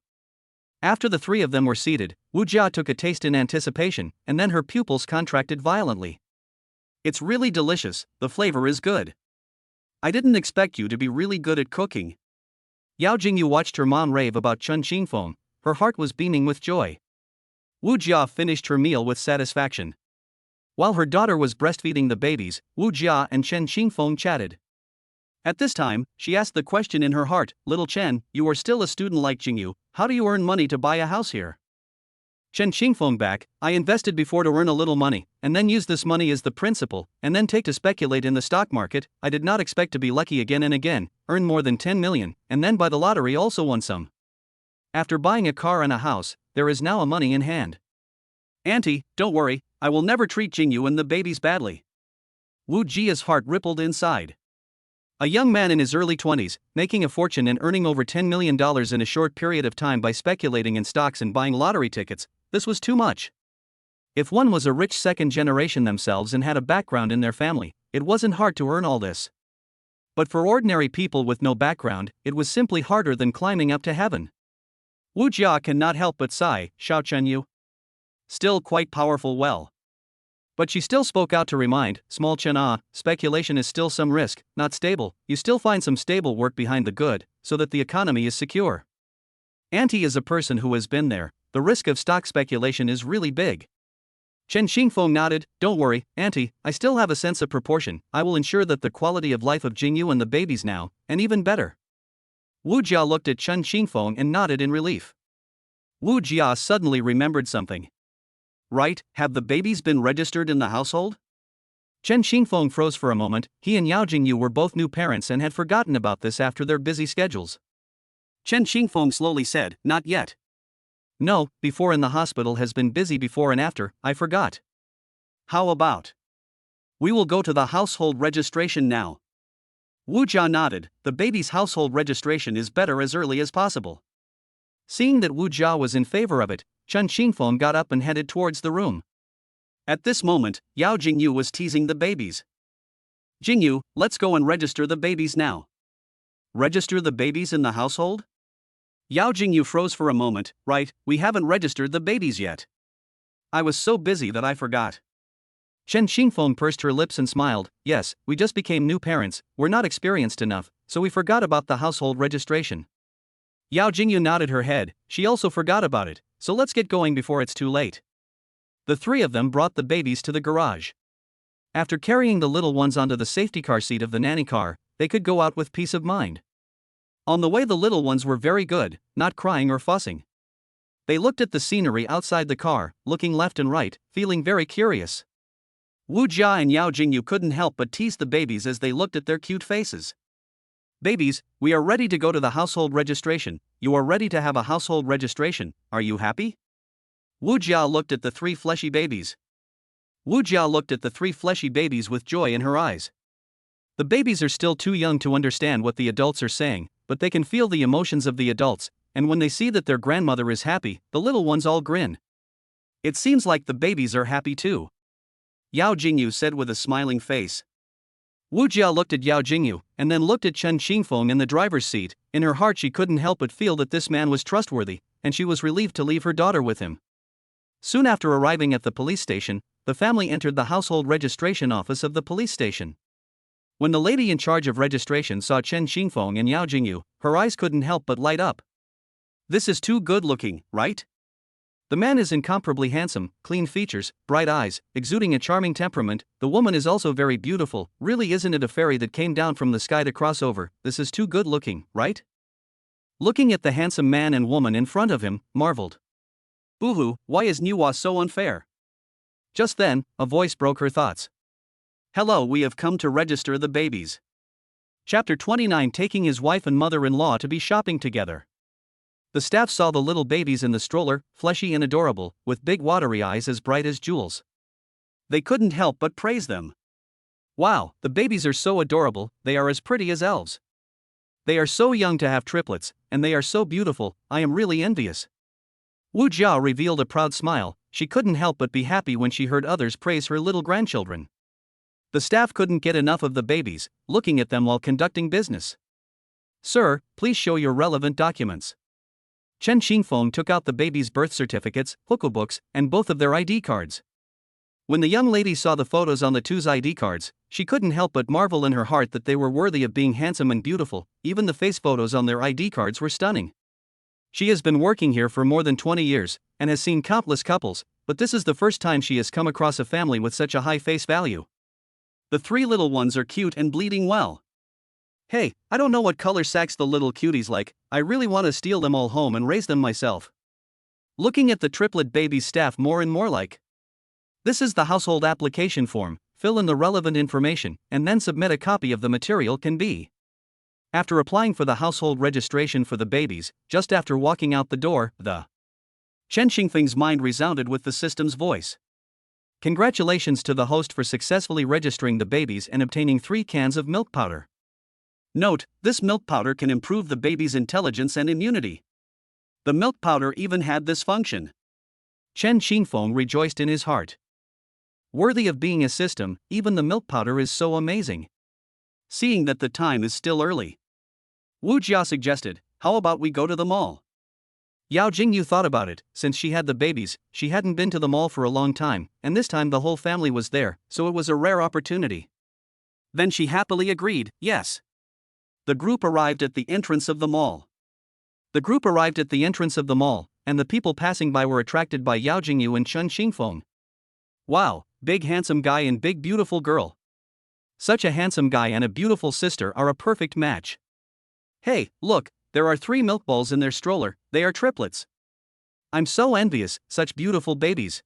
After the three of them were seated, Wu Jia took a taste in anticipation, and then her pupils contracted violently. It's really delicious, the flavor is good. I didn't expect you to be really good at cooking. Yao Jingyu watched her mom rave about Chen Qingfeng, her heart was beaming with joy. Wu Jia finished her meal with satisfaction. While her daughter was breastfeeding the babies, Wu Jia and Chen Qingfeng chatted. At this time, she asked the question in her heart, "Little Chen, you are still a student like Jingyu, how do you earn money to buy a house here?" Chen Qingfeng back, I invested before to earn a little money, and then use this money as the principal, and then take to speculate in the stock market. I did not expect to be lucky again and again, earn more than 10 million, and then buy the lottery also won some. After buying a car and a house, there is now a money in hand. Auntie, don't worry, I will never treat Jingyu and the babies badly. Wu Jia's heart rippled inside. A young man in his early 20s, making a fortune and earning over $10 million in a short period of time by speculating in stocks and buying lottery tickets, this was too much. If one was a rich second generation themselves and had a background in their family, it wasn't hard to earn all this. But for ordinary people with no background, it was simply harder than climbing up to heaven. Wu Jia cannot help but sigh, Xiao Chenyu. Still quite powerful well. But she still spoke out to remind, small Chen speculation is still some risk, not stable, you still find some stable work behind the good, so that the economy is secure. Auntie is a person who has been there, the risk of stock speculation is really big. Chen Qingfeng nodded, don't worry, Auntie, I still have a sense of proportion, I will ensure that the quality of life of Jingyu and the babies now, and even better. Wu Jia looked at Chen Qingfeng and nodded in relief. Wu Jia suddenly remembered something. Right, have the babies been registered in the household? Chen Qingfeng froze for a moment, he and Yao Jingyu were both new parents and had forgotten about this after their busy schedules. Chen Qingfeng slowly said, not yet. No, before in the hospital has been busy before and after, I forgot. How about? We will go to the household registration now. Wu Jia nodded, the baby's household registration is better as early as possible. Seeing that Wu Jia was in favor of it, Chen Qingfeng got up and headed towards the room. At this moment, Yao Jingyu was teasing the babies. Jingyu, let's go and register the babies now. Register the babies in the household? Yao Jingyu froze for a moment, right, we haven't registered the babies yet. I was so busy that I forgot. Chen Qingfeng pursed her lips and smiled, yes, we just became new parents, we're not experienced enough, so we forgot about the household registration. Yao Jingyu nodded her head, she also forgot about it, so let's get going before it's too late. The three of them brought the babies to the garage. After carrying the little ones onto the safety car seat of the nanny car, they could go out with peace of mind. On the way the little ones were very good, not crying or fussing. They looked at the scenery outside the car, looking left and right, feeling very curious. Wu Jia and Yao Jingyu couldn't help but tease the babies as they looked at their cute faces. Babies, we are ready to go to the household registration, you are ready to have a household registration, are you happy? Wu Jia looked at the three fleshy babies. Wu Jia looked at the three fleshy babies with joy in her eyes. The babies are still too young to understand what the adults are saying, but they can feel the emotions of the adults, and when they see that their grandmother is happy, the little ones all grin. It seems like the babies are happy too. Yao Jingyu said with a smiling face. Wu Jia looked at Yao Jingyu, and then looked at Chen Qingfeng in the driver's seat. In her heart she couldn't help but feel that this man was trustworthy, and she was relieved to leave her daughter with him. Soon after arriving at the police station, the family entered the household registration office of the police station. When the lady in charge of registration saw Chen Qingfeng and Yao Jingyu, her eyes couldn't help but light up. This is too good looking, right? The man is incomparably handsome, clean features, bright eyes, exuding a charming temperament. The woman is also very beautiful. Really, isn't it a fairy that came down from the sky to cross over? This is too good looking, right? Looking at the handsome man and woman in front of him, marveled. Boo-hoo, why is Niwa so unfair? Just then, a voice broke her thoughts. Hello, we have come to register the babies. Chapter 29, taking his wife and mother-in-law to be shopping together. The staff saw the little babies in the stroller, fleshy and adorable, with big watery eyes as bright as jewels. They couldn't help but praise them. Wow, the babies are so adorable, they are as pretty as elves. They are so young to have triplets, and they are so beautiful, I am really envious. Wu Jia revealed a proud smile, she couldn't help but be happy when she heard others praise her little grandchildren. The staff couldn't get enough of the babies, looking at them while conducting business. Sir, please show your relevant documents. Chen Xingfeng took out the baby's birth certificates, books, and both of their ID cards. When the young lady saw the photos on the two's ID cards, she couldn't help but marvel in her heart that they were worthy of being handsome and beautiful. Even the face photos on their ID cards were stunning. She has been working here for more than 20 years, and has seen countless couples, but this is the first time she has come across a family with such a high face value. The three little ones are cute and bleeding well. Hey, I don't know what color sacks the little cuties like, I really want to steal them all home and raise them myself. Looking at the triplet babies staff more and more like. This is the household application form, fill in the relevant information, and then submit a copy of the material can be. After applying for the household registration for the babies, just after walking out the door, the Chen Xingfeng's mind resounded with the system's voice. Congratulations to the host for successfully registering the babies and obtaining 3 cans of milk powder. Note, this milk powder can improve the baby's intelligence and immunity. The milk powder even had this function. Chen Xingfeng rejoiced in his heart. Worthy of being a system, even the milk powder is so amazing. Seeing that the time is still early, Wu Jia suggested, how about we go to the mall? Yao Jingyu thought about it. Since she had the babies, she hadn't been to the mall for a long time, and this time the whole family was there, so it was a rare opportunity. Then she happily agreed, yes. The group arrived at the entrance of the mall. And the people passing by were attracted by Yao Jingyu and Chen Xingfeng. Wow, big handsome guy and big beautiful girl. Such a handsome guy and a beautiful sister are a perfect match. Hey, look, there are 3 milk bowls in their stroller, they are triplets. I'm so envious, such beautiful babies.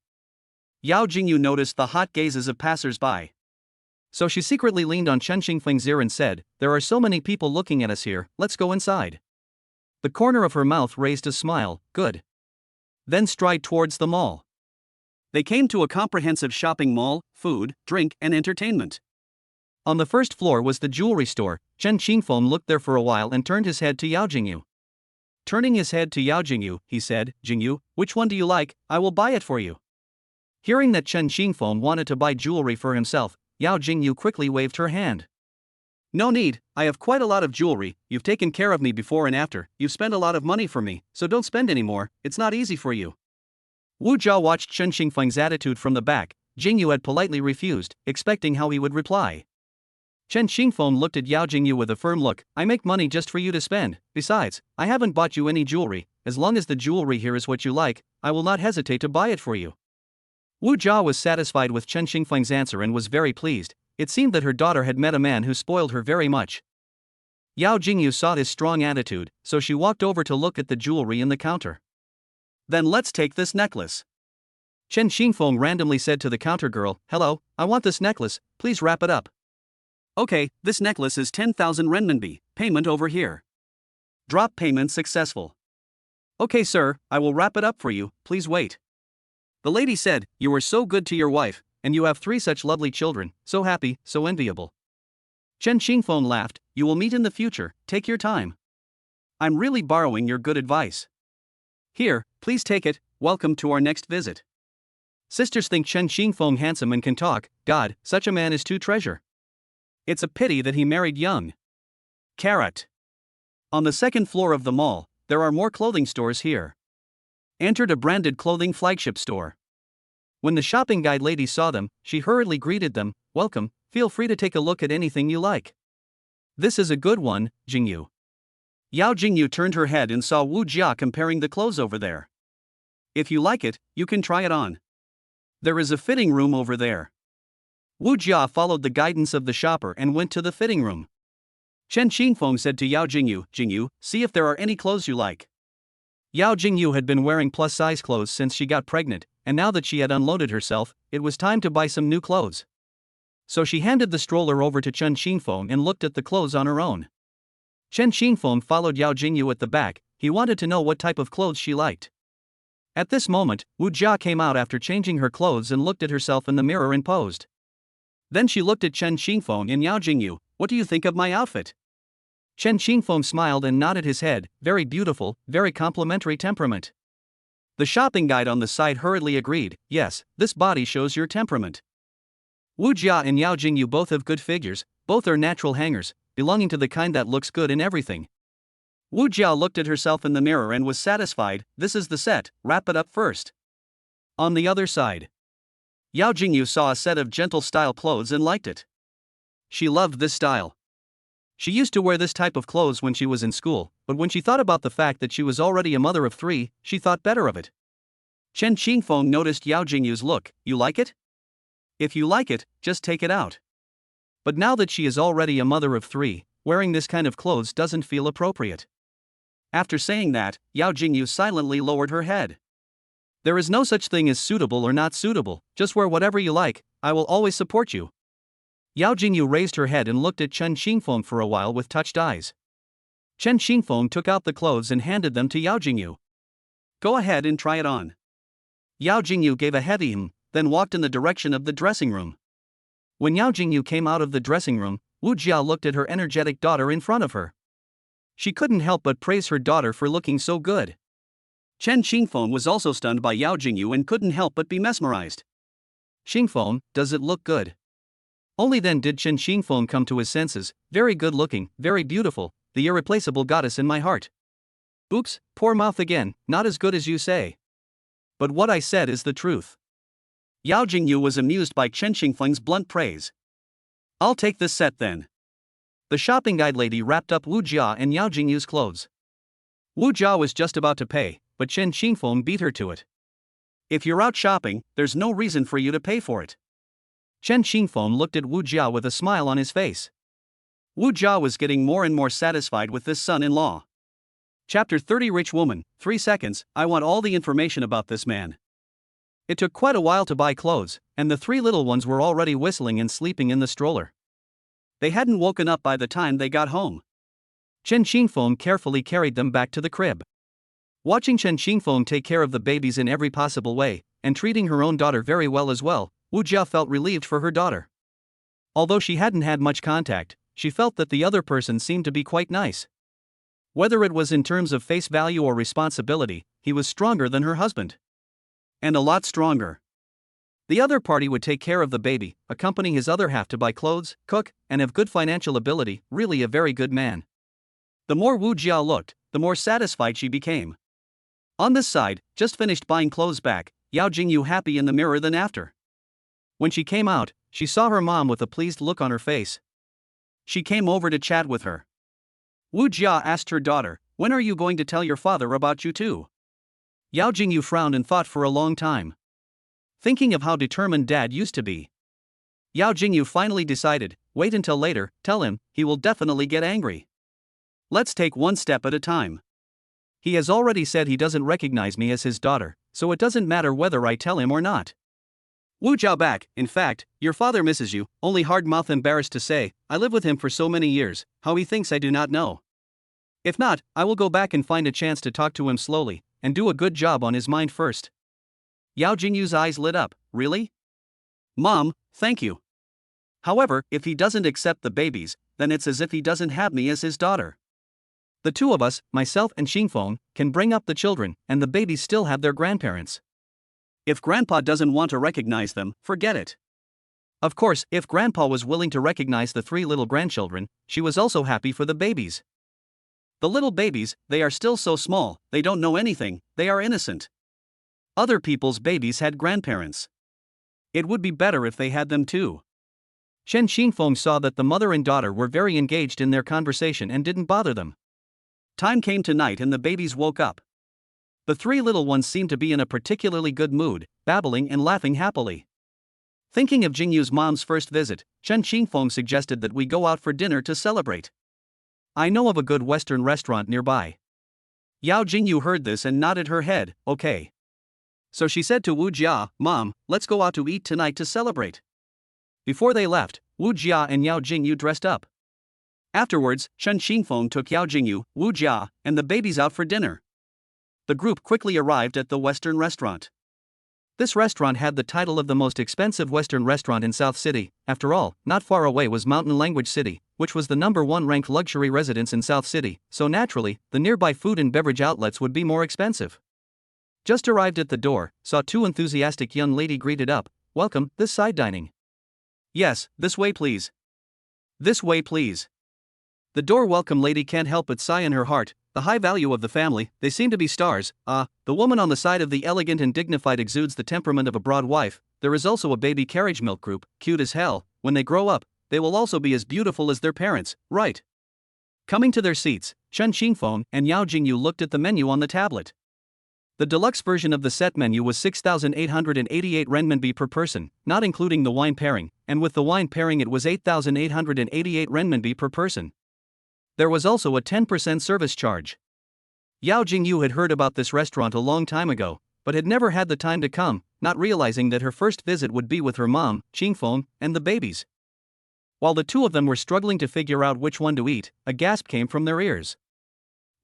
Yao Jingyu noticed the hot gazes of passers-by. So she secretly leaned on Chen Xingfeng's ear and said, there are so many people looking at us here, let's go inside. The corner of her mouth raised a smile, good. Then stride towards the mall. They came to a comprehensive shopping mall, food, drink, and entertainment. On the first floor was the jewelry store. Chen Xingfeng looked there for a while and turned his head to Yao Jingyu. Turning his head to Yao Jingyu, he said, Jingyu, which one do you like? I will buy it for you. Hearing that Chen Xingfeng wanted to buy jewelry for himself, Yao Jingyu quickly waved her hand. No need, I have quite a lot of jewelry, you've taken care of me before and after, you've spent a lot of money for me, so don't spend any more, it's not easy for you. Wu Jia watched Chen Xingfeng's attitude from the back. Jingyu had politely refused, expecting how he would reply. Chen Xingfeng looked at Yao Jingyu with a firm look, I make money just for you to spend, besides, I haven't bought you any jewelry, as long as the jewelry here is what you like, I will not hesitate to buy it for you. Wu Jia was satisfied with Chen Xingfeng's answer and was very pleased. It seemed that her daughter had met a man who spoiled her very much. Yao Jingyu saw his strong attitude, so she walked over to look at the jewelry in the counter. Then let's take this necklace. Chen Xingfeng randomly said to the counter girl, hello, I want this necklace, please wrap it up. Okay, this necklace is 10,000 renminbi, payment over here. Drop payment successful. Okay sir, I will wrap it up for you, please wait. The lady said, you are so good to your wife, and you have 3 such lovely children, so happy, so enviable. Chen Xingfeng laughed, you will meet in the future, take your time. I'm really borrowing your good advice. Here, please take it, welcome to our next visit. Sisters think Chen Xingfeng handsome and can talk, God, such a man is too treasure. It's a pity that he married young. Carrot. On the second floor of the mall, there are more clothing stores here. Entered a branded clothing flagship store. When the shopping guide lady saw them, she hurriedly greeted them, welcome, feel free to take a look at anything you like. This is a good one, Jingyu. Yao Jingyu turned her head and saw Wu Jia comparing the clothes over there. If you like it, you can try it on. There is a fitting room over there. Wu Jia followed the guidance of the shopper and went to the fitting room. Chen Xingfeng said to Yao Jingyu, Jingyu, see if there are any clothes you like. Yao Jingyu had been wearing plus-size clothes since she got pregnant, and now that she had unloaded herself, it was time to buy some new clothes. So she handed the stroller over to Chen Xingfeng and looked at the clothes on her own. Chen Xingfeng followed Yao Jingyu at the back, he wanted to know what type of clothes she liked. At this moment, Wu Jia came out after changing her clothes and looked at herself in the mirror and posed. Then she looked at Chen Xingfeng and Yao Jingyu, what do you think of my outfit? Chen Xingfeng smiled and nodded his head, very beautiful, very complimentary temperament. The shopping guide on the side hurriedly agreed, yes, this body shows your temperament. Wu Jia and Yao Jingyu both have good figures, both are natural hangers, belonging to the kind that looks good in everything. Wu Jia looked at herself in the mirror and was satisfied. This is the set, wrap it up first. On the other side, Yao Jingyu saw a set of gentle style clothes and liked it. She loved this style. She used to wear this type of clothes when she was in school, but when she thought about the fact that she was already a mother of 3, she thought better of it. Chen Qingfeng noticed Yao Jingyu's look. You like it? If you like it, just take it out. But now that she is already a mother of 3, wearing this kind of clothes doesn't feel appropriate. After saying that, Yao Jingyu silently lowered her head. There is no such thing as suitable or not suitable, just wear whatever you like, I will always support you. Yao Jingyu raised her head and looked at Chen Qingfeng for a while with touched eyes. Chen Qingfeng took out the clothes and handed them to Yao Jingyu. Go ahead and try it on. Yao Jingyu gave a heavy then walked in the direction of the dressing room. When Yao Jingyu came out of the dressing room, Wu Jia looked at her energetic daughter in front of her. She couldn't help but praise her daughter for looking so good. Chen Qingfeng was also stunned by Yao Jingyu and couldn't help but be mesmerized. Qingfeng, does it look good? Only then did Chen Qingfeng come to his senses. Very good looking, very beautiful, the irreplaceable goddess in my heart. Oops, poor mouth again, not as good as you say. But what I said is the truth. Yao Jingyu was amused by Chen Qingfeng's blunt praise. I'll take this set then. The shopping guide lady wrapped up Wu Jia and Yao Jingyu's clothes. Wu Jia was just about to pay, but Chen Qingfeng beat her to it. If you're out shopping, there's no reason for you to pay for it. Chen Qingfeng looked at Wu Jia with a smile on his face. Wu Jia was getting more and more satisfied with this son-in-law. Chapter 30 Rich Woman, 3 seconds, I want all the information about this man. It took quite a while to buy clothes, and the 3 little ones were already whistling and sleeping in the stroller. They hadn't woken up by the time they got home. Chen Qingfeng carefully carried them back to the crib. Watching Chen Qingfeng take care of the babies in every possible way, and treating her own daughter very well as well, Wu Jia felt relieved for her daughter. Although she hadn't had much contact, she felt that the other person seemed to be quite nice. Whether it was in terms of face value or responsibility, he was stronger than her husband. And a lot stronger. The other party would take care of the baby, accompany his other half to buy clothes, cook, and have good financial ability, really a very good man. The more Wu Jia looked, the more satisfied she became. On this side, just finished buying clothes back, Yao Jingyu happy in the mirror than after. When she came out, she saw her mom with a pleased look on her face. She came over to chat with her. Wu Jia asked her daughter, when are you going to tell your father about you too? Yao Jingyu frowned and thought for a long time. Thinking of how determined dad used to be. Yao Jingyu finally decided, wait until later, tell him, he will definitely get angry. Let's take one step at a time. He has already said he doesn't recognize me as his daughter, so it doesn't matter whether I tell him or not. Wu Jiao back, in fact, your father misses you, only hard mouth embarrassed to say, I live with him for so many years, how he thinks I do not know. If not, I will go back and find a chance to talk to him slowly, and do a good job on his mind first. Yao Jingyu's eyes lit up, really? Mom, thank you. However, if he doesn't accept the babies, then it's as if he doesn't have me as his daughter. The two of us, myself and Xingfeng, can bring up the children, and the babies still have their grandparents. If Grandpa doesn't want to recognize them, forget it. Of course, if Grandpa was willing to recognize the 3 little grandchildren, she was also happy for the babies. The little babies, they are still so small, they don't know anything, they are innocent. Other people's babies had grandparents. It would be better if they had them too. Chen Xingfeng saw that the mother and daughter were very engaged in their conversation and didn't bother them. Time came to night and the babies woke up. The 3 little ones seemed to be in a particularly good mood, babbling and laughing happily. Thinking of Jingyu's mom's first visit, Chen Qingfeng suggested that we go out for dinner to celebrate. I know of a good Western restaurant nearby. Yao Jingyu heard this and nodded her head, okay. So she said to Wu Jia, Mom, let's go out to eat tonight to celebrate. Before they left, Wu Jia and Yao Jingyu dressed up. Afterwards, Chen Qingfeng took Yao Jingyu, Wu Jia, and the babies out for dinner. The group quickly arrived at the Western restaurant. This restaurant had the title of the most expensive Western restaurant in South City. After all, not far away was Mountain Language City, which was the #1 ranked luxury residence in South City, so naturally, the nearby food and beverage outlets would be more expensive. Just arrived at the door, saw 2 enthusiastic young lady greeted up, welcome, this side dining. Yes, this way please. This way please. The door welcome lady can't help but sigh in her heart, the high value of the family, they seem to be stars. The woman on the side of the elegant and dignified exudes the temperament of a broad wife. There is also a baby carriage milk group, cute as hell. When they grow up, they will also be as beautiful as their parents, right? Coming to their seats, Chen Xingfeng and Yao Jingyu looked at the menu on the tablet. The deluxe version of the set menu was 6,888 renminbi per person, not including the wine pairing, and with the wine pairing it was 8,888 renminbi per person. There was also a 10% service charge. Yao Jingyu had heard about this restaurant a long time ago, but had never had the time to come, not realizing that her first visit would be with her mom, Xingfeng, and the babies. While the two of them were struggling to figure out which one to eat, a gasp came from their ears.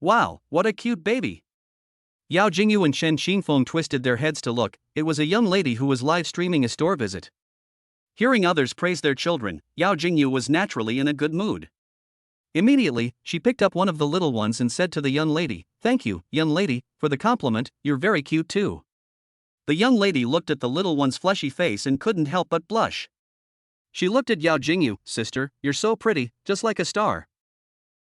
Wow, what a cute baby! Yao Jingyu and Chen Xingfeng twisted their heads to look. It was a young lady who was live streaming a store visit. Hearing others praise their children, Yao Jingyu was naturally in a good mood. Immediately, she picked up one of the little ones and said to the young lady, "Thank you, young lady, for the compliment, you're very cute too." The young lady looked at the little one's fleshy face and couldn't help but blush. She looked at Yao Jingyu. "Sister, you're so pretty, just like a star."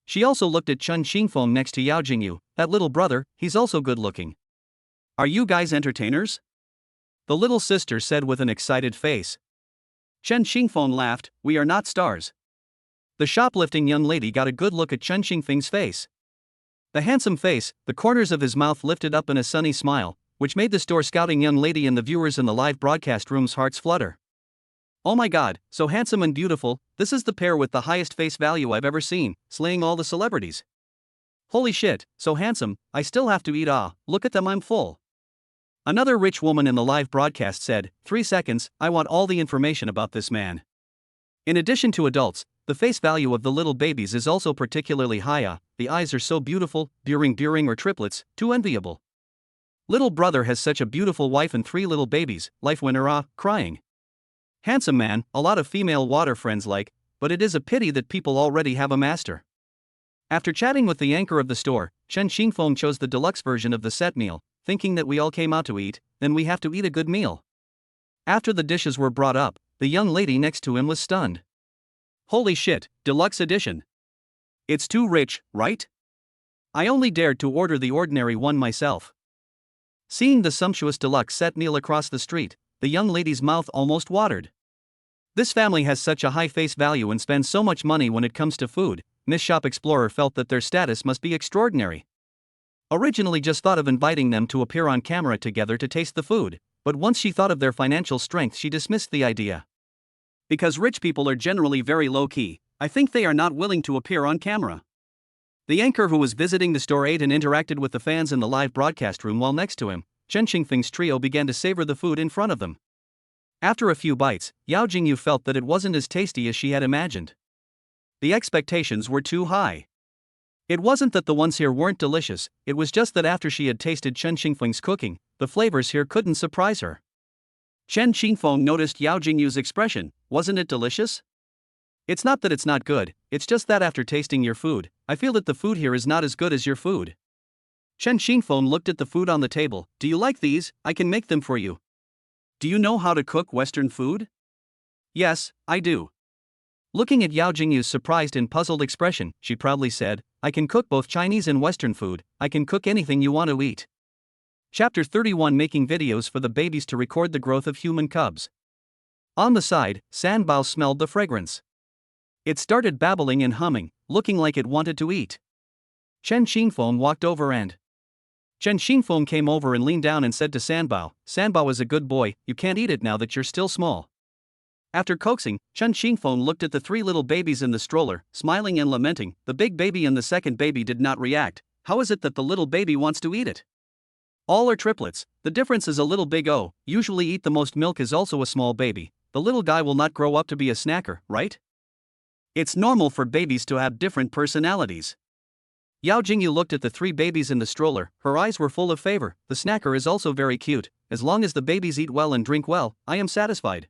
She also looked at Chen Xingfeng next to Yao Jingyu. "That little brother, he's also good looking. Are you guys entertainers?" The little sister said with an excited face. Chen Xingfeng laughed. "We are not stars." The shoplifting young lady got a good look at Chen Xingfeng's face. The handsome face, the corners of his mouth lifted up in a sunny smile, which made the store scouting young lady and the viewers in the live broadcast room's hearts flutter. "Oh my god, so handsome and beautiful, this is the pair with the highest face value I've ever seen, slaying all the celebrities. Holy shit, so handsome, I still have to eat. Look at them, I'm full." Another rich woman in the live broadcast said, 3 seconds, I want all the information about this man. In addition to adults, the face value of the little babies is also particularly high. The eyes are so beautiful, Buring or triplets, too enviable. Little brother has such a beautiful wife and 3 little babies, life winner crying. Handsome man, a lot of female water friends like, but it is a pity that people already have a master. After chatting with the anchor of the store, Chen Xingfeng chose the deluxe version of the set meal, thinking that we all came out to eat, then we have to eat a good meal. After the dishes were brought up, the young lady next to him was stunned. Holy shit, deluxe edition. It's too rich, right? I only dared to order the ordinary one myself. Seeing the sumptuous deluxe set meal across the street, the young lady's mouth almost watered. This family has such a high face value and spends so much money when it comes to food. Miss Shop Explorer felt that their status must be extraordinary. Originally just thought of inviting them to appear on camera together to taste the food, but once she thought of their financial strength she dismissed the idea. Because rich people are generally very low-key, I think they are not willing to appear on camera. The anchor who was visiting the store ate and interacted with the fans in the live broadcast room while next to him. Chen Xingfeng's trio began to savor the food in front of them. After a few bites, Yao Jingyu felt that it wasn't as tasty as she had imagined. The expectations were too high. It wasn't that the ones here weren't delicious, it was just that after she had tasted Chen Xingfeng's cooking, the flavors here couldn't surprise her. Chen Xingfeng noticed Yao Jingyu's expression. Wasn't it delicious? It's not that it's not good, it's just that after tasting your food, I feel that the food here is not as good as your food. Chen Xingfeng looked at the food on the table. Do you like these? I can make them for you. Do you know how to cook Western food? Yes, I do. Looking at Yao Jingyu's surprised and puzzled expression, she proudly said, I can cook both Chinese and Western food, I can cook anything you want to eat. Chapter 31 Making videos for the babies to record the growth of human cubs. On the side, Sanbao smelled the fragrance. It started babbling and humming, looking like it wanted to eat. Chen Xingfeng walked over and Chen Xingfeng came over and leaned down and said to Sanbao, Sanbao is a good boy, you can't eat it now that you're still small. After coaxing, Chen Xingfeng looked at the 3 little babies in the stroller, smiling and lamenting. The big baby and the second baby did not react. How is it that the little baby wants to eat it? All are triplets, the difference is a little big usually eat the most milk is also a small baby. The little guy will not grow up to be a snacker, right? It's normal for babies to have different personalities. Yao Jingyu looked at the 3 babies in the stroller, her eyes were full of favor. The snacker is also very cute. As long as the babies eat well and drink well, I am satisfied.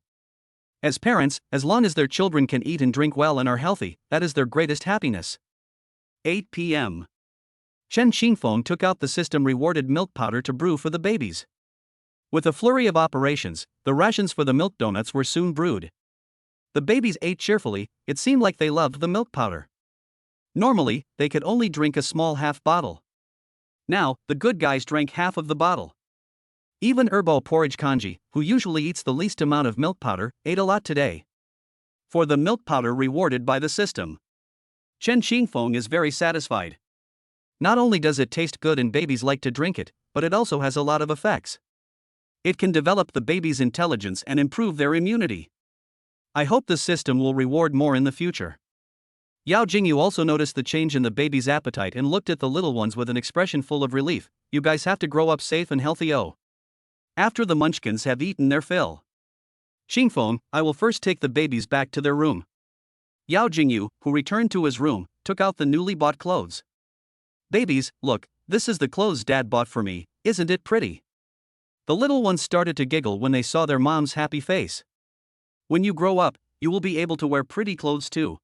As parents, as long as their children can eat and drink well and are healthy, that is their greatest happiness. 8 p.m. Chen Xingfeng took out the system rewarded milk powder to brew for the babies. With a flurry of operations, the rations for the milk donuts were soon brewed. The babies ate cheerfully, it seemed like they loved the milk powder. Normally, they could only drink a small half bottle. Now, the good guys drank half of the bottle. Even Herbo Porridge Kanji, who usually eats the least amount of milk powder, ate a lot today. For the milk powder rewarded by the system, Chen Xingfeng is very satisfied. Not only does it taste good and babies like to drink it, but it also has a lot of effects. It can develop the baby's intelligence and improve their immunity. I hope the system will reward more in the future. Yao Jingyu also noticed the change in the baby's appetite and looked at the little ones with an expression full of relief. You guys have to grow up safe and healthy. After the munchkins have eaten their fill, Xingfeng, I will first take the babies back to their room. Yao Jingyu, who returned to his room, took out the newly bought clothes. Babies, look, this is the clothes Dad bought for me, isn't it pretty? The little ones started to giggle when they saw their mom's happy face. When you grow up, you will be able to wear pretty clothes too.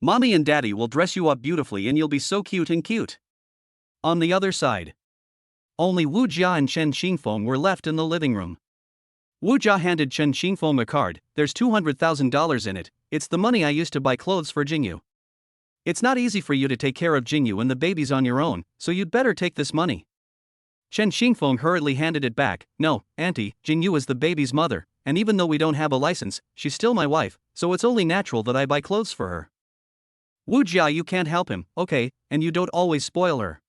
Mommy and Daddy will dress you up beautifully and you'll be so cute and cute. On the other side, only Wu Jia and Chen Xingfeng were left in the living room. Wu Jia handed Chen Xingfeng a card. There's $200,000 in it. It's the money I used to buy clothes for Jingyu. It's not easy for you to take care of Jingyu and the babies on your own, so you'd better take this money. Chen Xingfeng hurriedly handed it back. No, Auntie, Jingyu is the baby's mother, and even though we don't have a license, she's still my wife, so it's only natural that I buy clothes for her. Wu Jia, you can't help him, okay, and you don't always spoil her.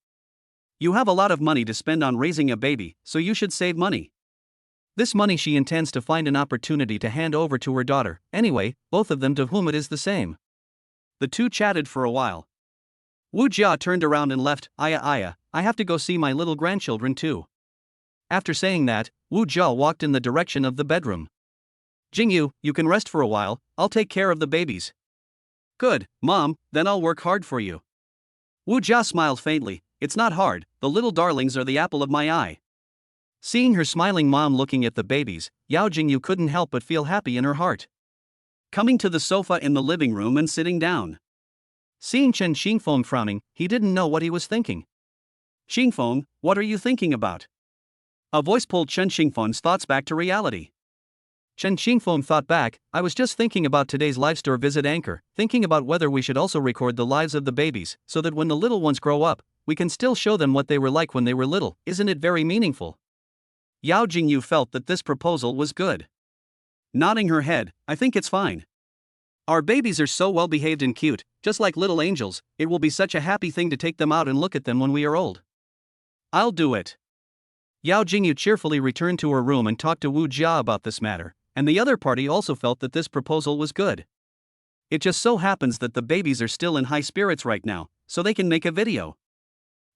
You have a lot of money to spend on raising a baby, so you should save money. This money she intends to find an opportunity to hand over to her daughter, anyway, both of them to whom it is the same. The two chatted for a while. Wu Jia turned around and left. I have to go see my little grandchildren too. After saying that, Wu Jia walked in the direction of the bedroom. Jingyu, you can rest for a while, I'll take care of the babies. Good, Mom, then I'll work hard for you. Wu Jia smiled faintly. It's not hard, the little darlings are the apple of my eye. Seeing her smiling mom looking at the babies, Yao Jingyu couldn't help but feel happy in her heart. Coming to the sofa in the living room and sitting down. Seeing Chen Xingfeng frowning, he didn't know what he was thinking. Xingfeng, what are you thinking about? A voice pulled Chen Xingfeng's thoughts back to reality. Chen Xingfeng thought back, I was just thinking about today's live store visit anchor, thinking about whether we should also record the lives of the babies, so that when the little ones grow up, we can still show them what they were like when they were little. Isn't it very meaningful? Yao Jingyu felt that this proposal was good. Nodding her head, I think it's fine. Our babies are so well behaved and cute, just like little angels, it will be such a happy thing to take them out and look at them when we are old. I'll do it. Yao Jingyu cheerfully returned to her room and talked to Wu Jia about this matter, and the other party also felt that this proposal was good. It just so happens that the babies are still in high spirits right now, so they can make a video.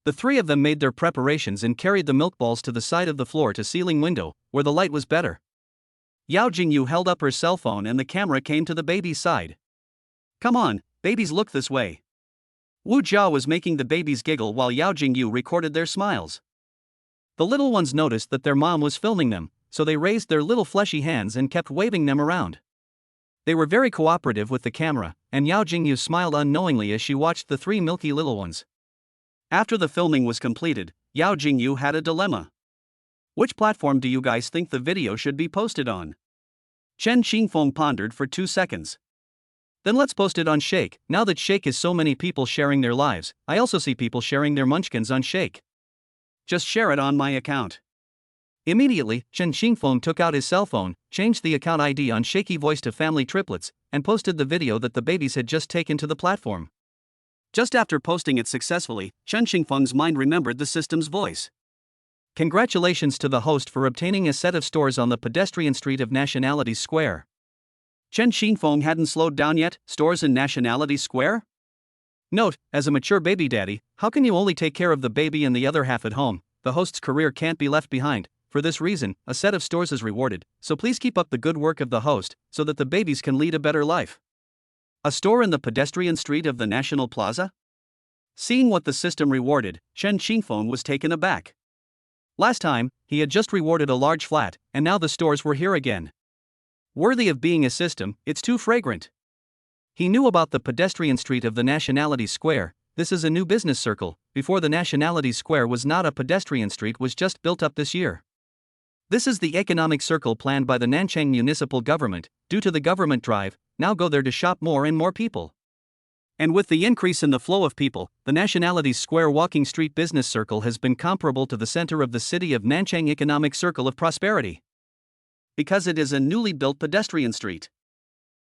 The three of them made their preparations and carried the milk balls to the side of the floor to ceiling window, where the light was better. Yao Jingyu held up her cell phone and the camera came to the baby's side. Come on, babies, look this way. Wu Jia was making the babies giggle while Yao Jingyu recorded their smiles. The little ones noticed that their mom was filming them, so they raised their little fleshy hands and kept waving them around. They were very cooperative with the camera, and Yao Jingyu smiled unknowingly as she watched the three milky little ones. After the filming was completed, Yao Jingyu had a dilemma. Which platform do you guys think the video should be posted on? Chen Xingfeng pondered for 2 seconds. Then let's post it on Shake. Now that Shake is so many people sharing their lives, I also see people sharing their munchkins on Shake. Just share it on my account. Immediately, Chen Xingfeng took out his cell phone, changed the account ID on Shaky Voice to Family Triplets, and posted the video that the babies had just taken to the platform. Just after posting it successfully, Chen Xingfeng's mind remembered the system's voice. Congratulations to the host for obtaining a set of stores on the pedestrian street of Nationalities Square. Chen Xingfeng hadn't slowed down yet. Stores in Nationalities Square? Note, as a mature baby daddy, how can you only take care of the baby and the other half at home? The host's career can't be left behind. For this reason, a set of stores is rewarded, so please keep up the good work of the host, so that the babies can lead a better life. A store in the pedestrian street of the National Plaza? Seeing what the system rewarded, Chen Xingfeng was taken aback. Last time, he had just rewarded a large flat, and now the stores were here again. Worthy of being a system, it's too fragrant. He knew about the pedestrian street of the Nationalities Square. This is a new business circle. Before, the Nationalities Square was not a pedestrian street, was just built up this year. This is the economic circle planned by the Nanchang municipal government. Due to the government drive, now go there to shop more and more people. And with the increase in the flow of people, the nationality's square walking street business circle has been comparable to the center of the city of Nanchang economic circle of prosperity. Because it is a newly built pedestrian street.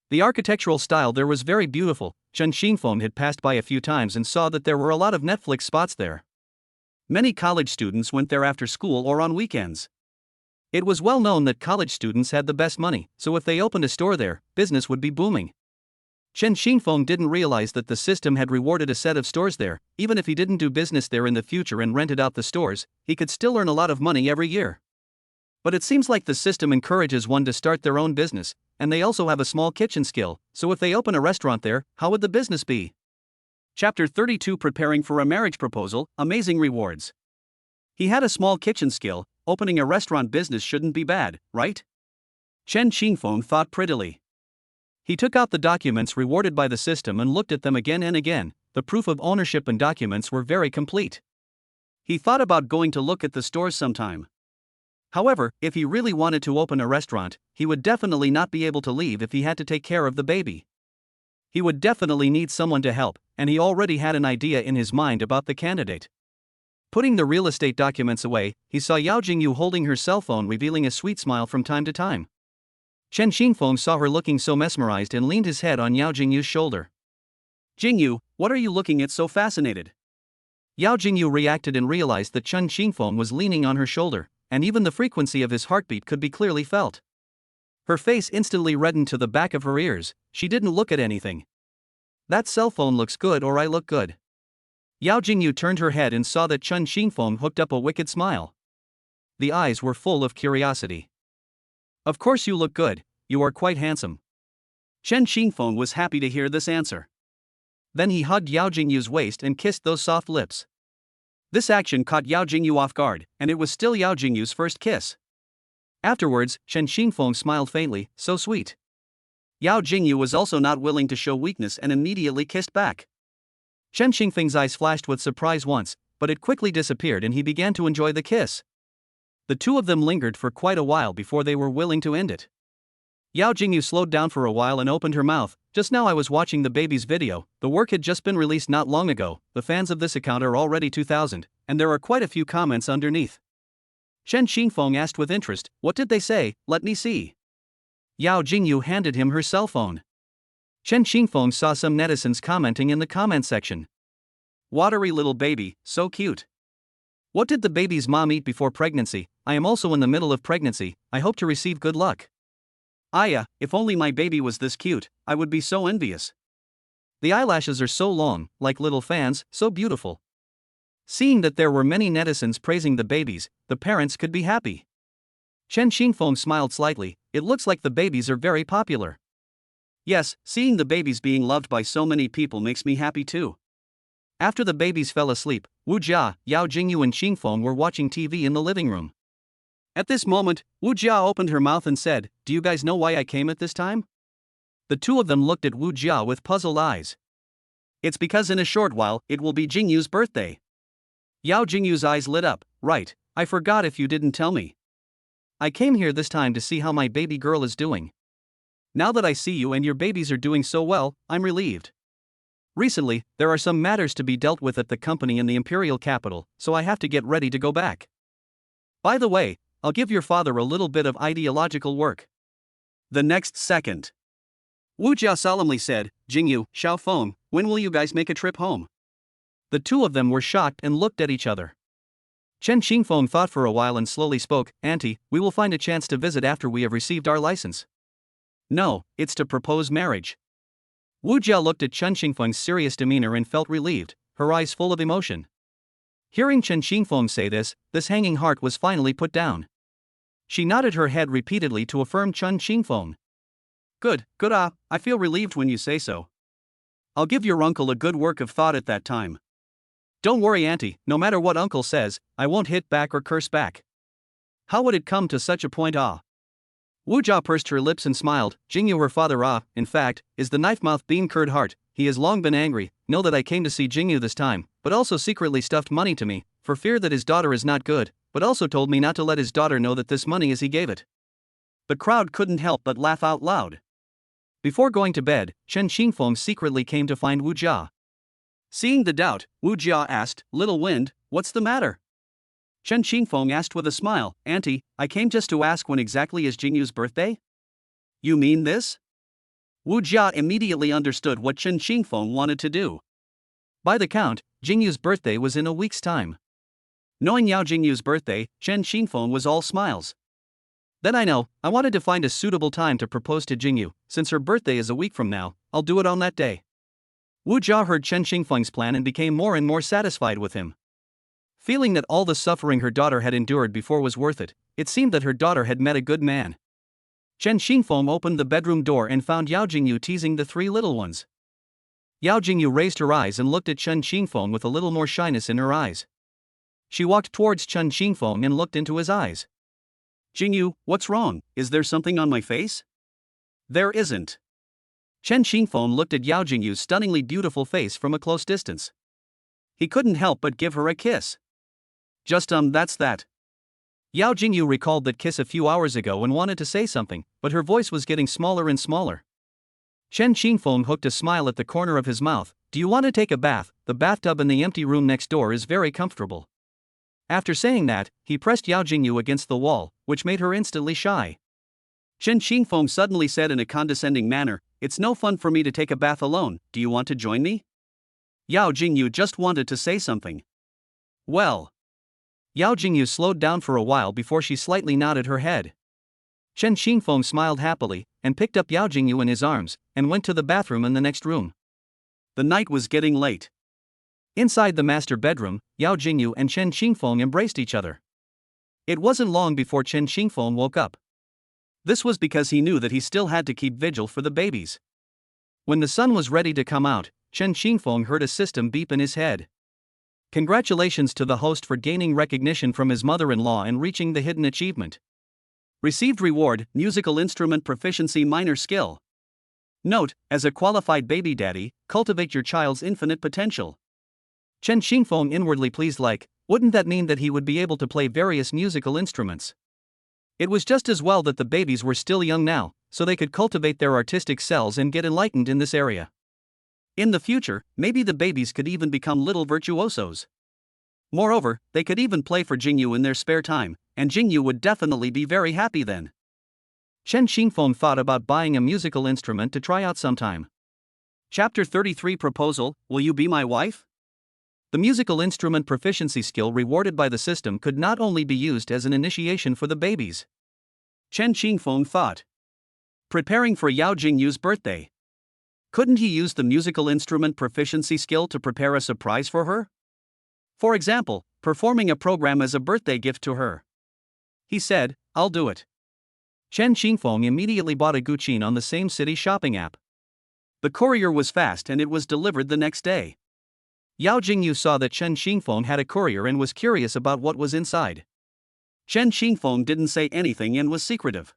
The architectural style there was very beautiful. Chen Xingfeng had passed by a few times and saw that there were a lot of Netflix spots there. Many college students went there after school or on weekends. It was well known that college students had the best money, so if they opened a store there, business would be booming. Chen Xingfeng didn't realize that the system had rewarded a set of stores there. Even if he didn't do business there in the future and rented out the stores, he could still earn a lot of money every year. But it seems like the system encourages one to start their own business, and they also have a small kitchen skill, so if they open a restaurant there, how would the business be? Chapter 32, Preparing for a Marriage Proposal, Amazing Rewards. He had a small kitchen skill. Opening a restaurant business shouldn't be bad, right? Chen Xingfeng thought prettily. He took out the documents rewarded by the system and looked at them again and again. The proof of ownership and documents were very complete. He thought about going to look at the stores sometime. However, if he really wanted to open a restaurant, he would definitely not be able to leave if he had to take care of the baby. He would definitely need someone to help, and he already had an idea in his mind about the candidate. Putting the real estate documents away, he saw Yao Jingyu holding her cell phone, revealing a sweet smile from time to time. Chen Xingfeng saw her looking so mesmerized and leaned his head on Yao Jingyu's shoulder. "Jingyu, what are you looking at so fascinated?" Yao Jingyu reacted and realized that Chen Xingfeng was leaning on her shoulder, and even the frequency of his heartbeat could be clearly felt. Her face instantly reddened to the back of her ears. She didn't look at anything. "That cell phone looks good, or I look good." Yao Jingyu turned her head and saw that Chen Xingfeng hooked up a wicked smile. The eyes were full of curiosity. "Of course you look good, you are quite handsome." Chen Xingfeng was happy to hear this answer. Then he hugged Yao Jingyu's waist and kissed those soft lips. This action caught Yao Jingyu off guard, and it was still Yao Jingyu's first kiss. Afterwards, Chen Xingfeng smiled faintly, so sweet. Yao Jingyu was also not willing to show weakness and immediately kissed back. Chen Xingfeng's eyes flashed with surprise once, but it quickly disappeared and he began to enjoy the kiss. The two of them lingered for quite a while before they were willing to end it. Yao Jingyu slowed down for a while and opened her mouth. "Just now I was watching the baby's video. The work had just been released not long ago. The fans of this account are already 2,000, and there are quite a few comments underneath." Chen Xingfeng asked with interest, "What did they say? Let me see." Yao Jingyu handed him her cell phone. Chen Xingfeng saw some netizens commenting in the comment section. "Watery little baby, so cute. What did the baby's mom eat before pregnancy? I am also in the middle of pregnancy. I hope to receive good luck. Aya, if only my baby was this cute, I would be so envious. The eyelashes are so long, like little fans, so beautiful." Seeing that there were many netizens praising the babies, the parents could be happy. Chen Xingfeng smiled slightly. "It looks like the babies are very popular." "Yes, seeing the babies being loved by so many people makes me happy too." After the babies fell asleep, Wu Jia, Yao Jingyu and Xingfeng were watching TV in the living room. At this moment, Wu Jia opened her mouth and said, "Do you guys know why I came at this time?" The two of them looked at Wu Jia with puzzled eyes. "It's because in a short while, it will be Jingyu's birthday." Yao Jingyu's eyes lit up. "Right, I forgot if you didn't tell me. I came here this time to see how my baby girl is doing. Now that I see you and your babies are doing so well, I'm relieved. Recently, there are some matters to be dealt with at the company in the imperial capital, so I have to get ready to go back. By the way, I'll give your father a little bit of ideological work." The next second, Wu Jia solemnly said, "Jingyu, Xiaofeng, when will you guys make a trip home?" The two of them were shocked and looked at each other. Chen Xingfeng thought for a while and slowly spoke, "Auntie, we will find a chance to visit after we have received our license." "No, it's to propose marriage." Wu Jia looked at Chen Xingfeng's serious demeanor and felt relieved, her eyes full of emotion. Hearing Chen Xingfeng say this hanging heart was finally put down. She nodded her head repeatedly to affirm Chen Xingfeng. Good, I feel relieved when you say so. I'll give your uncle a good work of thought at that time. Don't worry, Auntie, no matter what uncle says, I won't hit back or curse back. How would it come to such a point? Wu Jia pursed her lips and smiled. Jingyu, her father, in fact, is the knife-mouth bean-curd heart. He has long been angry. Know that I came to see Jingyu this time, but also secretly stuffed money to me, for fear that his daughter is not good, but also told me not to let his daughter know that this money is he gave it. The crowd couldn't help but laugh out loud. Before going to bed, Chen Xingfeng secretly came to find Wu Jia. Seeing the doubt, Wu Jia asked, "Little Wind, what's the matter?" Chen Xingfeng asked with a smile, "Auntie, I came just to ask when exactly is Jingyu's birthday?" "You mean this?" Wu Jia immediately understood what Chen Xingfeng wanted to do. By the count, Jingyu's birthday was in a week's time. Knowing Yao Jingyu's birthday, Chen Xingfeng was all smiles. "Then I wanted to find a suitable time to propose to Jingyu. Since her birthday is a week from now, I'll do it on that day." Wu Jia heard Chen Xingfeng's plan and became more and more satisfied with him. Feeling that all the suffering her daughter had endured before was worth it, it seemed that her daughter had met a good man. Chen Xingfeng opened the bedroom door and found Yao Jingyu teasing the three little ones. Yao Jingyu raised her eyes and looked at Chen Xingfeng with a little more shyness in her eyes. She walked towards Chen Xingfeng and looked into his eyes. "Jingyu, what's wrong? Is there something on my face?" "There isn't." Chen Xingfeng looked at Yao Jingyu's stunningly beautiful face from a close distance. He couldn't help but give her a kiss. That's that." Yao Jingyu recalled that kiss a few hours ago and wanted to say something, but her voice was getting smaller and smaller. Chen Xingfeng hooked a smile at the corner of his mouth. "Do you want to take a bath? The bathtub in the empty room next door is very comfortable." After saying that, he pressed Yao Jingyu against the wall, which made her instantly shy. Chen Xingfeng suddenly said in a condescending manner, "It's no fun for me to take a bath alone, do you want to join me?" Yao Jingyu just wanted to say something. "Well." Yao Jingyu slowed down for a while before she slightly nodded her head. Chen Xingfeng smiled happily, and picked up Yao Jingyu in his arms, and went to the bathroom in the next room. The night was getting late. Inside the master bedroom, Yao Jingyu and Chen Xingfeng embraced each other. It wasn't long before Chen Xingfeng woke up. This was because he knew that he still had to keep vigil for the babies. When the sun was ready to come out, Chen Xingfeng heard a system beep in his head. Congratulations to the host for gaining recognition from his mother-in-law and reaching the hidden achievement. Received reward, musical instrument proficiency minor skill. Note, as a qualified baby daddy, cultivate your child's infinite potential. Chen Xingfeng inwardly pleased, wouldn't that mean that he would be able to play various musical instruments? It was just as well that the babies were still young now, so they could cultivate their artistic cells and get enlightened in this area. In the future, maybe the babies could even become little virtuosos. Moreover, they could even play for Jingyu in their spare time, and Jingyu would definitely be very happy then. Chen Xingfeng thought about buying a musical instrument to try out sometime. Chapter 33 Proposal, Will You Be My Wife? The musical instrument proficiency skill rewarded by the system could not only be used as an initiation for the babies. Chen Xingfeng thought. Preparing for Yao Jingyu's birthday. Couldn't he use the musical instrument proficiency skill to prepare a surprise for her? For example, performing a program as a birthday gift to her. He said, "I'll do it." Chen Xingfeng immediately bought a Guqin on the same city shopping app. The courier was fast and it was delivered the next day. Yao Jingyu saw that Chen Xingfeng had a courier and was curious about what was inside. Chen Xingfeng didn't say anything and was secretive.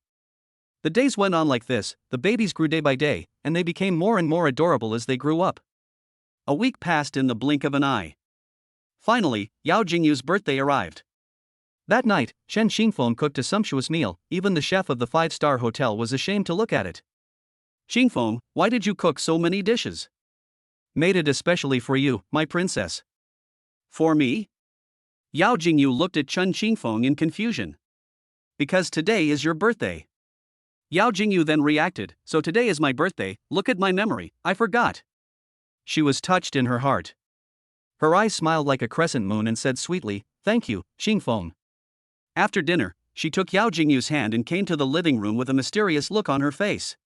The days went on like this, the babies grew day by day, and they became more and more adorable as they grew up. A week passed in the blink of an eye. Finally, Yao Jingyu's birthday arrived. That night, Chen Xingfeng cooked a sumptuous meal. Even the chef of the 5-star hotel was ashamed to look at it. "Xingfeng, why did you cook so many dishes?" "Made it especially for you, my princess." "For me?" Yao Jingyu looked at Chen Xingfeng in confusion. "Because today is your birthday." Yao Jingyu then reacted, "So today is my birthday, look at my memory, I forgot." She was touched in her heart. Her eyes smiled like a crescent moon and said sweetly, "Thank you, Xingfeng." After dinner, she took Yao Jingyu's hand and came to the living room with a mysterious look on her face.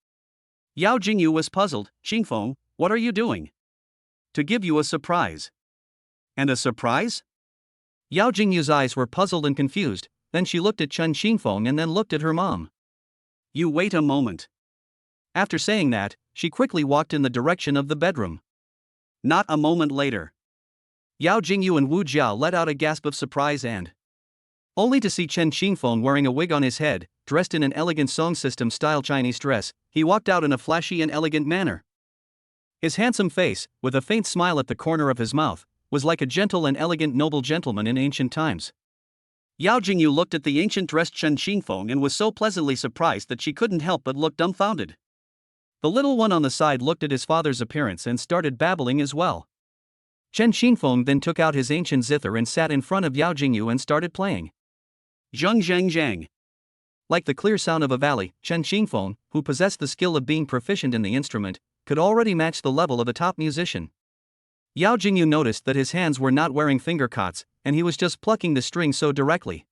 Yao Jingyu was puzzled. "Xingfeng, what are you doing?" "To give you a surprise." "And a surprise?" Yao Jingyu's eyes were puzzled and confused, then she looked at Chen Xingfeng and then looked at her mom. "You wait a moment." After saying that, she quickly walked in the direction of the bedroom. Not a moment later, Yao Jingyu and Wu Jia let out a gasp of surprise and only to see Chen Xingfeng wearing a wig on his head, dressed in an elegant song system-style Chinese dress. He walked out in a flashy and elegant manner. His handsome face, with a faint smile at the corner of his mouth, was like a gentle and elegant noble gentleman in ancient times. Yao Jingyu looked at the ancient-dressed Chen Xingfeng and was so pleasantly surprised that she couldn't help but look dumbfounded. The little one on the side looked at his father's appearance and started babbling as well. Chen Xingfeng then took out his ancient zither and sat in front of Yao Jingyu and started playing. Zheng zheng zheng. Like the clear sound of a valley, Chen Xingfeng, who possessed the skill of being proficient in the instrument, could already match the level of a top musician. Yao Jingyu noticed that his hands were not wearing finger cots, and he was just plucking the string so directly.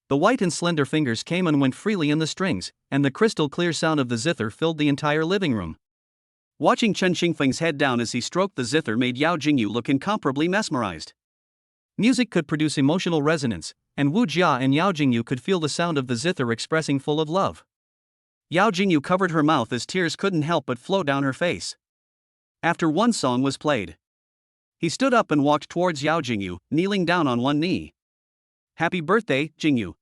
The white and slender fingers came and went freely in the strings, and the crystal clear sound of the zither filled the entire living room. Watching Chen Xingfeng's head down as he stroked the zither made Yao Jingyu look incomparably mesmerized. Music could produce emotional resonance, and Wu Jia and Yao Jingyu could feel the sound of the zither expressing full of love. Yao Jingyu covered her mouth as tears couldn't help but flow down her face. After one song was played, he stood up and walked towards Yao Jingyu, kneeling down on one knee. "Happy birthday, Jingyu."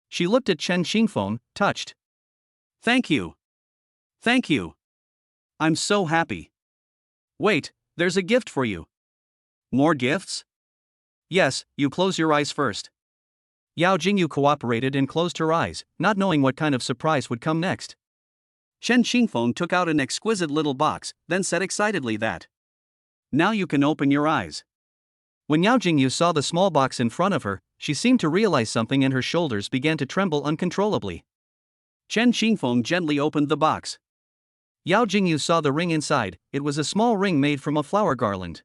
She looked at Chen Xingfeng, touched. "Thank you. Thank you. I'm so happy. Wait, there's a gift for you." "More gifts?" "Yes, you close your eyes first." Yao Jingyu cooperated and closed her eyes, not knowing what kind of surprise would come next. Chen Xingfeng took out an exquisite little box, then said excitedly that, "Now you can open your eyes." When Yao Jingyu saw the small box in front of her, she seemed to realize something and her shoulders began to tremble uncontrollably. Chen Xingfeng gently opened the box. Yao Jingyu saw the ring inside. It was a small ring made from a flower garland.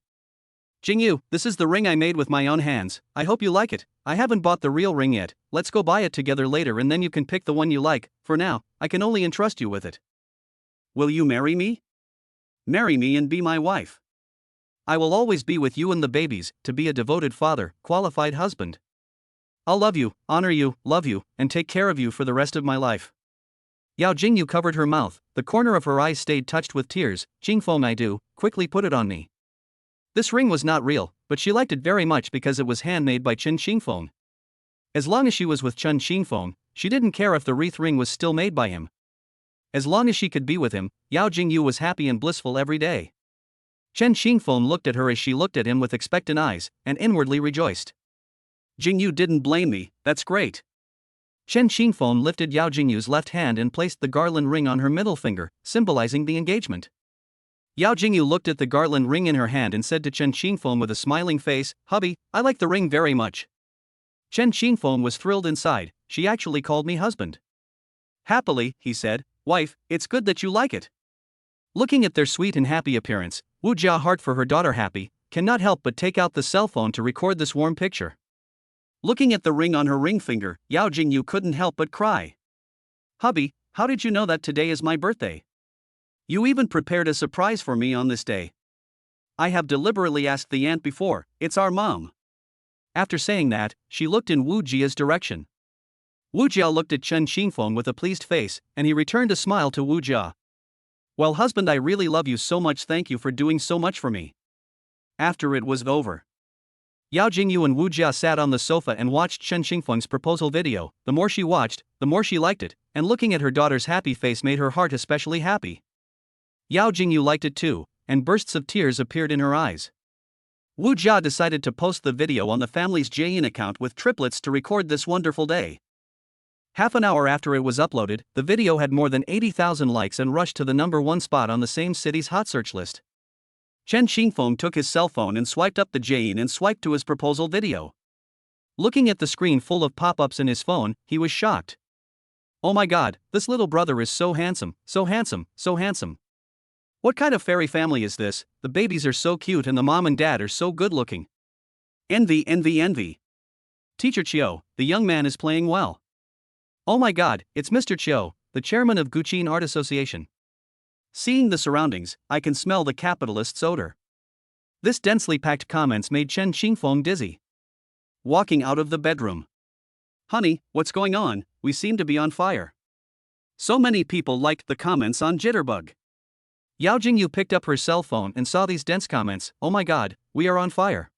"Jingyu, this is the ring I made with my own hands. I hope you like it. I haven't bought the real ring yet. Let's go buy it together later and then you can pick the one you like. For now, I can only entrust you with it." "Will you marry me? Marry me and be my wife. I will always be with you and the babies, to be a devoted father, qualified husband. I'll love you, honor you, love you, and take care of you for the rest of my life." Yao Jingyu covered her mouth, the corner of her eyes stayed touched with tears. "Jingfeng, I do, quickly put it on me." This ring was not real, but she liked it very much because it was handmade by Chen Xingfeng. As long as she was with Chen Xingfeng, she didn't care if the wreath ring was still made by him. As long as she could be with him, Yao Jingyu was happy and blissful every day. Chen Xingfeng looked at her as she looked at him with expectant eyes, and inwardly rejoiced. "Jingyu didn't blame me, that's great." Chen Xingfeng lifted Yao Jingyu's left hand and placed the garland ring on her middle finger, symbolizing the engagement. Yao Jingyu looked at the garland ring in her hand and said to Chen Xingfeng with a smiling face, "Hubby, I like the ring very much." Chen Xingfeng was thrilled inside. "She actually called me husband." "Happily," he said, "Wife, it's good that you like it." Looking at their sweet and happy appearance, Wu Jia, heart for her daughter happy, cannot help but take out the cell phone to record this warm picture. Looking at the ring on her ring finger, Yao Jingyu couldn't help but cry. "Hubby, how did you know that today is my birthday? You even prepared a surprise for me on this day." "I have deliberately asked the aunt before, it's our mom." After saying that, she looked in Wu Jia's direction. Wu Jia looked at Chen Xingfeng with a pleased face, and he returned a smile to Wu Jia. "Well, husband, I really love you so much, thank you for doing so much for me." After it was over, Yao Jingyu and Wu Jia sat on the sofa and watched Chen Xingfeng's proposal video. The more she watched, the more she liked it, and looking at her daughter's happy face made her heart especially happy. Yao Jingyu liked it too, and bursts of tears appeared in her eyes. Wu Jia decided to post the video on the family's Jian account with triplets to record this wonderful day. Half an hour after it was uploaded, the video had more than 80,000 likes and rushed to the #1 spot on the same city's hot search list. Chen Xingfeng took his cell phone and swiped up the Jian and swiped to his proposal video. Looking at the screen full of pop-ups in his phone, he was shocked. "Oh my god, this little brother is so handsome, so handsome, so handsome. What kind of fairy family is this? The babies are so cute and the mom and dad are so good looking. Envy, envy, envy. Teacher Chiu, the young man is playing well. Oh my god, it's Mr. Chiu, the chairman of Guqin Art Association. Seeing the surroundings, I can smell the capitalist's odor." This densely packed comments made Chen Xingfeng dizzy. Walking out of the bedroom. "Honey, what's going on? We seem to be on fire." So many people liked the comments on Jitterbug. Yao Jingyu picked up her cell phone and saw these dense comments. "Oh my god, we are on fire."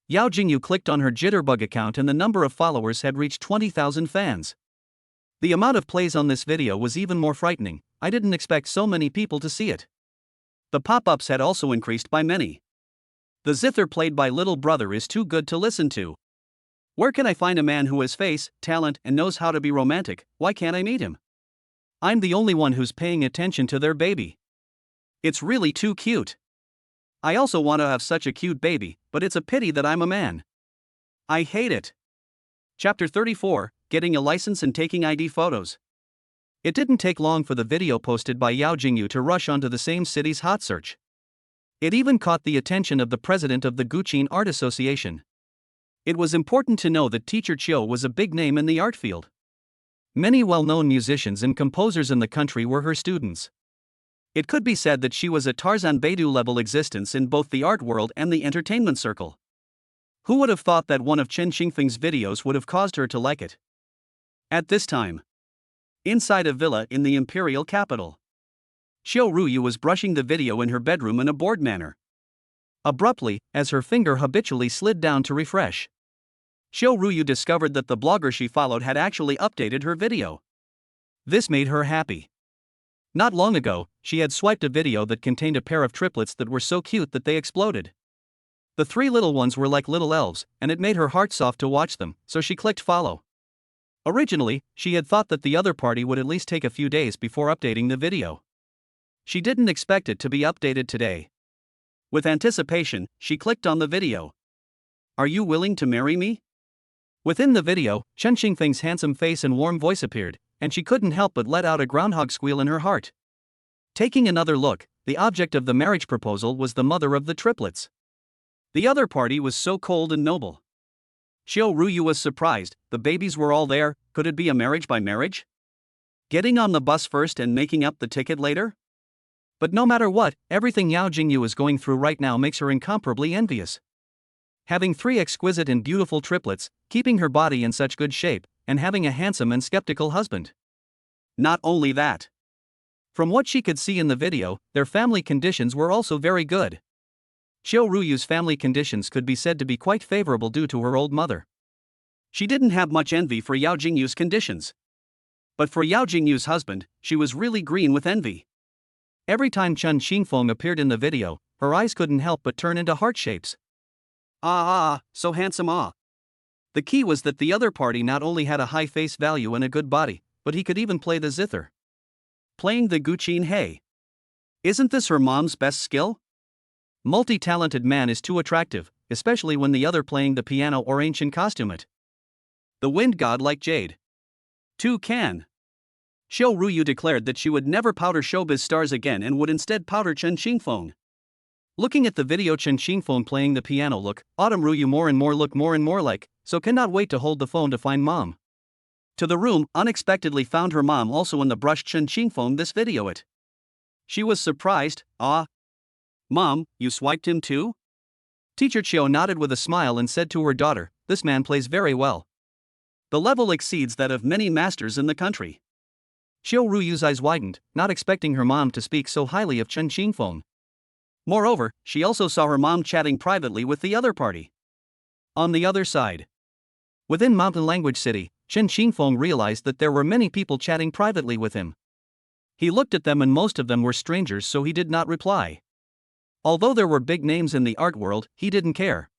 Yao Jingyu clicked on her Jitterbug account and the number of followers had reached 20,000 fans. The amount of plays on this video was even more frightening. I didn't expect so many people to see it. The pop-ups had also increased by many. The zither played by little brother is too good to listen to. Where can I find a man who has face, talent, and knows how to be romantic? Why can't I meet him? I'm the only one who's paying attention to their baby. It's really too cute. I also want to have such a cute baby, but it's a pity that I'm a man. I hate it. Chapter 34, Getting a License and Taking ID Photos. It didn't take long for the video posted by Yao Jingyu to rush onto the same city's hot search. It even caught the attention of the president of the Guqin Art Association. It was important to know that teacher Chiu was a big name in the art field. Many well-known musicians and composers in the country were her students. It could be said that she was a Tarzan Beidou-level existence in both the art world and the entertainment circle. Who would have thought that one of Chen Xingfeng's videos would have caused her to like it? At this time, inside a villa in the imperial capital, Xiao Ruyu was brushing the video in her bedroom in a bored manner. Abruptly, as her finger habitually slid down to refresh, Xiao Ruyu discovered that the blogger she followed had actually updated her video. This made her happy. Not long ago, she had swiped a video that contained a pair of triplets that were so cute that they exploded. The three little ones were like little elves, and it made her heart soft to watch them, so she clicked follow. Originally, she had thought that the other party would at least take a few days before updating the video. She didn't expect it to be updated today. With anticipation, she clicked on the video. Are you willing to marry me? Within the video, Chen Xingfeng's handsome face and warm voice appeared, and she couldn't help but let out a groundhog squeal in her heart. Taking another look, the object of the marriage proposal was the mother of the triplets. The other party was so cold and noble. Xiao Ruyu was surprised. The babies were all there. Could it be a marriage by marriage? Getting on the bus first and making up the ticket later? But no matter what, everything Yao Jingyu is going through right now makes her incomparably envious. Having three exquisite and beautiful triplets, keeping her body in such good shape, and having a handsome and skeptical husband. Not only that. From what she could see in the video, their family conditions were also very good. Xiao Ruyu's family conditions could be said to be quite favorable due to her old mother. She didn't have much envy for Yao Jingyu's conditions. But for Yao Jingyu's husband, she was really green with envy. Every time Chen Xingfeng appeared in the video, her eyes couldn't help but turn into heart shapes. So handsome The key was that the other party not only had a high face value and a good body, but he could even play the zither. Playing the guqin hei. Isn't this her mom's best skill? Multi-talented man is too attractive, especially when the other playing the piano or ancient costume it. The wind god like jade. Too can. Xiao Ruyu declared that she would never powder showbiz stars again and would instead powder Chen Xingfeng. Looking at the video Chen Xingfeng playing the piano Autumn Ruyu more and more like, so cannot wait to hold the phone to find mom. To the room, unexpectedly found her mom also in the brush Chen Xingfeng this video it. She was surprised. Mom, you swiped him too? Teacher Chiu nodded with a smile and said to her daughter, this man plays very well. The level exceeds that of many masters in the country. Xiao Ruyu's eyes widened, not expecting her mom to speak so highly of Chen Xingfeng. Moreover, she also saw her mom chatting privately with the other party. On the other side, within Mountain Language City, Chen Xingfeng realized that there were many people chatting privately with him. He looked at them and most of them were strangers, so he did not reply. Although there were big names in the art world, he didn't care.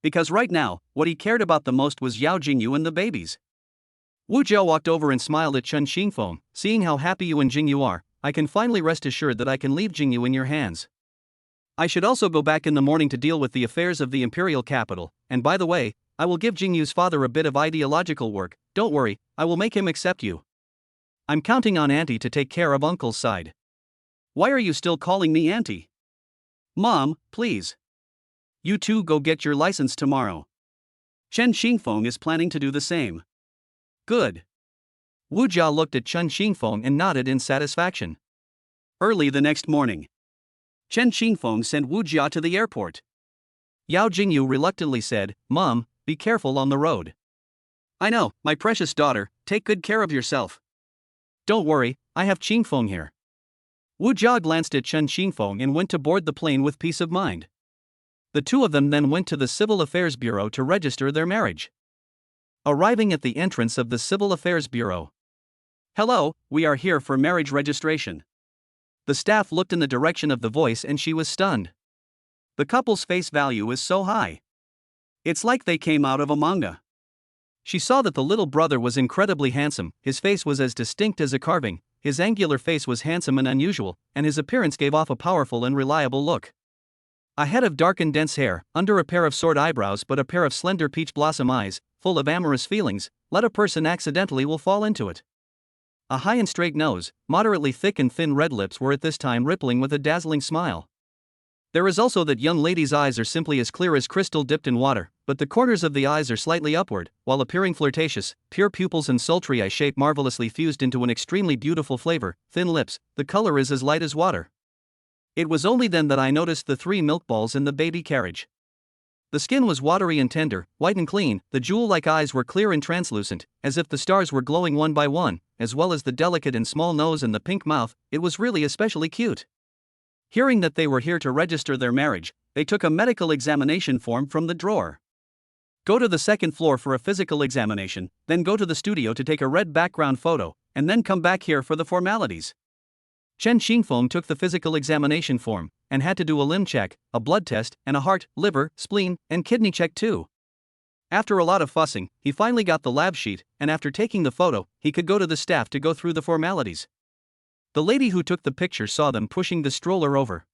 Because right now, what he cared about the most was Yao Jingyu and the babies. Wu Jiao walked over and smiled at Chen Xingfeng. Seeing how happy you and Jingyu are, I can finally rest assured that I can leave Jingyu in your hands. I should also go back in the morning to deal with the affairs of the imperial capital, and by the way, I will give Jingyu's father a bit of ideological work. Don't worry, I will make him accept you. I'm counting on Auntie to take care of Uncle's side. Why are you still calling me Auntie? Mom, please. You two go get your license tomorrow. Chen Xingfeng is planning to do the same. Good. Wu Jia looked at Chen Xingfeng and nodded in satisfaction. Early the next morning, Chen Xingfeng sent Wu Jia to the airport. Yao Jingyu reluctantly said, Mom, be careful on the road. I know, my precious daughter, take good care of yourself. Don't worry, I have Xingfeng here. Wu Jia glanced at Chen Xingfeng and went to board the plane with peace of mind. The two of them then went to the Civil Affairs Bureau to register their marriage. Arriving at the entrance of the Civil Affairs Bureau. Hello, we are here for marriage registration. The staff looked in the direction of the voice and she was stunned. The couple's face value is so high. It's like they came out of a manga. She saw that the little brother was incredibly handsome, his face was as distinct as a carving, his angular face was handsome and unusual, and his appearance gave off a powerful and reliable look. A head of dark and dense hair, under a pair of sword eyebrows but a pair of slender peach blossom eyes, full of amorous feelings, let a person accidentally will fall into it. A high and straight nose, moderately thick and thin red lips were at this time rippling with a dazzling smile. There is also that young lady's eyes are simply as clear as crystal dipped in water, but the corners of the eyes are slightly upward, while appearing flirtatious, pure pupils and sultry eye shape marvelously fused into an extremely beautiful flavor, thin lips, the color is as light as water. It was only then that I noticed the 3 milk balls in the baby carriage. The skin was watery and tender, white and clean, the jewel-like eyes were clear and translucent, as if the stars were glowing one by one, as well as the delicate and small nose and the pink mouth. It was really especially cute. Hearing that they were here to register their marriage, they took a medical examination form from the drawer. Go to the second floor for a physical examination, then go to the studio to take a red background photo, and then come back here for the formalities. Chen Xingfeng took the physical examination form, and had to do a limb check, a blood test, and a heart, liver, spleen, and kidney check too. After a lot of fussing, he finally got the lab sheet, and after taking the photo, he could go to the staff to go through the formalities. The lady who took the picture saw them pushing the stroller over.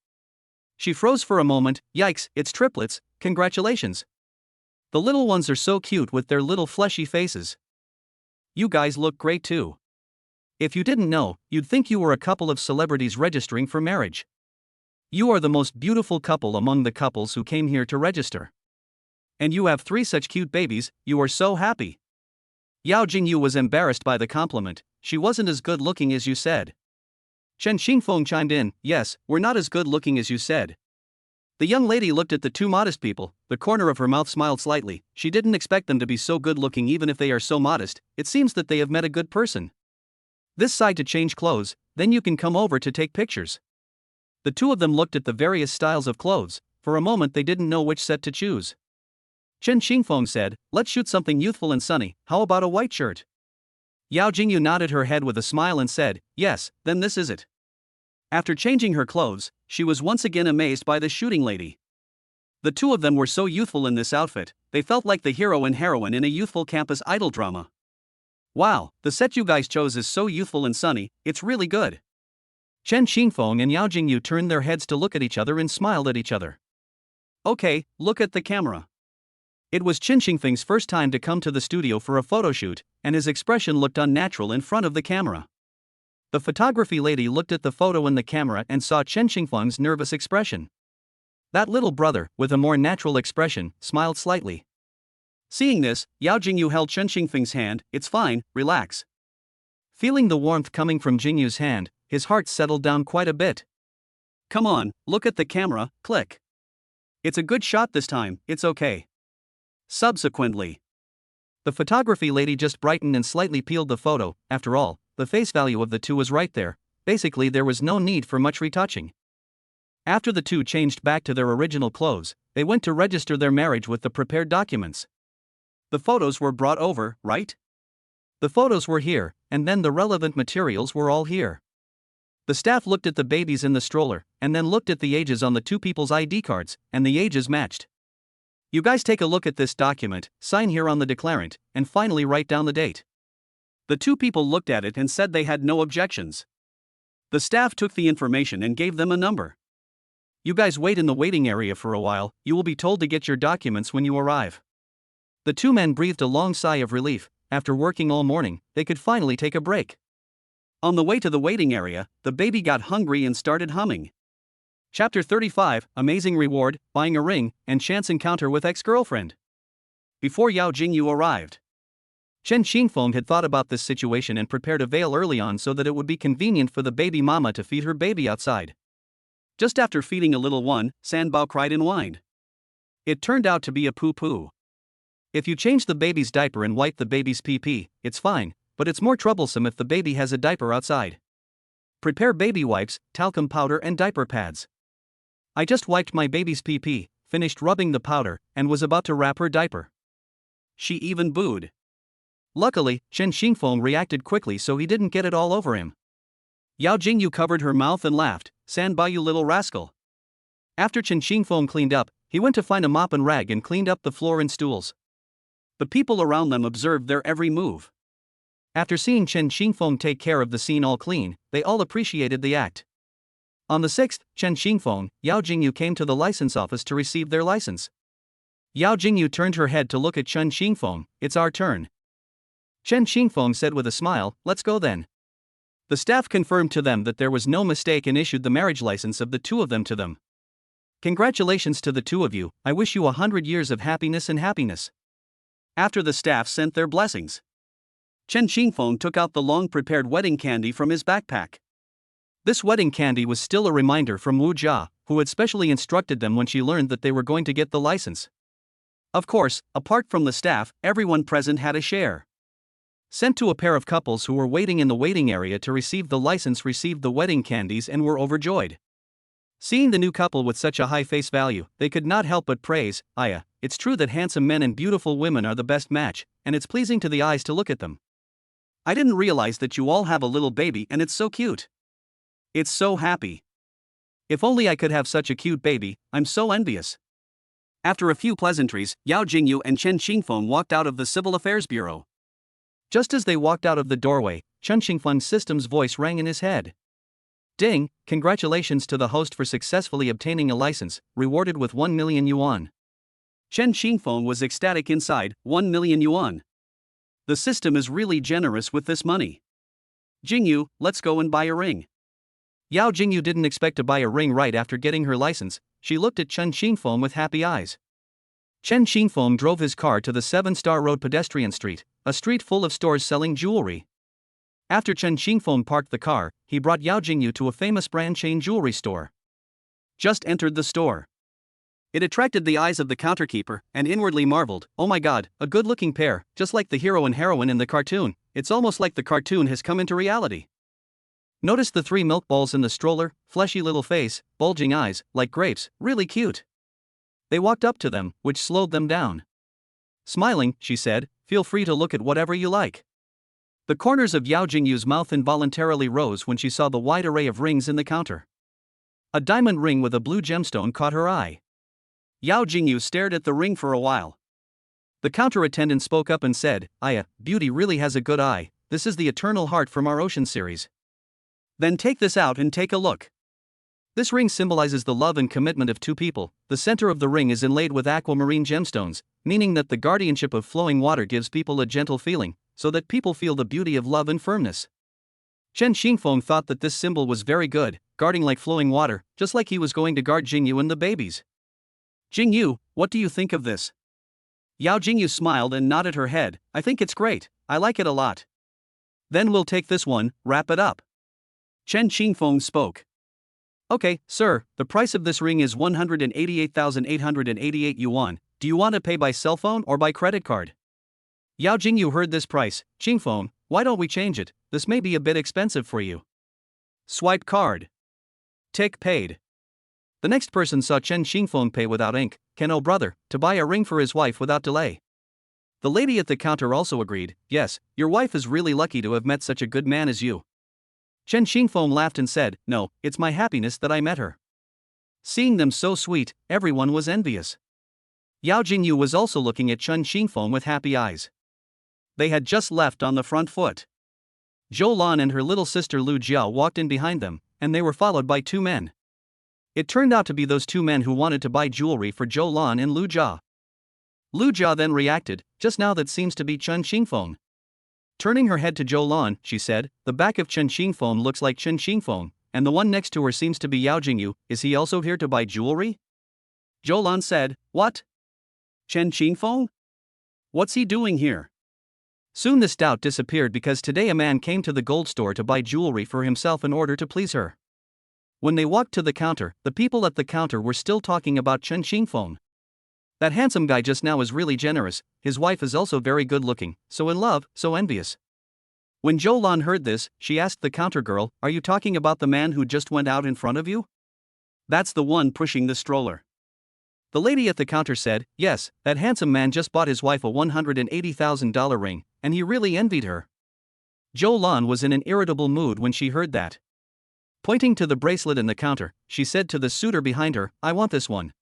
She froze for a moment. Yikes, it's triplets, congratulations. The little ones are so cute with their little fleshy faces. You guys look great too. If you didn't know, you'd think you were a couple of celebrities registering for marriage. You are the most beautiful couple among the couples who came here to register. And you have 3 such cute babies, you are so happy. Yao Jingyu was embarrassed by the compliment. She wasn't as good looking as you said. Chen Xingfeng chimed in, yes, we're not as good looking as you said. The young lady looked at the 2 modest people, the corner of her mouth smiled slightly. She didn't expect them to be so good looking even if they are so modest. It seems that they have met a good person. This side to change clothes, then you can come over to take pictures. The 2 of them looked at the various styles of clothes. For a moment they didn't know which set to choose. Chen Xingfeng said, let's shoot something youthful and sunny, how about a white shirt? Yao Jingyu nodded her head with a smile and said, yes, then this is it. After changing her clothes, she was once again amazed by the shooting lady. The 2 of them were so youthful in this outfit, they felt like the hero and heroine in a youthful campus idol drama. Wow, the set you guys chose is so youthful and sunny, it's really good. Chen Xingfeng and Yao Jingyu turned their heads to look at each other and smiled at each other. Okay, look at the camera. It was Chen Xingfeng's first time to come to the studio for a photoshoot, and his expression looked unnatural in front of the camera. The photography lady looked at the photo in the camera and saw Chen Xingfeng's nervous expression. That little brother, with a more natural expression, smiled slightly. Seeing this, Yao Jingyu held Chen Xingfeng's hand. It's fine, relax. Feeling the warmth coming from Jingyu's hand, his heart settled down quite a bit. Come on, look at the camera, click. It's a good shot this time, it's okay. Subsequently, the photography lady just brightened and slightly peeled the photo. After all, the face value of the 2 was right there. Basically there was no need for much retouching. After the 2 changed back to their original clothes, they went to register their marriage with the prepared documents. The photos were brought over, right? The photos were here, and then the relevant materials were all here. The staff looked at the babies in the stroller, and then looked at the ages on the 2 people's ID cards, and the ages matched. You guys take a look at this document, sign here on the declarant, and finally write down the date. The 2 people looked at it and said they had no objections. The staff took the information and gave them a number. You guys wait in the waiting area for a while, you will be told to get your documents when you arrive. The 2 men breathed a long sigh of relief. After working all morning, they could finally take a break. On the way to the waiting area, the baby got hungry and started humming. Chapter 35, Amazing Reward, Buying a Ring, and Chance Encounter with Ex-Girlfriend. Before Yao Jingyu arrived, Chen Xingfeng had thought about this situation and prepared a veil early on so that it would be convenient for the baby mama to feed her baby outside. Just after feeding a little one, Sanbao cried and whined. It turned out to be a poo-poo. If you change the baby's diaper and wipe the baby's pee-pee, it's fine, but it's more troublesome if the baby has a diaper outside. Prepare baby wipes, talcum powder and diaper pads. I just wiped my baby's pee-pee, finished rubbing the powder, and was about to wrap her diaper. She even booed. Luckily, Chen Xingfeng reacted quickly so he didn't get it all over him. Yao Jingyu covered her mouth and laughed, Sanbao you little rascal. After Chen Xingfeng cleaned up, he went to find a mop and rag and cleaned up the floor and stools. The people around them observed their every move. After seeing Chen Xingfeng take care of the scene all clean, they all appreciated the act. On the 6th, Chen Xingfeng, Yao Jingyu came to the license office to receive their license. Yao Jingyu turned her head to look at Chen Xingfeng. It's our turn. Chen Xingfeng said with a smile, let's go then. The staff confirmed to them that there was no mistake and issued the marriage license of the two of them to them. Congratulations to the two of you, I wish you 100 years of happiness and happiness. After the staff sent their blessings, Chen Xingfeng took out the long-prepared wedding candy from his backpack. This wedding candy was still a reminder from Wu Jia, who had specially instructed them when she learned that they were going to get the license. Of course, apart from the staff, everyone present had a share. Sent to a pair of couples who were waiting in the waiting area to receive the license received the wedding candies and were overjoyed. Seeing the new couple with such a high face value, they could not help but praise, Aya, it's true that handsome men and beautiful women are the best match, and it's pleasing to the eyes to look at them. I didn't realize that you all have a little baby and it's so cute. It's so happy. If only I could have such a cute baby, I'm so envious. After a few pleasantries, Yao Jingyu and Chen Xingfeng walked out of the Civil Affairs Bureau. Just as they walked out of the doorway, Chen Xingfeng's system's voice rang in his head. Ding, congratulations to the host for successfully obtaining a license, rewarded with 1 million yuan. Chen Xingfeng was ecstatic inside, 1 million yuan. The system is really generous with this money. Jingyu, let's go and buy a ring. Yao Jingyu didn't expect to buy a ring right after getting her license. She looked at Chen Xingfeng with happy eyes. Chen Xingfeng drove his car to the 7-Star Road pedestrian street, a street full of stores selling jewelry. After Chen Xingfeng parked the car, he brought Yao Jingyu to a famous brand chain jewelry store. Just entered the store. It attracted the eyes of the counterkeeper, and inwardly marveled, oh my god, a good-looking pair, just like the hero and heroine in the cartoon. It's almost like the cartoon has come into reality. Notice the 3 milk balls in the stroller, fleshy little face, bulging eyes, like grapes, really cute. They walked up to them, which slowed them down. Smiling, she said, feel free to look at whatever you like. The corners of Yao Jingyu's mouth involuntarily rose when she saw the wide array of rings in the counter. A diamond ring with a blue gemstone caught her eye. Yao Jingyu stared at the ring for a while. The counter attendant spoke up and said, Aya, beauty really has a good eye, this is the Eternal Heart from our Ocean series. Then take this out and take a look. This ring symbolizes the love and commitment of two people. The center of the ring is inlaid with aquamarine gemstones, meaning that the guardianship of flowing water gives people a gentle feeling, so that people feel the beauty of love and firmness. Chen Xingfeng thought that this symbol was very good, guarding like flowing water, just like he was going to guard Jingyu and the babies. Jingyu, what do you think of this? Yao Jingyu smiled and nodded her head. I think it's great, I like it a lot. Then we'll take this one, wrap it up. Chen Xingfeng spoke. Okay, sir, the price of this ring is 188,888 yuan. Do you want to pay by cell phone or by credit card? Yao Jingyu heard this price. Xingfeng, why don't we change it? This may be a bit expensive for you. Swipe card. Tick paid. The next person saw Chen Xingfeng pay without ink, Ken brother, to buy a ring for his wife without delay. The lady at the counter also agreed, yes, your wife is really lucky to have met such a good man as you. Chen Xingfeng laughed and said, no, it's my happiness that I met her. Seeing them so sweet, everyone was envious. Yao Jingyu was also looking at Chen Xingfeng with happy eyes. They had just left on the front foot. Zhou Lan and her little sister Lu Jia walked in behind them, and they were followed by 2 men. It turned out to be those 2 men who wanted to buy jewelry for Zhou Lan and Lu Jia. Lu Jia then reacted, just now that seems to be Chen Xingfeng. Turning her head to Zhou Lan, she said, the back of Chen Xingfeng looks like Chen Xingfeng, and the one next to her seems to be Yao Jingyu. Is he also here to buy jewelry? Zhou Lan said, what? Chen Xingfeng? What's he doing here? Soon this doubt disappeared because today a man came to the gold store to buy jewelry for himself in order to please her. When they walked to the counter, the people at the counter were still talking about Chen Xingfeng. That handsome guy just now is really generous, his wife is also very good looking, so in love, so envious. When Zhou Lan heard this, she asked the counter girl, are you talking about the man who just went out in front of you? That's the one pushing the stroller. The lady at the counter said, yes, that handsome man just bought his wife a $180,000 ring, and he really envied her. Zhou Lan was in an irritable mood when she heard that. Pointing to the bracelet in the counter, she said to the suitor behind her, I want this one.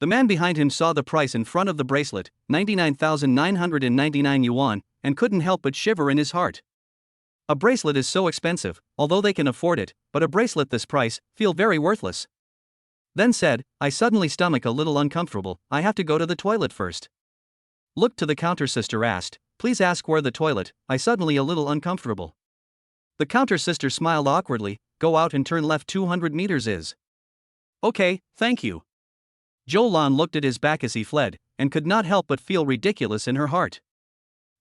The man behind him saw the price in front of the bracelet, 99,999 yuan, and couldn't help but shiver in his heart. A bracelet is so expensive, although they can afford it, but a bracelet this price, feel very worthless. Then said, I suddenly stomach a little uncomfortable, I have to go to the toilet first. Looked to the counter sister asked, please ask where the toilet, I suddenly a little uncomfortable. The counter sister smiled awkwardly, go out and turn left 200 meters is. Okay, thank you. Jo-lan looked at his back as he fled, and could not help but feel ridiculous in her heart.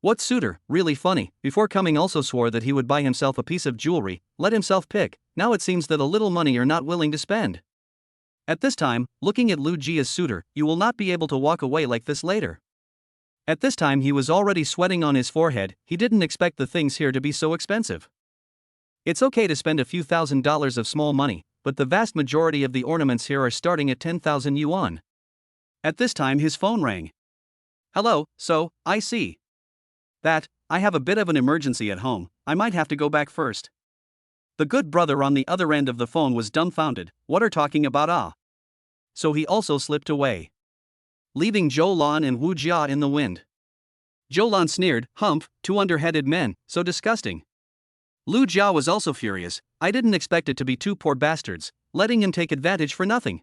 What suitor, really funny, before coming also swore that he would buy himself a piece of jewelry, let himself pick, now it seems that a little money you're not willing to spend. At this time, looking at Lu Jia's suitor, you will not be able to walk away like this later. At this time he was already sweating on his forehead, he didn't expect the things here to be so expensive. It's okay to spend a few $1,000s of small money, but the vast majority of the ornaments here are starting at 10,000 yuan. At this time his phone rang. Hello, so, I see. That, I have a bit of an emergency at home, I might have to go back first. The good brother on the other end of the phone was dumbfounded, what are talking about So he also slipped away, leaving Jo-lan and Wu Jia in the wind. Jo-lan sneered, humph, two underheaded men, so disgusting. Lu Jia was also furious, I didn't expect it to be two poor bastards, letting him take advantage for nothing.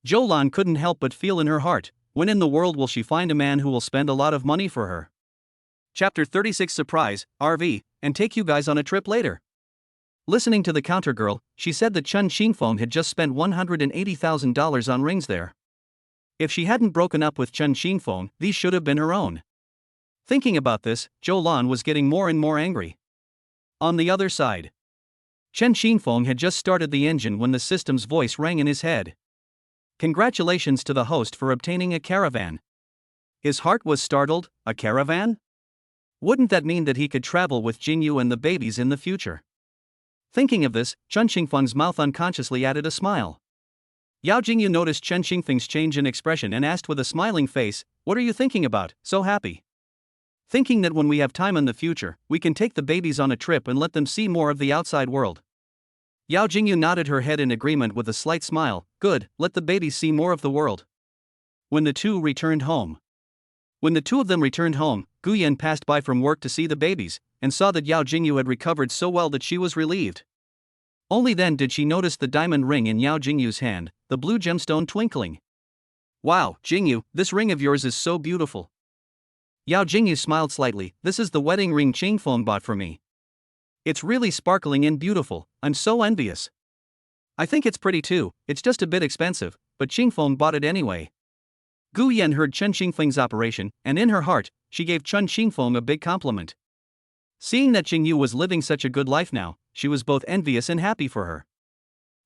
Jo-lan couldn't help but feel in her heart, when in the world will she find a man who will spend a lot of money for her? Chapter 36 Surprise, RV, and take you guys on a trip later. Listening to the counter girl, she said that Chun Xingfeng had just spent $180,000 on rings there. If she hadn't broken up with Chun Xingfeng, these should have been her own. Thinking about this, Jo-lan was getting more and more angry. On the other side, Chen Xingfeng had just started the engine when the system's voice rang in his head. Congratulations to the host for obtaining a caravan. His heart was startled, a caravan? Wouldn't that mean that he could travel with Jingyu and the babies in the future? Thinking of this, Chun Xingfeng's mouth unconsciously added a smile. Yao Jingyu noticed Chen Xingfeng's change in expression and asked with a smiling face, what are you thinking about, so happy? Thinking that when we have time in the future, we can take the babies on a trip and let them see more of the outside world. Yao Jingyu nodded her head in agreement with a slight smile, good, let the babies see more of the world. When the two returned home. When the two of them returned home, Gu Yan passed by from work to see the babies, and saw that Yao Jingyu had recovered so well that she was relieved. Only then did she notice the diamond ring in Yao Jingyu's hand, the blue gemstone twinkling. Wow, Jingyu, this ring of yours is so beautiful. Yao Jingyu smiled slightly, this is the wedding ring Xingfeng bought for me. It's really sparkling and beautiful, I'm so envious. I think it's pretty too, it's just a bit expensive, but Xingfeng bought it anyway. Gu Yan heard Chen Xingfeng's operation, and in her heart, she gave Chun Xingfeng a big compliment. Seeing that Jingyu was living such a good life now, she was both envious and happy for her.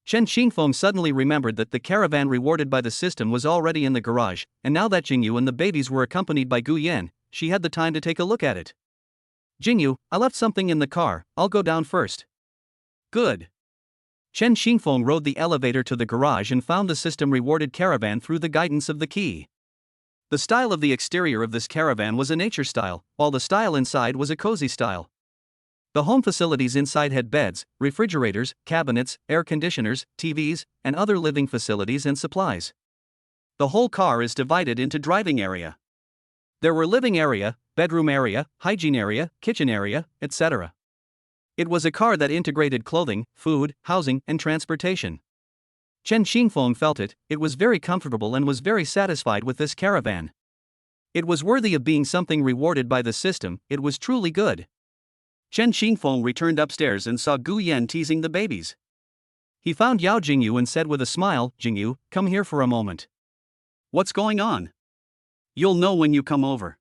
Chen Xingfeng suddenly remembered that the caravan rewarded by the system was already in the garage, and now that Jingyu and the babies were accompanied by Gu Yan, she had the time to take a look at it. Jingyu, I left something in the car, I'll go down first. Good. Chen Xingfeng rode the elevator to the garage and found the system rewarded caravan through the guidance of the key. The style of the exterior of this caravan was a nature style, while the style inside was a cozy style. The home facilities inside had beds, refrigerators, cabinets, air conditioners, TVs, and other living facilities and supplies. The whole car is divided into driving area. There were living area, bedroom area, hygiene area, kitchen area, etc. It was a car that integrated clothing, food, housing, and transportation. Chen Xingfeng felt it was very comfortable and was very satisfied with this caravan. It was worthy of being something rewarded by the system, it was truly good. Chen Xingfeng returned upstairs and saw Gu Yan teasing the babies. He found Yao Jingyu and said with a smile, Jingyu, come here for a moment. What's going on? You'll know when you come over.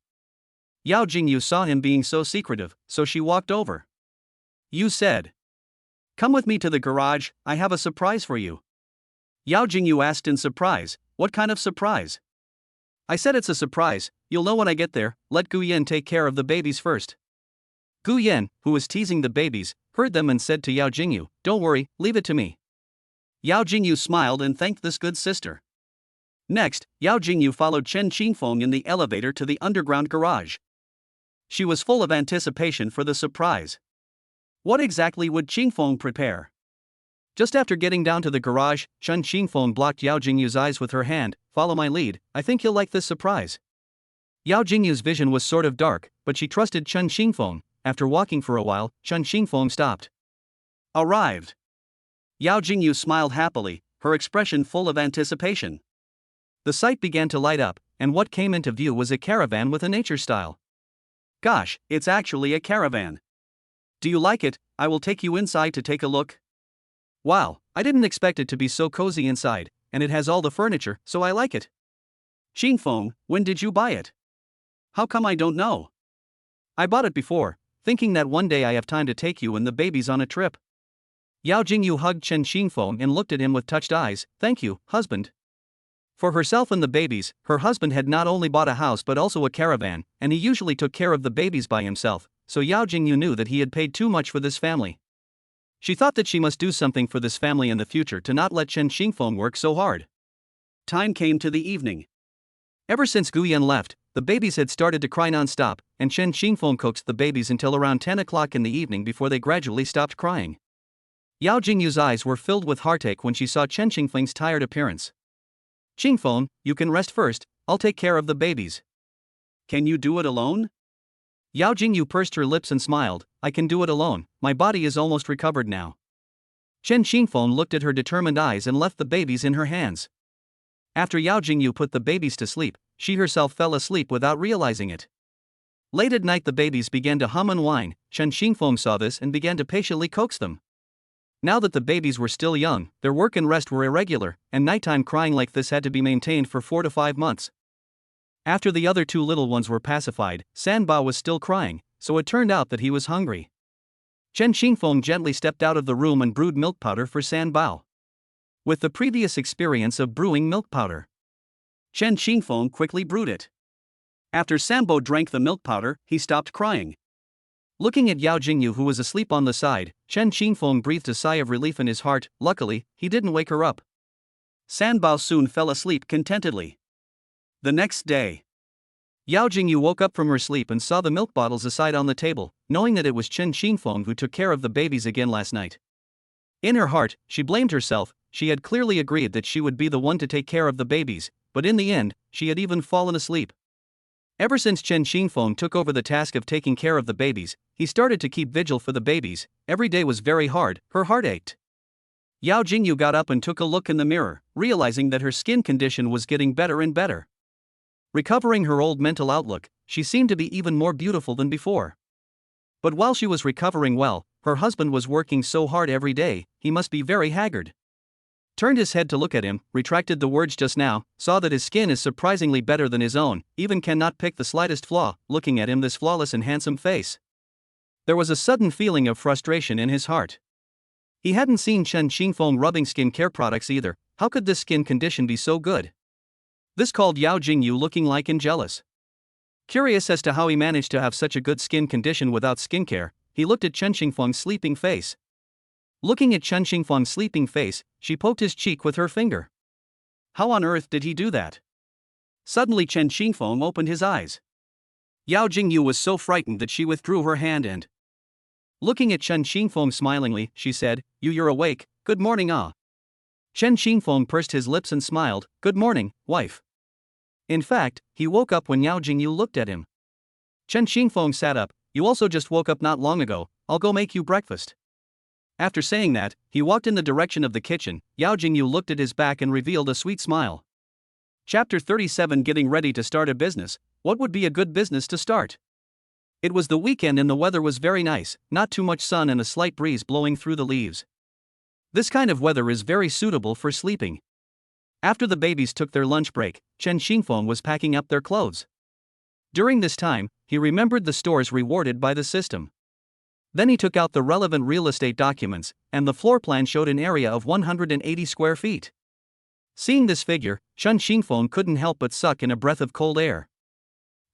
Yao Jingyu saw him being so secretive, so she walked over. You said. Come with me to the garage, I have a surprise for you. Yao Jingyu asked in surprise, what kind of surprise? I said it's a surprise, you'll know when I get there, let Gu Yan take care of the babies first. Gu Yan, who was teasing the babies, heard them and said to Yao Jingyu, don't worry, leave it to me. Yao Jingyu smiled and thanked this good sister. Next, Yao Jingyu followed Chen Xingfeng in the elevator to the underground garage. She was full of anticipation for the surprise. What exactly would Xingfeng prepare? Just after getting down to the garage, Chen Xingfeng blocked Yao Jingyu's eyes with her hand, follow my lead, I think you'll like this surprise. Yao Jingyu's vision was sort of dark, but she trusted Chen Xingfeng, after walking for a while, Chen Xingfeng stopped. Arrived. Yao Jingyu smiled happily, her expression full of anticipation. The sight began to light up, and what came into view was a caravan with a nature style. Gosh, it's actually a caravan. Do you like it? I will take you inside to take a look. Wow, I didn't expect it to be so cozy inside, and it has all the furniture, so I like it. Xingfeng, when did you buy it? How come I don't know? I bought it before, thinking that one day I have time to take you and the babies on a trip. Yao Jingyu hugged Chen Xingfeng and looked at him with touched eyes. Thank you, husband. For herself and the babies, her husband had not only bought a house but also a caravan, and he usually took care of the babies by himself, so Yao Jingyu knew that he had paid too much for this family. She thought that she must do something for this family in the future to not let Chen Xingfeng work so hard. Time came to the evening. Ever since Guyan left, the babies had started to cry non-stop, and Chen Xingfeng coaxed the babies until around 10 o'clock in the evening before they gradually stopped crying. Yao Jingyu's eyes were filled with heartache when she saw Chen Xingfeng's tired appearance. Xingfeng, you can rest first, I'll take care of the babies. Can you do it alone? Yao Jingyu pursed her lips and smiled. I can do it alone, my body is almost recovered now. Chen Xingfeng looked at her determined eyes and left the babies in her hands. After Yao Jingyu put the babies to sleep, she herself fell asleep without realizing it. Late at night the babies began to hum and whine. Chen Xingfeng saw this and began to patiently coax them. Now that the babies were still young, their work and rest were irregular, and nighttime crying like this had to be maintained for 4 to 5 months. After the other two little ones were pacified, Sanbao was still crying, so it turned out that he was hungry. Chen Xingfeng gently stepped out of the room and brewed milk powder for Sanbao. With the previous experience of brewing milk powder, Chen Xingfeng quickly brewed it. After Sanbao drank the milk powder, he stopped crying. Looking at Yao Jingyu who was asleep on the side, Chen Xingfeng breathed a sigh of relief in his heart. Luckily, he didn't wake her up. Sanbao soon fell asleep contentedly. The next day, Yao Jingyu woke up from her sleep and saw the milk bottles aside on the table, knowing that it was Chen Xingfeng who took care of the babies again last night. In her heart, she blamed herself. She had clearly agreed that she would be the one to take care of the babies, but in the end, she had even fallen asleep. Ever since Chen Xingfeng took over the task of taking care of the babies, he started to keep vigil for the babies. Every day was very hard, her heart ached. Yao Jingyu got up and took a look in the mirror, realizing that her skin condition was getting better and better. Recovering her old mental outlook, she seemed to be even more beautiful than before. But while she was recovering well, her husband was working so hard every day, he must be very haggard. Turned his head to look at him, retracted the words just now, saw that his skin is surprisingly better than his own, even cannot pick the slightest flaw, looking at him this flawless and handsome face. There was a sudden feeling of frustration in his heart. He hadn't seen Chen Xingfeng rubbing skin care products either. How could this skin condition be so good? This called Yao Jingyu looking like and jealous. Curious as to how he managed to have such a good skin condition without skincare, he looked at Chen Xingfeng's sleeping face. Looking at Chen Xingfeng's sleeping face, she poked his cheek with her finger. How on earth did he do that? Suddenly Chen Xingfeng opened his eyes. Yao Jingyu was so frightened that she withdrew her hand and, looking at Chen Xingfeng smilingly, she said, You're awake, good morning ah. Chen Xingfeng pursed his lips and smiled, Good morning, wife. In fact, he woke up when Yao Jingyu looked at him. Chen Xingfeng sat up, You also just woke up not long ago, I'll go make you breakfast. After saying that, he walked in the direction of the kitchen. Yao Jingyu looked at his back and revealed a sweet smile. Chapter 37 Getting ready to start a business. What would be a good business to start? It was the weekend and the weather was very nice, not too much sun and a slight breeze blowing through the leaves. This kind of weather is very suitable for sleeping. After the babies took their lunch break, Chen Xingfeng was packing up their clothes. During this time, he remembered the stores rewarded by the system. Then he took out the relevant real estate documents, and the floor plan showed an area of 180 square feet. Seeing this figure, Chen Xingfeng couldn't help but suck in a breath of cold air.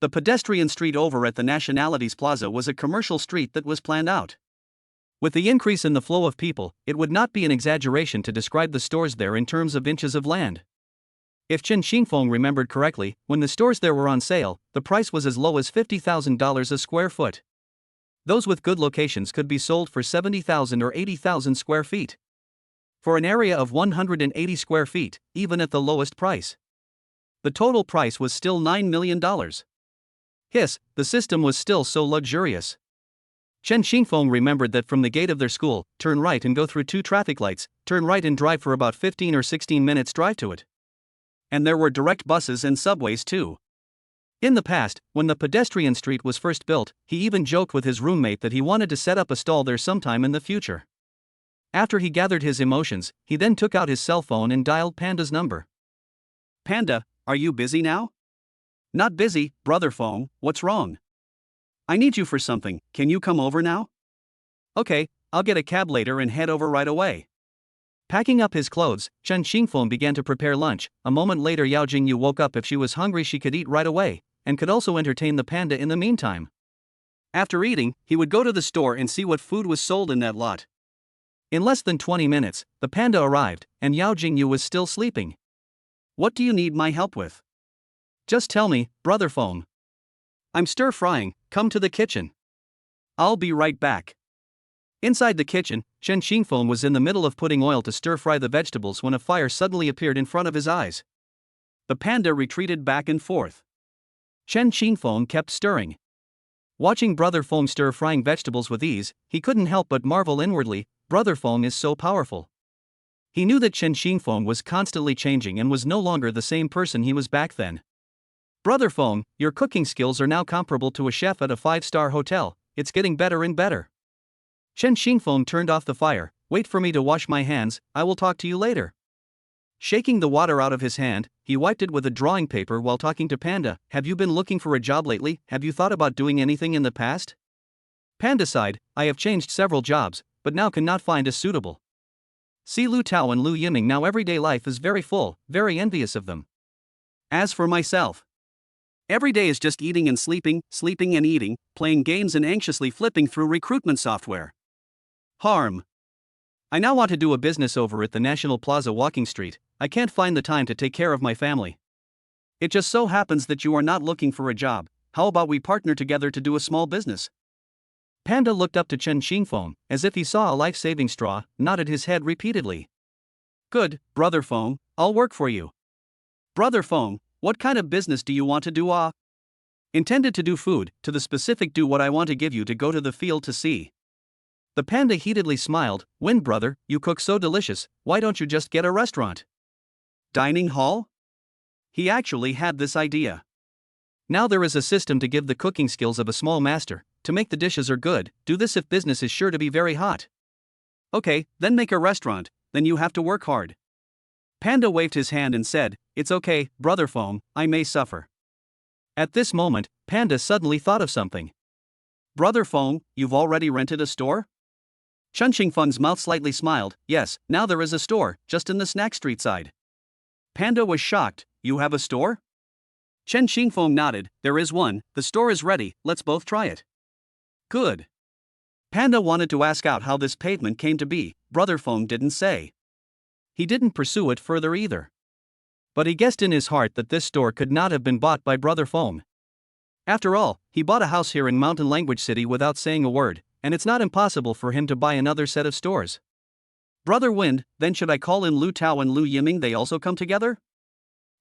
The pedestrian street over at the Nationalities Plaza was a commercial street that was planned out. With the increase in the flow of people, it would not be an exaggeration to describe the stores there in terms of inches of land. If Chen Xingfeng remembered correctly, when the stores there were on sale, the price was as low as $50,000 a square foot. Those with good locations could be sold for 70,000 or 80,000 square feet. For an area of 180 square feet, even at the lowest price. The total price was still $9 million. Hiss, the system was still so luxurious. Chen Xingfeng remembered that from the gate of their school, turn right and go through 2 traffic lights, turn right and drive for about 15 or 16 minutes drive to it. And there were direct buses and subways too. In the past, when the pedestrian street was first built, he even joked with his roommate that he wanted to set up a stall there sometime in the future. After he gathered his emotions, he then took out his cell phone and dialed Panda's number. Panda, are you busy now? Not busy, brother phone, what's wrong? I need you for something, can you come over now? Okay, I'll get a cab later and head over right away. Packing up his clothes, Chen Xingfeng began to prepare lunch. A moment later Yao Jingyu woke up. If she was hungry she could eat right away, and could also entertain the panda in the meantime. After eating, he would go to the store and see what food was sold in that lot. In less than 20 minutes, the panda arrived, and Yao Jingyu was still sleeping. What do you need my help with? Just tell me, brother phone. I'm stir-frying, come to the kitchen. I'll be right back. Inside the kitchen, Chen Xingfeng was in the middle of putting oil to stir-fry the vegetables when a fire suddenly appeared in front of his eyes. The panda retreated back and forth. Chen Xingfeng kept stirring. Watching brother Feng stir-frying vegetables with ease, he couldn't help but marvel inwardly, brother Feng is so powerful. He knew that Chen Xingfeng was constantly changing and was no longer the same person he was back then. Brother Feng, your cooking skills are now comparable to a chef at a 5-star hotel, it's getting better and better. Chen Xingfeng turned off the fire. Wait for me to wash my hands, I will talk to you later. Shaking the water out of his hand, he wiped it with a drawing paper while talking to Panda. Have you been looking for a job lately? Have you thought about doing anything in the past? Panda sighed, I have changed several jobs, but now cannot find a suitable. See Lu Tao and Lu Yiming now everyday life is very full, very envious of them. As for myself, every day is just eating and sleeping and eating, playing games and anxiously flipping through recruitment software. Harm. I now want to do a business over at the National Plaza Walking Street. I can't find the time to take care of my family. It just so happens that you are not looking for a job. How about we partner together to do a small business? Panda looked up to Chen Xingfeng, as if he saw a life-saving straw, nodded his head repeatedly. Good, brother Feng, I'll work for you. Brother Feng, what kind of business do you want to do? Intended to do food, to the specific do what I want to give you to go to the field to see. The panda heatedly smiled, Wind brother, you cook so delicious, why don't you just get a restaurant? Dining hall? He actually had this idea. Now there is a system to give the cooking skills of a small master, to make the dishes are good, do this if business is sure to be very hot. Okay, then make a restaurant, then you have to work hard. Panda waved his hand and said, it's okay, brother Feng, I may suffer. At this moment, Panda suddenly thought of something. Brother Feng, you've already rented a store? Chen Xingfeng's mouth slightly smiled, yes, now there is a store, just in the snack street side. Panda was shocked, you have a store? Chen Xingfeng nodded, there is one, the store is ready, let's both try it. Good. Panda wanted to ask out how this pavement came to be, brother Feng didn't say. He didn't pursue it further either. But he guessed in his heart that this store could not have been bought by brother Feng. After all, he bought a house here in Mountain Language City without saying a word, and it's not impossible for him to buy another set of stores. Brother Wind, then should I call in Lu Tao and Lu Yiming, they also come together?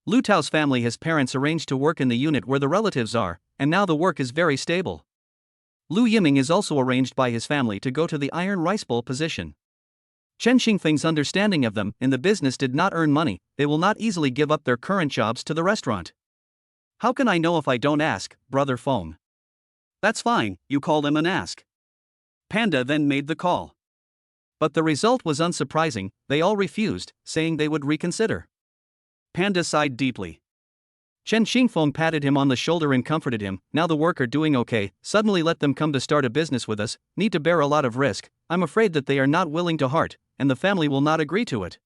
Lu Tao's family has parents arranged to work in the unit where the relatives are, and now the work is very stable. Lu Yiming is also arranged by his family to go to the iron rice bowl position. Chen Xingfeng's understanding of them in the business did not earn money, they will not easily give up their current jobs to the restaurant. How can I know if I don't ask, brother Feng? That's fine, you call them and ask. Panda then made the call. But the result was unsurprising, they all refused, saying they would reconsider. Panda sighed deeply. Chen Xingfeng patted him on the shoulder and comforted him, now the work are doing okay, suddenly let them come to start a business with us, need to bear a lot of risk, I'm afraid that they are not willing to heart, and the family will not agree to it.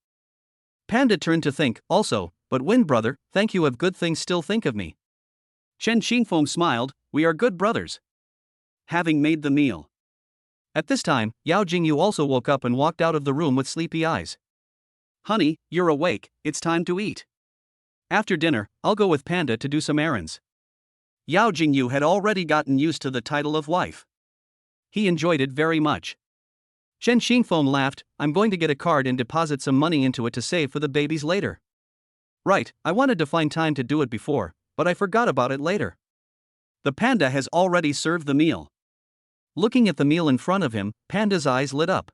Panda turned to think, also, but Wind brother, thank you have good things still think of me. Chen Xingfeng smiled, we are good brothers. Having made the meal. At this time, Yao Jingyu also woke up and walked out of the room with sleepy eyes. Honey, you're awake, it's time to eat. After dinner, I'll go with Panda to do some errands. Yao Jingyu had already gotten used to the title of wife. He enjoyed it very much. Chen Xingfeng laughed, I'm going to get a card and deposit some money into it to save for the babies later. Right, I wanted to find time to do it before, but I forgot about it later. The panda has already served the meal. Looking at the meal in front of him, Panda's eyes lit up.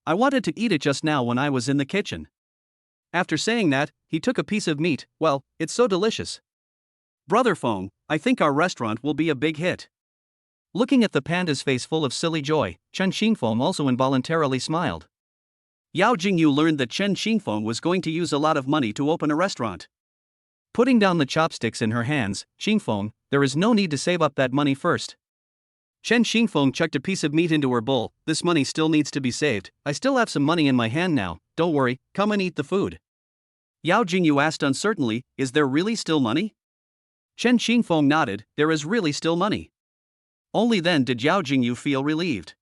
I wanted to eat it just now when I was in the kitchen. After saying that, he took a piece of meat. Well, it's so delicious. Brother Feng, I think our restaurant will be a big hit. Looking at the panda's face full of silly joy, Chen Xingfeng also involuntarily smiled. Yao Jingyu learned that Chen Xingfeng was going to use a lot of money to open a restaurant. Putting down the chopsticks in her hands, Xingfeng, there is no need to save up that money first. Chen Xingfeng chucked a piece of meat into her bowl. This money still needs to be saved. I still have some money in my hand now, don't worry, come and eat the food. Yao Jingyu asked uncertainly, is there really still money? Chen Xingfeng nodded, there is really still money. Only then did Yao Jingyu feel relieved.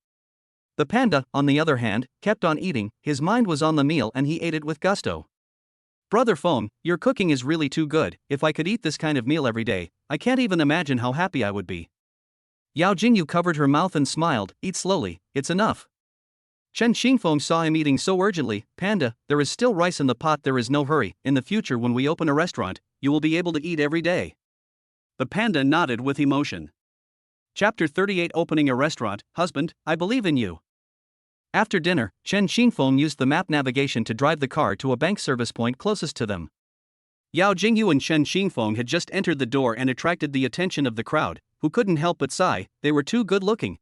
The panda, on the other hand, kept on eating. His mind was on the meal and he ate it with gusto. Brother Feng, your cooking is really too good. If I could eat this kind of meal every day, I can't even imagine how happy I would be. Yao Jingyu covered her mouth and smiled, eat slowly, it's enough. Chen Xingfeng saw him eating so urgently. Panda, there is still rice in the pot, there is no hurry. In the future when we open a restaurant, you will be able to eat every day. The panda nodded with emotion. Chapter 38 Opening a Restaurant. Husband, I believe in you. After dinner, Chen Xingfeng used the map navigation to drive the car to a bank service point closest to them. Yao Jingyu and Chen Xingfeng had just entered the door and attracted the attention of the crowd, who couldn't help but sigh, they were too good looking.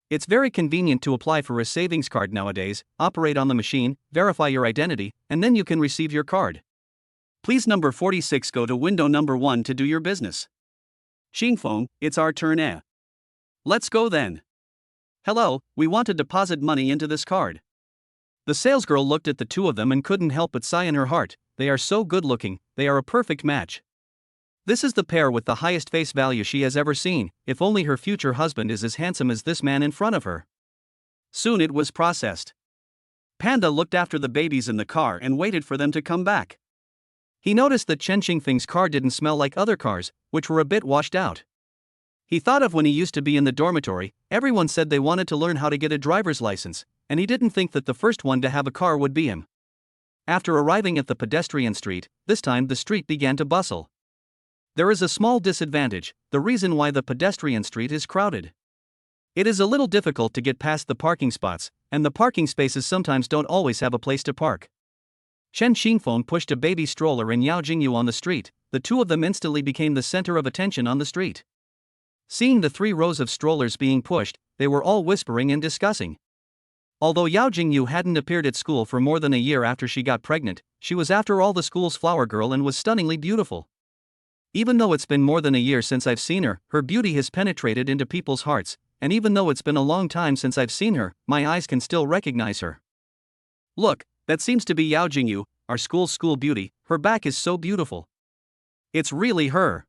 It's very convenient to apply for a savings card nowadays, operate on the machine, verify your identity, and then you can receive your card. Please number 46 go to window number 1 to do your business. Xingfeng, it's our turn eh? Let's go then. Hello, we want to deposit money into this card. The salesgirl looked at the two of them and couldn't help but sigh in her heart, they are so good looking, they are a perfect match. This is the pair with the highest face value she has ever seen, if only her future husband is as handsome as this man in front of her. Soon it was processed. Panda looked after the babies in the car and waited for them to come back. He noticed that Chen Xingfeng's car didn't smell like other cars, which were a bit washed out. He thought of when he used to be in the dormitory, everyone said they wanted to learn how to get a driver's license, and he didn't think that the first one to have a car would be him. After arriving at the pedestrian street, this time the street began to bustle. There is a small disadvantage, the reason why the pedestrian street is crowded. It is a little difficult to get past the parking spots, and the parking spaces sometimes don't always have a place to park. Chen Xingfeng pushed a baby stroller in Yao Jingyu on the street, the two of them instantly became the center of attention on the street. Seeing the 3 rows of strollers being pushed, they were all whispering and discussing. Although Yao Jingyu hadn't appeared at school for more than a year after she got pregnant, she was after all the school's flower girl and was stunningly beautiful. Even though it's been more than a year since I've seen her, her beauty has penetrated into people's hearts, and even though it's been a long time since I've seen her, my eyes can still recognize her. Look, that seems to be Yao Jingyu, our school's school beauty, her back is so beautiful. It's really her.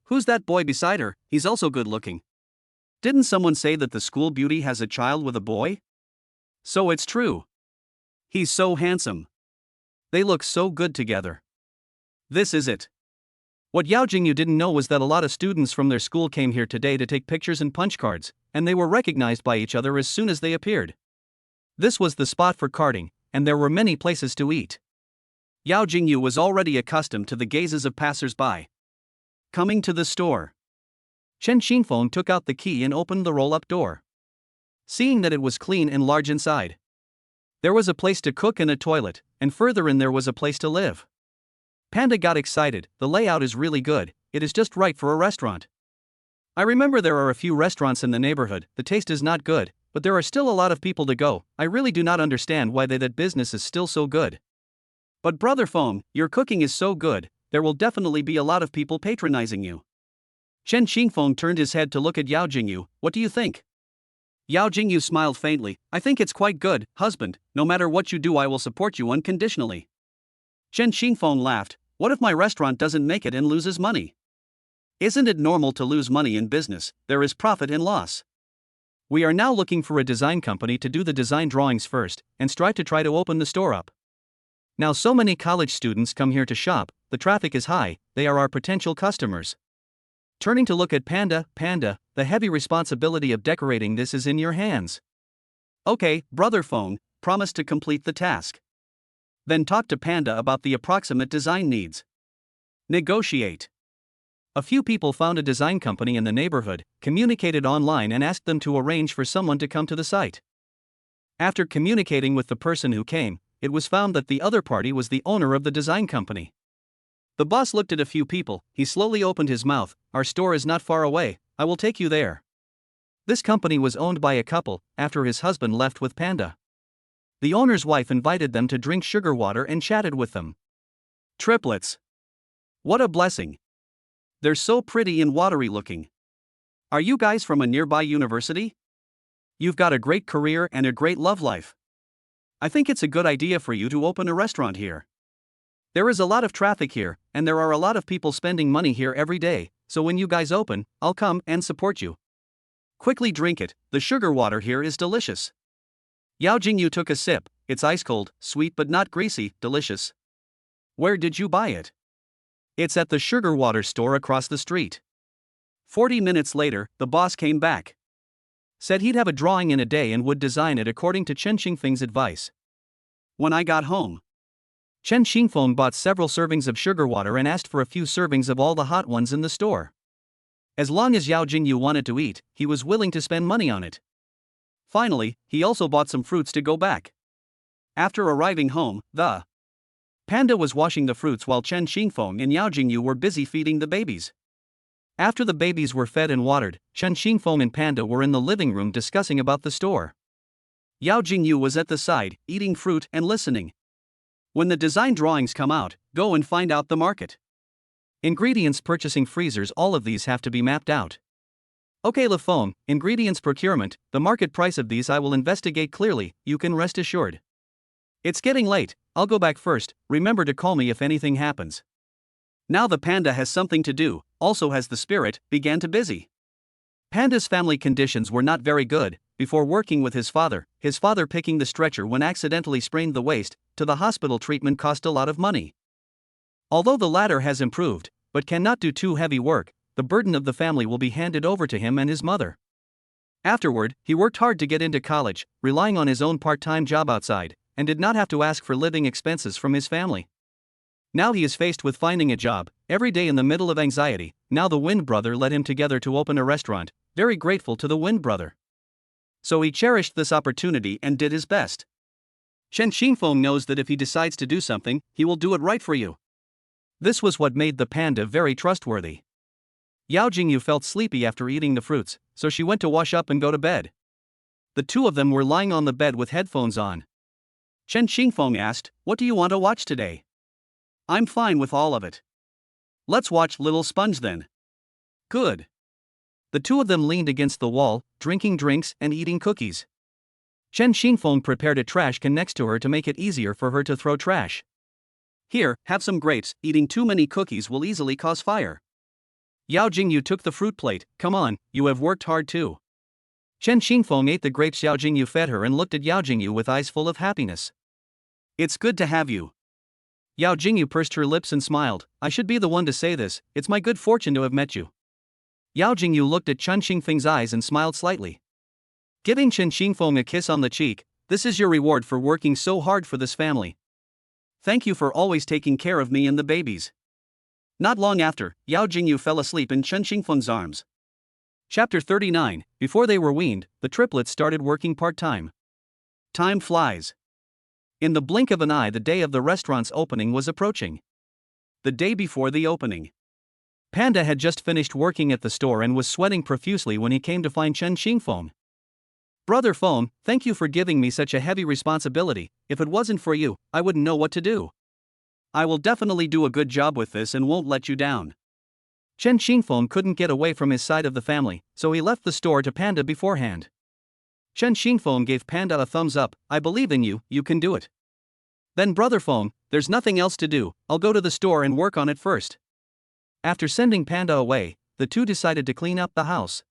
Who's that boy beside her? He's also good looking. Didn't someone say that the school beauty has a child with a boy? So it's true. He's so handsome. They look so good together. This is it. What Yao Jingyu didn't know was that a lot of students from their school came here today to take pictures and punch cards, and they were recognized by each other as soon as they appeared. This was the spot for carding, and there were many places to eat. Yao Jingyu was already accustomed to the gazes of passers-by. Coming to the store. Chen Xingfeng took out the key and opened the roll-up door. Seeing that it was clean and large inside. There was a place to cook and a toilet, and further in there was a place to live. Panda got excited, the layout is really good, it is just right for a restaurant. I remember there are a few restaurants in the neighborhood, the taste is not good, but there are still a lot of people to go, I really do not understand why that business is still so good. But Brother Feng, your cooking is so good, there will definitely be a lot of people patronizing you. Chen Xingfeng turned his head to look at Yao Jingyu, what do you think? Yao Jingyu smiled faintly, I think it's quite good, husband, no matter what you do I will support you unconditionally. Chen Xingfeng laughed, what if my restaurant doesn't make it and loses money? Isn't it normal to lose money in business, there is profit and loss. We are now looking for a design company to do the design drawings first, and strive to try to open the store up. Now so many college students come here to shop, the traffic is high, they are our potential customers. Turning to look at Panda, the heavy responsibility of decorating this is in your hands. Okay, Brother Feng, promise to complete the task. Then talk to Panda about the approximate design needs. Negotiate. A few people found a design company in the neighborhood, communicated online, and asked them to arrange for someone to come to the site. After communicating with the person who came, it was found that the other party was the owner of the design company. The boss looked at a few people, he slowly opened his mouth. "Our store is not far away, I will take you there." This company was owned by a couple, after his husband left with Panda. The owner's wife invited them to drink sugar water and chatted with them. Triplets. What a blessing. They're so pretty and watery looking. Are you guys from a nearby university? You've got a great career and a great love life. I think it's a good idea for you to open a restaurant here. There is a lot of traffic here, and there are a lot of people spending money here every day, so when you guys open, I'll come and support you. Quickly drink it, the sugar water here is delicious. Yao Jingyu took a sip. It's ice cold, sweet but not greasy, delicious. Where did you buy it? It's at the sugar water store across the street. 40 minutes later, the boss came back. Said he'd have a drawing in a day and would design it according to Chen Xingfeng's advice. When I got home, Chen Xingfeng bought several servings of sugar water and asked for a few servings of all the hot ones in the store. As long as Yao Jingyu wanted to eat, he was willing to spend money on it. Finally, he also bought some fruits to go back. After arriving home, the Panda was washing the fruits while Chen Xingfeng and Yao Jingyu were busy feeding the babies. After the babies were fed and watered, Chen Xingfeng and Panda were in the living room discussing about the store. Yao Jingyu was at the side, eating fruit and listening. When the design drawings come out, go and find out the market. Ingredients, purchasing, freezers, all of these have to be mapped out. Okay, Le Phone, ingredients, procurement, the market price of these I will investigate clearly, you can rest assured. It's getting late, I'll go back first, remember to call me if anything happens. Now the panda has something to do, also has the spirit, began to busy. Panda's family conditions were not very good. Before working with his father picking the stretcher when accidentally sprained the waist, to the hospital treatment cost a lot of money. Although the latter has improved, but cannot do too heavy work, the burden of the family will be handed over to him and his mother. Afterward, he worked hard to get into college, relying on his own part-time job outside, and did not have to ask for living expenses from his family. Now he is faced with finding a job, every day in the middle of anxiety. Now the Wind brother led him together to open a restaurant, very grateful to the Wind brother. So he cherished this opportunity and did his best. Chen Xingfeng knows that if he decides to do something, he will do it right for you. This was what made the panda very trustworthy. Yao Jingyu felt sleepy after eating the fruits, so she went to wash up and go to bed. The two of them were lying on the bed with headphones on. Chen Xingfeng asked, "What do you want to watch today?" "I'm fine with all of it." "Let's watch Little Sponge then." "Good." The two of them leaned against the wall, drinking drinks and eating cookies. Chen Xingfeng prepared a trash can next to her to make it easier for her to throw trash. "Here, have some grapes, eating too many cookies will easily cause fire." Yao Jingyu took the fruit plate. "Come on, you have worked hard too." Chen Xingfeng ate the grapes Yao Jingyu fed her and looked at Yao Jingyu with eyes full of happiness. "It's good to have you." Yao Jingyu pursed her lips and smiled. "I should be the one to say this, it's my good fortune to have met you." Yao Jingyu looked at Chen Xingfeng's eyes and smiled slightly. Giving Chen Xingfeng a kiss on the cheek, "This is your reward for working so hard for this family. Thank you for always taking care of me and the babies." Not long after, Yao Jingyu fell asleep in Chen Xingfeng's arms. Chapter 39. Before they were weaned, the triplets started working part-time. Time flies. In the blink of an eye, the day of the restaurant's opening was approaching. The day before the opening, Panda had just finished working at the store and was sweating profusely when he came to find Chen Xingfeng. "Brother Phone, thank you for giving me such a heavy responsibility. If it wasn't for you, I wouldn't know what to do. I will definitely do a good job with this and won't let you down." Chen Xingfeng couldn't get away from his side of the family, so he left the store to Panda beforehand. Chen Xingfeng gave Panda a thumbs up. "I believe in you, you can do it." Then Brother Phone, "There's nothing else to do, I'll go to the store and work on it first." After sending Panda away, the two decided to clean up the house.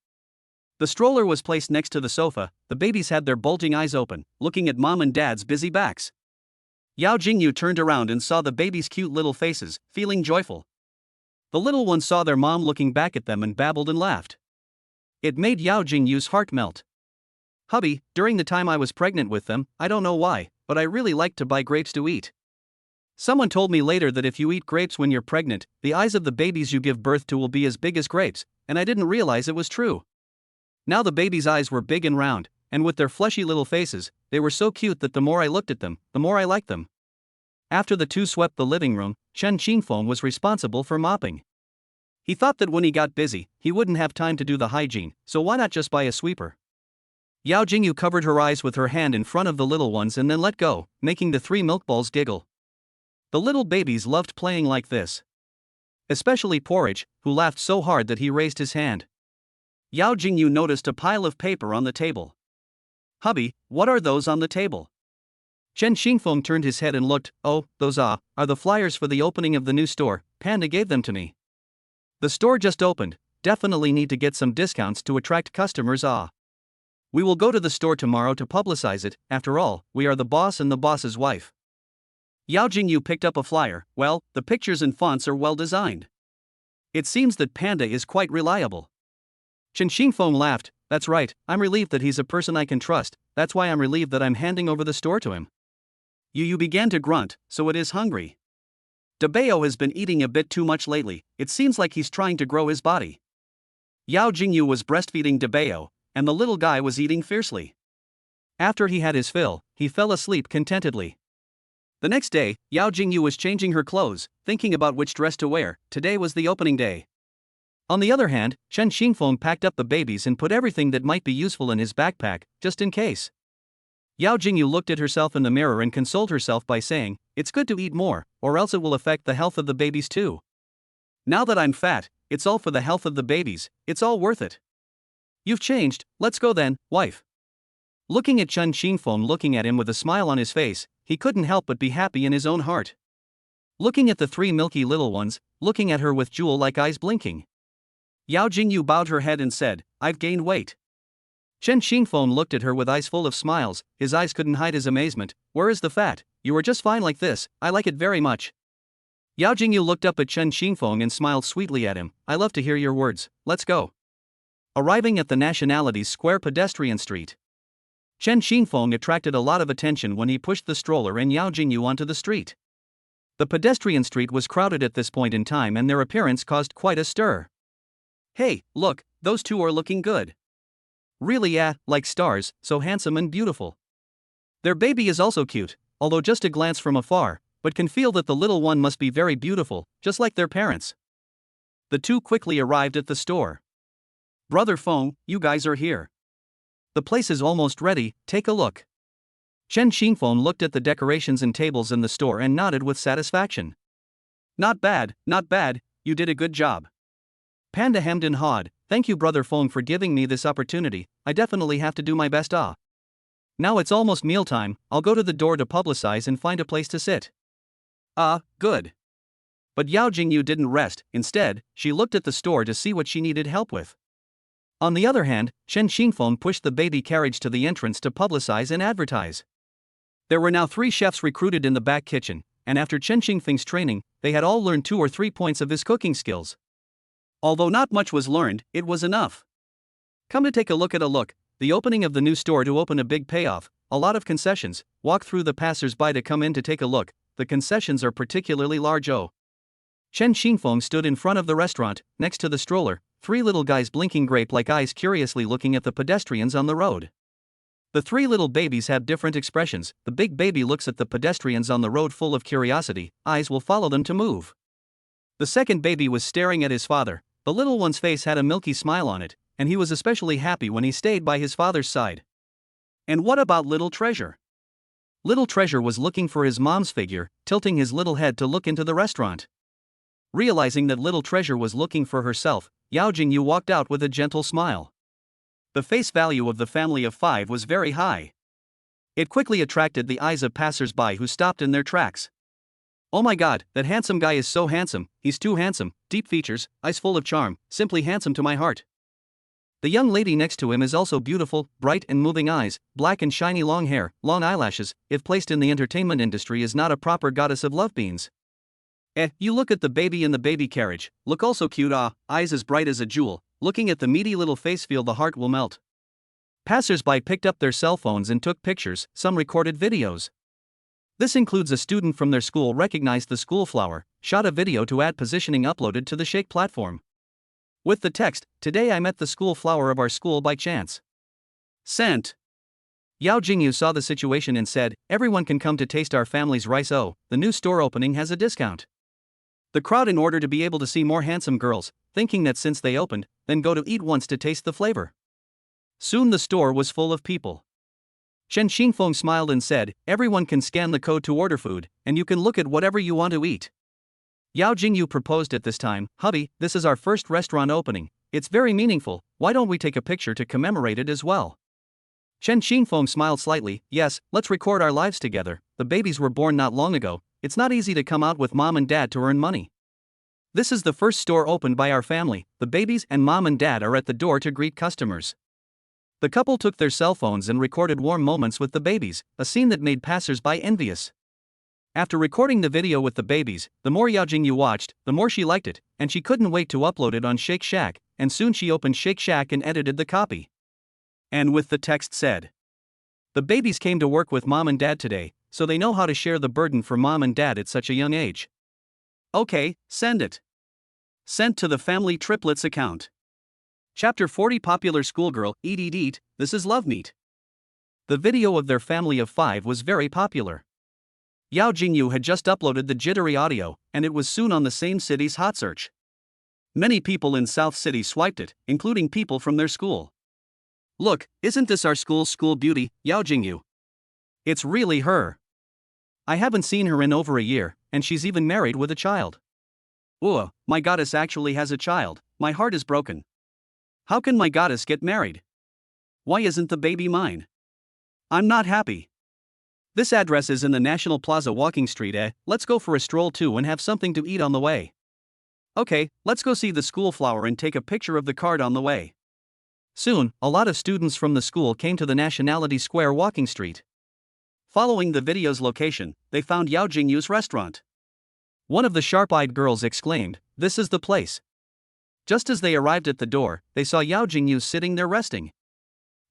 The stroller was placed next to the sofa. The babies had their bulging eyes open, looking at mom and dad's busy backs. Yao Jingyu turned around and saw the babies' cute little faces, feeling joyful. The little ones saw their mom looking back at them and babbled and laughed. It made Yao Jingyu's heart melt. "Hubby, during the time I was pregnant with them, I don't know why, but I really liked to buy grapes to eat. Someone told me later that if you eat grapes when you're pregnant, the eyes of the babies you give birth to will be as big as grapes, and I didn't realize it was true. Now the babies' eyes were big and round, and with their fleshy little faces, they were so cute that the more I looked at them, the more I liked them. After the two swept the living room, Chen Qingfeng was responsible for mopping. He thought that when he got busy, he wouldn't have time to do the hygiene, so why not just buy a sweeper? Yao Jingyu covered her eyes with her hand in front of the little ones and then let go, making the three milk balls giggle. The little babies loved playing like this. Especially Porridge, who laughed so hard that he raised his hand. Yao Jingyu noticed a pile of paper on the table. Hubby, what are those on the table? Chen Xingfeng turned his head and looked. Oh, those are the flyers for the opening of the new store. Panda gave them to me. The store just opened, definitely need to get some discounts to attract customers. We will go to the store tomorrow to publicize it, after all, we are the boss and the boss's wife. Yao Jingyu picked up a flyer. Well, the pictures and fonts are well designed. It seems that Panda is quite reliable. Chen Xingfeng laughed. That's right, I'm relieved that he's a person I can trust, that's why I'm relieved that I'm handing over the store to him. You began to grunt, so it is hungry. Debeo has been eating a bit too much lately, it seems like he's trying to grow his body. Yao Jingyu was breastfeeding Debeo, and the little guy was eating fiercely. After he had his fill, he fell asleep contentedly. The next day, Yao Jingyu was changing her clothes, thinking about which dress to wear. Today was the opening day. On the other hand, Chen Xingfeng packed up the babies and put everything that might be useful in his backpack, just in case. Yao Jingyu looked at herself in the mirror and consoled herself by saying, it's good to eat more, or else it will affect the health of the babies too. Now that I'm fat, it's all for the health of the babies, it's all worth it. You've changed, let's go then, wife. Looking at Chen Xingfeng looking at him with a smile on his face, he couldn't help but be happy in his own heart. Looking at the three milky little ones, looking at her with jewel-like eyes blinking. Yao Jingyu bowed her head and said, I've gained weight. Chen Xingfeng looked at her with eyes full of smiles, his eyes couldn't hide his amazement. Where is the fat? You are just fine like this, I like it very much. Yao Jingyu looked up at Chen Xingfeng and smiled sweetly at him. I love to hear your words, let's go. Arriving at the Nationalities Square pedestrian street. Chen Xingfeng attracted a lot of attention when he pushed the stroller and Yao Jingyu onto the street. The pedestrian street was crowded at this point in time and their appearance caused quite a stir. Hey, look, those two are looking good. Really, like stars, so handsome and beautiful. Their baby is also cute, although just a glance from afar, but can feel that the little one must be very beautiful, just like their parents. The two quickly arrived at the store. Brother Feng, you guys are here. The place is almost ready, take a look. Chen Xingfeng looked at the decorations and tables in the store and nodded with satisfaction. Not bad, you did a good job. Panda hemmed and hawed, thank you Brother Feng for giving me this opportunity, I definitely have to do my best. Now it's almost mealtime, I'll go to the door to publicize and find a place to sit. Good. But Yao Jingyu didn't rest, instead, she looked at the store to see what she needed help with. On the other hand, Chen Xingfeng pushed the baby carriage to the entrance to publicize and advertise. There were now 3 chefs recruited in the back kitchen, and after Chen Xingfeng's training, they had all learned 2 or 3 points of his cooking skills. Although not much was learned, it was enough. Come to take a look, the opening of the new store to open a big payoff, a lot of concessions, walk through the passers-by to come in to take a look, the concessions are particularly large. Chen Xingfeng stood in front of the restaurant, next to the stroller, 3 little guys blinking grape-like eyes curiously looking at the pedestrians on the road. The 3 little babies have different expressions, the big baby looks at the pedestrians on the road full of curiosity, eyes will follow them to move. The second baby was staring at his father. The little one's face had a milky smile on it, and he was especially happy when he stayed by his father's side. And what about Little Treasure? Little Treasure was looking for his mom's figure, tilting his little head to look into the restaurant. Realizing that Little Treasure was looking for herself, Yao Jingyu walked out with a gentle smile. The face value of the family of 5 was very high. It quickly attracted the eyes of passers-by who stopped in their tracks. Oh my god, that handsome guy is so handsome, he's too handsome, deep features, eyes full of charm, simply handsome to my heart. The young lady next to him is also beautiful, bright and moving eyes, black and shiny long hair, long eyelashes, if placed in the entertainment industry is not a proper goddess of love beans. You look at the baby in the baby carriage, look also cute, eyes as bright as a jewel, looking at the meaty little face feel the heart will melt. Passers-by picked up their cell phones and took pictures, some recorded videos. This includes a student from their school recognized the school flower, shot a video to add positioning uploaded to the Shake platform. With the text, "Today I met the school flower of our school by chance." Sent. Yao Jingyu saw the situation and said, "Everyone can come to taste our family's rice. Oh, the new store opening has a discount." The crowd, in order to be able to see more handsome girls, thinking that since they opened, then go to eat once to taste the flavor. Soon the store was full of people. Chen Xingfeng smiled and said, "Everyone can scan the code to order food, and you can look at whatever you want to eat." Yao Jingyu proposed at this time, "Hubby, this is our first restaurant opening. It's very meaningful, why don't we take a picture to commemorate it as well?" Chen Xingfeng smiled slightly, "Yes, let's record our lives together. The babies were born not long ago. It's not easy to come out with mom and dad to earn money. This is the first store opened by our family. The babies and mom and dad are at the door to greet customers." The couple took their cell phones and recorded warm moments with the babies, a scene that made passers-by envious. After recording the video with the babies, the more Yao Jingyu watched, the more she liked it, and she couldn't wait to upload it on Shake Shack, and soon she opened Shake Shack and edited the copy. And with the text said, "The babies came to work with mom and dad today, so they know how to share the burden for mom and dad at such a young age." Okay, send it. Sent to the family triplets account. Chapter 40. Popular schoolgirl, eat eat eat, this is love meat. The video of their family of 5 was very popular. Yao Jingyu had just uploaded the jittery audio, and it was soon on the same city's hot search. Many people in South City swiped it, including people from their school. "Look, isn't this our school beauty, Yao Jingyu? It's really her. I haven't seen her in over a year, and she's even married with a child. Ooh, my goddess actually has a child, my heart is broken. How can my goddess get married? Why isn't the baby mine? I'm not happy. This address is in the National Plaza walking street. Let's go for a stroll too and have something to eat on the way. Okay, let's go see the school flower and take a picture of the card on the way." Soon, a lot of students from the school came to the Nationality Square walking street. Following the video's location, they found Yao Jingyu's restaurant. One of the sharp-eyed girls exclaimed, "This is the place." Just as they arrived at the door, they saw Yao Jingyu sitting there resting.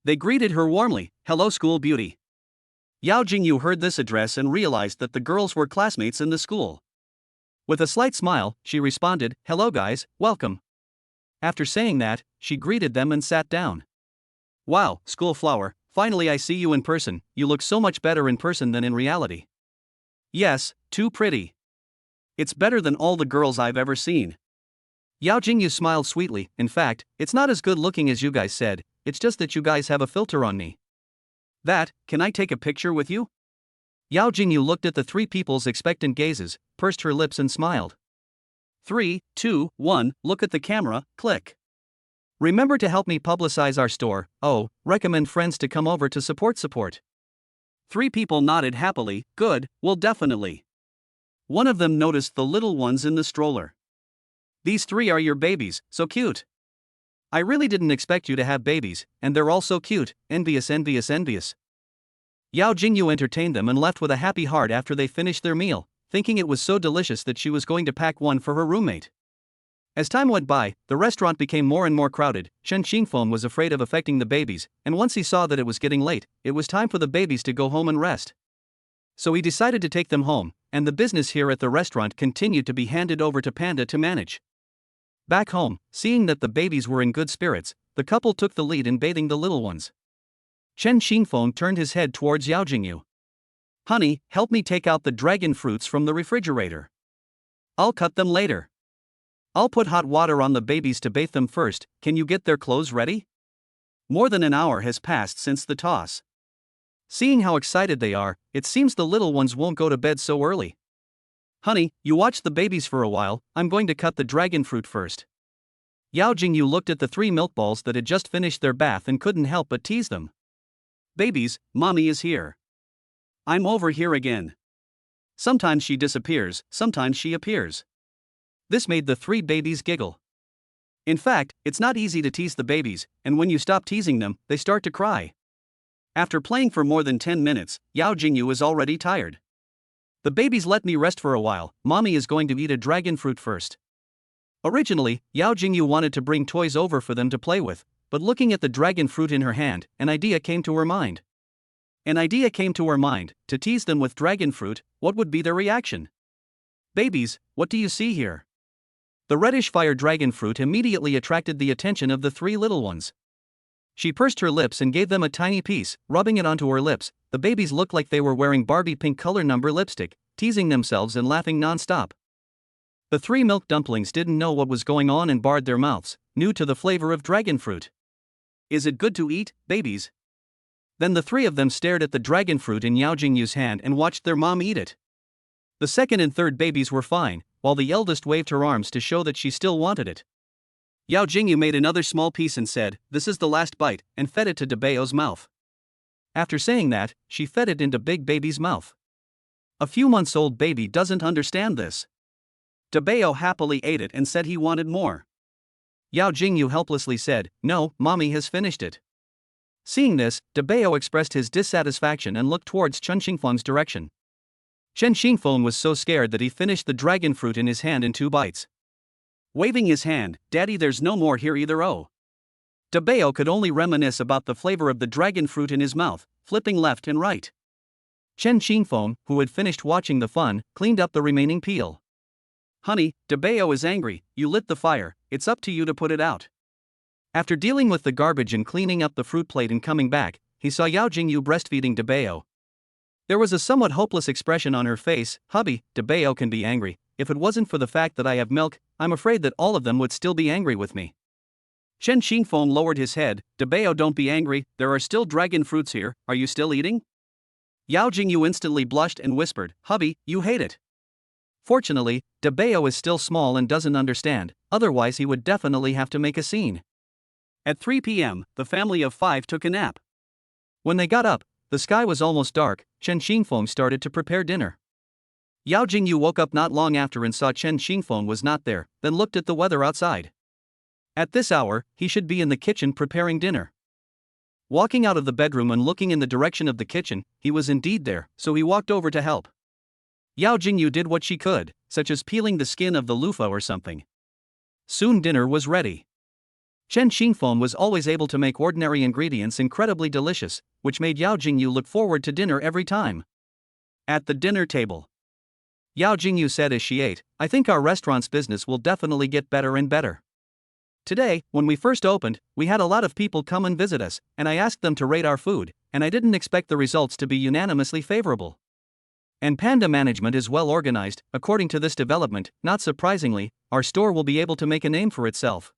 They greeted her warmly, "Hello school beauty." Yao Jingyu heard this address and realized that the girls were classmates in the school. With a slight smile, she responded, "Hello guys, welcome." After saying that, she greeted them and sat down. "Wow, school flower, finally I see you in person. You look so much better in person than in reality." "Yes, too pretty. It's better than all the girls I've ever seen." Yao Jingyu smiled sweetly, "In fact, it's not as good looking as you guys said, it's just that you guys have a filter on me." Can I take a picture with you?" Yao Jingyu looked at the 3 people's expectant gazes, pursed her lips and smiled. 3, 2, 1, look at the camera, click. "Remember to help me publicize our store. Oh, recommend friends to come over to support. 3 people nodded happily, "Good, well definitely." One of them noticed the little ones in the stroller. "These 3 are your babies, so cute. I really didn't expect you to have babies, and they're all so cute, envious. Yao Jingyu entertained them and left with a happy heart after they finished their meal, thinking it was so delicious that she was going to pack one for her roommate. As time went by, the restaurant became more and more crowded. Chen Xingfeng was afraid of affecting the babies, and once he saw that it was getting late, it was time for the babies to go home and rest. So he decided to take them home, and the business here at the restaurant continued to be handed over to Panda to manage. Back home, seeing that the babies were in good spirits, the couple took the lead in bathing the little ones. Chen Xingfeng turned his head towards Yao Jingyu. "Honey, help me take out the dragon fruits from the refrigerator. I'll cut them later. I'll put hot water on the babies to bathe them first. Can you get their clothes ready?" More than an hour has passed since the toss. Seeing how excited they are, it seems the little ones won't go to bed so early. "Honey, you watch the babies for a while, I'm going to cut the dragon fruit first." Yao Jingyu looked at the 3 milk balls that had just finished their bath and couldn't help but tease them. "Babies, mommy is here. I'm over here again." Sometimes she disappears, sometimes she appears. This made the 3 babies giggle. In fact, it's not easy to tease the babies, and when you stop teasing them, they start to cry. After playing for more than 10 minutes, Yao Jingyu is already tired. "The babies let me rest for a while, mommy is going to eat a dragon fruit first." Originally, Yao Jingyu wanted to bring toys over for them to play with, but looking at the dragon fruit in her hand, an idea came to her mind. An idea came to her mind: to tease them with dragon fruit. What would be their reaction? Babies, what do you see here? The reddish fire dragon fruit immediately attracted the attention of the three little ones. She pursed her lips and gave them a tiny piece, rubbing it onto her lips. The babies looked like they were wearing Barbie pink color number lipstick, teasing themselves and laughing non-stop. The three milk dumplings didn't know what was going on and barred their mouths, new to the flavor of dragon fruit. Is it good to eat, babies? Then the three of them stared at the dragon fruit in Yao Jingyu's hand and watched their mom eat it. The second and third babies were fine, while the eldest waved her arms to show that she still wanted it. Yao Jingyu made another small piece and said, "This is the last bite," and fed it to Debao's mouth. After saying that, she fed it into Big Baby's mouth. A few months old baby doesn't understand this. Debao happily ate it and said he wanted more. Yao Jingyu helplessly said, "No, mommy has finished it." Seeing this, Debao expressed his dissatisfaction and looked towards Chen Xingfeng's direction. Chen Xingfeng was so scared that he finished the dragon fruit in his hand in 2 bites. Waving his hand, "Daddy, there's no more here either." Oh. Debao could only reminisce about the flavor of the dragon fruit in his mouth, flipping left and right. Chen Xingfeng, who had finished watching the fun, cleaned up the remaining peel. "Honey, Debao is angry. You lit the fire, it's up to you to put it out." After dealing with the garbage and cleaning up the fruit plate and coming back, he saw Yao Jingyu breastfeeding Debao. There was a somewhat hopeless expression on her face. "Hubby, Debao can be angry. If it wasn't for the fact that I have milk, I'm afraid that all of them would still be angry with me." Chen Xingfeng lowered his head. "Debao, don't be angry, there are still dragon fruits here, are you still eating?" Yao Jingyu instantly blushed and whispered, "Hubby, you hate it." Fortunately, Debao is still small and doesn't understand, otherwise he would definitely have to make a scene. At 3 p.m., the family of 5 took a nap. When they got up, the sky was almost dark. Chen Xingfeng started to prepare dinner. Yao Jingyu woke up not long after and saw Chen Xingfeng was not there, then looked at the weather outside. At this hour, he should be in the kitchen preparing dinner. Walking out of the bedroom and looking in the direction of the kitchen, he was indeed there, so he walked over to help. Yao Jingyu did what she could, such as peeling the skin of the loofah or something. Soon dinner was ready. Chen Xingfeng was always able to make ordinary ingredients incredibly delicious, which made Yao Jingyu look forward to dinner every time. At the dinner table, Yao Jingyu said as she ate, "I think our restaurant's business will definitely get better and better. Today, when we first opened, we had a lot of people come and visit us, and I asked them to rate our food, and I didn't expect the results to be unanimously favorable. And Panda management is well organized. According to this development, not surprisingly, our store will be able to make a name for itself.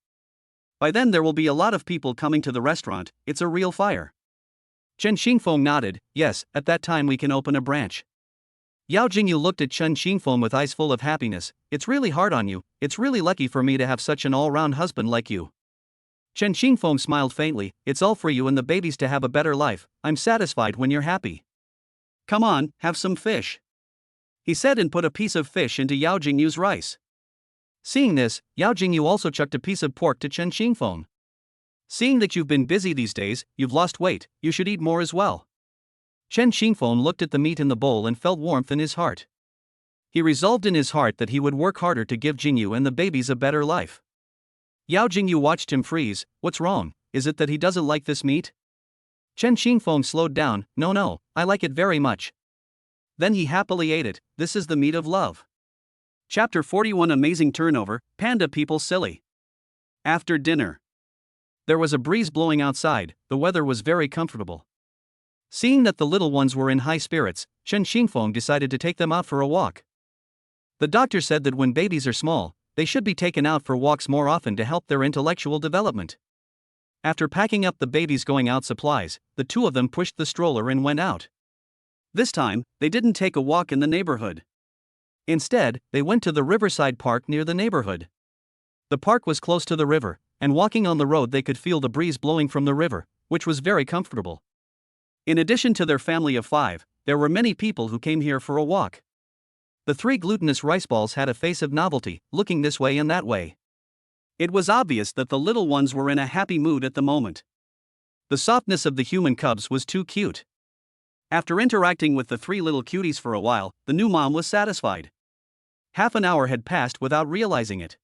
By then there will be a lot of people coming to the restaurant, it's a real fire." Chen Xingfeng nodded, "Yes, at that time we can open a branch." Yao Jingyu looked at Chen Xingfeng with eyes full of happiness. "It's really hard on you, it's really lucky for me to have such an all-round husband like you." Chen Xingfeng smiled faintly, "It's all for you and the babies to have a better life. I'm satisfied when you're happy. Come on, have some fish," he said and put a piece of fish into Yao Jingyu's rice. Seeing this, Yao Jingyu also chucked a piece of pork to Chen Xingfeng. "Seeing that you've been busy these days, you've lost weight, you should eat more as well." Chen Xingfeng looked at the meat in the bowl and felt warmth in his heart. He resolved in his heart that he would work harder to give Jingyu and the babies a better life. Yao Jingyu watched him freeze. "What's wrong? Is it that he doesn't like this meat?" Chen Xingfeng slowed down. No, I like it very much." Then he happily ate it. This is the meat of love. Chapter 41: Amazing Turnover. Panda people silly. After dinner, there was a breeze blowing outside. The weather was very comfortable. Seeing that the little ones were in high spirits, Chen Xingfeng decided to take them out for a walk. The doctor said that when babies are small, they should be taken out for walks more often to help their intellectual development. After packing up the babies' going out supplies, the two of them pushed the stroller and went out. This time, they didn't take a walk in the neighborhood. Instead, they went to the riverside park near the neighborhood. The park was close to the river, and walking on the road they could feel the breeze blowing from the river, which was very comfortable. In addition to their family of 5, there were many people who came here for a walk. The 3 glutinous rice balls had a face of novelty, looking this way and that way. It was obvious that the little ones were in a happy mood at the moment. The softness of the human cubs was too cute. After interacting with the 3 little cuties for a while, the new mom was satisfied. Half an hour had passed without realizing it.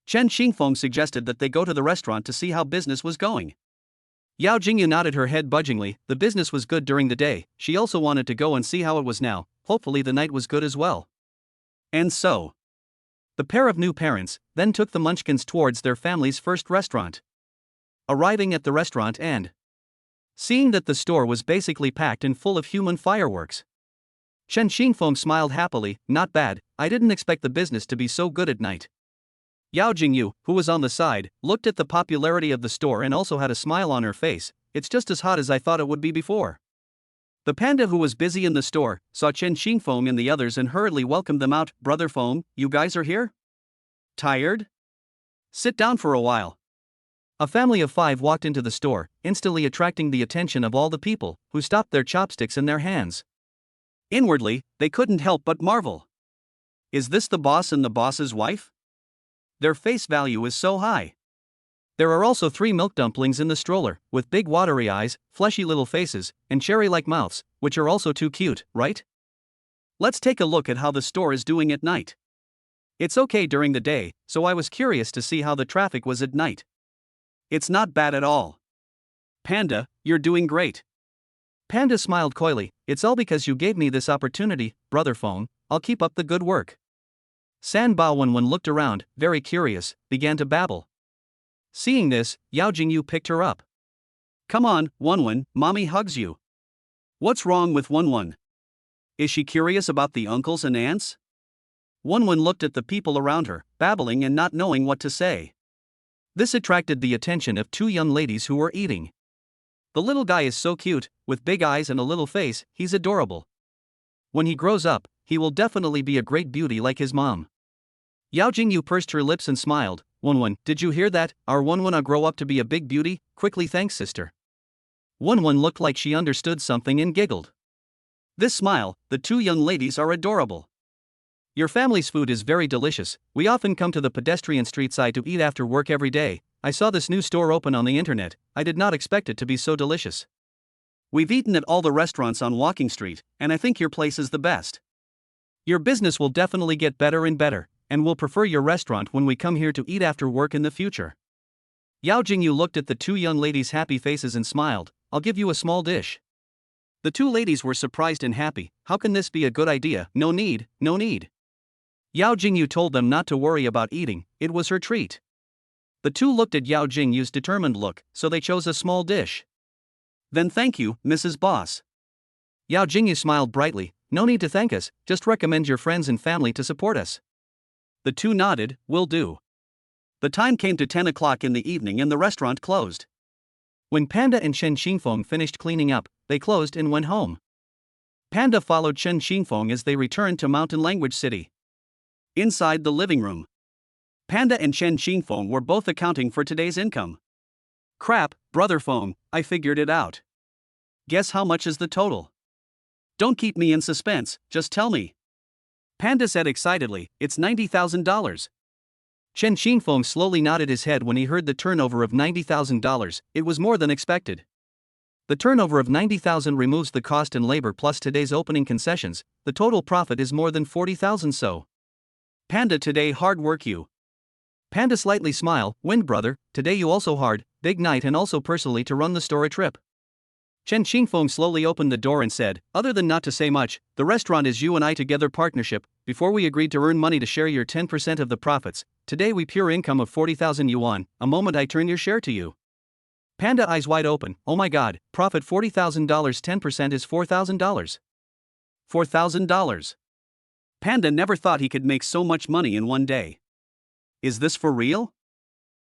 Chen Xingfeng suggested that they go to the restaurant to see how business was going. Yao Jingyu nodded her head budgingly. The business was good during the day, she also wanted to go and see how it was now, hopefully the night was good as well. And so, the pair of new parents then took the Munchkins towards their family's first restaurant. Arriving at the restaurant and seeing that the store was basically packed and full of human fireworks, Chen Xingfeng smiled happily. Not bad, I didn't expect the business to be so good at night. Yao Jingyu, who was on the side, looked at the popularity of the store and also had a smile on her face. It's just as hot as I thought it would be before. The panda, who was busy in the store, saw Chen Xingfeng and the others and hurriedly welcomed them out. Brother Feng, you guys are here? Tired? Sit down for a while. A family of 5 walked into the store, instantly attracting the attention of all the people, who stopped their chopsticks in their hands. Inwardly, they couldn't help but marvel. Is this the boss and the boss's wife? Their face value is so high. There are also 3 milk dumplings in the stroller, with big watery eyes, fleshy little faces, and cherry-like mouths, which are also too cute, right? Let's take a look at how the store is doing at night. It's okay during the day, so I was curious to see how the traffic was at night. It's not bad at all. Panda, you're doing great. Panda smiled coyly. It's all because you gave me this opportunity, Brother Feng. I'll keep up the good work. San Bao Wenwen looked around, very curious, began to babble. Seeing this, Yao Jingyu picked her up. Come on, Wenwen, mommy hugs you. What's wrong with Wenwen? Is she curious about the uncles and aunts? Wenwen looked at the people around her, babbling and not knowing what to say. This attracted the attention of 2 young ladies who were eating. The little guy is so cute, with big eyes and a little face, he's adorable. When he grows up, he will definitely be a great beauty like his mom. Yao Jingyu pursed her lips and smiled. Wenwen, did you hear that? Our Wenwen'll grow up to be a big beauty? Quickly, thanks, sister. Wenwen looked like she understood something and giggled. This smile, the 2 young ladies are adorable. Your family's food is very delicious. We often come to the pedestrian street side to eat after work every day. I saw this new store open on the internet. I did not expect it to be so delicious. We've eaten at all the restaurants on Walking Street, and I think your place is the best. Your business will definitely get better and better, and we'll prefer your restaurant when we come here to eat after work in the future. Yao Jingyu looked at the 2 young ladies' happy faces and smiled. I'll give you a small dish. The 2 ladies were surprised and happy. How can this be a good idea? No need, no need. Yao Jingyu told them not to worry about eating, it was her treat. The 2 looked at Yao Jingyu's determined look, so they chose a small dish. Then thank you, Mrs. Boss. Yao Jingyu smiled brightly. No need to thank us, just recommend your friends and family to support us. The 2 nodded, will do. The time came to 10 o'clock in the evening and the restaurant closed. When Panda and Chen Xingfeng finished cleaning up, they closed and went home. Panda followed Chen Xingfeng as they returned to Mountain Language City. Inside the living room, Panda and Chen Xingfeng were both accounting for today's income. Crap, Brother Feng, I figured it out. Guess how much is the total? Don't keep me in suspense, just tell me. Panda said excitedly, it's $90,000. Chen Xingfeng slowly nodded his head when he heard the turnover of $90,000, it was more than expected. The turnover of $90,000 removes the cost and labor plus today's opening concessions, the total profit is more than $40,000 so. Panda, today hard work you. Panda slightly smile, Wind brother, today you also hard, big night and also personally to run the store a trip. Chen Xingfeng slowly opened the door and said, other than not to say much, the restaurant is you and I together partnership, before we agreed to earn money to share your 10% of the profits, today we pure income of 40,000 yuan, a moment I turn your share to you. Panda eyes wide open, oh my god, profit $40,000 10% is $4,000. $4,000. Panda never thought he could make so much money in one day. Is this for real?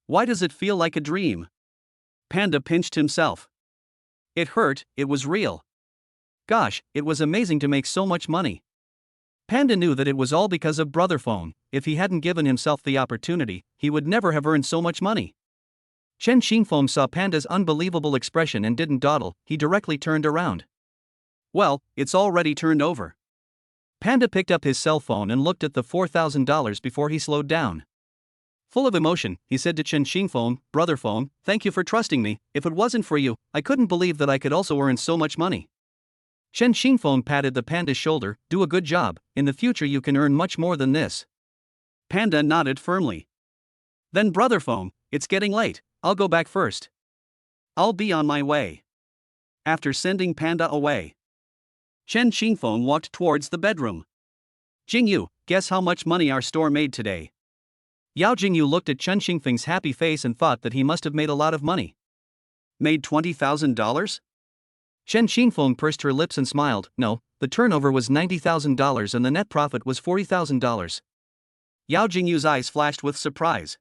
Why does it feel like a dream? Panda pinched himself. It hurt, it was real. Gosh, it was amazing to make so much money. Panda knew that it was all because of Brother Feng. If he hadn't given himself the opportunity, he would never have earned so much money. Chen Xingfeng saw Panda's unbelievable expression and didn't dawdle, he directly turned around. Well, it's already turned over. Panda picked up his cell phone and looked at the $4,000 before he slowed down. Full of emotion, he said to Chen Xingfeng, Brother Feng, thank you for trusting me, if it wasn't for you, I couldn't believe that I could also earn so much money. Chen Xingfeng patted the panda's shoulder, do a good job, in the future you can earn much more than this. Panda nodded firmly. Then Brother Feng, it's getting late, I'll go back first. I'll be on my way. After sending Panda away, Chen Xingfeng walked towards the bedroom. Jingyu, guess how much money our store made today? Yao Jingyu looked at Chen Xingfeng's happy face and thought that he must have made a lot of money. Made $20,000? Chen Xingfeng pursed her lips and smiled. No, the turnover was $90,000 and the net profit was $40,000. Yao Jingyu's eyes flashed with surprise.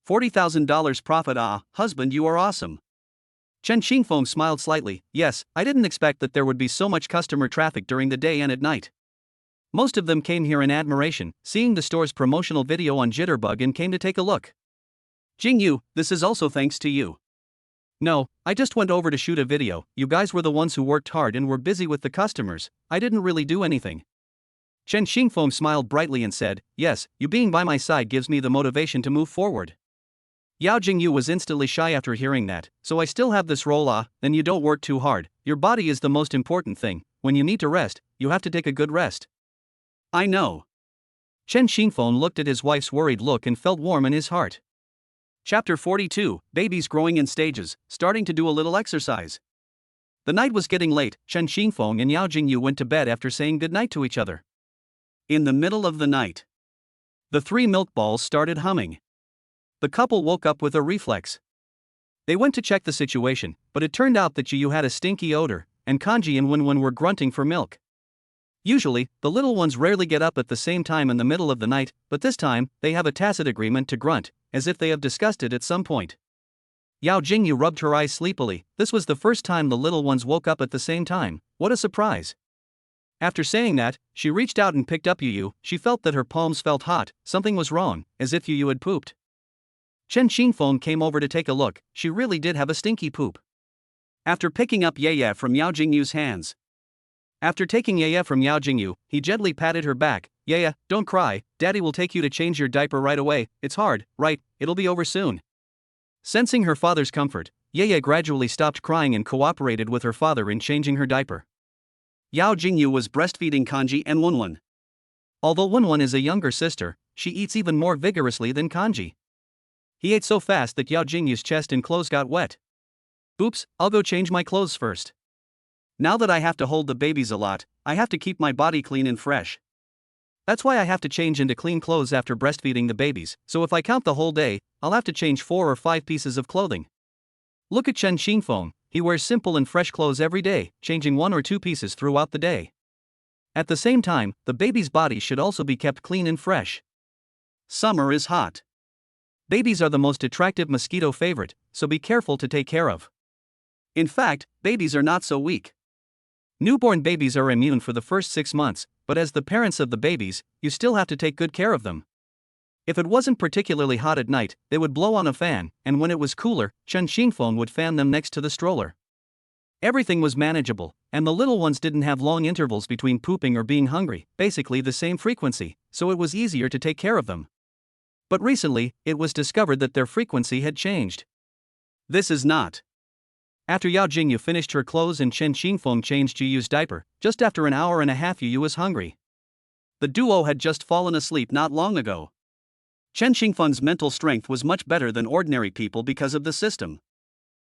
$40,000 profit, husband, you are awesome. Chen Xingfeng smiled slightly. Yes, I didn't expect that there would be so much customer traffic during the day and at night. Most of them came here in admiration, seeing the store's promotional video on Jitterbug and came to take a look. Jingyu, this is also thanks to you. No, I just went over to shoot a video. You guys were the ones who worked hard and were busy with the customers. I didn't really do anything. Chen Xingfeng smiled brightly and said, yes, you being by my side gives me the motivation to move forward. Yao Jingyu was instantly shy after hearing that. So I still have this role, then you don't work too hard. Your body is the most important thing. When you need to rest, you have to take a good rest. I know. Chen Xingfeng looked at his wife's worried look and felt warm in his heart. Chapter 42, Babies Growing in Stages, Starting to Do a Little Exercise. The night was getting late. Chen Xingfeng and Yao Jingyu went to bed after saying goodnight to each other. In the middle of the night, the 3 milk balls started humming. The couple woke up with a reflex. They went to check the situation, but it turned out that Yu had a stinky odor, and Kanji and Wenwen were grunting for milk. Usually, the little ones rarely get up at the same time in the middle of the night, but this time, they have a tacit agreement to grunt, as if they have discussed it at some point. Yao Jingyu rubbed her eyes sleepily. This was the first time the little ones woke up at the same time. What a surprise. After saying that, she reached out and picked up Yu. She felt that her palms felt hot. Something was wrong, as if Yu had pooped. Chen Xingfeng came over to take a look. She really did have a stinky poop. After picking up Yaya from Yao Jingyu's hands. After taking Yaya from Yao Jingyu, he gently patted her back. Yaya, don't cry, Daddy will take you to change your diaper right away. It's hard, right? It'll be over soon. Sensing her father's comfort, Yaya gradually stopped crying and cooperated with her father in changing her diaper. Yao Jingyu was breastfeeding Kanji and Wenwen. Although Wenwen is a younger sister, she eats even more vigorously than Kanji. He ate so fast that Yao Jingyu's chest and clothes got wet. Oops, I'll go change my clothes first. Now that I have to hold the babies a lot, I have to keep my body clean and fresh. That's why I have to change into clean clothes after breastfeeding the babies, so if I count the whole day, I'll have to change 4 or 5 pieces of clothing. Look at Chen Xingfeng, he wears simple and fresh clothes every day, changing 1 or 2 pieces throughout the day. At the same time, the baby's body should also be kept clean and fresh. Summer is hot. Babies are the most attractive mosquito favorite, so be careful to take care of. In fact, babies are not so weak. Newborn babies are immune for the first 6 months, but as the parents of the babies, you still have to take good care of them. If it wasn't particularly hot at night, they would blow on a fan, and when it was cooler, Chen Xingfeng would fan them next to the stroller. Everything was manageable, and the little ones didn't have long intervals between pooping or being hungry, basically the same frequency, so it was easier to take care of them. But recently, it was discovered that their frequency had changed. This is not. After Yao Jingyu finished her clothes and Chen Xingfeng changed Yuyu's diaper, just after an hour and a half Yuyu was hungry. The duo had just fallen asleep not long ago. Chen Xingfeng's mental strength was much better than ordinary people because of the system.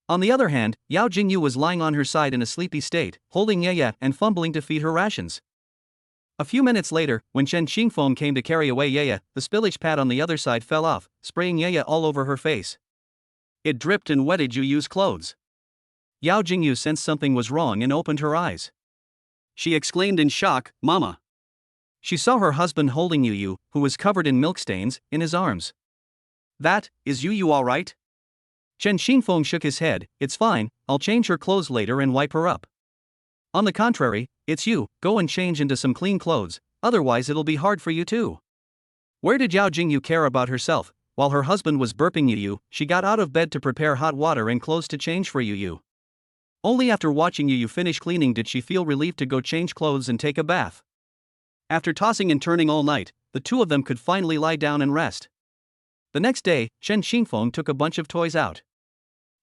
On the other hand, Yao Jingyu was lying on her side in a sleepy state, holding Yaya and fumbling to feed her rations. A few minutes later, when Chen Xingfeng came to carry away Yaya, the spillage pad on the other side fell off, spraying Yaya all over her face. It dripped and wetted Yuyu's clothes. Yao Jingyu sensed something was wrong and opened her eyes. She exclaimed in shock, "Mama!" She saw her husband holding Yuyu, who was covered in milk stains, in his arms. "That, is Yuyu all right?" Chen Xingfeng shook his head. "It's fine, I'll change her clothes later and wipe her up." "On the contrary, it's you, go and change into some clean clothes, otherwise it'll be hard for you too." Where did Yao Jingyu care about herself? While her husband was burping Yuyu, she got out of bed to prepare hot water and clothes to change for Yuyu. Only after watching Yuyu finish cleaning did she feel relieved to go change clothes and take a bath. After tossing and turning all night, the two of them could finally lie down and rest. The next day, Chen Xingfeng took a bunch of toys out.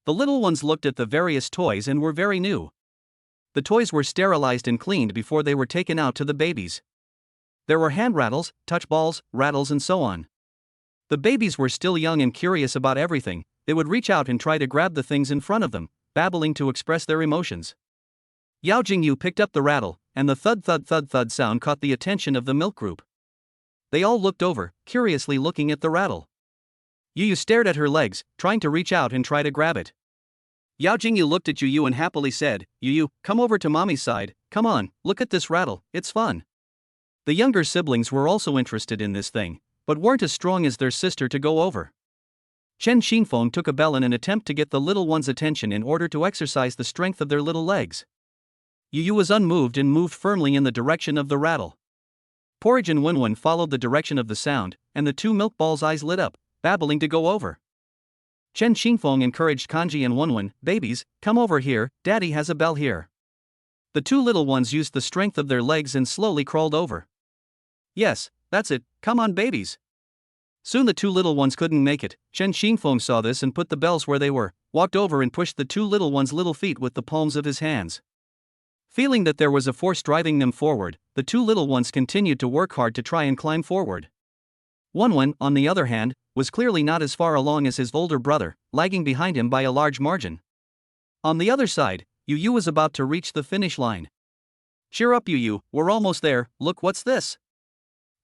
The little ones looked at the various toys and were very new. The toys were sterilized and cleaned before they were taken out to the babies. There were hand rattles, touch balls, rattles and so on. The babies were still young and curious about everything, they would reach out and try to grab the things in front of them, babbling to express their emotions. Yao Jingyu picked up the rattle, and the thud thud thud thud sound caught the attention of the milk group. They all looked over, curiously looking at the rattle. Yu stared at her legs, trying to reach out and try to grab it. Yao Jingyu looked at Yu and happily said, Yu, come over to mommy's side, come on, look at this rattle, it's fun. The younger siblings were also interested in this thing, but weren't as strong as their sister to go over. Chen Xingfeng took a bell in an attempt to get the little one's attention in order to exercise the strength of their little legs. Yu was unmoved and moved firmly in the direction of the rattle. Porridge and Wenwen followed the direction of the sound, and the two milk balls' eyes lit up, babbling to go over. Chen Xingfeng encouraged Kanji and Wenwen, babies, come over here, daddy has a bell here. The two little ones used the strength of their legs and slowly crawled over. Yes, that's it, come on babies. Soon the two little ones couldn't make it. Chen Xingfeng saw this and put the bells where they were, walked over and pushed the two little ones' little feet with the palms of his hands. Feeling that there was a force driving them forward, the two little ones continued to work hard to try and climb forward. Wenwen, on the other hand, was clearly not as far along as his older brother, lagging behind him by a large margin. On the other side, Yu was about to reach the finish line. Cheer up Yu, we're almost there, look what's this?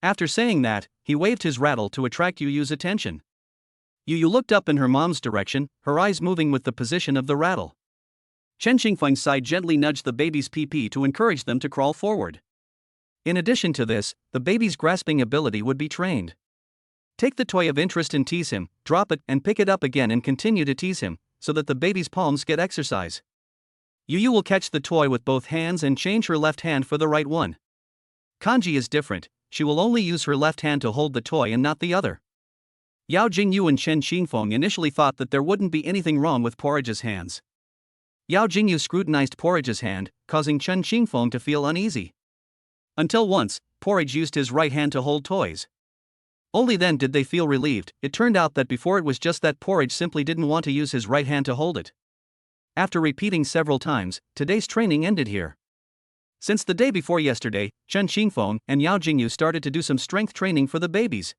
After saying that, he waved his rattle to attract Yu's attention. Yu looked up in her mom's direction, her eyes moving with the position of the rattle. Chen Xingfeng's side gently nudged the baby's pee to encourage them to crawl forward. In addition to this, the baby's grasping ability would be trained. Take the toy of interest and tease him, drop it and pick it up again and continue to tease him, so that the baby's palms get exercise. Yu will catch the toy with both hands and change her left hand for the right one. Kanji is different, she will only use her left hand to hold the toy and not the other. Yao Jingyu and Chen Xingfeng initially thought that there wouldn't be anything wrong with Porridge's hands. Yao Jingyu scrutinized Porridge's hand, causing Chen Xingfeng to feel uneasy. Until once, Porridge used his right hand to hold toys. Only then did they feel relieved. It turned out that before it was just that Porridge simply didn't want to use his right hand to hold it. After repeating several times, today's training ended here. Since the day before yesterday, Chen Xingfeng and Yao Jingyu started to do some strength training for the babies.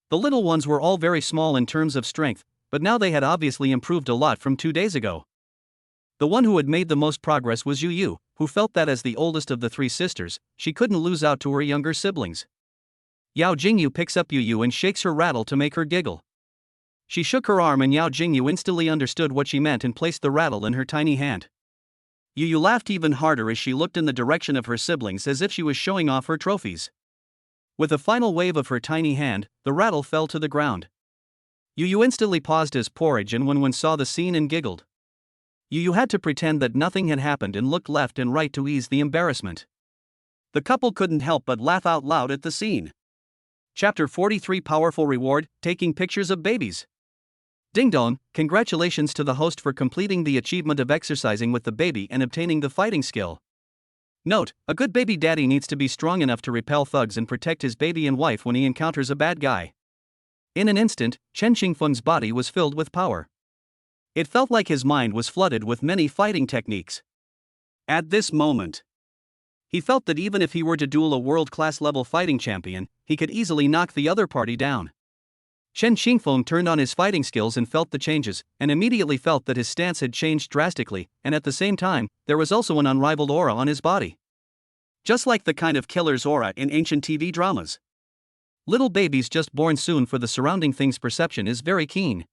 The little ones were all very small in terms of strength, but now they had obviously improved a lot from 2 days ago. The one who had made the most progress was Yu, who felt that as the oldest of the three sisters, she couldn't lose out to her younger siblings. Yao Jingyu picks up Yu and shakes her rattle to make her giggle. She shook her arm and Yao Jingyu instantly understood what she meant and placed the rattle in her tiny hand. Yu laughed even harder as she looked in the direction of her siblings as if she was showing off her trophies. With a final wave of her tiny hand, the rattle fell to the ground. Yu instantly paused as Porridge and Wenwen saw the scene and giggled. Yu had to pretend that nothing had happened and looked left and right to ease the embarrassment. The couple couldn't help but laugh out loud at the scene. Chapter 43 Powerful Reward, Taking Pictures of Babies. Ding dong, congratulations to the host for completing the achievement of exercising with the baby and obtaining the fighting skill. Note, a good baby daddy needs to be strong enough to repel thugs and protect his baby and wife when he encounters a bad guy. In an instant, Chen Xingfeng's body was filled with power. It felt like his mind was flooded with many fighting techniques. At this moment, he felt that even if he were to duel a world-class level fighting champion, he could easily knock the other party down. Chen Xingfeng turned on his fighting skills and felt the changes, and immediately felt that his stance had changed drastically, and at the same time, there was also an unrivaled aura on his body. Just like the kind of killer's aura in ancient TV dramas. Little babies just born soon for the surrounding things' perception is very keen.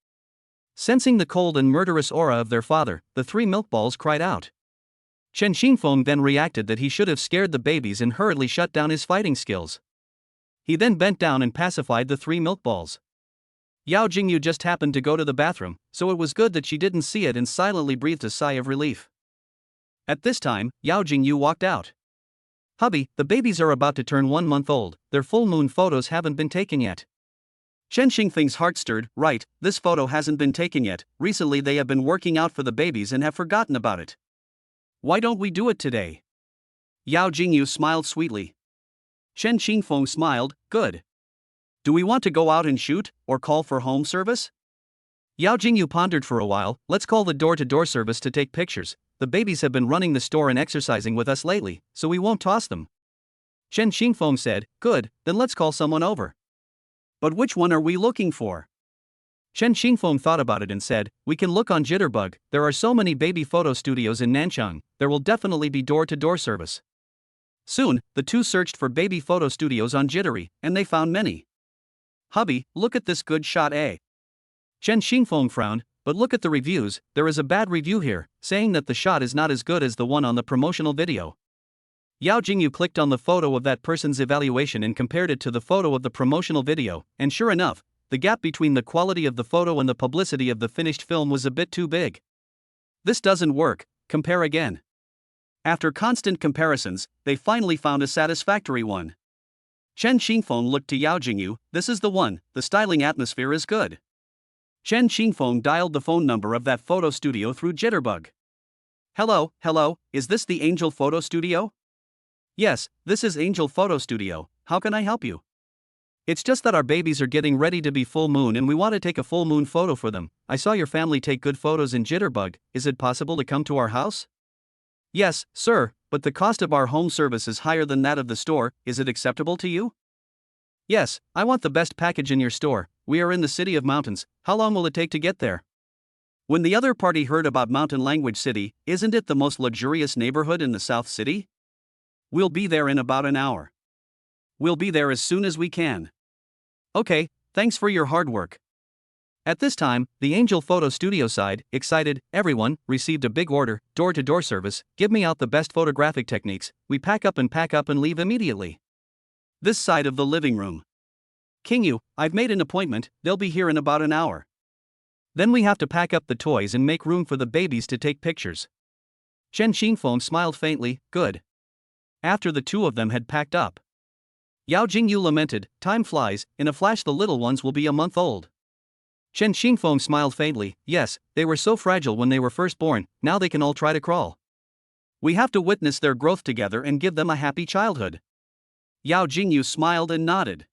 Sensing the cold and murderous aura of their father, the three milk balls cried out. Chen Xingfeng then reacted that he should have scared the babies and hurriedly shut down his fighting skills. He then bent down and pacified the three milk balls. Yao Jingyu just happened to go to the bathroom, so it was good that she didn't see it and silently breathed a sigh of relief. At this time, Yao Jingyu walked out. Hubby, the babies are about to turn 1 month old, their full moon photos haven't been taken yet. Chen Xingfeng's heart stirred. Right, this photo hasn't been taken yet, recently they have been working out for the babies and have forgotten about it. Why don't we do it today? Yao Jingyu smiled sweetly. Chen Xingfeng smiled, good. Do we want to go out and shoot, or call for home service? Yao Jingyu pondered for a while. Let's call the door-to-door service to take pictures. The babies have been running the store and exercising with us lately, so we won't toss them. Chen Xingfeng said, good, then let's call someone over. But which one are we looking for? Chen Xingfeng thought about it and said, "We can look on Jitterbug, there are so many baby photo studios in Nanchang, there will definitely be door-to-door service." Soon, the two searched for baby photo studios on Jittery, and they found many. "Hubby, look at this good shot, eh?" Chen Xingfeng frowned, "But look at the reviews, there is a bad review here, saying that the shot is not as good as the one on the promotional video." Yao Jingyu clicked on the photo of that person's evaluation and compared it to the photo of the promotional video, and sure enough, the gap between the quality of the photo and the publicity of the finished film was a bit too big. "This doesn't work, compare again." After constant comparisons, they finally found a satisfactory one. Chen Xingfeng looked to Yao Jingyu, "This is the one, the styling atmosphere is good." Chen Xingfeng dialed the phone number of that photo studio through Jitterbug. Hello, is this the Angel Photo Studio?" "Yes, this is Angel Photo Studio, how can I help you?" "It's just that our babies are getting ready to be full moon and we want to take a full moon photo for them. I saw your family take good photos in Jitterbug, is it possible to come to our house?" "Yes, sir, but the cost of our home service is higher than that of the store, is it acceptable to you?" "Yes, I want the best package in your store, we are in the City of Mountains, how long will it take to get there?" When the other party heard about Mountain Language City, "Isn't it the most luxurious neighborhood in the South City?" "We'll be there in about an hour." "We'll be there as soon as we can." "Okay, thanks for your hard work." At this time, the Angel Photo Studio side, excited, "Everyone, received a big order, door-to-door service, give me out the best photographic techniques, we pack up and leave immediately." This side of the living room. "Kingyu, I've made an appointment, they'll be here in about an hour." Then we have to pack up the toys and make room for the babies to take pictures. Chen Xingfeng smiled faintly, "Good." After the two of them had packed up, Yao Jingyu lamented, "Time flies, in a flash the little ones will be a month old." Chen Xingfeng smiled faintly, "Yes, they were so fragile when they were first born, now they can all try to crawl. We have to witness their growth together and give them a happy childhood." Yao Jingyu smiled and nodded.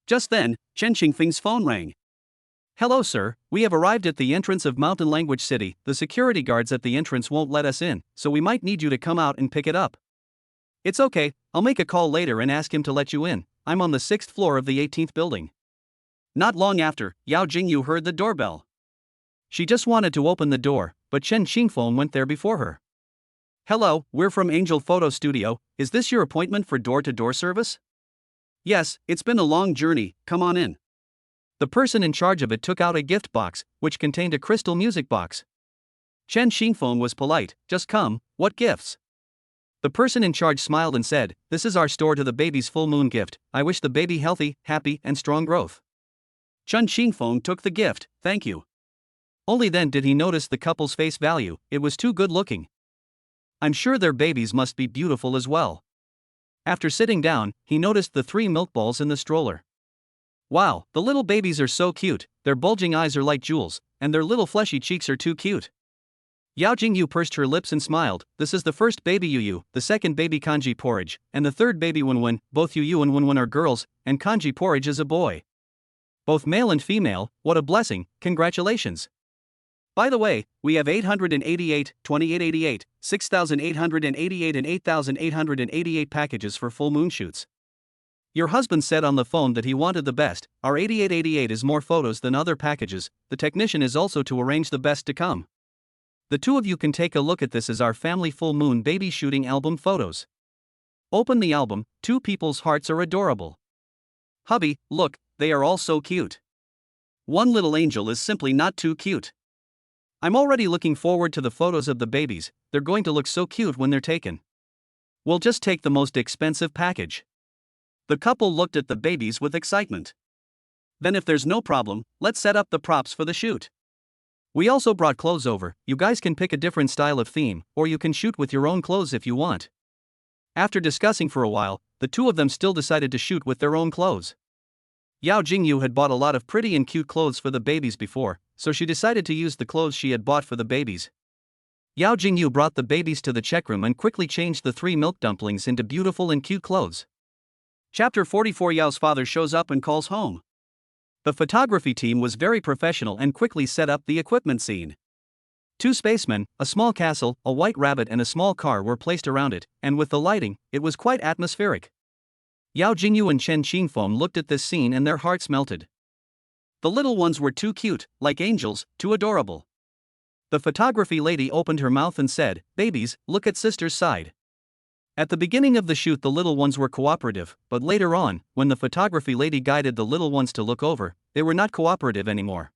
Just then, Chen Xingfeng's phone rang. "Hello sir, we have arrived at the entrance of Mountain Language City, the security guards at the entrance won't let us in, so we might need you to come out and pick it up." "It's okay, I'll make a call later and ask him to let you in, I'm on the 6th floor of the 18th building." Not long after, Yao Jingyu heard the doorbell. She just wanted to open the door, but Chen Xingfeng went there before her. "Hello, we're from Angel Photo Studio, is this your appointment for door-to-door service?" "Yes, it's been a long journey, come on in." The person in charge of it took out a gift box, which contained a crystal music box. Chen Xingfeng was polite, "Just come, what gifts?" The person in charge smiled and said, "This is our store to the baby's full moon gift, I wish the baby healthy, happy and strong growth." Chen Xingfeng took the gift, "Thank you." Only then did he notice the couple's face value, it was too good looking. I'm sure their babies must be beautiful as well. After sitting down, he noticed the 3 milk balls in the stroller. Wow, the little babies are so cute, their bulging eyes are like jewels, and their little fleshy cheeks are too cute. Yao Jingyu pursed her lips and smiled, "This is the first baby Yu, the second baby Kanji Porridge, and the third baby Wenwen, both Yu and Wenwen are girls, and Kanji Porridge is a boy. Both male and female, what a blessing, congratulations. By the way, we have 888, 2888, 6888 and 8888 packages for full moon shoots. Your husband said on the phone that he wanted the best, our 8888 is more photos than other packages, the technician is also to arrange the best to come. The two of you can take a look at this as our family full moon baby shooting album photos. Open the album, 2 people's hearts are adorable. Hubby, look, they are all so cute. One little angel is simply not too cute. I'm already looking forward to the photos of the babies, they're going to look so cute when they're taken. We'll just take the most expensive package." The couple looked at the babies with excitement. "Then if there's no problem, let's set up the props for the shoot. We also brought clothes over, you guys can pick a different style of theme, or you can shoot with your own clothes if you want." After discussing for a while, the two of them still decided to shoot with their own clothes. Yao Jingyu had bought a lot of pretty and cute clothes for the babies before, so she decided to use the clothes she had bought for the babies. Yao Jingyu brought the babies to the check room and quickly changed the 3 milk dumplings into beautiful and cute clothes. Chapter 44. Yao's father shows up and calls home. The photography team was very professional and quickly set up the equipment scene. 2 spacemen, a small castle, a white rabbit and a small car were placed around it, and with the lighting, it was quite atmospheric. Yao Jingyu and Chen Xingfeng looked at this scene and their hearts melted. The little ones were too cute, like angels, too adorable. The photography lady opened her mouth and said, "Babies, look at sister's side." At the beginning of the shoot, the little ones were cooperative, but later on, when the photography lady guided the little ones to look over, they were not cooperative anymore.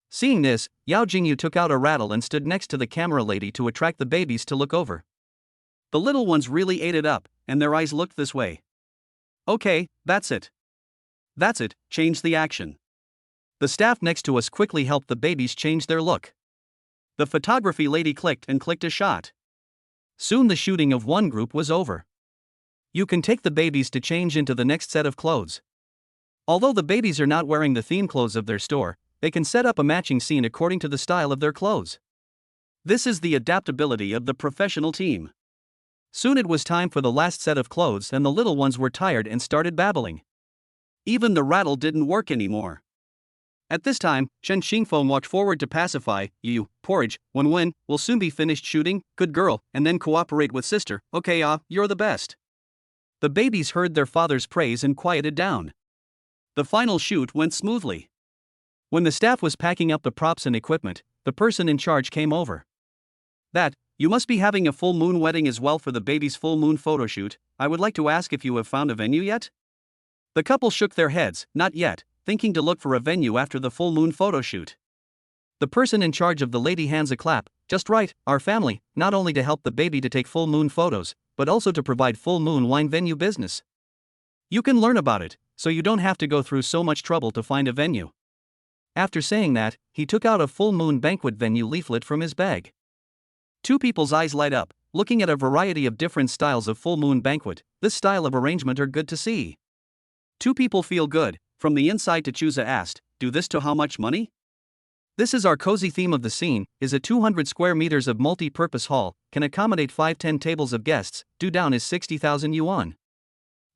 Seeing this, Yao Jingyu took out a rattle and stood next to the camera lady to attract the babies to look over. The little ones really ate it up, and their eyes looked this way. "Okay, that's it. That's it, change the action." The staff next to us quickly helped the babies change their look. The photography lady clicked and clicked a shot. Soon the shooting of one group was over. You can take the babies to change into the next set of clothes. Although the babies are not wearing the theme clothes of their store, they can set up a matching scene according to the style of their clothes. This is the adaptability of the professional team. Soon it was time for the last set of clothes, and the little ones were tired and started babbling. Even the rattle didn't work anymore. At this time, Chen Xingfeng walked forward to pacify, "You, porridge, when will soon be finished shooting, good girl, and then cooperate with sister, okay you're the best." The babies heard their father's praise and quieted down. The final shoot went smoothly. When the staff was packing up the props and equipment, the person in charge came over. You must be having a full moon wedding as well for the baby's full moon photo shoot. I would like to ask if you have found a venue yet?" The couple shook their heads, not yet, thinking to look for a venue after the full moon photo shoot. The person in charge of the lady hands a clap, "Just right, our family, not only to help the baby to take full moon photos, but also to provide full moon wine venue business. You can learn about it, so you don't have to go through so much trouble to find a venue." After saying that, he took out a full moon banquet venue leaflet from his bag. Two people's eyes light up, looking at a variety of different styles of full moon banquet. This style of arrangement are good to see. Two people feel good. From the inside, Tachuza asked, "Do this to how much money?" "This is our cozy theme of the scene, is a 200 square meters of multi-purpose hall, can accommodate 5-10 tables of guests, due down is 60,000 yuan.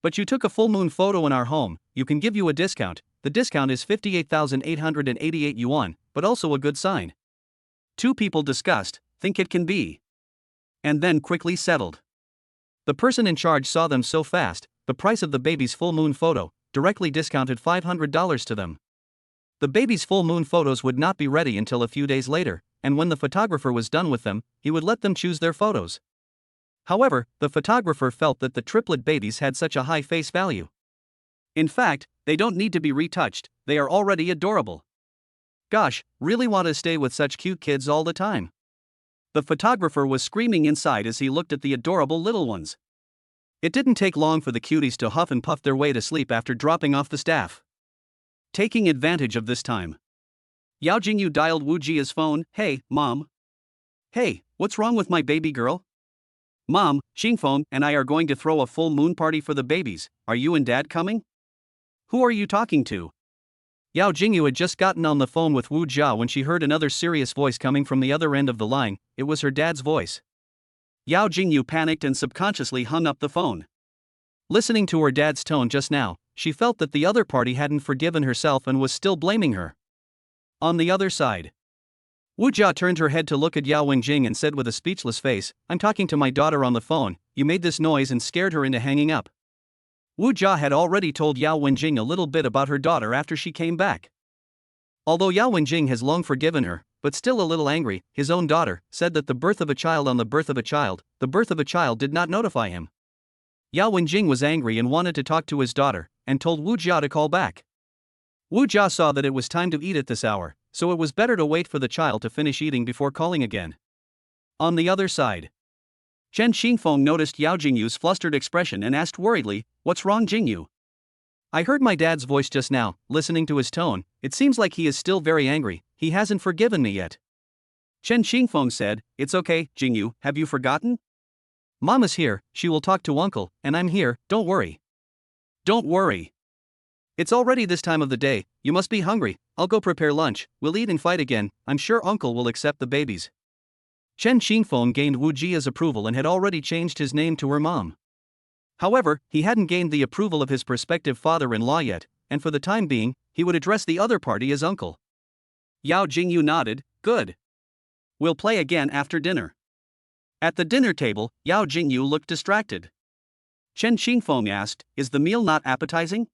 But you took a full moon photo in our home, you can give you a discount, the discount is 58,888 yuan, but also a good sign." Two people discussed, think it can be. And then quickly settled. The person in charge saw them so fast, the price of the baby's full moon photo, directly discounted $500 to them. The baby's full moon photos would not be ready until a few days later, and when the photographer was done with them, he would let them choose their photos. However, the photographer felt that the triplet babies had such a high face value. In fact, they don't need to be retouched, they are already adorable. Gosh, really want to stay with such cute kids all the time. The photographer was screaming inside as he looked at the adorable little ones. It didn't take long for the cuties to huff and puff their way to sleep after dropping off the staff. Taking advantage of this time, Yao Jingyu dialed Wu Jia's phone. "Hey, Mom." "Hey, what's wrong with my baby girl?" "Mom, Xingfeng and I are going to throw a full moon party for the babies. Are you and Dad coming?" "Who are you talking to?" Yao Jingyu had just gotten on the phone with Wu Jia when she heard another serious voice coming from the other end of the line. It was her dad's voice. Yao Jingyu panicked and subconsciously hung up the phone. Listening to her dad's tone just now, she felt that the other party hadn't forgiven herself and was still blaming her. On the other side, Wu Jia turned her head to look at Yao Wenjing and said with a speechless face, "I'm talking to my daughter on the phone, you made this noise and scared her into hanging up." Wu Jia had already told Yao Wenjing a little bit about her daughter after she came back. Although Yao Wenjing has long forgiven her, but still a little angry, his own daughter said that the birth of a child did not notify him. Yao Wenjing was angry and wanted to talk to his daughter, and told Wu Jia to call back. Wu Jia saw that it was time to eat at this hour, so it was better to wait for the child to finish eating before calling again. On the other side, Chen Xingfeng noticed Yao Jingyu's flustered expression and asked worriedly, "What's wrong, Jingyu?" "I heard my dad's voice just now, listening to his tone, it seems like he is still very angry, he hasn't forgiven me yet." Chen Xingfeng said, "It's okay, Jingyu, have you forgotten? Mom is here, she will talk to uncle, and I'm here, don't worry." "Don't worry. It's already this time of the day, you must be hungry, I'll go prepare lunch, we'll eat and fight again, I'm sure uncle will accept the babies." Chen Xingfeng gained Wu Jia's approval and had already changed his name to her mom. However, he hadn't gained the approval of his prospective father-in-law yet, and for the time being, he would address the other party as uncle. Yao Jingyu nodded, "Good. We'll play again after dinner." At the dinner table, Yao Jingyu looked distracted. Chen Xingfeng asked, "Is the meal not appetizing?"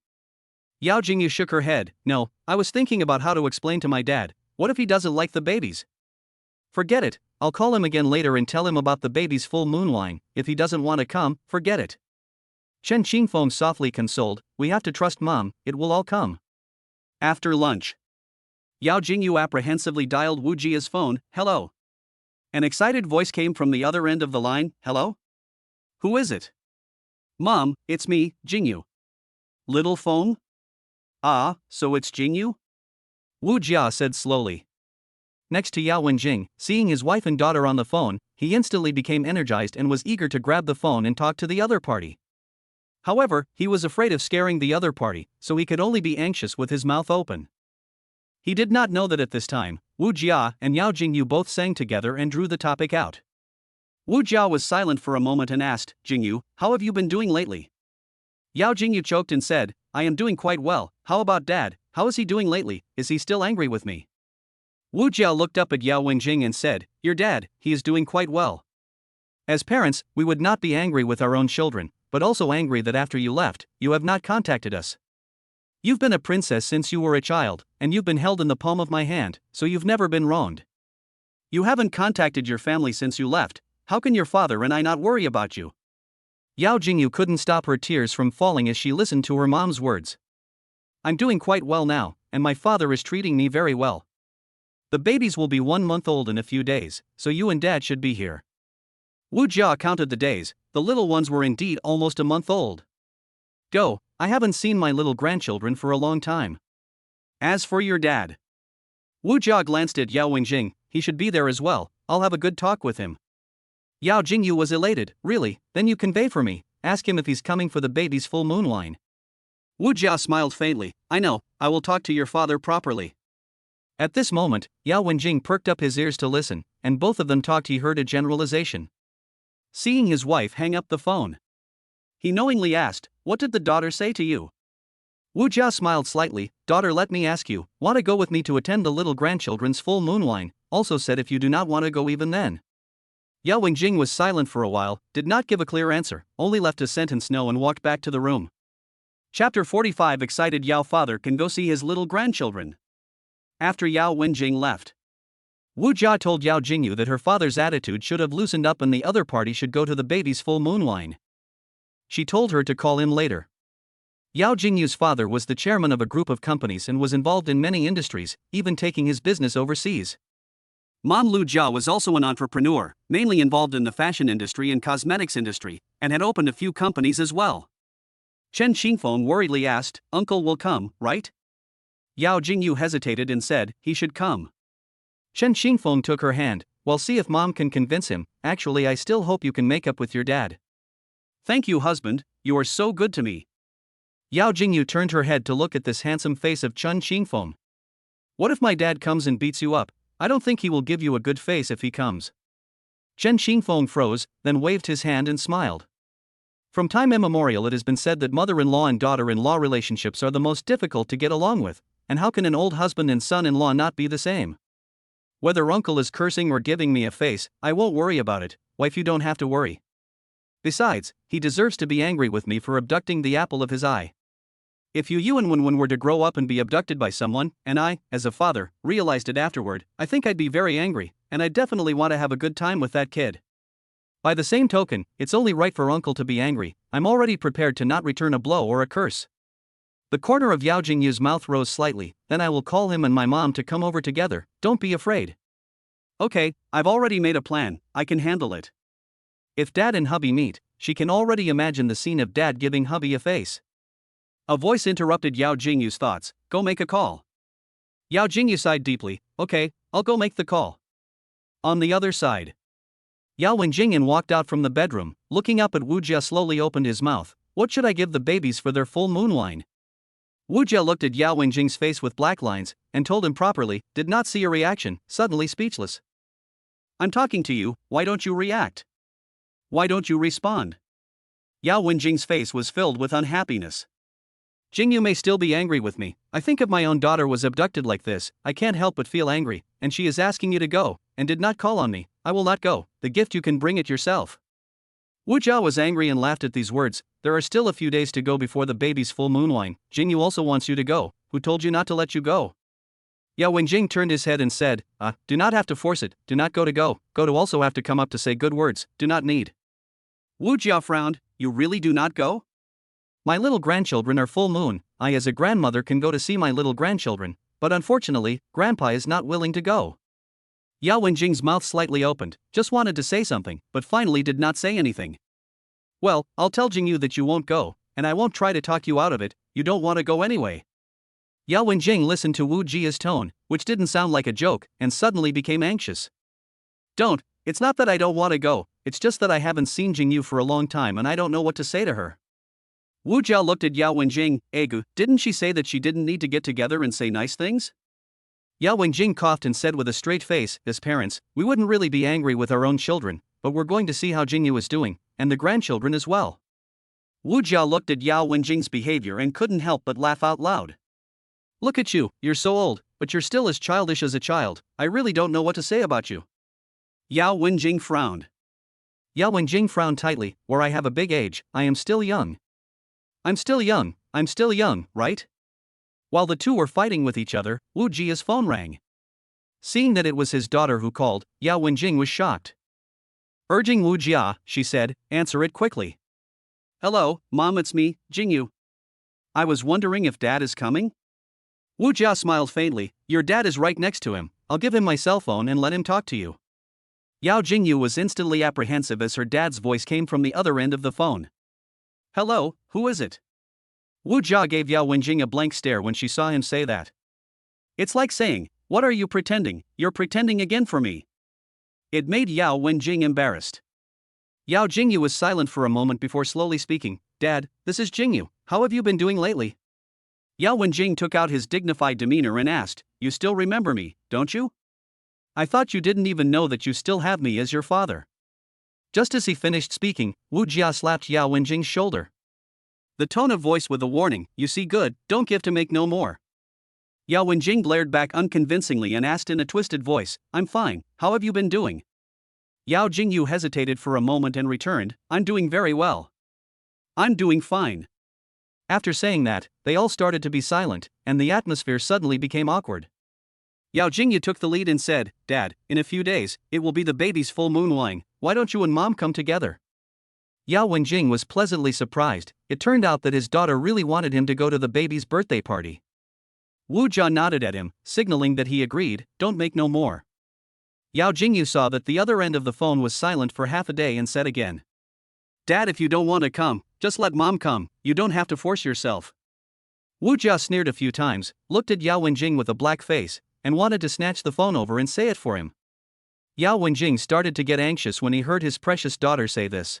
Yao Jingyu shook her head. No, I was thinking about how to explain to my dad. What if he doesn't like the babies? Forget it, I'll call him again later and tell him about the baby's full moon line. If he doesn't want to come, forget it. Chen Qingfeng softly consoled, we have to trust mom, it will all come. After lunch, Yao Jingyu apprehensively dialed Wu Jia's phone. Hello. An excited voice came from the other end of the line. Hello? Who is it? Mom, it's me, Jingyu. Little phone? Ah, so it's Jingyu? Wu Jia said slowly. Next to Yao Wenjing, seeing his wife and daughter on the phone, he instantly became energized and was eager to grab the phone and talk to the other party. However, he was afraid of scaring the other party, so he could only be anxious with his mouth open. He did not know that at this time, Wu Jia and Yao Jingyu both sang together and drew the topic out. Wu Jia was silent for a moment and asked, Jingyu, how have you been doing lately? Yao Jingyu choked and said, I am doing quite well. How about Dad? How is he doing lately? Is he still angry with me? Wu Jia looked up at Yao Wenjing and said, Your dad, he is doing quite well. As parents, we would not be angry with our own children, but also angry that after you left, you have not contacted us. You've been a princess since you were a child, and you've been held in the palm of my hand, so you've never been wronged. You haven't contacted your family since you left. How can your father and I not worry about you? Yao Jingyu couldn't stop her tears from falling as she listened to her mom's words. I'm doing quite well now, and my father is treating me very well. The babies will be 1 month old in a few days, so you and Dad should be here. Wu Jia counted the days. The little ones were indeed almost a month old. Go, I haven't seen my little grandchildren for a long time. As for your dad. Wu Jia glanced at Yao Wenjing, he should be there as well, I'll have a good talk with him. Yao Jingyu was elated, really, then you convey for me, ask him if he's coming for the baby's full moon line. Wu Jia smiled faintly, I know, I will talk to your father properly. At this moment, Yao Wenjing perked up his ears to listen, and both of them talked. He heard a generalization. Seeing his wife hang up the phone, he knowingly asked, what did the daughter say to you? Wu Jia smiled slightly, daughter, let me ask you, want to go with me to attend the little grandchildren's full moon line? Also said if you do not want to go even then. Yao Wenjing was silent for a while, did not give a clear answer, only left a sentence no and walked back to the room. Chapter 45. Excited Yao father can go see his little grandchildren. After Yao Wenjing left, Wu Jia told Yao Jingyu that her father's attitude should have loosened up and the other party should go to the baby's full moon line. She told her to call him later. Yao Jingyu's father was the chairman of a group of companies and was involved in many industries, even taking his business overseas. Mom Lu Jia was also an entrepreneur, mainly involved in the fashion industry and cosmetics industry, and had opened a few companies as well. Chen Qingfeng worriedly asked, Uncle will come, right? Yao Jingyu hesitated and said, he should come. Chen Qingfeng took her hand, well, see if mom can convince him. Actually, I still hope you can make up with your dad. Thank you, husband, you are so good to me. Yao Jingyu turned her head to look at this handsome face of Chen Qingfeng. What if my dad comes and beats you up? I don't think he will give you a good face if he comes. Chen Qingfeng froze, then waved his hand and smiled. From time immemorial it has been said that mother-in-law and daughter-in-law relationships are the most difficult to get along with, and how can an old husband and son-in-law not be the same? Whether uncle is cursing or giving me a face, I won't worry about it, wife, you don't have to worry. Besides, he deserves to be angry with me for abducting the apple of his eye. If you and Wenwen were to grow up and be abducted by someone, and I, as a father, realized it afterward, I think I'd be very angry, and I'd definitely want to have a good time with that kid. By the same token, it's only right for uncle to be angry. I'm already prepared to not return a blow or a curse. The corner of Yao Jingyu's mouth rose slightly, then I will call him and my mom to come over together, don't be afraid. Okay, I've already made a plan, I can handle it. If Dad and hubby meet, she can already imagine the scene of Dad giving hubby a face. A voice interrupted Yao Jingyu's thoughts, go make a call. Yao Jingyu sighed deeply, okay, I'll go make the call. On the other side, Yao Wenjing walked out from the bedroom, looking up at Wu Jia slowly opened his mouth, what should I give the babies for their full moon line? Wu Jia looked at Yao Wenjing's face with black lines, and told him properly, did not see a reaction, suddenly speechless. I'm talking to you, why don't you react? Why don't you respond? Yao Wenjing's face was filled with unhappiness. Jingyu may still be angry with me, I think if my own daughter was abducted like this, I can't help but feel angry, and she is asking you to go, and did not call on me, I will not go, the gift you can bring it yourself. Wu Jia was angry and laughed at these words. There are still a few days to go before the baby's full moon wine. Jingyu also wants you to go. Who told you not to let you go? Yao Wenjing turned his head and said, do not have to force it, do not go to go. Go to also have to come up to say good words, do not need. Wu Jia frowned, you really do not go? My little grandchildren are full moon. I as a grandmother can go to see my little grandchildren, but unfortunately, Grandpa is not willing to go. Yao Wenjing's mouth slightly opened, just wanted to say something, but finally did not say anything. Well, I'll tell Jingyu that you won't go, and I won't try to talk you out of it, you don't want to go anyway. Yao Wenjing listened to Wu Jia's tone, which didn't sound like a joke, and suddenly became anxious. Don't, it's not that I don't want to go, it's just that I haven't seen Jingyu for a long time and I don't know what to say to her. Wu Jia looked at Yao Wenjing, Egu, didn't she say that she didn't need to get together and say nice things? Yao Wenjing coughed and said with a straight face, as parents, we wouldn't really be angry with our own children, but we're going to see how Jingyu is doing, and the grandchildren as well. Wu Jia looked at Yao Wenjing's behavior and couldn't help but laugh out loud. Look at you, you're so old, but you're still as childish as a child, I really don't know what to say about you. Yao Wenjing frowned. Yao Wenjing frowned tightly, where I have a big age, I am still young. I'm still young, right? While the two were fighting with each other, Wu Jia's phone rang. Seeing that it was his daughter who called, Yao Wenjing was shocked. Urging Wu Jia, she said, answer it quickly. Hello, Mom, it's me, Jingyu. I was wondering if Dad is coming? Wu Jia smiled faintly, your dad is right next to him, I'll give him my cell phone and let him talk to you. Yao Jingyu was instantly apprehensive as her dad's voice came from the other end of the phone. Hello, who is it? Wu Jia gave Yao Wenjing a blank stare when she saw him say that. It's like saying, what are you pretending, you're pretending again for me. It made Yao Wenjing embarrassed. Yao Jingyu was silent for a moment before slowly speaking, Dad, this is Jingyu, how have you been doing lately? Yao Wenjing took out his dignified demeanor and asked, you still remember me, don't you? I thought you didn't even know that you still have me as your father. Just as he finished speaking, Wu Jia slapped Yao Wenjing's shoulder. The tone of voice with a warning, you see good, don't give to make no more. Yao Wenjing glared back unconvincingly and asked in a twisted voice, I'm fine, how have you been doing? Yao Jingyu hesitated for a moment and returned, I'm doing very well. I'm doing fine. After saying that, they all started to be silent, and the atmosphere suddenly became awkward. Yao Jingyu took the lead and said, Dad, in a few days, it will be the baby's full moon wine, why don't you and Mom come together? Yao Wenjing was pleasantly surprised, it turned out that his daughter really wanted him to go to the baby's birthday party. Wu Jia nodded at him, signaling that he agreed, don't make no more. Yao Jingyu saw that the other end of the phone was silent for half a day and said again, Dad, if you don't want to come, just let Mom come, you don't have to force yourself. Wu Jia sneered a few times, looked at Yao Wenjing with a black face, and wanted to snatch the phone over and say it for him. Yao Wenjing started to get anxious when he heard his precious daughter say this.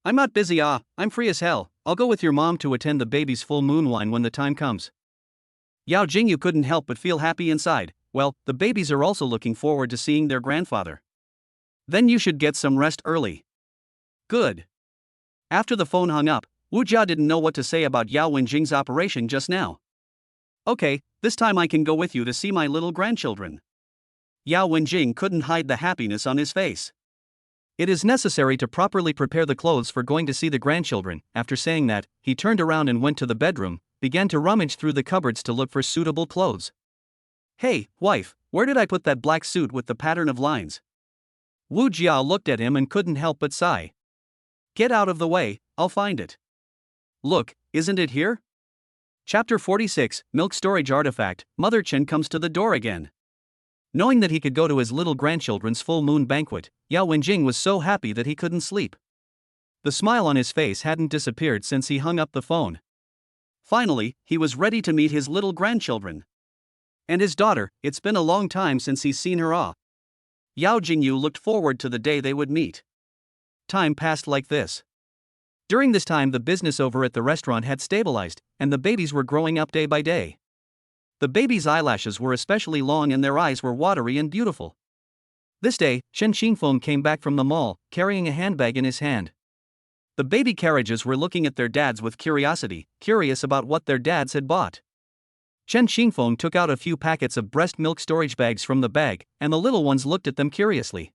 I'm not busy, I'm free as hell, I'll go with your mom to attend the baby's full moon wine when the time comes. Yao Jingyu couldn't help but feel happy inside, well, the babies are also looking forward to seeing their grandfather. Then you should get some rest early. Good. After the phone hung up, Wu Jia didn't know what to say about Yao Wenjing's operation just now. Okay, this time I can go with you to see my little grandchildren. Yao Wenjing couldn't hide the happiness on his face. It is necessary to properly prepare the clothes for going to see the grandchildren. After saying that, he turned around and went to the bedroom, began to rummage through the cupboards to look for suitable clothes. Hey, wife, where did I put that black suit with the pattern of lines? Wu Jia looked at him and couldn't help but sigh. Get out of the way, I'll find it. Look, isn't it here? Chapter 46, Milk Storage Artifact. Mother Chen comes to the door again. Knowing that he could go to his little grandchildren's full moon banquet, Yao Wenjing was so happy that he couldn't sleep. The smile on his face hadn't disappeared since he hung up the phone. Finally, he was ready to meet his little grandchildren. And his daughter, it's been a long time since he's seen her. Yao Jingyu looked forward to the day they would meet. Time passed like this. During this time the business over at the restaurant had stabilized, and the babies were growing up day by day. The baby's eyelashes were especially long and their eyes were watery and beautiful. This day, Chen Xingfeng came back from the mall, carrying a handbag in his hand. The baby carriages were looking at their dads with curiosity, curious about what their dads had bought. Chen Xingfeng took out a few packets of breast milk storage bags from the bag, and the little ones looked at them curiously.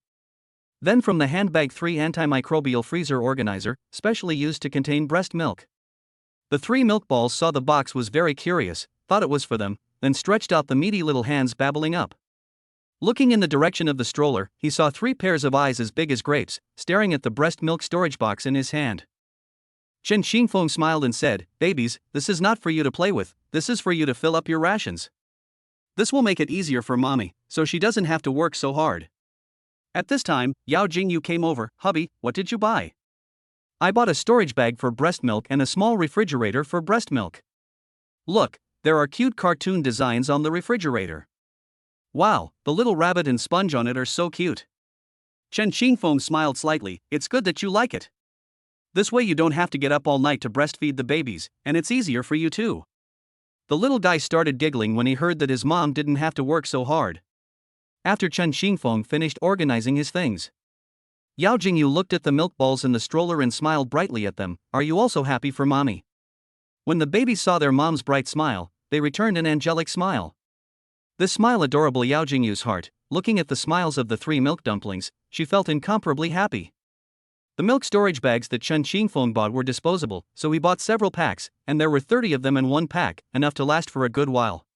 Then from the handbag 3 antimicrobial freezer organizer, specially used to contain breast milk. The 3 milk balls saw the box was very curious, thought it was for them, then stretched out the meaty little hands babbling up. Looking in the direction of the stroller, he saw 3 pairs of eyes as big as grapes, staring at the breast milk storage box in his hand. Chen Xingfeng smiled and said, "Babies, this is not for you to play with, this is for you to fill up your rations. This will make it easier for mommy, so she doesn't have to work so hard." At this time, Yao Jingyu came over. "Hubby, what did you buy?" "I bought a storage bag for breast milk and a small refrigerator for breast milk. Look, there are cute cartoon designs on the refrigerator. Wow, the little rabbit and sponge on it are so cute." Chen Xingfeng smiled slightly. "It's good that you like it. This way you don't have to get up all night to breastfeed the babies, and it's easier for you too." The little guy started giggling when he heard that his mom didn't have to work so hard. After Chen Xingfeng finished organizing his things, Yao Jingyu looked at the milk balls in the stroller and smiled brightly at them. "Are you also happy for mommy?" When the babies saw their mom's bright smile, they returned an angelic smile. This smile adorable Yao Jingyu's heart. Looking at the smiles of the 3 milk dumplings, she felt incomparably happy. The milk storage bags that Chen Xingfeng bought were disposable, so he bought several packs, and there were 30 of them in one pack, enough to last for a good while.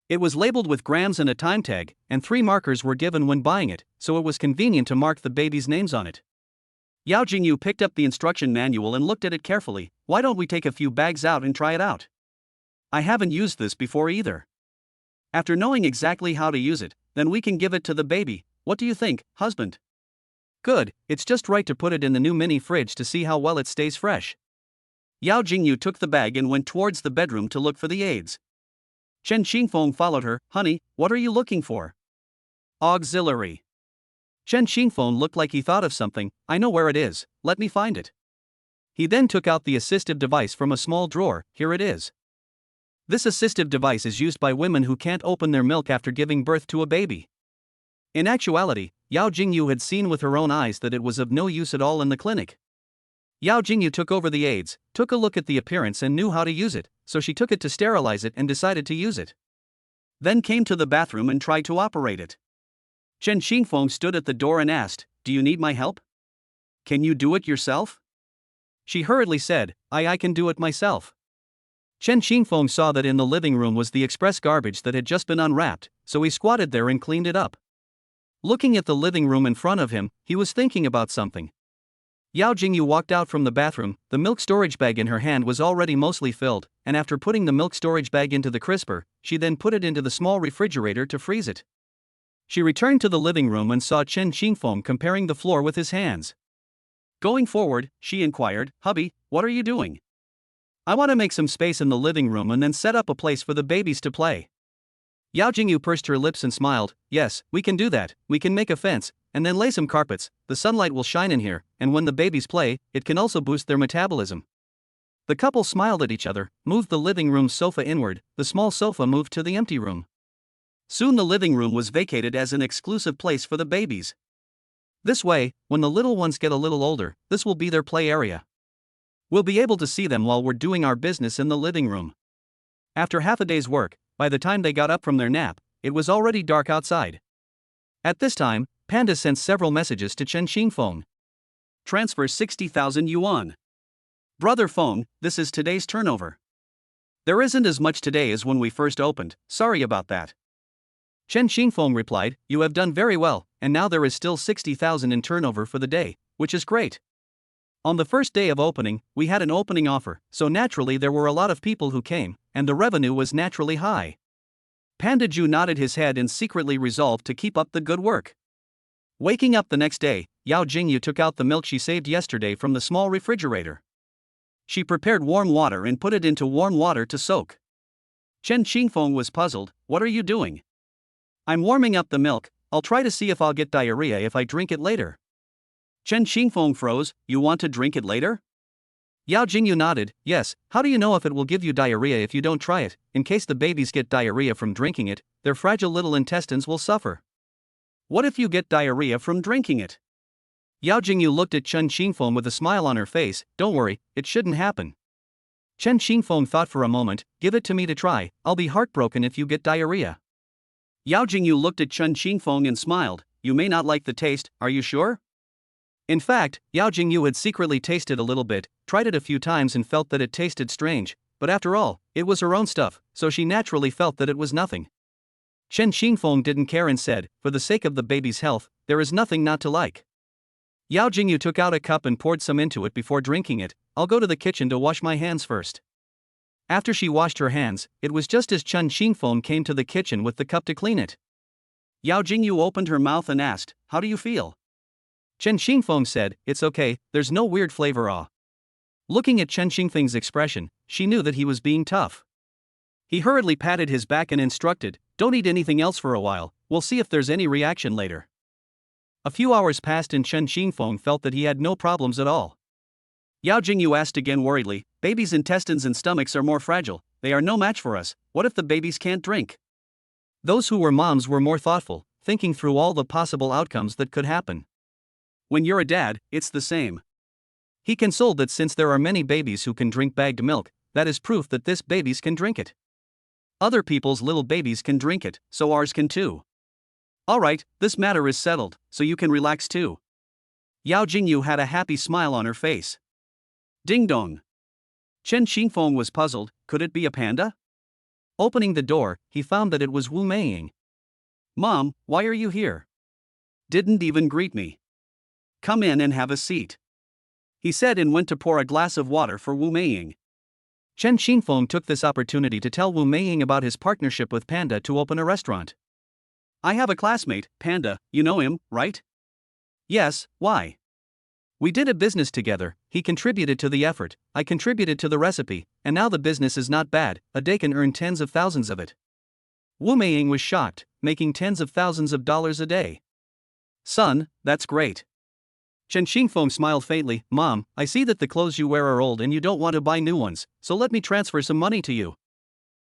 It was labeled with grams and a time tag, and 3 markers were given when buying it, so it was convenient to mark the babies' names on it. Yao Jingyu picked up the instruction manual and looked at it carefully. "Why don't we take a few bags out and try it out? I haven't used this before either. After knowing exactly how to use it, then we can give it to the baby. What do you think, husband?" "Good, it's just right to put it in the new mini fridge to see how well it stays fresh." Yao Jingyu took the bag and went towards the bedroom to look for the aids. Chen Xingfeng followed her. "Honey, what are you looking for?" "Auxiliary." Chen Xingfeng looked like he thought of something. "I know where it is, let me find it." He then took out the assistive device from a small drawer. "Here it is." This assistive device is used by women who can't open their milk after giving birth to a baby. In actuality, Yao Jingyu had seen with her own eyes that it was of no use at all in the clinic. Yao Jingyu took over the aids, took a look at the appearance and knew how to use it, so she took it to sterilize it and decided to use it. Then came to the bathroom and tried to operate it. Chen Xingfeng stood at the door and asked, "Do you need my help? Can you do it yourself?" She hurriedly said, I can do it myself." Chen Xingfeng saw that in the living room was the express garbage that had just been unwrapped, so he squatted there and cleaned it up. Looking at the living room in front of him, he was thinking about something. Yao Jingyu walked out from the bathroom. The milk storage bag in her hand was already mostly filled, and after putting the milk storage bag into the crisper, she then put it into the small refrigerator to freeze it. She returned to the living room and saw Chen Xingfeng comparing the floor with his hands. Going forward, she inquired, "Hubby, what are you doing?" "I want to make some space in the living room and then set up a place for the babies to play." Yao Jingyu pursed her lips and smiled. "Yes, we can do that. We can make a fence, and then lay some carpets. The sunlight will shine in here, and when the babies play, it can also boost their metabolism." The couple smiled at each other, moved the living room sofa inward. The small sofa moved to the empty room. Soon the living room was vacated as an exclusive place for the babies. This way, when the little ones get a little older, this will be their play area. We'll be able to see them while we're doing our business in the living room. After half a day's work, by the time they got up from their nap, it was already dark outside. At this time, Panda sent several messages to Chen Xingfeng. "Transfer 60,000 yuan. Brother Feng, this is today's turnover. There isn't as much today as when we first opened, sorry about that." Chen Xingfeng replied, "You have done very well, and now there is still 60,000 in turnover for the day, which is great. On the first day of opening, we had an opening offer, so naturally there were a lot of people who came, and the revenue was naturally high." Panda Ju nodded his head and secretly resolved to keep up the good work. Waking up the next day, Yao Jingyu took out the milk she saved yesterday from the small refrigerator. She prepared warm water and put it into warm water to soak. Chen Xingfeng was puzzled. "What are you doing?" "I'm warming up the milk. I'll try to see if I'll get diarrhea if I drink it later." Chen Xingfeng froze. "You want to drink it later?" Yao Jingyu nodded. "Yes, how do you know if it will give you diarrhea if you don't try it? In case the babies get diarrhea from drinking it, their fragile little intestines will suffer." "What if you get diarrhea from drinking it?" Yao Jingyu looked at Chen Xingfeng with a smile on her face. "Don't worry, it shouldn't happen." Chen Xingfeng thought for a moment. "Give it to me to try, I'll be heartbroken if you get diarrhea." Yao Jingyu looked at Chen Xingfeng and smiled. "You may not like the taste, are you sure?" In fact, Yao Jingyu had secretly tasted a little bit, tried it a few times and felt that it tasted strange, but after all, it was her own stuff, so she naturally felt that it was nothing. Chen Xingfeng didn't care and said, for the sake of the baby's health, there is nothing not to like. Yao Jingyu took out a cup and poured some into it before drinking it. I'll go to the kitchen to wash my hands first. After she washed her hands, it was just as Chen Xingfeng came to the kitchen with the cup to clean it. Yao Jingyu opened her mouth and asked, how do you feel? Chen Xingfeng said, it's okay, there's no weird flavor. Looking at Chen Xingfeng's expression, she knew that he was being tough. He hurriedly patted his back and instructed, don't eat anything else for a while, we'll see if there's any reaction later. A few hours passed and Chen Xingfeng felt that he had no problems at all. Yao Jingyu asked again worriedly, babies' intestines and stomachs are more fragile, they are no match for us, what if the babies can't drink? Those who were moms were more thoughtful, thinking through all the possible outcomes that could happen. When you're a dad, it's the same. He consoled that since there are many babies who can drink bagged milk, that is proof that this babies can drink it. Other people's little babies can drink it, so ours can too. Alright, this matter is settled, so you can relax too. Yao Jingyu had a happy smile on her face. Ding dong. Chen Xingfeng was puzzled, could it be a panda? Opening the door, he found that it was Wu Meiying. Mom, why are you here? Didn't even greet me. Come in and have a seat. He said and went to pour a glass of water for Wu Meiying. Chen Xingfeng took this opportunity to tell Wu Meiying about his partnership with Panda to open a restaurant. I have a classmate, Panda, you know him, right? Yes, why? We did a business together, he contributed to the effort, I contributed to the recipe, and now the business is not bad, a day can earn tens of thousands of it. Wu Meiying was shocked, making tens of thousands of dollars a day. Son, that's great. Chen Xingfeng smiled faintly, Mom, I see that the clothes you wear are old and you don't want to buy new ones, so let me transfer some money to you.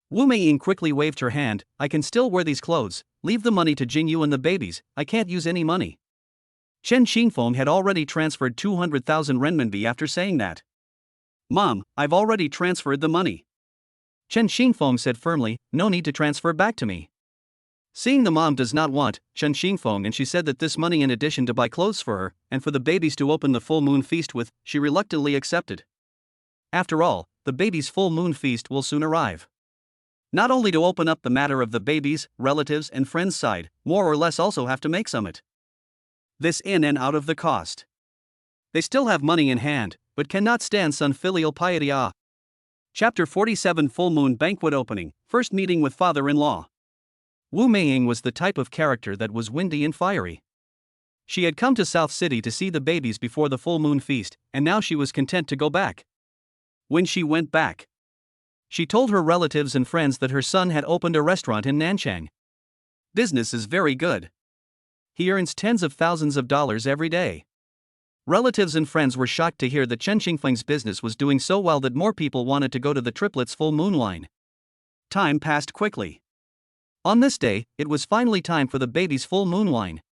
Wu Meiying quickly waved her hand, I can still wear these clothes, leave the money to Jingyu and the babies, I can't use any money. Chen Xingfeng had already transferred 200,000 renminbi after saying that. Mom, I've already transferred the money. Chen Xingfeng said firmly, no need to transfer back to me. Seeing the mom does not want Chen Xingfeng and she said that this money in addition to buy clothes for her, and for the babies to open the full moon feast with, she reluctantly accepted. After all, the baby's full moon feast will soon arrive. Not only to open up the matter of the babies, relatives and friends side, more or less also have to make some it. This in and out of the cost. They still have money in hand, but cannot stand son filial piety. Chapter 47 Full Moon Banquet Opening, First Meeting with Father-in-Law. Wu Meiying was the type of character that was windy and fiery. She had come to South City to see the babies before the full moon feast, and now she was content to go back. When she went back, she told her relatives and friends that her son had opened a restaurant in Nanchang. Business is very good. He earns tens of thousands of dollars every day. Relatives and friends were shocked to hear that Chen Xingfeng's business was doing so well that more people wanted to go to the triplets' full moon line. Time passed quickly. On this day, it was finally time for the baby's full moon wine.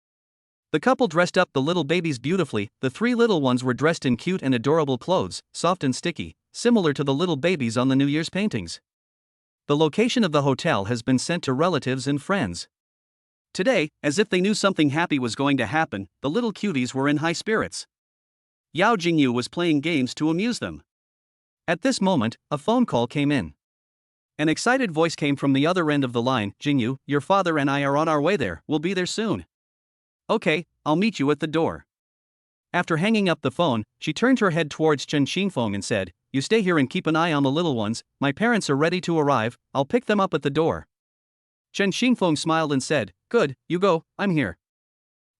The couple dressed up the little babies beautifully, the three little ones were dressed in cute and adorable clothes, soft and sticky, similar to the little babies on the New Year's paintings. The location of the hotel has been sent to relatives and friends. Today, as if they knew something happy was going to happen, the little cuties were in high spirits. Yao Jingyu was playing games to amuse them. At this moment, a phone call came in. An excited voice came from the other end of the line, Jingyu, your father and I are on our way there, we'll be there soon. Okay, I'll meet you at the door. After hanging up the phone, she turned her head towards Chen Xingfeng and said, you stay here and keep an eye on the little ones, my parents are ready to arrive, I'll pick them up at the door. Chen Xingfeng smiled and said, good, you go, I'm here.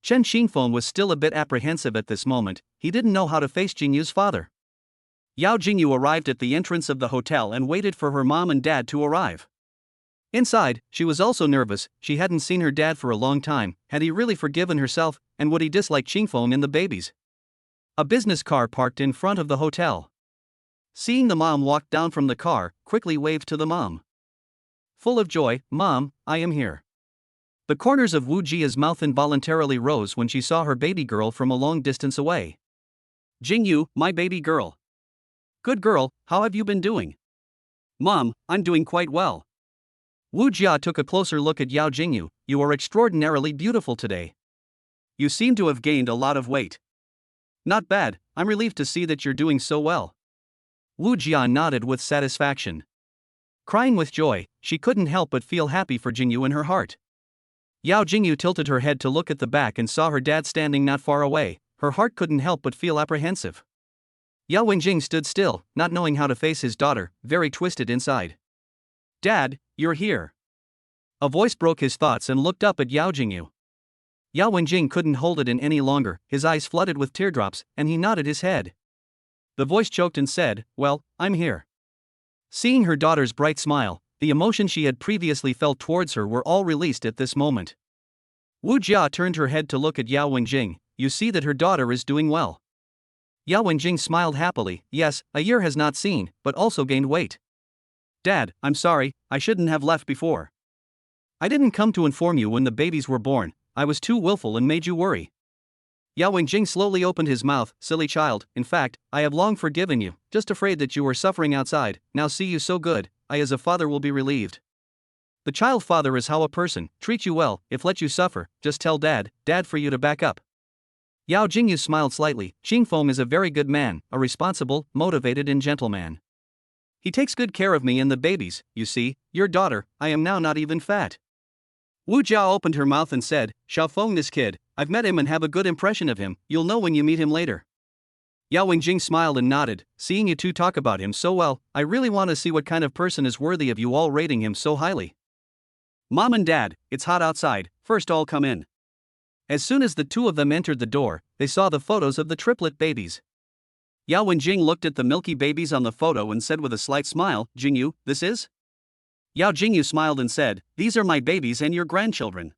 Chen Xingfeng was still a bit apprehensive at this moment, he didn't know how to face Jingyu's father. Yao Jingyu arrived at the entrance of the hotel and waited for her mom and dad to arrive. Inside, she was also nervous, she hadn't seen her dad for a long time, had he really forgiven herself, and would he dislike Xingfeng and the babies? A business car parked in front of the hotel. Seeing the mom walk down from the car, quickly waved to the mom. Full of joy, Mom, I am here. The corners of Wu Jia's mouth involuntarily rose when she saw her baby girl from a long distance away. Jingyu, my baby girl. Good girl, how have you been doing? Mom, I'm doing quite well. Wu Jia took a closer look at Yao Jingyu, you are extraordinarily beautiful today. You seem to have gained a lot of weight. Not bad, I'm relieved to see that you're doing so well. Wu Jia nodded with satisfaction. Crying with joy, she couldn't help but feel happy for Jingyu in her heart. Yao Jingyu tilted her head to look at the back and saw her dad standing not far away. Her heart couldn't help but feel apprehensive. Yao Wenjing stood still, not knowing how to face his daughter, very twisted inside. Dad, you're here. A voice broke his thoughts and looked up at Yao Jingyu. Yao Wenjing couldn't hold it in any longer, his eyes flooded with teardrops, and he nodded his head. The voice choked and said, "Well, I'm here." Seeing her daughter's bright smile, the emotions she had previously felt towards her were all released at this moment. Wu Jia turned her head to look at Yao Wenjing. You see that her daughter is doing well. Yao Wenjing smiled happily. Yes, a year has not seen, but also gained weight. Dad, I'm sorry, I shouldn't have left before. I didn't come to inform you when the babies were born, I was too willful and made you worry. Yao Wenjing slowly opened his mouth. Silly child, in fact, I have long forgiven you, just afraid that you were suffering outside, now see you so good, I as a father will be relieved. The child father is how a person treats you well, if let you suffer, just tell dad for you to back up. Yao Jingyu smiled slightly. Qingfeng is a very good man, a responsible, motivated and gentle man. He takes good care of me and the babies, you see, your daughter, I am now not even fat. Wu Jia opened her mouth and said, Xiaofeng this kid, I've met him and have a good impression of him, you'll know when you meet him later. Yao Wenjing smiled and nodded, seeing you two talk about him so well, I really want to see what kind of person is worthy of you all rating him so highly. Mom and Dad, it's hot outside, first all come in. As soon as the two of them entered the door, they saw the photos of the triplet babies. Yao Wenjing looked at the milky babies on the photo and said with a slight smile, Jingyu, this is? Yao Jingyu smiled and said, these are my babies and your grandchildren.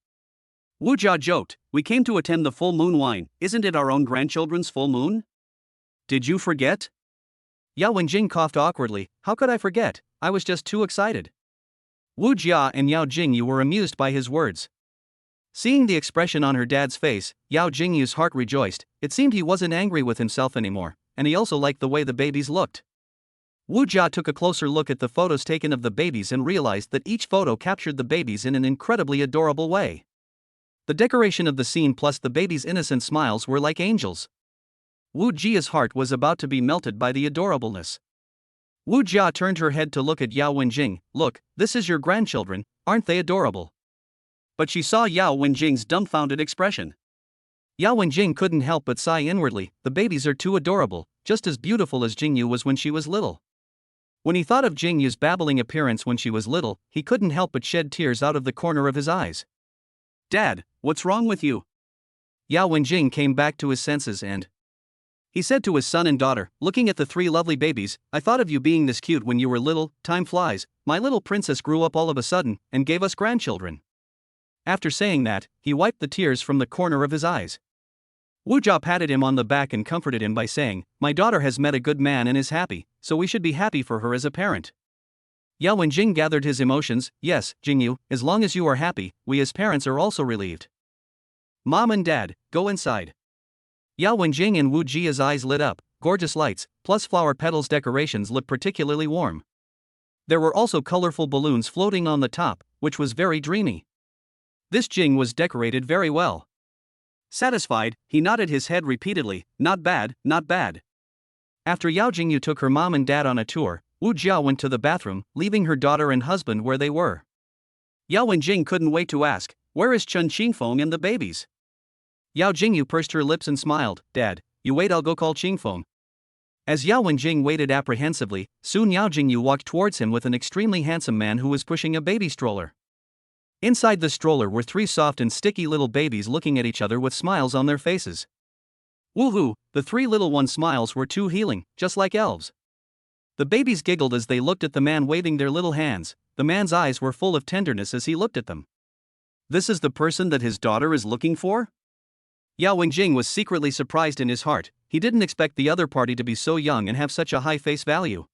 Wu Jia joked, we came to attend the full moon wine, isn't it our own grandchildren's full moon? Did you forget? Yao Wenjing coughed awkwardly, how could I forget, I was just too excited. Wu Jia and Yao Jingyu were amused by his words. Seeing the expression on her dad's face, Yao Jingyu's heart rejoiced, it seemed he wasn't angry with himself anymore, and he also liked the way the babies looked. Wu Jia took a closer look at the photos taken of the babies and realized that each photo captured the babies in an incredibly adorable way. The decoration of the scene plus the babies' innocent smiles were like angels. Wu Jia's heart was about to be melted by the adorableness. Wu Jia turned her head to look at Yao Wenjing, look, this is your grandchildren, aren't they adorable? But she saw Yao Wenjing's dumbfounded expression. Yao Wenjing couldn't help but sigh inwardly, the babies are too adorable, just as beautiful as Jingyu was when she was little. When he thought of Jingyu's babbling appearance when she was little, he couldn't help but shed tears out of the corner of his eyes. Dad, what's wrong with you? Yao Wenjing came back to his senses and he said to his son and daughter, looking at the three lovely babies, I thought of you being this cute when you were little, time flies, my little princess grew up all of a sudden, and gave us grandchildren. After saying that, he wiped the tears from the corner of his eyes. Wu Jia patted him on the back and comforted him by saying, my daughter has met a good man and is happy, so we should be happy for her as a parent. Yao Wenjing gathered his emotions, yes, Jingyu, as long as you are happy, we as parents are also relieved. Mom and Dad, go inside. Yao Wenjing and Wu Jia's eyes lit up, gorgeous lights, plus flower petals decorations looked particularly warm. There were also colorful balloons floating on the top, which was very dreamy. This Jing was decorated very well. Satisfied, he nodded his head repeatedly, not bad, not bad. After Yao Jingyu took her mom and dad on a tour, Wu Jia went to the bathroom, leaving her daughter and husband where they were. Yao Wenjing couldn't wait to ask, where is Chen Qingfeng and the babies? Yao Jingyu pursed her lips and smiled, Dad, you wait, I'll go call Qingfeng. As Yao Wenjing waited apprehensively, soon Yao Jingyu walked towards him with an extremely handsome man who was pushing a baby stroller. Inside the stroller were three soft and sticky little babies looking at each other with smiles on their faces. Woohoo, the three little ones' smiles were too healing, just like elves. The babies giggled as they looked at the man waving their little hands, the man's eyes were full of tenderness as he looked at them. This is the person that his daughter is looking for? Yao Wenjing was secretly surprised in his heart, he didn't expect the other party to be so young and have such a high face value.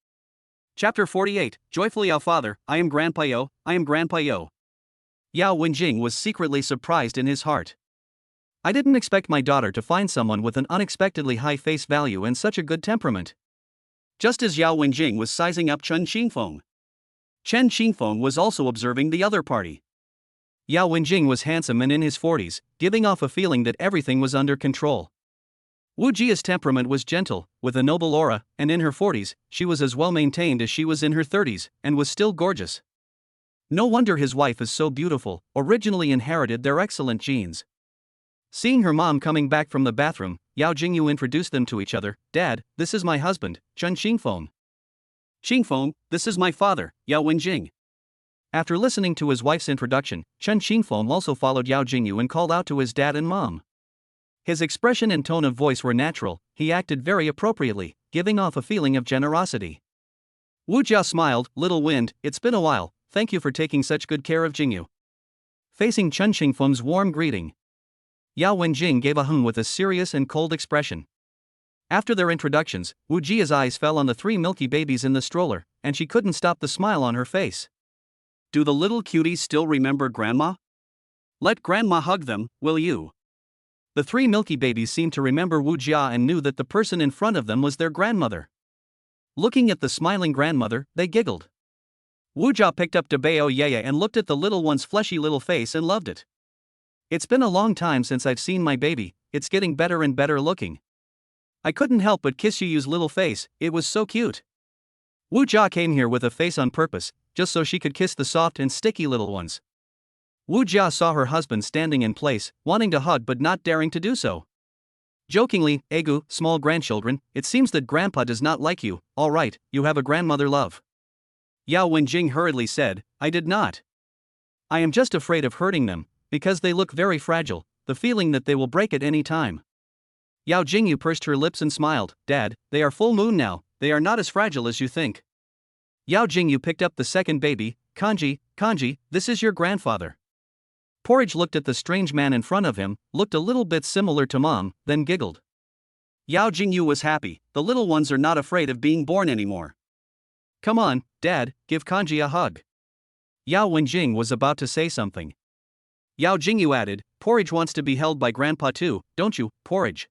Chapter 48, Joyfully Our Father, I am Grandpa Yo, I am Grandpa Yo. Yao Wenjing was secretly surprised in his heart. I didn't expect my daughter to find someone with an unexpectedly high face value and such a good temperament. Just as Yao Wenjing was sizing up Chen Qingfeng, Chen Qingfeng was also observing the other party. Yao Wenjing was handsome and in his 40s, giving off a feeling that everything was under control. Wu Jia's temperament was gentle, with a noble aura, and in her 40s, she was as well maintained as she was in her 30s, and was still gorgeous. No wonder his wife is so beautiful, originally inherited their excellent genes. Seeing her mom coming back from the bathroom, Yao Jingyu introduced them to each other. "Dad, this is my husband, Chen Xingfeng. Xingfeng, this is my father, Yao Wenjing." After listening to his wife's introduction, Chen Xingfeng also followed Yao Jingyu and called out to his dad and mom. His expression and tone of voice were natural, he acted very appropriately, giving off a feeling of generosity. Wu Jia smiled. "Little Wind, it's been a while, thank you for taking such good care of Jingyu." Facing Chen Xingfeng's warm greeting, Yao Wenjing gave a hung with a serious and cold expression. After their introductions, Wu Jia's eyes fell on the 3 milky babies in the stroller, and she couldn't stop the smile on her face. "Do the little cuties still remember Grandma? Let Grandma hug them, will you?" The 3 milky babies seemed to remember Wu Jia and knew that the person in front of them was their grandmother. Looking at the smiling grandmother, they giggled. Wu Jia picked up Dabao Yaya and looked at the little one's fleshy little face and loved it. "It's been a long time since I've seen my baby, it's getting better and better looking. I couldn't help but kiss Yu's little face, it was so cute." Wu Jia came here with a face on purpose, just so she could kiss the soft and sticky little ones. Wu Jia saw her husband standing in place, wanting to hug but not daring to do so. Jokingly, "Egu, small grandchildren, it seems that Grandpa does not like you. All right, you have a grandmother love." Yao Wenjing hurriedly said, "I did not. I am just afraid of hurting them, because they look very fragile, the feeling that they will break at any time." Yao Jingyu pursed her lips and smiled. "Dad, they are full moon now, they are not as fragile as you think." Yao Jingyu picked up the second baby. Kanji, this is your grandfather." Porridge looked at the strange man in front of him, looked a little bit similar to Mom, then giggled. Yao Jingyu was happy, the little ones are not afraid of being born anymore. "Come on, Dad, give Kanji a hug." Yao Wenjing was about to say something. Yao Jingyu added, "Porridge wants to be held by Grandpa too, don't you, Porridge?"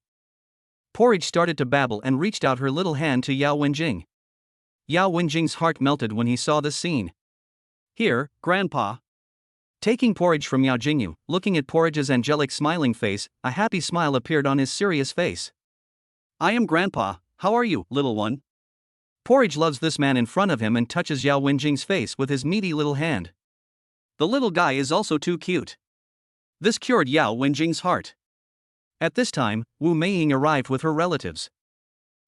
Porridge started to babble and reached out her little hand to Yao Wenjing. Yao Wenjing's heart melted when he saw this scene. "Here, Grandpa." Taking Porridge from Yao Jingyu, looking at Porridge's angelic smiling face, a happy smile appeared on his serious face. "I am Grandpa, how are you, little one?" Porridge loves this man in front of him and touches Yao Wenjing's face with his meaty little hand. The little guy is also too cute. This cured Yao Wenjing's heart. At this time, Wu Meiying arrived with her relatives.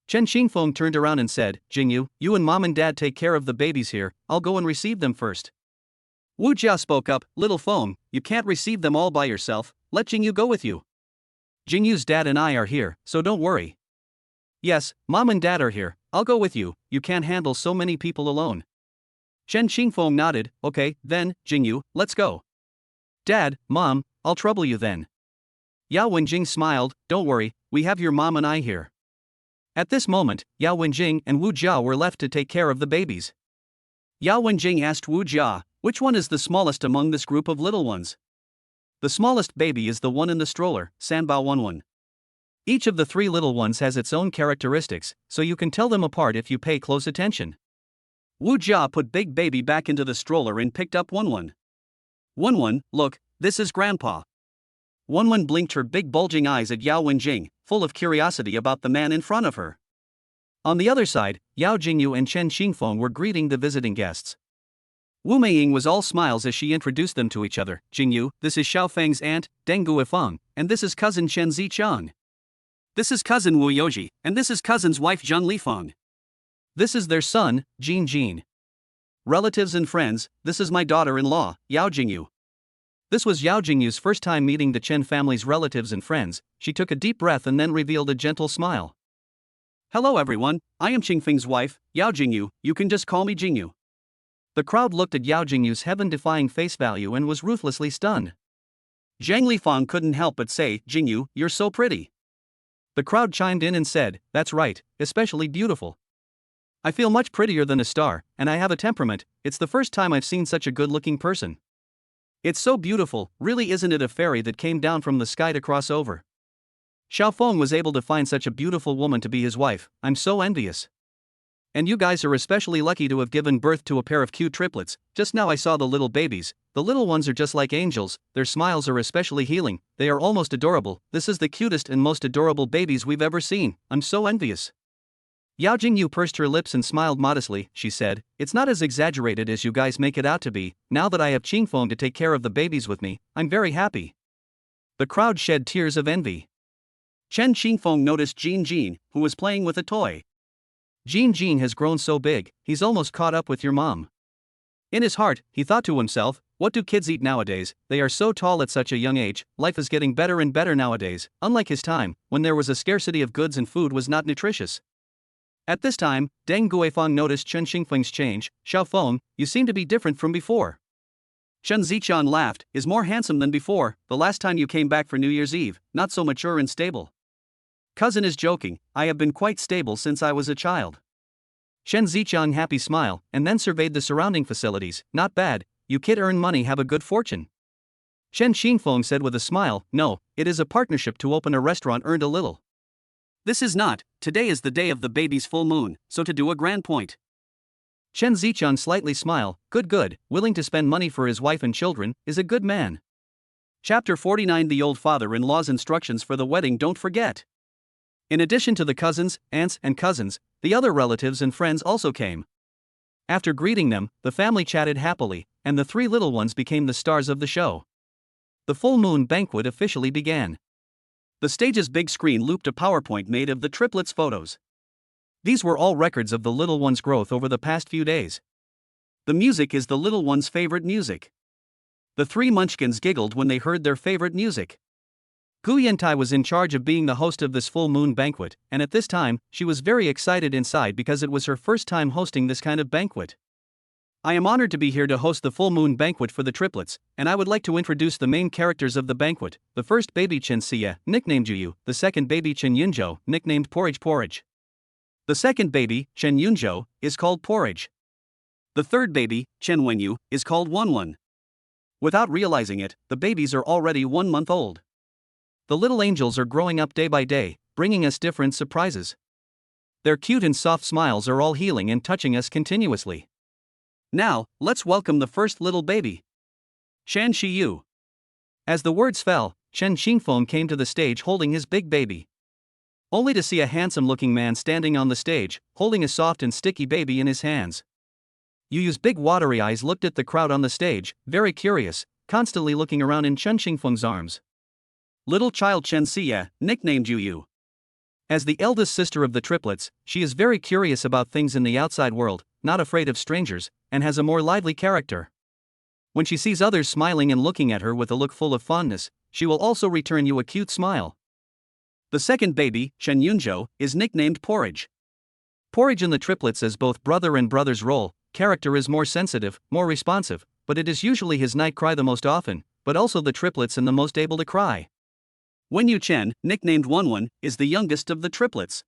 Chen Xingfeng turned around and said, "Jingyu, you and Mom and Dad take care of the babies here, I'll go and receive them first." Wu Jia spoke up, "Little Feng, you can't receive them all by yourself, let Jingyu go with you. Jingyu's dad and I are here, so don't worry." "Yes, Mom and Dad are here, I'll go with you, you can't handle so many people alone." Chen Xingfeng nodded, "Okay, then, Jingyu, let's go." "Dad, Mom, I'll trouble you then." Yao Wenjing smiled, "Don't worry, we have your mom and I here." At this moment, Yao Wenjing and Wu Jia were left to take care of the babies. Yao Wenjing asked Wu Jia, "Which one is the smallest among this group of little ones?" "The smallest baby is the one in the stroller, Sanbao Wenwen. Each of the 3 little ones has its own characteristics, so you can tell them apart if you pay close attention." Wu Jia put Big Baby back into the stroller and picked up Wenwen. "Wenwen, look, this is Grandpa." Wenwen blinked her big bulging eyes at Yao Wenjing, full of curiosity about the man in front of her. On the other side, Yao Jingyu and Chen Xingfeng were greeting the visiting guests. Wu Meiying was all smiles as she introduced them to each other. "Jingyu, this is Xiaofeng's aunt, Deng Guifeng, and this is cousin Chen Zichang. This is cousin Wu Yoji, and this is cousin's wife Zheng Lifeng. This is their son, Jin Jin. Relatives and friends, this is my daughter-in-law, Yao Jingyu." This was Yao Jingyu's first time meeting the Chen family's relatives and friends. She took a deep breath and then revealed a gentle smile. "Hello everyone, I am Qingfeng's wife, Yao Jingyu, you can just call me Jingyu." The crowd looked at Yao Jingyu's heaven-defying face value and was ruthlessly stunned. Zhang Lifeng couldn't help but say, "Jingyu, you're so pretty." The crowd chimed in and said, "That's right, especially beautiful. I feel much prettier than a star, and I have a temperament, it's the first time I've seen such a good-looking person. It's so beautiful, really isn't it a fairy that came down from the sky to cross over? Xiaofeng was able to find such a beautiful woman to be his wife, I'm so envious." And you guys are especially lucky to have given birth to a pair of cute triplets. Just now I saw the little babies. The little ones are just like angels, their smiles are especially healing, they are almost adorable. This is the cutest and most adorable babies we've ever seen. I'm so envious. Yao Jingyu pursed her lips and smiled modestly. She said, "It's not as exaggerated as you guys make it out to be. Now that I have Qingfeng to take care of the babies with me, I'm very happy." The crowd shed tears of envy. Chen Qingfeng noticed Jin Jin, who was playing with a toy. Jin Jin has grown so big, he's almost caught up with your mom. In his heart, he thought to himself, what do kids eat nowadays? They are so tall at such a young age. Life is getting better and better nowadays, unlike his time, when there was a scarcity of goods and food was not nutritious. At this time, Deng Guifang noticed Chen Xingfeng's change. "Xiaofeng, you seem to be different from before." Chen Ziqian laughed, "Is more handsome than before. The last time you came back for New Year's Eve, not so mature and stable." "Cousin is joking, I have been quite stable since I was a child." Shen Ziqiang happy smile, and then surveyed the surrounding facilities. "Not bad, you kid earn money, have a good fortune." Shen Xingfeng said with a smile, "No, it is a partnership to open a restaurant earned a little." "This is not, today is the day of the baby's full moon, so to do a grand point." Chen Ziqiang slightly smile, good, willing to spend money for his wife and children, is a good man. Chapter 49 The old father-in-law's instructions for the wedding don't forget. In addition to the cousins, aunts and cousins, the other relatives and friends also came. After greeting them, the family chatted happily, and the three little ones became the stars of the show. The full moon banquet officially began. The stage's big screen looped a PowerPoint made of the triplets' photos. These were all records of the little one's growth over the past few days. The music is the little one's favorite music. The three munchkins giggled when they heard their favorite music. Gu Yantai was in charge of being the host of this full moon banquet, and at this time, she was very excited inside because it was her first time hosting this kind of banquet. "I am honored to be here to host the full moon banquet for the triplets, and I would like to introduce the main characters of the banquet. The first baby Chen Xie, nicknamed Juyu, the second baby Chen Yunzhou, nicknamed Porridge. The second baby, Chen Yunzhou, is called Porridge. The third baby, Chen Wenyu, is called Wanwan. Without realizing it, the babies are already 1 month old. The little angels are growing up day by day, bringing us different surprises. Their cute and soft smiles are all healing and touching us continuously. Now, let's welcome the first little baby. Shan Shiyu." As the words fell, Chen Xingfeng came to the stage holding his big baby. Only to see a handsome-looking man standing on the stage, holding a soft and sticky baby in his hands. Yuyu's big watery eyes looked at the crowd on the stage, very curious, constantly looking around in Chen Xingfeng's arms. Little child Chen Xie, nicknamed Yuyu. As the eldest sister of the triplets, she is very curious about things in the outside world, not afraid of strangers, and has a more lively character. When she sees others smiling and looking at her with a look full of fondness, she will also return you a cute smile. The second baby, Chen Yunzhou, is nicknamed Porridge. Porridge in the triplets as both brother and brother's role, character is more sensitive, more responsive, but it is usually his night cry the most often, but also the triplets and the most able to cry. Wenyu Chen, nicknamed Wanwan, is the youngest of the triplets.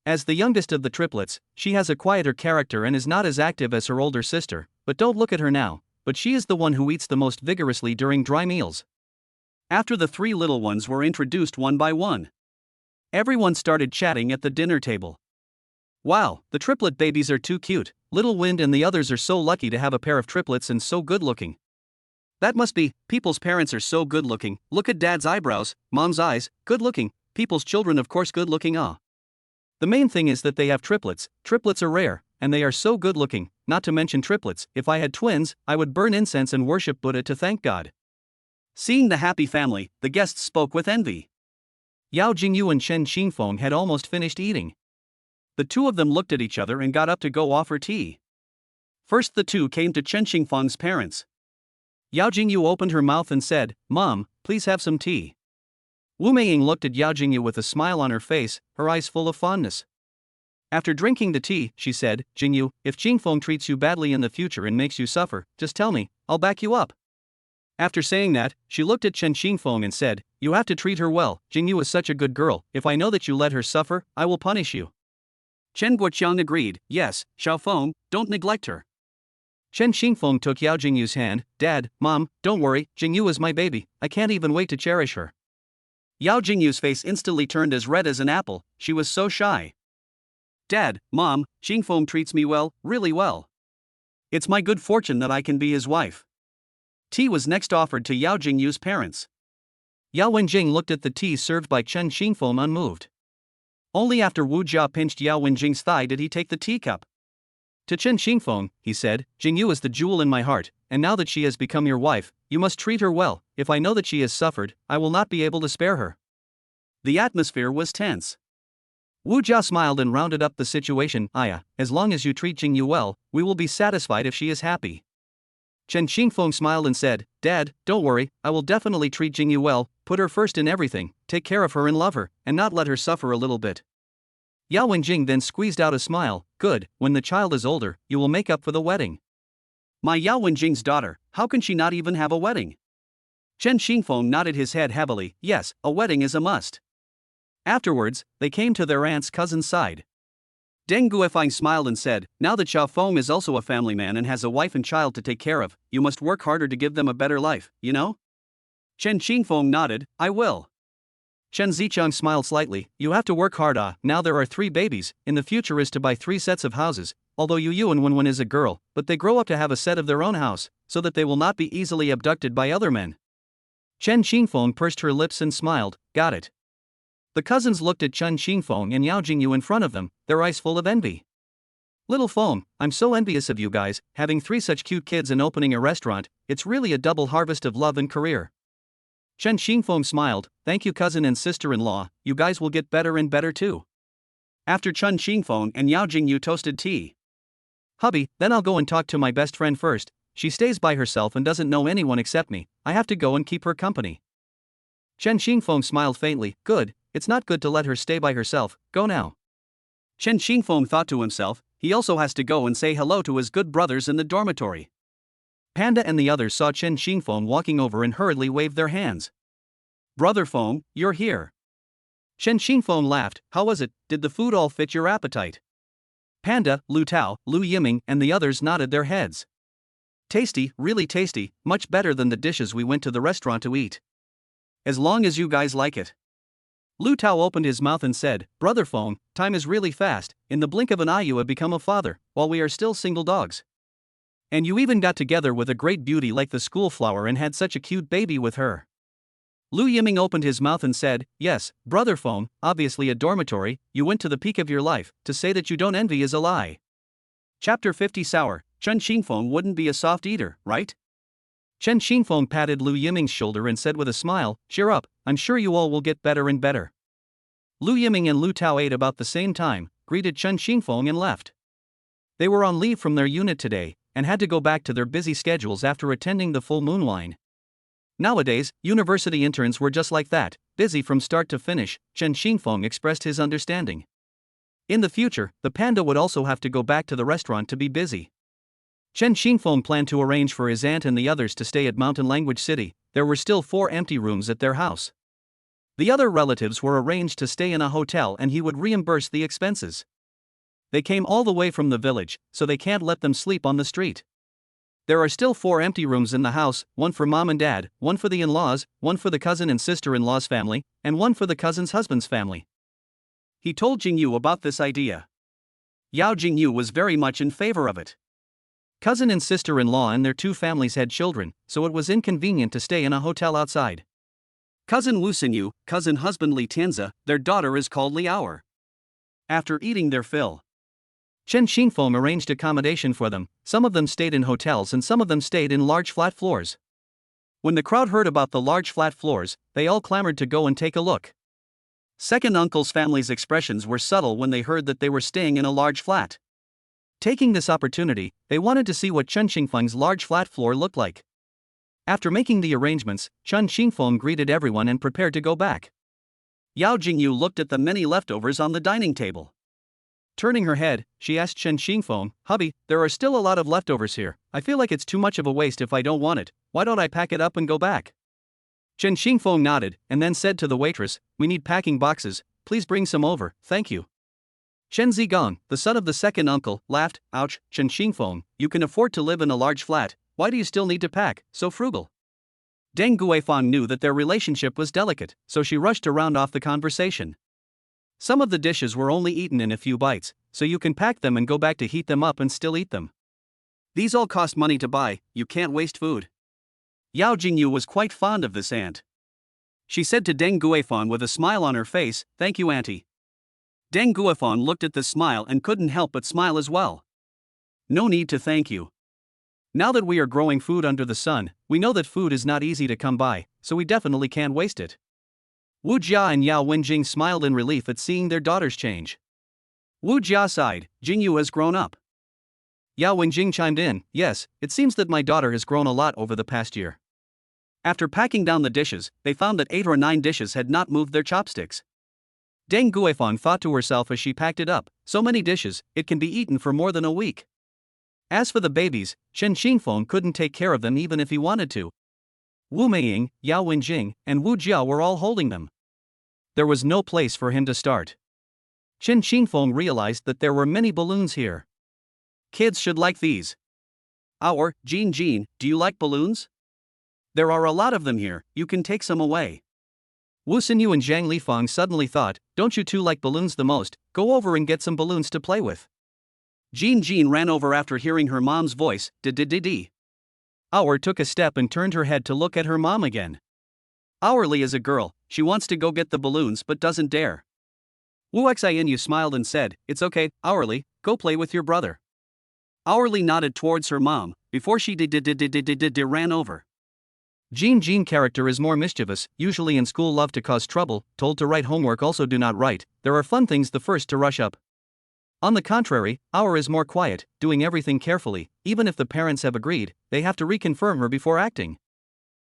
As the youngest of the triplets, she has a quieter character and is not as active as her older sister, but don't look at her now, but she is the one who eats the most vigorously during dry meals. After the three little ones were introduced one by one, everyone started chatting at the dinner table. "Wow, the triplet babies are too cute, Little Wind and the others are so lucky to have a pair of triplets and so good looking. That must be, people's parents are so good looking, look at dad's eyebrows, mom's eyes, good looking, people's children of course good looking The main thing is that they have triplets are rare, and they are so good looking, not to mention triplets, if I had twins, I would burn incense and worship Buddha to thank God." Seeing the happy family, the guests spoke with envy. Yao Jingyu and Chen Xingfeng had almost finished eating. The two of them looked at each other and got up to go offer tea. First the two came to Chen Xingfeng's parents. Yao Jingyu opened her mouth and said, "Mom, please have some tea." Wu Meiying looked at Yao Jingyu with a smile on her face, her eyes full of fondness. After drinking the tea, she said, "Jingyu, if Qingfeng treats you badly in the future and makes you suffer, just tell me, I'll back you up." After saying that, she looked at Chen Xingfeng and said, "You have to treat her well, Jingyu is such a good girl, if I know that you let her suffer, I will punish you." Chen Guoqiang agreed, "Yes, Xiaofeng, don't neglect her." Chen Xingfeng took Yao Jingyu's hand. "Dad, Mom, don't worry, Jingyu is my baby, I can't even wait to cherish her." Yao Jingyu's face instantly turned as red as an apple, she was so shy. Dad, Mom, Xingfeng treats me well, really well. It's my good fortune that I can be his wife. Tea was next offered to Yao Jingyu's parents. Yao Wenjing looked at the tea served by Chen Xingfeng unmoved. Only after Wu Jia pinched Yao Wenjing's thigh did he take the teacup. To Chen Xingfeng, he said, Jingyu is the jewel in my heart, and now that she has become your wife, you must treat her well. If I know that she has suffered, I will not be able to spare her. The atmosphere was tense. Wu Jia smiled and rounded up the situation. Aya, as long as you treat Jingyu well, we will be satisfied if she is happy. Chen Xingfeng smiled and said, Dad, don't worry, I will definitely treat Jingyu well, put her first in everything, take care of her and love her, and not let her suffer a little bit. Yao Wenjing then squeezed out a smile. Good, when the child is older, you will make up for the wedding. My Yao Wenjing's daughter, how can she not even have a wedding? Chen Xingfeng nodded his head heavily. Yes, a wedding is a must. Afterwards, they came to their aunt's cousin's side. Deng Guifang smiled and said, now that Xiao Feng is also a family man and has a wife and child to take care of, you must work harder to give them a better life, you know? Chen Xingfeng nodded, I will. Chen Zicheng smiled slightly, you have to work hard. Now there are 3 babies, in the future is to buy 3 sets of houses, although Yu and Wenwen is a girl, but they grow up to have a set of their own house, so that they will not be easily abducted by other men. Chen Xingfeng pursed her lips and smiled, got it. The cousins looked at Chen Xingfeng and Yao Jingyu in front of them, their eyes full of envy. Little Feng, I'm so envious of you guys, having 3 such cute kids and opening a restaurant, it's really a double harvest of love and career. Chen Xingfeng smiled, thank you cousin and sister-in-law, you guys will get better and better too. After Chen Xingfeng and Yao Jingyu toasted tea. Hubby, then I'll go and talk to my best friend first, she stays by herself and doesn't know anyone except me, I have to go and keep her company. Chen Xingfeng smiled faintly, good, it's not good to let her stay by herself, go now. Chen Xingfeng thought to himself, he also has to go and say hello to his good brothers in the dormitory. Panda and the others saw Chen Xingfeng walking over and hurriedly waved their hands. Brother Feng, you're here. Chen Xingfeng laughed, how was it, did the food all fit your appetite? Panda, Lu Tao, Lu Yiming and the others nodded their heads. Tasty, really tasty, much better than the dishes we went to the restaurant to eat. As long as you guys like it. Lu Tao opened his mouth and said, Brother Feng, time is really fast, in the blink of an eye you have become a father, while we are still single dogs. And you even got together with a great beauty like the school flower and had such a cute baby with her. Lu Yiming opened his mouth and said, yes, Brother Feng, obviously a dormitory, you went to the peak of your life, to say that you don't envy is a lie. Chapter 50 Sour, Chen Xingfeng wouldn't be a soft eater, right? Chen Xingfeng patted Lu Yiming's shoulder and said with a smile, cheer up, I'm sure you all will get better and better. Lu Yiming and Lu Tao ate about the same time, greeted Chen Xingfeng and left. They were on leave from their unit today, and had to go back to their busy schedules after attending the full moon wine. Nowadays, university interns were just like that, busy from start to finish, Chen Xingfeng expressed his understanding. In the future, the panda would also have to go back to the restaurant to be busy. Chen Xingfeng planned to arrange for his aunt and the others to stay at Mountain Language City. There were still 4 empty rooms at their house. The other relatives were arranged to stay in a hotel and he would reimburse the expenses. They came all the way from the village, so they can't let them sleep on the street. There are still 4 empty rooms in the house, 1 for mom and dad, 1 for the in-laws, 1 for the cousin and sister-in-law's family, and 1 for the cousin's husband's family. He told Jingyu about this idea. Yao Jingyu was very much in favor of it. Cousin and sister-in-law and their 2 families had children, so it was inconvenient to stay in a hotel outside. Cousin Wu Xinyu, cousin husband Li Tianzi, their daughter is called Liaoer. After eating their fill, Chen Xingfeng arranged accommodation for them, some of them stayed in hotels and some of them stayed in large flat floors. When the crowd heard about the large flat floors, they all clamored to go and take a look. Second uncle's family's expressions were subtle when they heard that they were staying in a large flat. Taking this opportunity, they wanted to see what Chen Xingfeng's large flat floor looked like. After making the arrangements, Chen Xingfeng greeted everyone and prepared to go back. Yao Jingyu looked at the many leftovers on the dining table. Turning her head, she asked Chen Xingfeng, hubby, there are still a lot of leftovers here, I feel like it's too much of a waste if I don't want it, why don't I pack it up and go back? Chen Xingfeng nodded, and then said to the waitress, we need packing boxes, please bring some over, thank you. Chen Zigong, the son of the second uncle, laughed, ouch, Chen Xingfeng, you can afford to live in a large flat, why do you still need to pack, so frugal? Deng Guifang knew that their relationship was delicate, so she rushed to round off the conversation. Some of the dishes were only eaten in a few bites, so you can pack them and go back to heat them up and still eat them. These all cost money to buy, you can't waste food. Yao Jingyu was quite fond of this aunt. She said to Deng Guifan with a smile on her face, "Thank you, auntie." Deng Guifan looked at the smile and couldn't help but smile as well. "No need to thank you. Now that we are growing food under the sun, we know that food is not easy to come by, so we definitely can't waste it." Wu Jia and Yao Wenjing smiled in relief at seeing their daughters change. Wu Jia sighed, "Jingyu has grown up." Yao Wenjing chimed in, "Yes, it seems that my daughter has grown a lot over the past year." After packing down the dishes, they found that 8 or 9 dishes had not moved their chopsticks. Deng Guifan thought to herself as she packed it up, "So many dishes, it can be eaten for more than a week." As for the babies, Chen Xingfeng couldn't take care of them even if he wanted to. Wu Meiying, Yao Wenjing, and Wu Jia were all holding them. There was no place for him to start. Chen Xingfeng realized that there were many balloons here. Kids should like these. Jean, do you like balloons? There are a lot of them here, you can take some away. Wu Xinyu and Zhang Lifang suddenly thought, "Don't you two like balloons the most? Go over and get some balloons to play with." Jean ran over after hearing her mom's voice, "D-d-d-d." Took a step and turned her head to look at her mom again. Li is a girl, she wants to go get the balloons but doesn't dare. Wu Xianyu smiled and said, "It's okay, Li, go play with your brother." Li nodded towards her mom, before she ran over. Jean character is more mischievous, usually in school love to cause trouble, told to write homework also do not write, there are fun things the first to rush up. On the contrary, is more quiet, doing everything carefully, even if the parents have agreed, they have to reconfirm her before acting.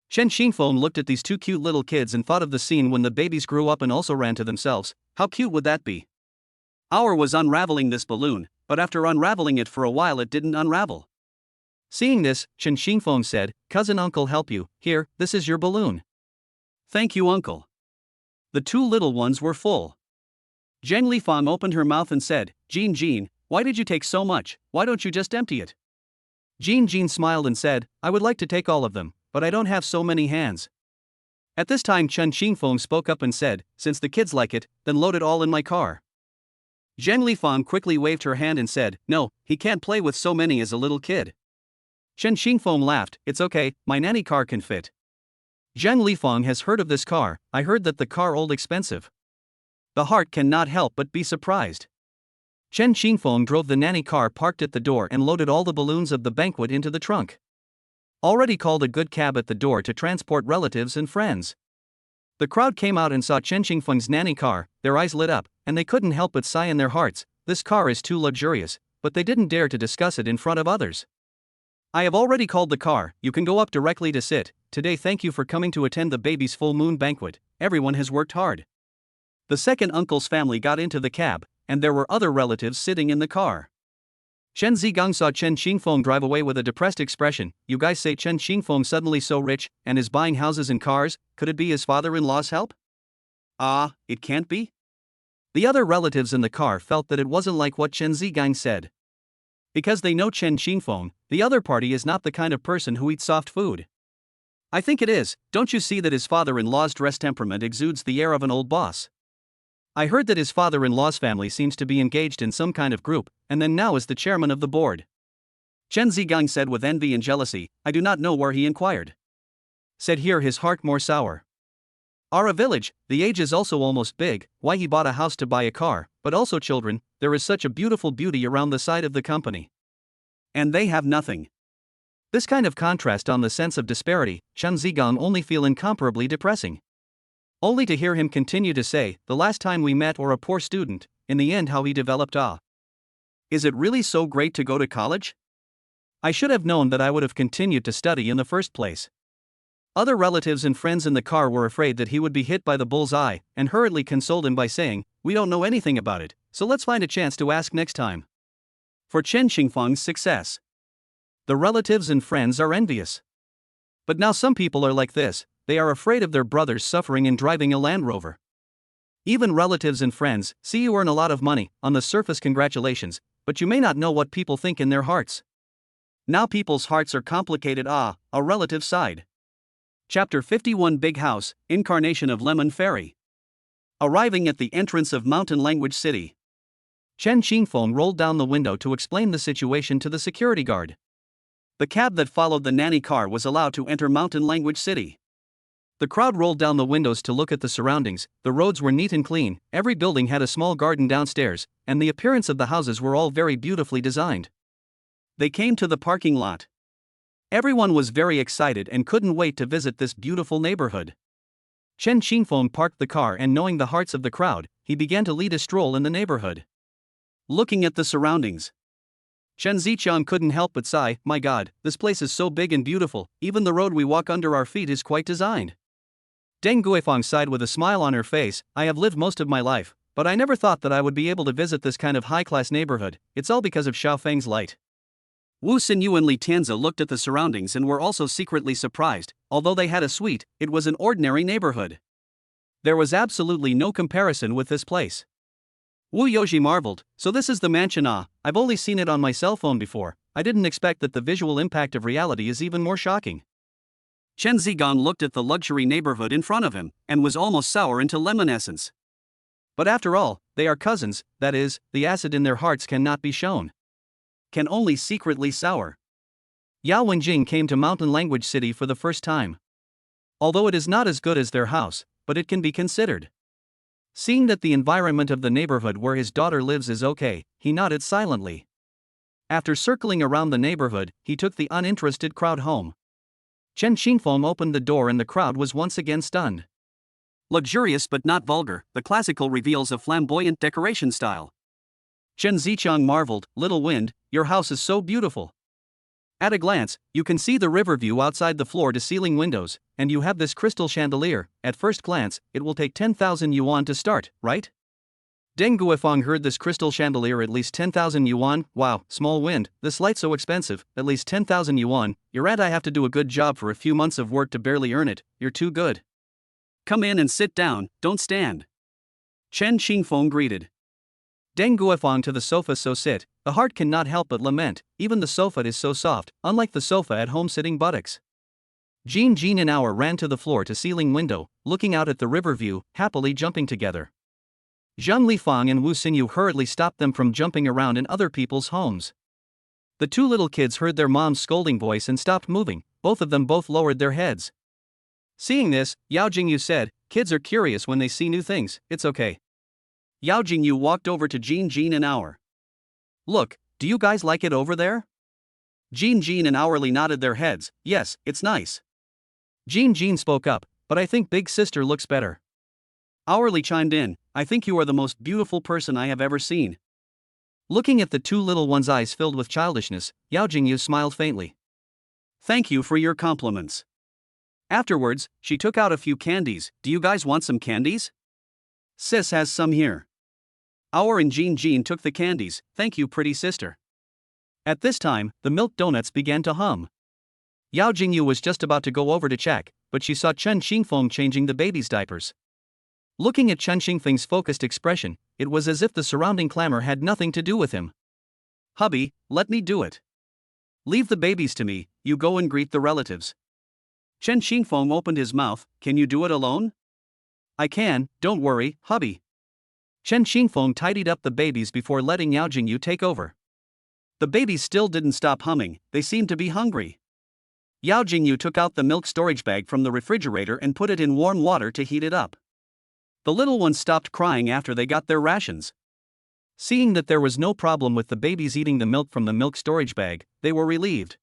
Chen Xingfeng looked at these two cute little kids and thought of the scene when the babies grew up and also ran to themselves, how cute would that be? Was unraveling this balloon, but after unraveling it for a while it didn't unravel. Seeing this, Chen Xingfeng said, "Cousin uncle help you, here, this is your balloon." "Thank you uncle." The two little ones were full. Zhang Lifang opened her mouth and said, Jean, why did you take so much, why don't you just empty it?" Jean smiled and said, "I would like to take all of them, but I don't have so many hands." At this time Chen Xingfeng spoke up and said, "Since the kids like it, then load it all in my car." Zhang Lifang quickly waved her hand and said, "No, he can't play with so many as a little kid." Chen Xingfeng laughed, "It's okay, my nanny car can fit." Zhang Lifang has heard of this car, I heard that the car old expensive. The heart cannot help but be surprised. Chen Xingfeng drove the nanny car parked at the door and loaded all the balloons of the banquet into the trunk. Already called a good cab at the door to transport relatives and friends. The crowd came out and saw Chen Xingfeng's nanny car, their eyes lit up, and they couldn't help but sigh in their hearts, this car is too luxurious, but they didn't dare to discuss it in front of others. "I have already called the car, you can go up directly to sit, today thank you for coming to attend the baby's full moon banquet, everyone has worked hard." The second uncle's family got into the cab, and there were other relatives sitting in the car. Chen Zigang saw Chen Xingfeng drive away with a depressed expression. "You guys say Chen Xingfeng suddenly so rich, and is buying houses and cars, could it be his father-in-law's help?" It can't be? The other relatives in the car felt that it wasn't like what Chen Zigang said. Because they know Chen Xingfeng, the other party is not the kind of person who eats soft food. "I think it is, don't you see that his father-in-law's dress temperament exudes the air of an old boss? I heard that his father-in-law's family seems to be engaged in some kind of group, and then now is the chairman of the board." Chen Zigang said with envy and jealousy, "I do not know where he inquired." Said here his heart more sour. "A village, the age is also almost big, why he bought a house to buy a car, but also children, there is such a beautiful beauty around the side of the company. And they have nothing." This kind of contrast on the sense of disparity, Chen Zigang only feel incomparably depressing. Only to hear him continue to say, "The last time we met or a poor student," in the end how he developed Is it really so great to go to college? I should have known that I would have continued to study in the first place. Other relatives and friends in the car were afraid that he would be hit by the bull's eye, and hurriedly consoled him by saying, "We don't know anything about it, so let's find a chance to ask next time." For Chen Xingfeng's success. The relatives and friends are envious. But now some people are like this, they are afraid of their brothers suffering in driving a Land Rover. Even relatives and friends see you earn a lot of money, on the surface congratulations, but you may not know what people think in their hearts. Now people's hearts are complicated. A relative side. Chapter 51 Big House, Incarnation of Lemon Fairy. Arriving at the entrance of Mountain Language City, Chen Xingfeng rolled down the window to explain the situation to the security guard. The cab that followed the nanny car was allowed to enter Mountain Language City. The crowd rolled down the windows to look at the surroundings. The roads were neat and clean, every building had a small garden downstairs, and the appearance of the houses were all very beautifully designed. They came to the parking lot. Everyone was very excited and couldn't wait to visit this beautiful neighborhood. Chen Xingfeng parked the car and, knowing the hearts of the crowd, he began to lead a stroll in the neighborhood. Looking at the surroundings, Chen Zichang couldn't help but sigh, "My God, this place is so big and beautiful, even the road we walk under our feet is quite designed." Deng Guifang sighed with a smile on her face, "I have lived most of my life, but I never thought that I would be able to visit this kind of high-class neighborhood. It's all because of Xiaofeng's light." Wu Xinyu and Li Tianzi looked at the surroundings and were also secretly surprised. Although they had a suite, it was an ordinary neighborhood. There was absolutely no comparison with this place. Wu Yoji marveled, "So this is the mansion? I've only seen it on my cell phone before. I didn't expect that the visual impact of reality is even more shocking." Chen Zigong looked at the luxury neighborhood in front of him, and was almost sour into lemon essence. But after all, they are cousins, that is, the acid in their hearts cannot be shown. Can only secretly sour. Yao Wenjing came to Mountain Language City for the first time. Although it is not as good as their house, but it can be considered. Seeing that the environment of the neighborhood where his daughter lives is okay, he nodded silently. After circling around the neighborhood, he took the uninterested crowd home. Chen Xingfeng opened the door and the crowd was once again stunned. Luxurious but not vulgar, the classical reveals a flamboyant decoration style. Chen Zichang marveled, "Little Wind, your house is so beautiful. At a glance, you can see the river view outside the floor-to-ceiling windows, and you have this crystal chandelier. At first glance, it will take 10,000 yuan to start, right?" Deng Guifang heard this crystal chandelier, at least 10,000 yuan, wow, Small Wind, this light so expensive, at least 10,000 yuan, your aunt, I have to do a good job for a few months of work to barely earn it, you're too good. Come in and sit down, don't stand. Chen Xingfeng greeted. Deng Guifang to the sofa, "So sit." The heart cannot help but lament, even the sofa is so soft, unlike the sofa at home sitting buttocks. Jin and Hour ran to the floor-to-ceiling window, looking out at the river view, happily jumping together. Zhang Lifang and Wu Xinyu hurriedly stopped them from jumping around in other people's homes. The two little kids heard their mom's scolding voice and stopped moving, both of them lowered their heads. Seeing this, Yao Jingyu said, "Kids are curious when they see new things, it's okay." Yao Jingyu walked over to Jin and Hour. "Look, do you guys like it over there?" Jin and Hourly nodded their heads, "Yes, it's nice." Jin spoke up, "But I think Big Sister looks better." Hourly chimed in, "I think you are the most beautiful person I have ever seen." Looking at the two little ones' eyes filled with childishness, Yao Jingyu smiled faintly. "Thank you for your compliments." Afterwards, she took out a few candies. "Do you guys want some candies? Sis has some here." Hour and Jin took the candies. "Thank you, pretty sister." At this time, the milk donuts began to hum. Yao Jingyu was just about to go over to check, but she saw Chen Xingfeng changing the baby's diapers. Looking at Chen Xingfeng's focused expression, it was as if the surrounding clamor had nothing to do with him. "Hubby, let me do it. Leave the babies to me, you go and greet the relatives." Chen Xingfeng opened his mouth, "Can you do it alone?" "I can, don't worry, hubby." Chen Xingfeng tidied up the babies before letting Yao Jingyu take over. The babies still didn't stop humming, they seemed to be hungry. Yao Jingyu took out the milk storage bag from the refrigerator and put it in warm water to heat it up. The little ones stopped crying after they got their rations. Seeing that there was no problem with the babies eating the milk from the milk storage bag, they were relieved.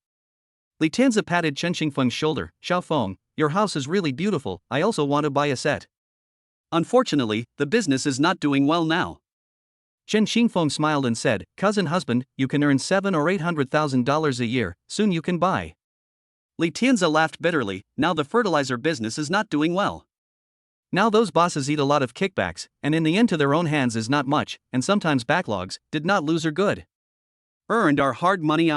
Li Tianzi patted Chen Xingfeng's shoulder, "Xiaofeng, your house is really beautiful, I also want to buy a set." Unfortunately, the business is not doing well now. Chen Xingfeng smiled and said, "Cousin husband, you can earn $700,000 or $800,000 a year, soon you can buy." Li Tianzi laughed bitterly, now the fertilizer business is not doing well. Now those bosses eat a lot of kickbacks, and in the end to their own hands is not much, and sometimes backlogs, did not lose are good. Earned our hard money.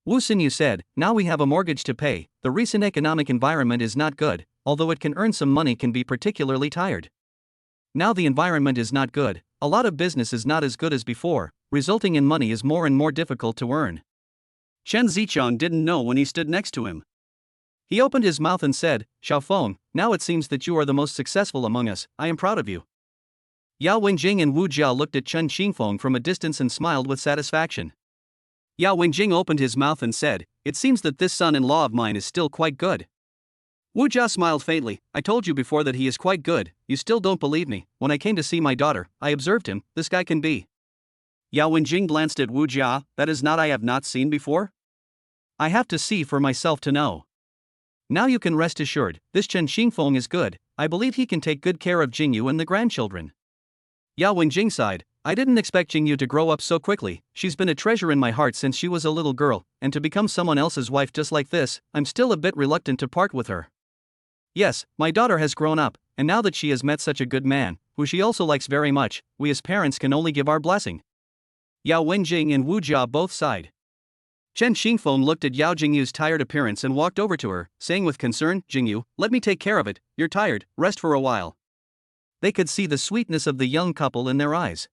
Wu Xinyu said, "Now we have a mortgage to pay, the recent economic environment is not good, although it can earn some money can be particularly tired. Now the environment is not good, a lot of business is not as good as before, resulting in money is more and more difficult to earn." Chen Zichang didn't know when he stood next to him. He opened his mouth and said, "Xiaofeng, now it seems that you are the most successful among us, I am proud of you." Yao Wenjing and Wu Jia looked at Chen Xingfeng from a distance and smiled with satisfaction. Yao Wenjing opened his mouth and said, "It seems that this son-in-law of mine is still quite good." Wu Jia smiled faintly. "I told you before that he is quite good, you still don't believe me. When I came to see my daughter, I observed him, this guy can be." Yao Wenjing glanced at Wu Jia. "That is not I have not seen before? I have to see for myself to know. Now you can rest assured, this Chen Xingfeng is good, I believe he can take good care of Jingyu and the grandchildren." Yao Wenjing sighed. "I didn't expect Jingyu to grow up so quickly, she's been a treasure in my heart since she was a little girl, and to become someone else's wife just like this, I'm still a bit reluctant to part with her. Yes, my daughter has grown up, and now that she has met such a good man, who she also likes very much, we as parents can only give our blessing." Yao Wenjing and Wu Jia both sighed. Chen Xingfeng looked at Yao Jingyu's tired appearance and walked over to her, saying with concern, "Jingyu, let me take care of it, you're tired, rest for a while." They could see the sweetness of the young couple in their eyes.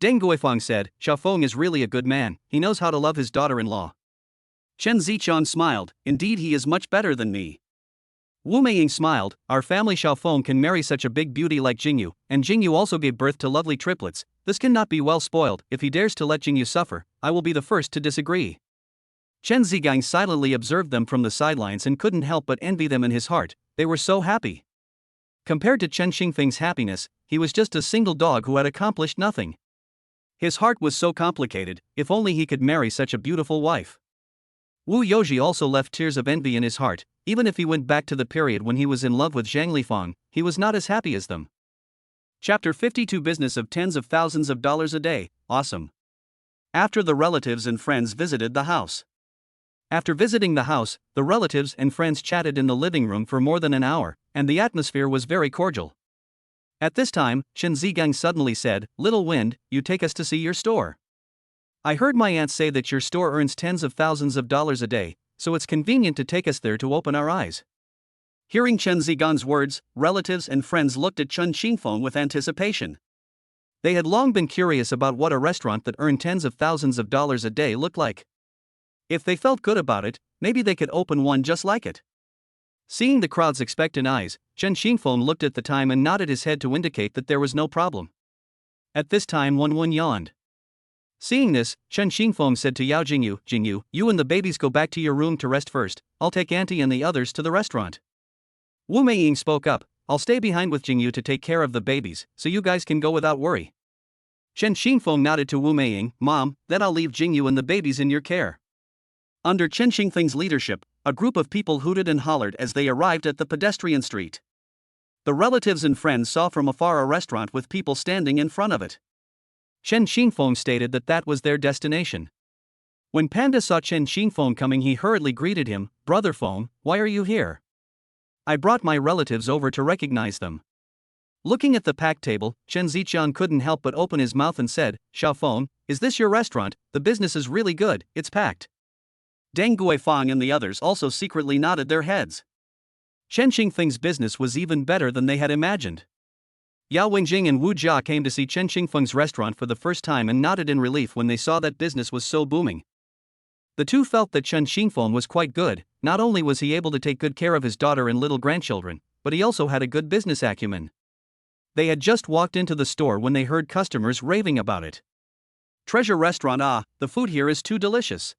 Deng Guifang said, "Xiaofeng is really a good man, he knows how to love his daughter-in-law." Chen Zichang smiled, "Indeed he is much better than me." Wu Meiying smiled, "Our family Xiaofeng can marry such a big beauty like Jingyu, and Jingyu also gave birth to lovely triplets, this cannot be well spoiled. If he dares to let Jingyu suffer, I will be the first to disagree." Chen Zigang silently observed them from the sidelines and couldn't help but envy them in his heart, they were so happy. Compared to Chen Xingfeng's happiness, he was just a single dog who had accomplished nothing. His heart was so complicated, if only he could marry such a beautiful wife. Wu Yoji also left tears of envy in his heart, even if he went back to the period when he was in love with Zhang Lifang, he was not as happy as them. Chapter 52 Business of tens of thousands of dollars a day, awesome. After the relatives and friends visited the house. After visiting the house, the relatives and friends chatted in the living room for more than an hour, and the atmosphere was very cordial. At this time, Chen Zigang suddenly said, "Little Wind, you take us to see your store. I heard my aunt say that your store earns tens of thousands of dollars a day, so it's convenient to take us there to open our eyes." Hearing Chen Zigang's words, relatives and friends looked at Chen Xingfeng with anticipation. They had long been curious about what a restaurant that earned tens of thousands of dollars a day looked like. If they felt good about it, maybe they could open one just like it. Seeing the crowd's expectant eyes, Chen Xingfeng looked at the time and nodded his head to indicate that there was no problem. At this time Wen yawned. Seeing this, Chen Xingfeng said to Yao Jingyu, "Jingyu, you and the babies go back to your room to rest first, I'll take Auntie and the others to the restaurant." Wu Meiying spoke up, "I'll stay behind with Jingyu to take care of the babies, so you guys can go without worry." Chen Xingfeng nodded to Wu Meiying, "Mom, then I'll leave Jingyu and the babies in your care." Under Chen Xingfeng's leadership, a group of people hooted and hollered as they arrived at the pedestrian street. The relatives and friends saw from afar a restaurant with people standing in front of it. Chen Xingfeng stated that that was their destination. When Panda saw Chen Xingfeng coming, he hurriedly greeted him, "Brother Feng, why are you here?" "I brought my relatives over to recognize them." Looking at the packed table, Chen Zichang couldn't help but open his mouth and said, "Xiaofeng, is this your restaurant? The business is really good, it's packed." Deng Guifang and the others also secretly nodded their heads. Chen Xingfeng's business was even better than they had imagined. Yao Wenjing and Wu Jia came to see Chen Xingfeng's restaurant for the first time and nodded in relief when they saw that business was so booming. The two felt that Chen Xingfeng was quite good, not only was he able to take good care of his daughter and little grandchildren, but he also had a good business acumen. They had just walked into the store when they heard customers raving about it. "Treasure restaurant, ah, the food here is too delicious."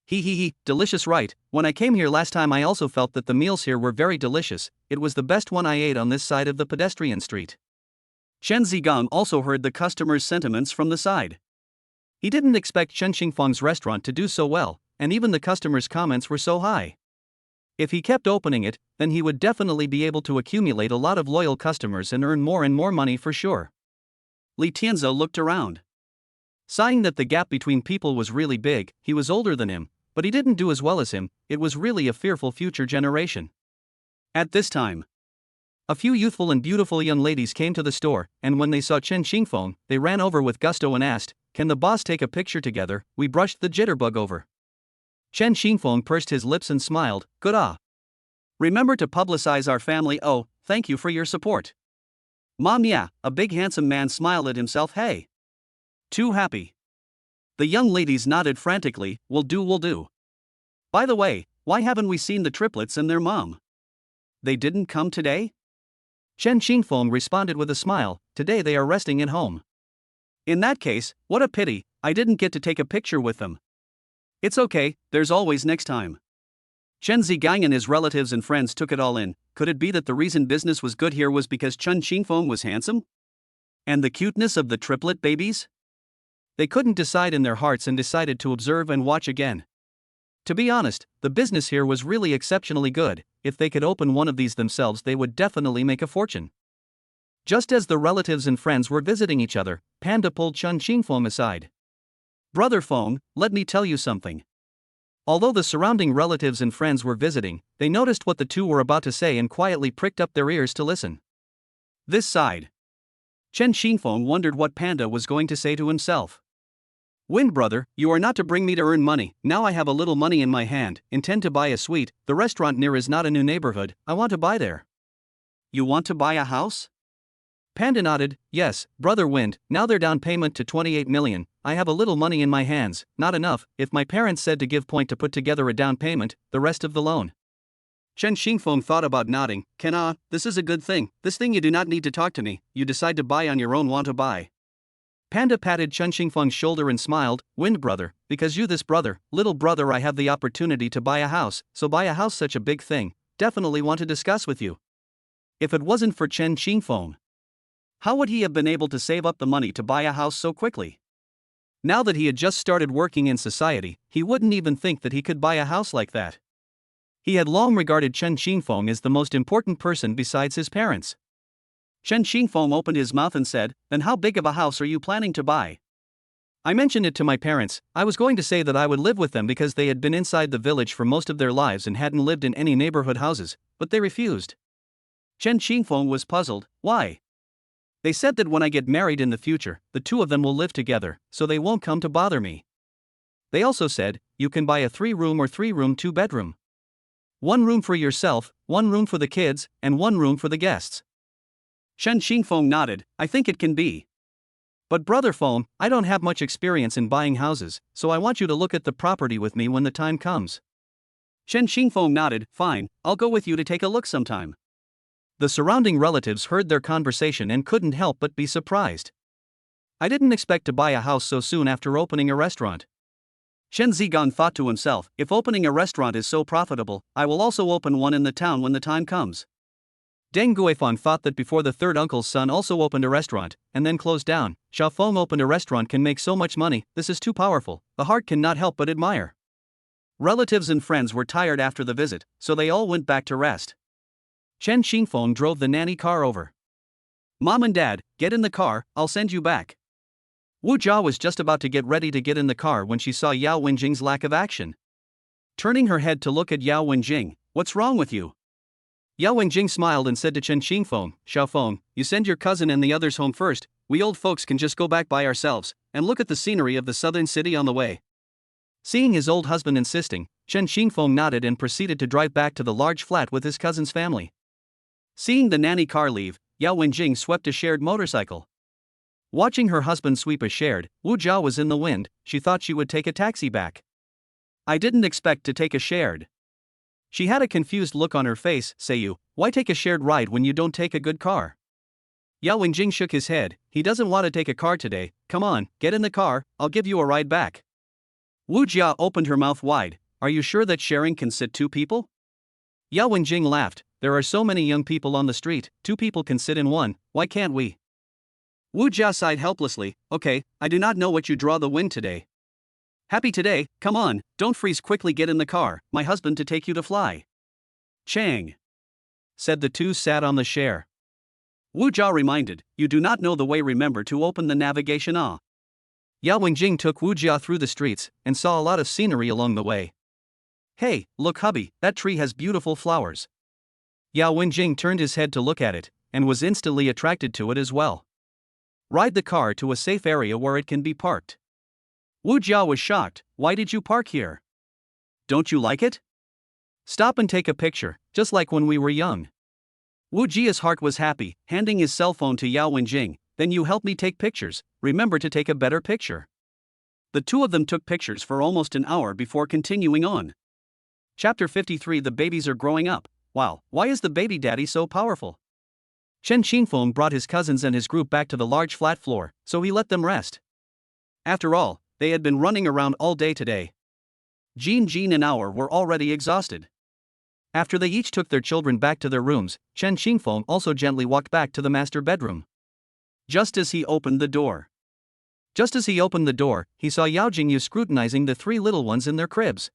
He, delicious, right? When I came here last time I also felt that the meals here were very delicious, it was the best one I ate on this side of the pedestrian street. Chen Zigang also heard the customers' sentiments from the side. He didn't expect Chen Xingfeng's restaurant to do so well, and even the customers' comments were so high. If he kept opening it, then he would definitely be able to accumulate a lot of loyal customers and earn more and more money for sure. Li Tianze looked around. Sighing that the gap between people was really big, he was older than him, but he didn't do as well as him, it was really a fearful future generation. At this time, a few youthful and beautiful young ladies came to the store, and when they saw Chen Xingfeng, they ran over with gusto and asked, "Can the boss take a picture together? We brushed the jitterbug over." Chen Xingfeng pursed his lips and smiled, "Good ah. Remember to publicize our family, oh, thank you for your support." Mom, yeah, a big handsome man smiled at himself, "Hey. Too happy." The young ladies nodded frantically, will do. By the way, why haven't we seen the triplets and their mom? They didn't come today? Chen Xingfeng responded with a smile, today they are resting at home. In that case, what a pity, I didn't get to take a picture with them. It's okay, there's always next time. Chen Zigang and his relatives and friends took it all in. Could it be that the reason business was good here was because Chen Xingfeng was handsome? And the cuteness of the triplet babies? They couldn't decide in their hearts and decided to observe and watch again. To be honest, the business here was really exceptionally good. If they could open one of these themselves, they would definitely make a fortune. Just as the relatives and friends were visiting each other, Panda pulled Chen Xingfeng aside. Brother Feng, let me tell you something. Although the surrounding relatives and friends were visiting, they noticed what the two were about to say and quietly pricked up their ears to listen. This side. Chen Xingfeng wondered what Panda was going to say to himself. Wind brother, you are not to bring me to earn money. Now I have a little money in my hand, intend to buy a suite. The restaurant near is not a new neighborhood, I want to buy there. You want to buy a house? Panda nodded, yes, brother Wind, now their down payment to 28 million, I have a little money in my hands, not enough, if my parents said to give point to put together a down payment, the rest of the loan. Chen Xingfeng thought about nodding, this is a good thing, this thing you do not need to talk to me, you decide to buy on your own want to buy. Panda patted Chen Xingfeng's shoulder and smiled, Wind brother, because you this brother, little brother I have the opportunity to buy a house, so buy a house such a big thing, definitely want to discuss with you. If it wasn't for Chen Xingfeng, how would he have been able to save up the money to buy a house so quickly? Now that he had just started working in society, he wouldn't even think that he could buy a house like that. He had long regarded Chen Xingfeng as the most important person besides his parents. Chen Xingfeng opened his mouth and said, then how big of a house are you planning to buy? I mentioned it to my parents. I was going to say that I would live with them because they had been inside the village for most of their lives and hadn't lived in any neighborhood houses, but they refused. Chen Xingfeng was puzzled, why? They said that when I get married in the future, the two of them will live together, so they won't come to bother me. They also said, you can buy a 3-room or 3-room 2-bedroom. 1 room for yourself, 1 room for the kids, and 1 room for the guests. Chen Xingfeng nodded, I think it can be. But brother Feng, I don't have much experience in buying houses, so I want you to look at the property with me when the time comes. Chen Xingfeng nodded, fine, I'll go with you to take a look sometime. The surrounding relatives heard their conversation and couldn't help but be surprised. I didn't expect to buy a house so soon after opening a restaurant. Chen Zigang thought to himself, if opening a restaurant is so profitable, I will also open one in the town when the time comes. Deng Guifan thought that before the third uncle's son also opened a restaurant, and then closed down, Xiaofeng opened a restaurant can make so much money, this is too powerful, the heart cannot help but admire. Relatives and friends were tired after the visit, so they all went back to rest. Chen Xingfeng drove the nanny car over. Mom and Dad, get in the car, I'll send you back. Wu Jia was just about to get ready to get in the car when she saw Yao Wenjing's lack of action. Turning her head to look at Yao Wenjing, what's wrong with you? Yao Wenjing smiled and said to Chen Xingfeng, Xiaofeng, you send your cousin and the others home first, we old folks can just go back by ourselves, and look at the scenery of the southern city on the way. Seeing his old husband insisting, Chen Xingfeng nodded and proceeded to drive back to the large flat with his cousin's family. Seeing the nanny car leave, Yao Wenjing swept a shared motorcycle. Watching her husband sweep a shared, Wu Jia was in the wind, she thought she would take a taxi back. I didn't expect to take a shared. She had a confused look on her face, say you, why take a shared ride when you don't take a good car? Yao Wenjing shook his head, he doesn't want to take a car today, come on, get in the car, I'll give you a ride back. Wu Jia opened her mouth wide, are you sure that sharing can sit 2 people? Yao Wenjing laughed, there are so many young people on the street, 2 people can sit in one, why can't we? Wu Jia sighed helplessly, okay, I do not know what you draw the wind today. Happy today, come on, don't freeze quickly get in the car, my husband to take you to fly. Chang. Said the two sat on the share. Wu Jia reminded, you do not know the way remember to open the navigation Yao Wenjing took Wu Jia through the streets, and saw a lot of scenery along the way. Hey, look hubby, that tree has beautiful flowers. Yao Wenjing turned his head to look at it, and was instantly attracted to it as well. Ride the car to a safe area where it can be parked. Wu Jia was shocked, why did you park here? Don't you like it? Stop and take a picture, just like when we were young. Wu Jia's heart was happy, handing his cell phone to Yao Wenjing, then you help me take pictures, remember to take a better picture. The two of them took pictures for almost an hour before continuing on. Chapter 53 The babies are growing up. Wow, why is the baby daddy so powerful? Chen Xingfeng brought his cousins and his group back to the large flat floor, so he let them rest. After all, they had been running around all day today. Jean and Hour were already exhausted. After they each took their children back to their rooms, Chen Xingfeng also gently walked back to the master bedroom. Just as he opened the door, he saw Yao Jingyu scrutinizing the three little ones in their cribs.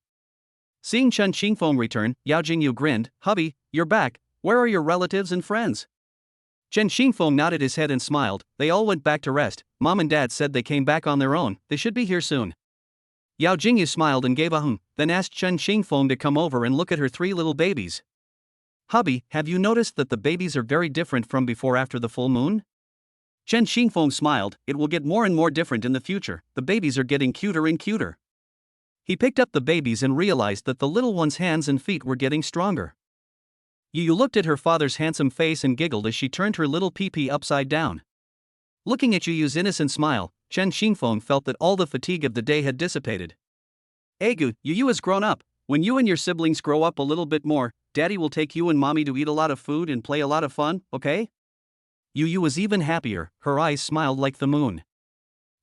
Seeing Chen Xingfeng return, Yao Jingyu grinned. "Hubby, you're back. Where are your relatives and friends?" Chen Xingfeng nodded his head and smiled. "They all went back to rest. Mom and Dad said they came back on their own. They should be here soon." Yao Jingyu smiled and gave a then asked Chen Xingfeng to come over and look at her three little babies. "Hubby, have you noticed that the babies are very different from before after the full moon?" Chen Xingfeng smiled. "It will get more and more different in the future. The babies are getting cuter and cuter." He picked up the babies and realized that the little one's hands and feet were getting stronger. Yu looked at her father's handsome face and giggled as she turned her little pee-pee upside down. Looking at Yu's innocent smile, Chen Xingfeng felt that all the fatigue of the day had dissipated. "Egu, Yu has grown up. When you and your siblings grow up a little bit more, Daddy will take you and Mommy to eat a lot of food and play a lot of fun, okay?" Yu was even happier, her eyes smiled like the moon.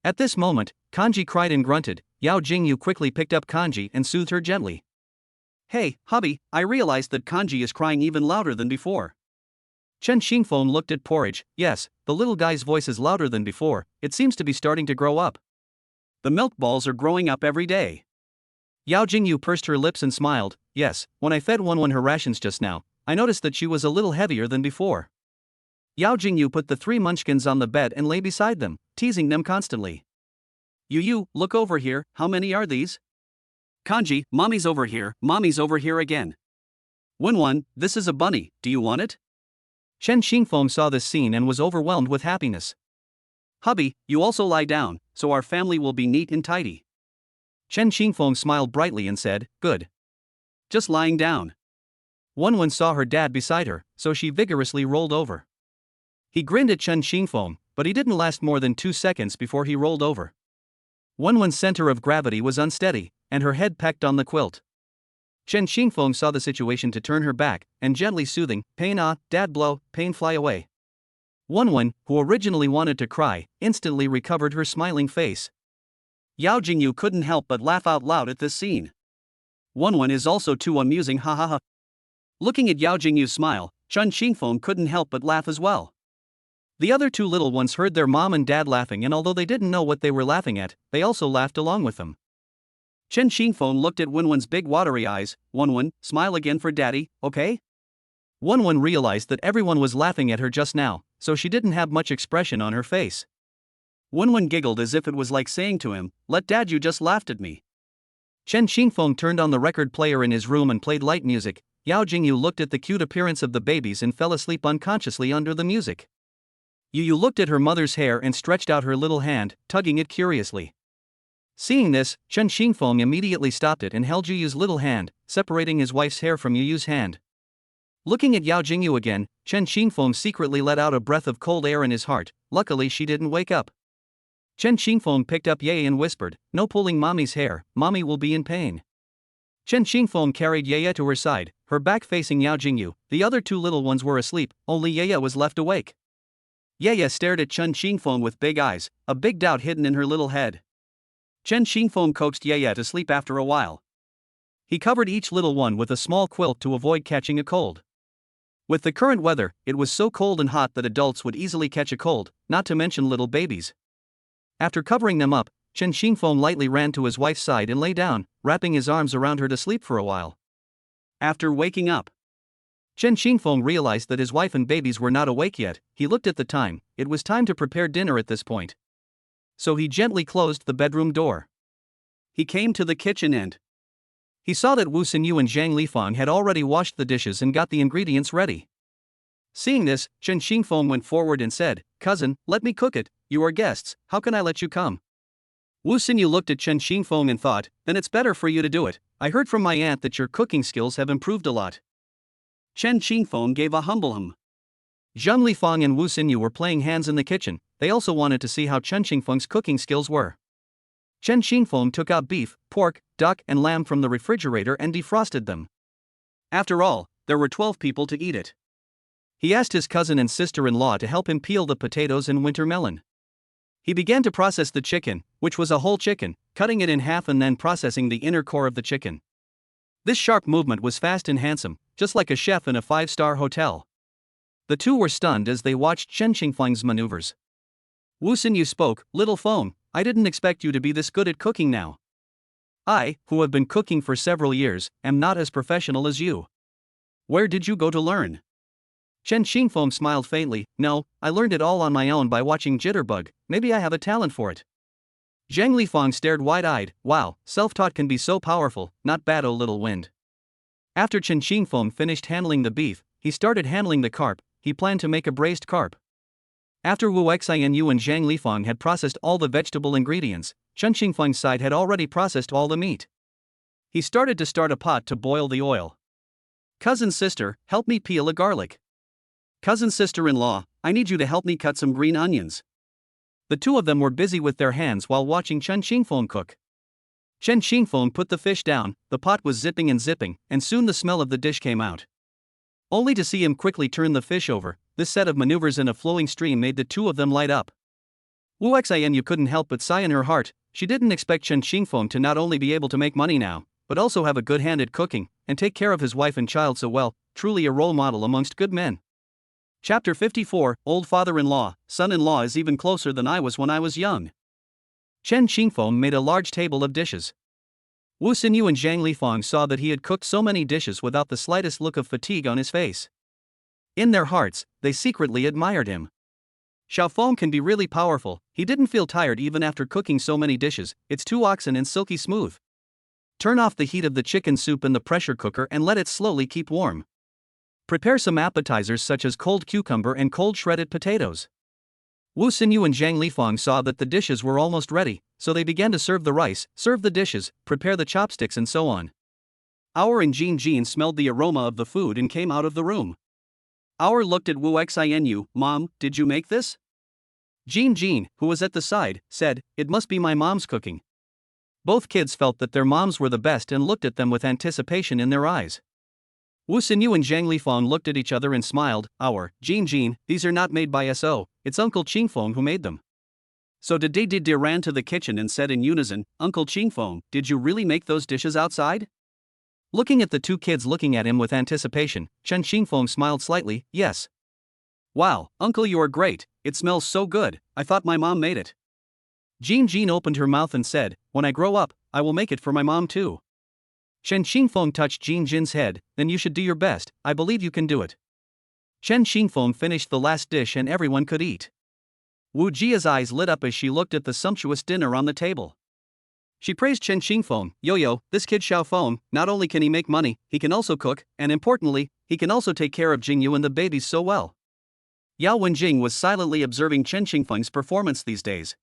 At this moment, Kanji cried and grunted. Yao Jingyu quickly picked up Kanji and soothed her gently. "Hey, hubby, I realized that Kanji is crying even louder than before." Chen Xingfeng looked at Porridge. "Yes, the little guy's voice is louder than before. It seems to be starting to grow up. The milk balls are growing up every day." Yao Jingyu pursed her lips and smiled. "Yes, when I fed Wenwen her rations just now, I noticed that she was a little heavier than before." Yao Jingyu put the three munchkins on the bed and lay beside them, teasing them constantly. "Yu, look over here, how many are these?" "Kanji, Mommy's over here again." "Wenwen, this is a bunny, do you want it?" Chen Xingfeng saw this scene and was overwhelmed with happiness. "Hubby, you also lie down, so our family will be neat and tidy." Chen Xingfeng smiled brightly and said, "Good. Just lying down." Wenwen saw her dad beside her, so she vigorously rolled over. He grinned at Chen Xingfeng, but he didn't last more than 2 seconds before he rolled over. Wenwen's center of gravity was unsteady, and her head pecked on the quilt. Chen Xingfeng saw the situation to turn her back, and gently soothing, "Pain dad blow, pain fly away." Wenwen, who originally wanted to cry, instantly recovered her smiling face. Yao Jingyu couldn't help but laugh out loud at this scene. Wenwen is also too amusing, ha ha ha. Looking at Yao Jingyu's smile, Chen Xingfeng couldn't help but laugh as well. The other two little ones heard their mom and dad laughing, and although they didn't know what they were laughing at, they also laughed along with them. Chen Xingfeng looked at Wenwen's big watery eyes. "Wenwen, smile again for daddy, okay?" Wenwen realized that everyone was laughing at her just now, so she didn't have much expression on her face. Wenwen giggled as if it was like saying to him, "Let dad, you just laughed at me." Chen Xingfeng turned on the record player in his room and played light music. Yao Jingyu looked at the cute appearance of the babies and fell asleep unconsciously under the music. Yu looked at her mother's hair and stretched out her little hand, tugging it curiously. Seeing this, Chen Xingfeng immediately stopped it and held Yu's little hand, separating his wife's hair from Yu's hand. Looking at Yao Jingyu again, Chen Xingfeng secretly let out a breath of cold air in his heart. Luckily she didn't wake up. Chen Xingfeng picked up Ye and whispered, "No pulling Mommy's hair, Mommy will be in pain." Chen Xingfeng carried Ye to her side, her back facing Yao Jingyu. The other two little ones were asleep, only Ye was left awake. Ye stared at Chen Xingfeng with big eyes, a big doubt hidden in her little head. Chen Xingfeng coaxed Ye to sleep after a while. He covered each little one with a small quilt to avoid catching a cold. With the current weather, it was so cold and hot that adults would easily catch a cold, not to mention little babies. After covering them up, Chen Xingfeng lightly ran to his wife's side and lay down, wrapping his arms around her to sleep for a while. After waking up, Chen Xingfeng realized that his wife and babies were not awake yet. He looked at the time. It was time to prepare dinner at this point. So he gently closed the bedroom door. He came to the kitchen and he saw that Wu Xinyu and Zhang Lifang had already washed the dishes and got the ingredients ready. Seeing this, Chen Xingfeng went forward and said, "Cousin, let me cook it. You are guests, how can I let you come?" Wu Xinyu looked at Chen Xingfeng and thought, "Then it's better for you to do it. I heard from my aunt that your cooking skills have improved a lot." Chen Xingfeng gave a humble hum. Zhang Lifang and Wu Xinyu were playing hands in the kitchen. They also wanted to see how Chen Xingfeng's cooking skills were. Chen Xingfeng took out beef, pork, duck, and lamb from the refrigerator and defrosted them. After all, there were 12 people to eat it. He asked his cousin and sister-in-law to help him peel the potatoes and winter melon. He began to process the chicken, which was a whole chicken, cutting it in half and then processing the inner core of the chicken. This sharp movement was fast and handsome, just like a chef in a five-star hotel. The two were stunned as they watched Chen Qingfeng's maneuvers. Wu Xinyu spoke, "Little phone, I didn't expect you to be this good at cooking now. I, who have been cooking for several years, am not as professional as you. Where did you go to learn?" Chen Qingfeng smiled faintly. "No, I learned it all on my own by watching Jitterbug, maybe I have a talent for it." Zhang Lifang stared wide-eyed. "Wow, self-taught can be so powerful, not bad, oh little wind." After Chen Qingfeng finished handling the beef, he started handling the carp. He planned to make a braised carp. After Wu Xianyu and Zhang Lifang had processed all the vegetable ingredients, Chen Qingfeng's side had already processed all the meat. He started a pot to boil the oil. "Cousin sister, help me peel a garlic." "Cousin sister-in-law, I need you to help me cut some green onions." The two of them were busy with their hands while watching Chen Qingfeng cook. Chen Qingfeng put the fish down, the pot was zipping, and soon the smell of the dish came out. Only to see him quickly turn the fish over. This set of maneuvers in a flowing stream made the two of them light up. Wu Xianyu couldn't help but sigh in her heart. She didn't expect Chen Qingfeng to not only be able to make money now, but also have a good hand at cooking, and take care of his wife and child so well, truly a role model amongst good men. Chapter 54, Old Father-in-Law, Son-in-Law is even closer than I was when I was young. Chen Qingfeng made a large table of dishes. Wu Xinyu and Zhang Lifang saw that he had cooked so many dishes without the slightest look of fatigue on his face. In their hearts, they secretly admired him. Xiaofeng can be really powerful. He didn't feel tired even after cooking so many dishes. It's too oxen and silky smooth. Turn off the heat of the chicken soup in the pressure cooker and let it slowly keep warm. Prepare some appetizers such as cold cucumber and cold shredded potatoes. Wu Xinyu and Zhang Lifang saw that the dishes were almost ready, so they began to serve the rice, serve the dishes, prepare the chopsticks and so on. Our and Jin smelled the aroma of the food and came out of the room. Our looked at Wu Xianyu. "Mom, did you make this?" Jin, who was at the side, said, "It must be my mom's cooking." Both kids felt that their moms were the best and looked at them with anticipation in their eyes. Wu Xinyu and Zhang Lifang looked at each other and smiled. "Our, Jin, these are not made by SO, it's Uncle Qingfeng who made them." So they ran to the kitchen and said in unison, "Uncle Qingfeng, did you really make those dishes outside?" Looking at the two kids looking at him with anticipation, Chen Qingfeng smiled slightly. "Yes." "Wow, Uncle, you are great, it smells so good, I thought my mom made it." Jin opened her mouth and said, "When I grow up, I will make it for my mom too." Chen Qingfeng touched Jin's head. "Then you should do your best, I believe you can do it." Chen Qingfeng finished the last dish and everyone could eat. Wu Jia's eyes lit up as she looked at the sumptuous dinner on the table. She praised Chen Qingfeng. Yo, this kid Xiaofeng, not only can he make money, he can also cook, and importantly, he can also take care of Jingyu and the babies so well. Yao Wenjing was silently observing Chen Qingfeng's performance these days.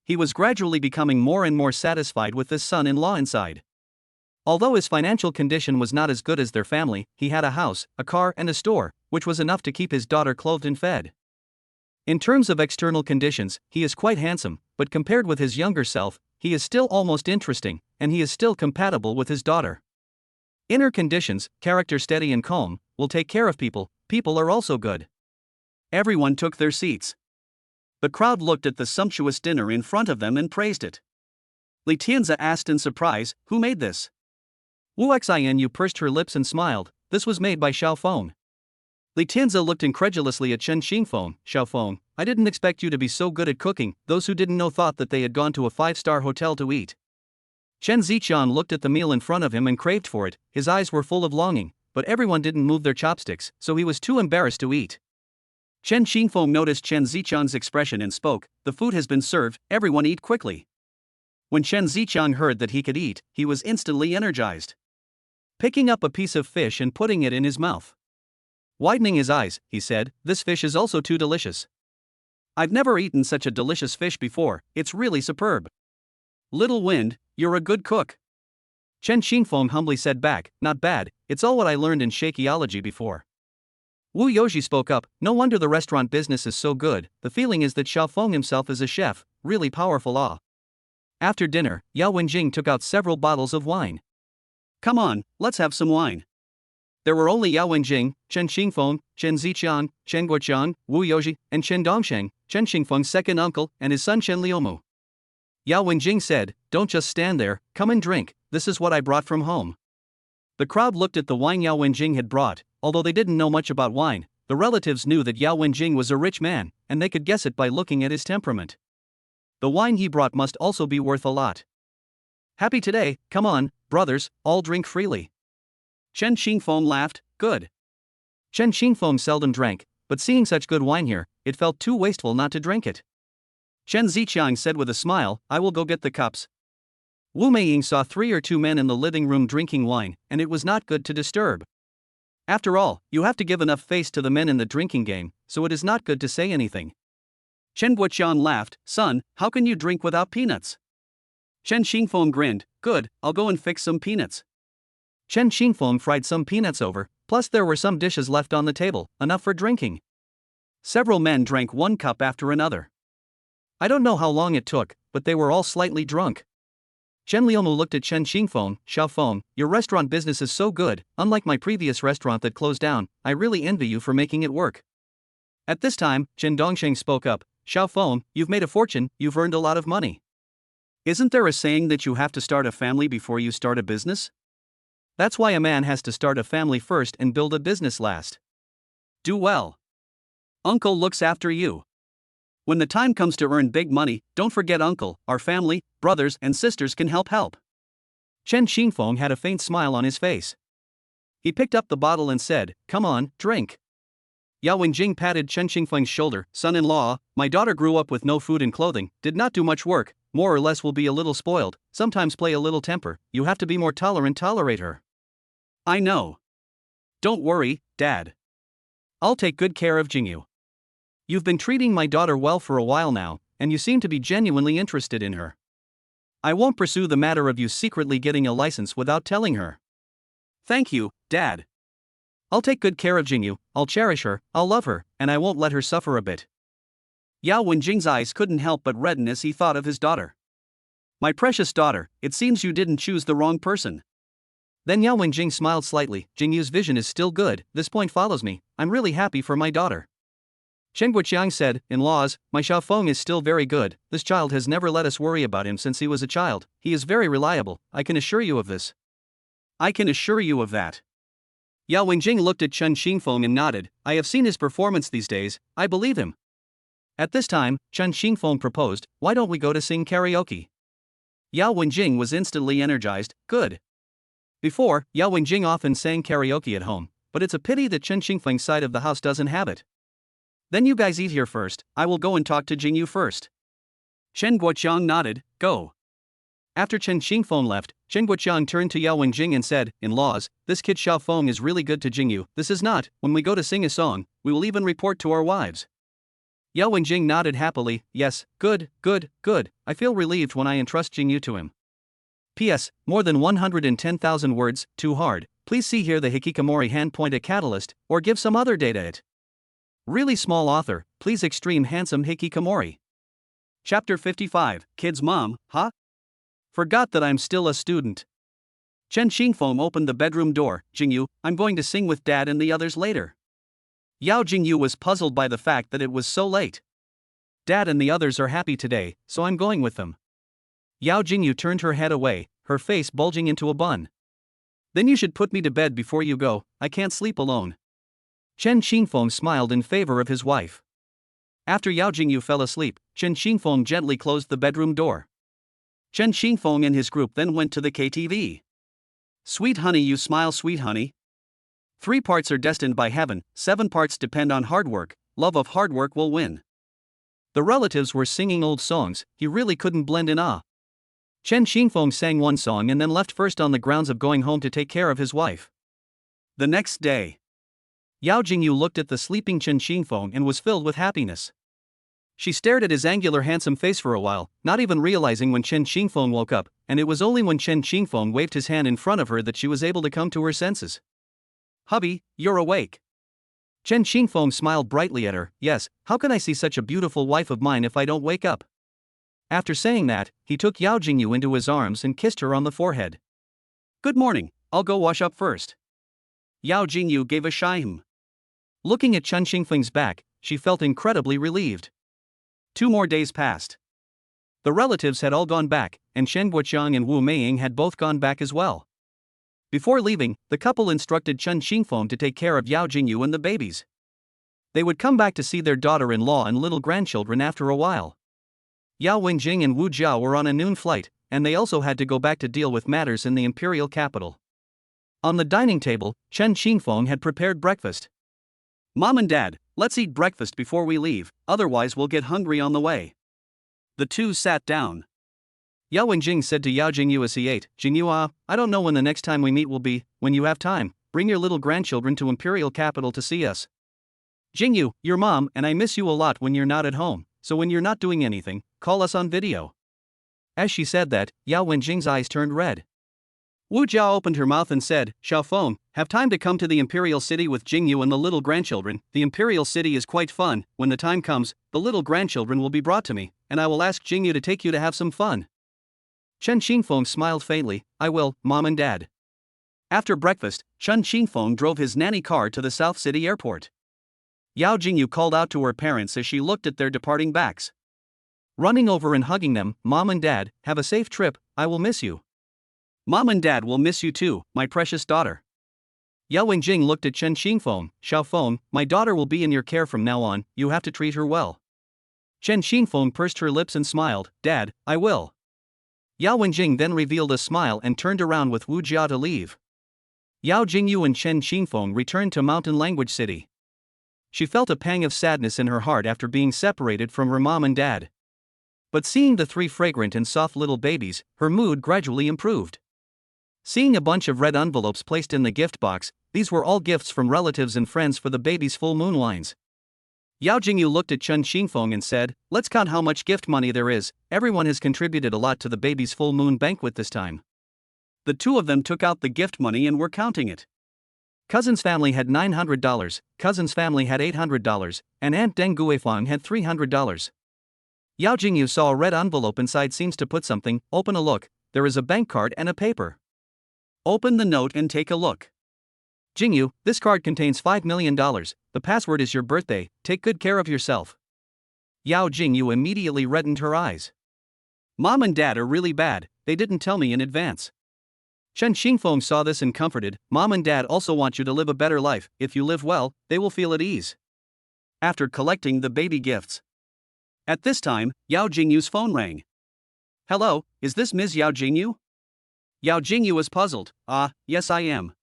He was gradually becoming more and more satisfied with this son-in-law inside. Although his financial condition was not as good as their family, he had a house, a car and a store, which was enough to keep his daughter clothed and fed. In terms of external conditions, he is quite handsome, but compared with his younger self, he is still almost interesting, and he is still compatible with his daughter. Inner conditions, character steady and calm, will take care of people, people are also good. Everyone took their seats. The crowd looked at the sumptuous dinner in front of them and praised it. Li Tianzi asked in surprise, "Who made this?" Wu Xianyu pursed her lips and smiled. "This was made by Xiaofeng." Li Tianzi looked incredulously at Chen Qingfeng. "Xiaofeng, I didn't expect you to be so good at cooking." Those who didn't know thought that they had gone to a five-star hotel to eat. Chen Ziqian looked at the meal in front of him and craved for it. His eyes were full of longing, but everyone didn't move their chopsticks, so he was too embarrassed to eat. Chen Qingfeng noticed Chen Ziqian's expression and spoke, "The food has been served, everyone eat quickly." When Chen Ziqian heard that he could eat, he was instantly energized. Picking up a piece of fish and putting it in his mouth. Widening his eyes, he said, "This fish is also too delicious. I've never eaten such a delicious fish before, it's really superb." "Little Wind, you're a good cook." Chen Qingfeng humbly said back, "Not bad, it's all what I learned in shakeology before." Wu Yoji spoke up, "No wonder the restaurant business is so good, the feeling is that Xiaofeng himself is a chef, really powerful After dinner, Yao Wenjing took out several bottles of wine. "Come on, let's have some wine." There were only Yao Wenjing, Chen Xingfeng, Chen Ziqiang, Chen Guoqiang, Wu Youji, and Chen Dongsheng, Chen Xingfeng's second uncle, and his son Chen Liumu. Yao Wenjing said, "Don't just stand there, come and drink, this is what I brought from home." The crowd looked at the wine Yao Wenjing had brought. Although they didn't know much about wine, the relatives knew that Yao Wenjing was a rich man, and they could guess it by looking at his temperament. The wine he brought must also be worth a lot. "Happy today, come on, brothers, all drink freely." Chen Xingfeng laughed, "Good." Chen Xingfeng seldom drank, but seeing such good wine here, it felt too wasteful not to drink it. Chen Ziqiang said with a smile, "I will go get the cups." Wu Meiying saw 3 or 2 men in the living room drinking wine, and it was not good to disturb. After all, you have to give enough face to the men in the drinking game, so it is not good to say anything. Chen Guoqiang laughed, "Son, how can you drink without peanuts?" Chen Xingfeng grinned, "Good, I'll go and fix some peanuts." Chen Xingfeng fried some peanuts over, plus there were some dishes left on the table, enough for drinking. Several men drank 1 cup after another. I don't know how long it took, but they were all slightly drunk. Chen Liumu looked at Chen Xingfeng, "Xiaofeng, your restaurant business is so good, unlike my previous restaurant that closed down, I really envy you for making it work." At this time, Chen Dongsheng spoke up, "Xiaofeng, you've made a fortune, you've earned a lot of money. Isn't there a saying that you have to start a family before you start a business? That's why a man has to start a family first and build a business last. Do well. Uncle looks after you. When the time comes to earn big money, don't forget Uncle, our family, brothers and sisters can help. Chen Xingfeng had a faint smile on his face. He picked up the bottle and said, "Come on, drink." Yao Wenjing patted Chen Xingfeng's shoulder, "Son-in-law, my daughter grew up with no food and clothing, did not do much work, more or less will be a little spoiled, sometimes play a little temper, you have to be more tolerant, tolerate her." "I know. Don't worry, Dad. I'll take good care of Jingyu. You've been treating my daughter well for a while now, and you seem to be genuinely interested in her. I won't pursue the matter of you secretly getting a license without telling her." "Thank you, Dad. I'll take good care of Jingyu, I'll cherish her, I'll love her, and I won't let her suffer a bit." Yao Wenjing's eyes couldn't help but redden as he thought of his daughter. "My precious daughter, it seems you didn't choose the wrong person." Then Yao Wenjing smiled slightly, "Jingyu's vision is still good, this point follows me, I'm really happy for my daughter." Chen Guoqiang said, "In-laws, my Xiaofeng is still very good, this child has never let us worry about him since he was a child, he is very reliable, I can assure you of this." "I can assure you of that." Yao Wenjing looked at Chen Xingfeng and nodded, "I have seen his performance these days, I believe him." At this time, Chen Xingfeng proposed, "Why don't we go to sing karaoke?" Yao Wenjing was instantly energized, "Good." Before, Yao Wenjing often sang karaoke at home, but it's a pity that Chen Xingfeng's side of the house doesn't have it. "Then you guys eat here first, I will go and talk to Jingyu first." Chen Guoqiang nodded, "Go." After Chen Xingfeng left, Chen Guoqiang turned to Yao Wenjing and said, "In-laws, this kid Xiaofeng is really good to Jingyu, this is not, when we go to sing a song, we will even report to our wives." Yao Wenjing nodded happily, "Yes, good, I feel relieved when I entrust Jingyu to him. P.S. More than 110,000 words, too hard, please see here the Hikikomori hand point at catalyst, or give some other data it. Really small author, please extreme handsome Hikikomori. Chapter 55, Kid's Mom, huh? Forgot that I'm still a student. Chen Xingfeng opened the bedroom door, "Jingyu, I'm going to sing with Dad and the others later." Yao Jingyu was puzzled by the fact that it was so late. "Dad and the others are happy today, so I'm going with them." Yao Jingyu turned her head away, her face bulging into a bun. "Then you should put me to bed before you go, I can't sleep alone." Chen Xingfeng smiled in favor of his wife. After Yao Jingyu fell asleep, Chen Xingfeng gently closed the bedroom door. Chen Xingfeng and his group then went to the KTV. "Sweet honey, you smile, sweet honey. 3 parts are destined by heaven, 7 parts depend on hard work, love of hard work will win." The relatives were singing old songs, he really couldn't blend in. Chen Xingfeng sang one song and then left first on the grounds of going home to take care of his wife. The next day, Yao Jingyu looked at the sleeping Chen Xingfeng and was filled with happiness. She stared at his angular handsome face for a while, not even realizing when Chen Xingfeng woke up, and it was only when Chen Xingfeng waved his hand in front of her that she was able to come to her senses. "Hubby, you're awake." Chen Xingfeng smiled brightly at her, "Yes, how can I see such a beautiful wife of mine if I don't wake up?" After saying that, he took Yao Jingyu into his arms and kissed her on the forehead. "Good morning, I'll go wash up first." Yao Jingyu gave a shy hum. Looking at Chen Xingfeng's back, she felt incredibly relieved. 2 more days passed. The relatives had all gone back, and Shen Guoqiang and Wu Meiying had both gone back as well. Before leaving, the couple instructed Chen Xingfeng to take care of Yao Jingyu and the babies. They would come back to see their daughter-in-law and little grandchildren after a while. Yao Wengjing and Wu Jiao were on a noon flight, and they also had to go back to deal with matters in the imperial capital. On the dining table, Chen Xingfeng had prepared breakfast. "Mom and Dad, let's eat breakfast before we leave, otherwise we'll get hungry on the way." The two sat down. Yao Wenjing said to Yao Jingyu as he ate, "Jingyu, I don't know when the next time we meet will be. When you have time, bring your little grandchildren to imperial capital to see us. Jingyu, your mom and I miss you a lot when you're not at home, so when you're not doing anything, call us on video." As she said that, Yao Wenjing's eyes turned red. Wu Jiao opened her mouth and said, "Xiaofeng, have time to come to the imperial city with Jingyu and the little grandchildren. The imperial city is quite fun. When the time comes, the little grandchildren will be brought to me, and I will ask Jingyu to take you to have some fun." Chen Xingfeng smiled faintly. "I will, Mom and Dad." After breakfast, Chen Xingfeng drove his nanny car to the South City airport. Yao Jingyu called out to her parents as she looked at their departing backs. Running over and hugging them, "Mom and Dad, have a safe trip, I will miss you." "Mom and Dad will miss you too, my precious daughter." Yao Wenjing looked at Chen Xingfeng. "Xiaofeng, my daughter will be in your care from now on, you have to treat her well." Chen Xingfeng pursed her lips and smiled. "Dad, I will." Yao Wenjing then revealed a smile and turned around with Wu Jia to leave. Yao Jingyu and Chen Xingfeng returned to Mountain Language City. She felt a pang of sadness in her heart after being separated from her mom and dad. But seeing the 3 fragrant and soft little babies, her mood gradually improved. Seeing a bunch of red envelopes placed in the gift box, these were all gifts from relatives and friends for the babies' full moon wines. Yao Jingyu looked at Chen Xingfeng and said, "Let's count how much gift money there is. Everyone has contributed a lot to the baby's full moon banquet this time." The two of them took out the gift money and were counting it. Cousin's family had $900, Cousin's family had $800, and Aunt Deng Guifang had $300. Yao Jingyu saw a red envelope inside. "Seems to put something. Open a look. There is a bank card and a paper." "Open the note and take a look." "Jingyu, this card contains $5 million. The password is your birthday. Take good care of yourself." Yao Jingyu immediately reddened her eyes. "Mom and Dad are really bad. They didn't tell me in advance." Chen Xingfeng saw this and comforted, "Mom and Dad also want you to live a better life. If you live well, they will feel at ease." After collecting the baby gifts. At this time, Yao Jingyu's phone rang. "Hello, is this Ms. Yao Jingyu?" Yao Jingyu was puzzled. Yes I am.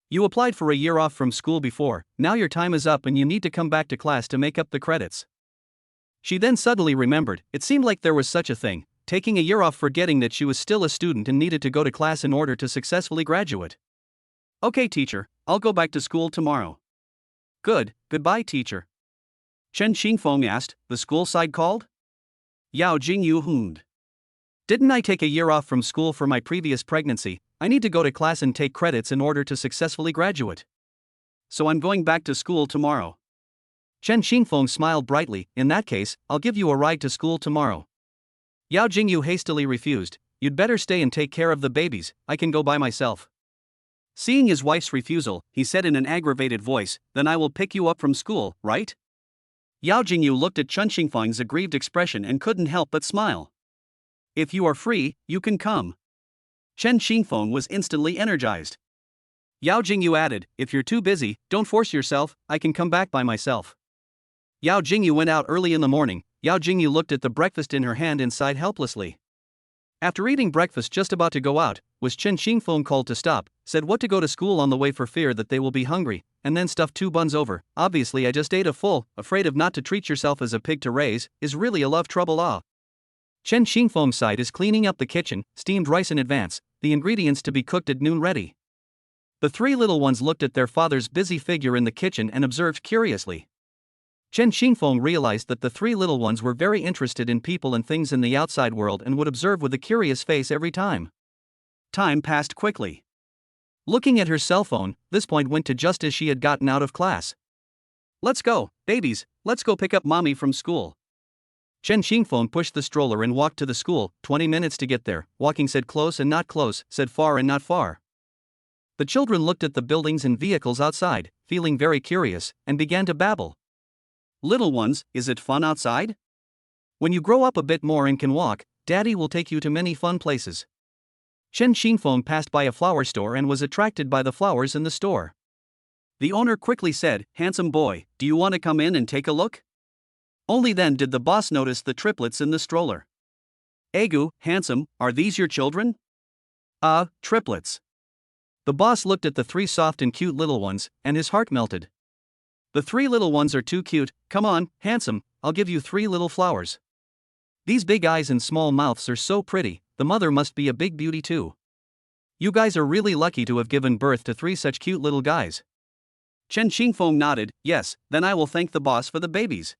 You applied for a year off from school before, now your time is up and you need to come back to class to make up the credits." She then suddenly remembered, it seemed like there was such a thing, taking a year off, forgetting that she was still a student and needed to go to class in order to successfully graduate. "Okay teacher, I'll go back to school tomorrow." "Good, goodbye teacher." Chen Xingfeng asked, "The school side called?" Yao Jingyu hummed. "Didn't I take a year off from school for my previous pregnancy? I need to go to class and take credits in order to successfully graduate. So I'm going back to school tomorrow." Chen Xingfeng smiled brightly. "In that case, I'll give you a ride to school tomorrow." Yao Jingyu hastily refused. "You'd better stay and take care of the babies, I can go by myself." Seeing his wife's refusal, he said in an aggravated voice, "Then I will pick you up from school, right?" Yao Jingyu looked at Chen Xingfeng's aggrieved expression and couldn't help but smile. "If you are free, you can come." Chen Xingfeng was instantly energized. Yao Jingyu added, "If you're too busy, don't force yourself, I can come back by myself." Yao Jingyu went out early in the morning. Yao Jingyu looked at the breakfast in her hand and sighed helplessly. After eating breakfast, just about to go out, was Chen Xingfeng called to stop, said what to go to school on the way for fear that they will be hungry, and then stuffed 2 buns over. "Obviously I just ate a full, afraid of not to treat yourself as a pig to raise, is really a love trouble Chen Xingfeng side is cleaning up the kitchen, steamed rice in advance, the ingredients to be cooked at noon ready. The 3 little ones looked at their father's busy figure in the kitchen and observed curiously. Chen Xingfeng realized that the 3 little ones were very interested in people and things in the outside world and would observe with a curious face every time. Time passed quickly. Looking at her cell phone, this point went to just as she had gotten out of class. "Let's go, babies, let's go pick up mommy from school." Chen Xingfeng pushed the stroller and walked to the school. 20 minutes to get there. Walking said close and not close, said far and not far. The The children looked at the buildings and vehicles outside, feeling very curious, and began to babble. Little ones, is it fun outside? When you grow up a bit more and can walk, Daddy will take you to many fun places. Chen Xingfeng passed by a flower store and was attracted by the flowers in the store. The owner quickly said, "Handsome boy, do you want to come in and take a look?" Only then did the boss notice the triplets in the stroller. "Egu, handsome, are these your children?" Triplets." The boss looked at the three soft and cute little ones, and his heart melted. "The three little ones are too cute, come on, handsome, I'll give you 3 little flowers. These big eyes and small mouths are so pretty, the mother must be a big beauty too. You guys are really lucky to have given birth to 3 such cute little guys." Chen Xingfeng nodded, "Yes, then I will thank the boss for the babies."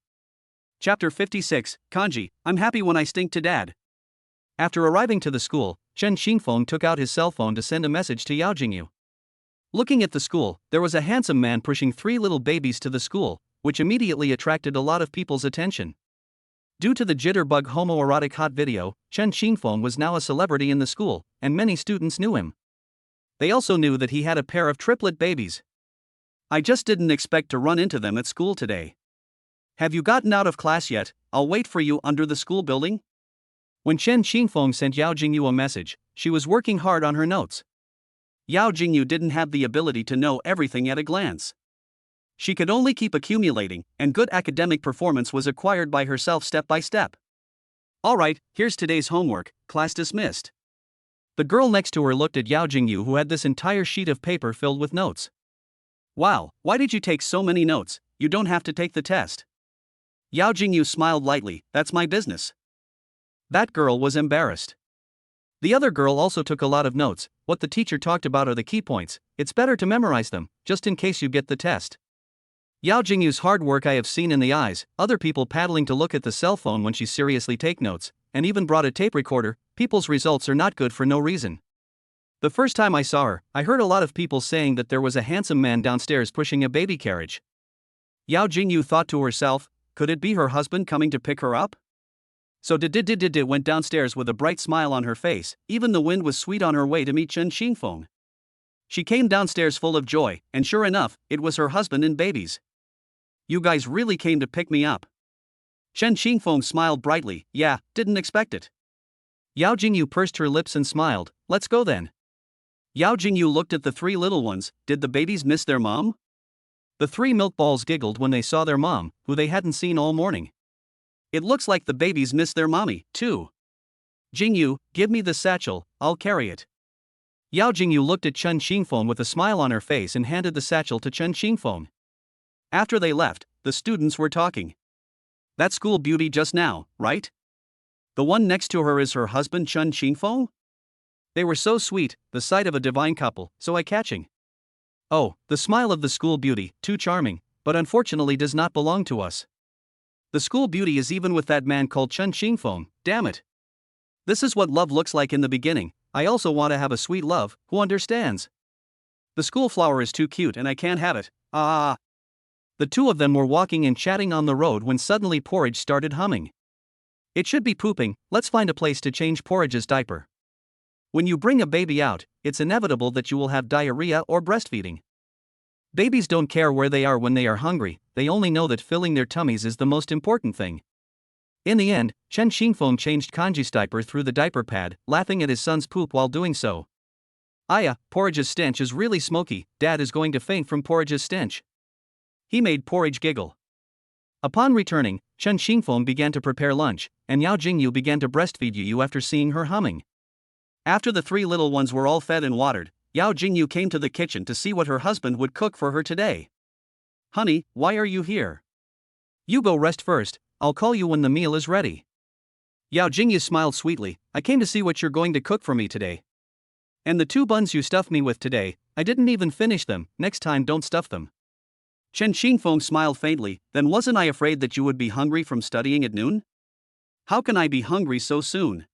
Chapter 56, Kanji, I'm happy when I stink to dad. After arriving to the school, Chen Xingfeng took out his cell phone to send a message to Yao Jingyu. Looking at the school, there was a handsome man pushing 3 little babies to the school, which immediately attracted a lot of people's attention. Due to the jitterbug homoerotic hot video, Chen Xingfeng was now a celebrity in the school, and many students knew him. They also knew that he had a pair of triplet babies. "I just didn't expect to run into them at school today. Have you gotten out of class yet? I'll wait for you under the school building." When Chen Xingfeng sent Yao Jingyu a message, she was working hard on her notes. Yao Jingyu didn't have the ability to know everything at a glance. She could only keep accumulating, and good academic performance was acquired by herself step by step. "Alright, here's today's homework, class dismissed." The girl next to her looked at Yao Jingyu, who had this entire sheet of paper filled with notes. "Wow, why did you take so many notes? You don't have to take the test." Yao Jingyu smiled lightly, "That's my business." That girl was embarrassed. The other girl also took a lot of notes. What the teacher talked about are the key points, it's better to memorize them, just in case you get the test. Yao Jingyu's hard work I have seen in the eyes, other people paddling to look at the cell phone when she seriously take notes, and even brought a tape recorder. People's results are not good for no reason. The first time I saw her, I heard a lot of people saying that there was a handsome man downstairs pushing a baby carriage. Yao Jingyu thought to herself, could it be her husband coming to pick her up? So did went downstairs with a bright smile on her face. Even the wind was sweet on her way to meet Chen Xingfeng. She came downstairs full of joy, and sure enough, it was her husband and babies. "You guys really came to pick me up." Chen Xingfeng smiled brightly, "Yeah, didn't expect it." Yao Jingyu pursed her lips and smiled, "Let's go then." Yao Jingyu looked at the 3 little ones. Did the babies miss their mom? The 3 milk balls giggled when they saw their mom, who they hadn't seen all morning. It looks like the babies miss their mommy, too. "Jingyu, give me the satchel, I'll carry it." Yao Jingyu looked at Chen Xingfeng with a smile on her face and handed the satchel to Chen Xingfeng. After they left, the students were talking. "That school beauty just now, right? The one next to her is her husband Chen Xingfeng? They were so sweet, the sight of a divine couple, so eye-catching. Oh, the smile of the school beauty, too charming, but unfortunately does not belong to us. The school beauty is even with that man called Chen Xingfeng, damn it. This is what love looks like in the beginning. I also want to have a sweet love, who understands? The school flower is too cute and I can't have it, ah." The 2 of them were walking and chatting on the road when suddenly Porridge started humming. "It should be pooping, let's find a place to change Porridge's diaper." When you bring a baby out, it's inevitable that you will have diarrhea or breastfeeding. Babies don't care where they are when they are hungry, they only know that filling their tummies is the most important thing. In the end, Chen Xingfeng changed Kanji's diaper through the diaper pad, laughing at his son's poop while doing so. "Aya, Porridge's stench is really smoky, Dad is going to faint from Porridge's stench." He made Porridge giggle. Upon returning, Chen Xingfeng began to prepare lunch, and Yao Jingyu began to breastfeed Yu after seeing her humming. After the 3 little ones were all fed and watered, Yao Jingyu came to the kitchen to see what her husband would cook for her today. "Honey, why are you here? You go rest first, I'll call you when the meal is ready." Yao Jingyu smiled sweetly, "I came to see what you're going to cook for me today. And the 2 buns you stuffed me with today, I didn't even finish them, next time don't stuff them." Chen Xingfeng smiled faintly, "Then wasn't I afraid that you would be hungry from studying at noon? How can I be hungry so soon?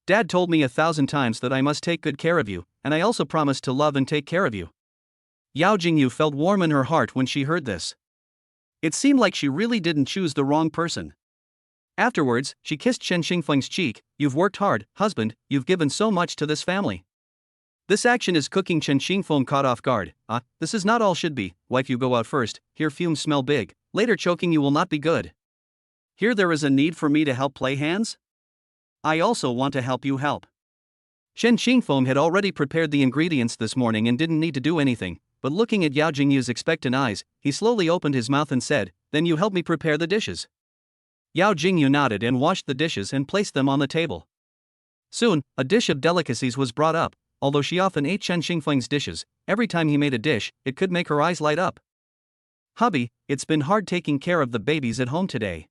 Dad told me 1,000 times that I must take good care of you, and I also promised to love and take care of you." Yao Jingyu felt warm in her heart when she heard this. It seemed like she really didn't choose the wrong person. Afterwards, she kissed Chen Xingfeng's cheek. "You've worked hard, husband, you've given so much to this family. This action is cooking. Chen Xingfeng caught off guard. This is not all should be. Wife, you go out first. Here fumes smell big. Later choking you will not be good. Here there is a need for me to help play hands? I also want to help you help. Chen Xingfeng had already prepared the ingredients this morning and didn't need to do anything, but looking at Yao Jingyu's expectant eyes, he slowly opened his mouth and said, "Then you help me prepare the dishes." Yao Jingyu nodded and washed the dishes and placed them on the table. Soon, a dish of delicacies was brought up. Although she often ate Chen Xingfeng's dishes, every time he made a dish, it could make her eyes light up. "Hubby, it's been hard taking care of the babies at home today."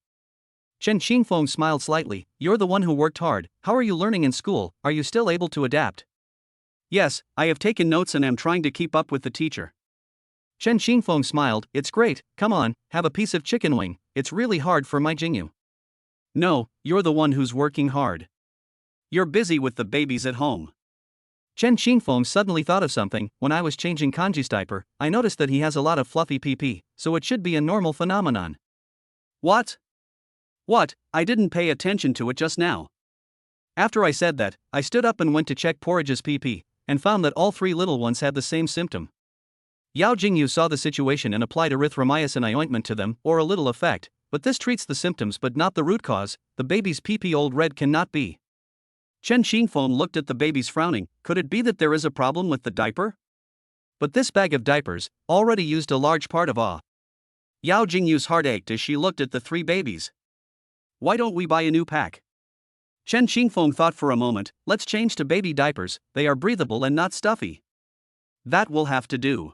Chen Xingfeng smiled slightly. "You're the one who worked hard. How are you learning in school? Are you still able to adapt?" "Yes, I have taken notes and am trying to keep up with the teacher." Chen Xingfeng smiled. "It's great, come on, have a piece of chicken wing. It's really hard for my Jingyu." "No, you're the one who's working hard. You're busy with the babies at home." Chen Xingfeng suddenly thought of something. "When I was changing Kanji's diaper, I noticed that he has a lot of fluffy pee-pee, so it should be a normal phenomenon." "What? What? I didn't pay attention to it just now." After I said that, I stood up and went to check Porridge's pee-pee, and found that all three little ones had the same symptom. Yao Jingyu saw the situation and applied erythromycin ointment to them, or a little effect, but this treats the symptoms but not the root cause. The baby's pee-pee old red cannot be. Chen Xingfeng looked at the babies frowning. Could it be that there is a problem with the diaper? But this bag of diapers already used a large part of all. Yao Jingyu's heart ached as she looked at the three babies. "Why don't we buy a new pack?" Chen Xingfeng thought for a moment. "Let's change to baby diapers, they are breathable and not stuffy." "That will have to do."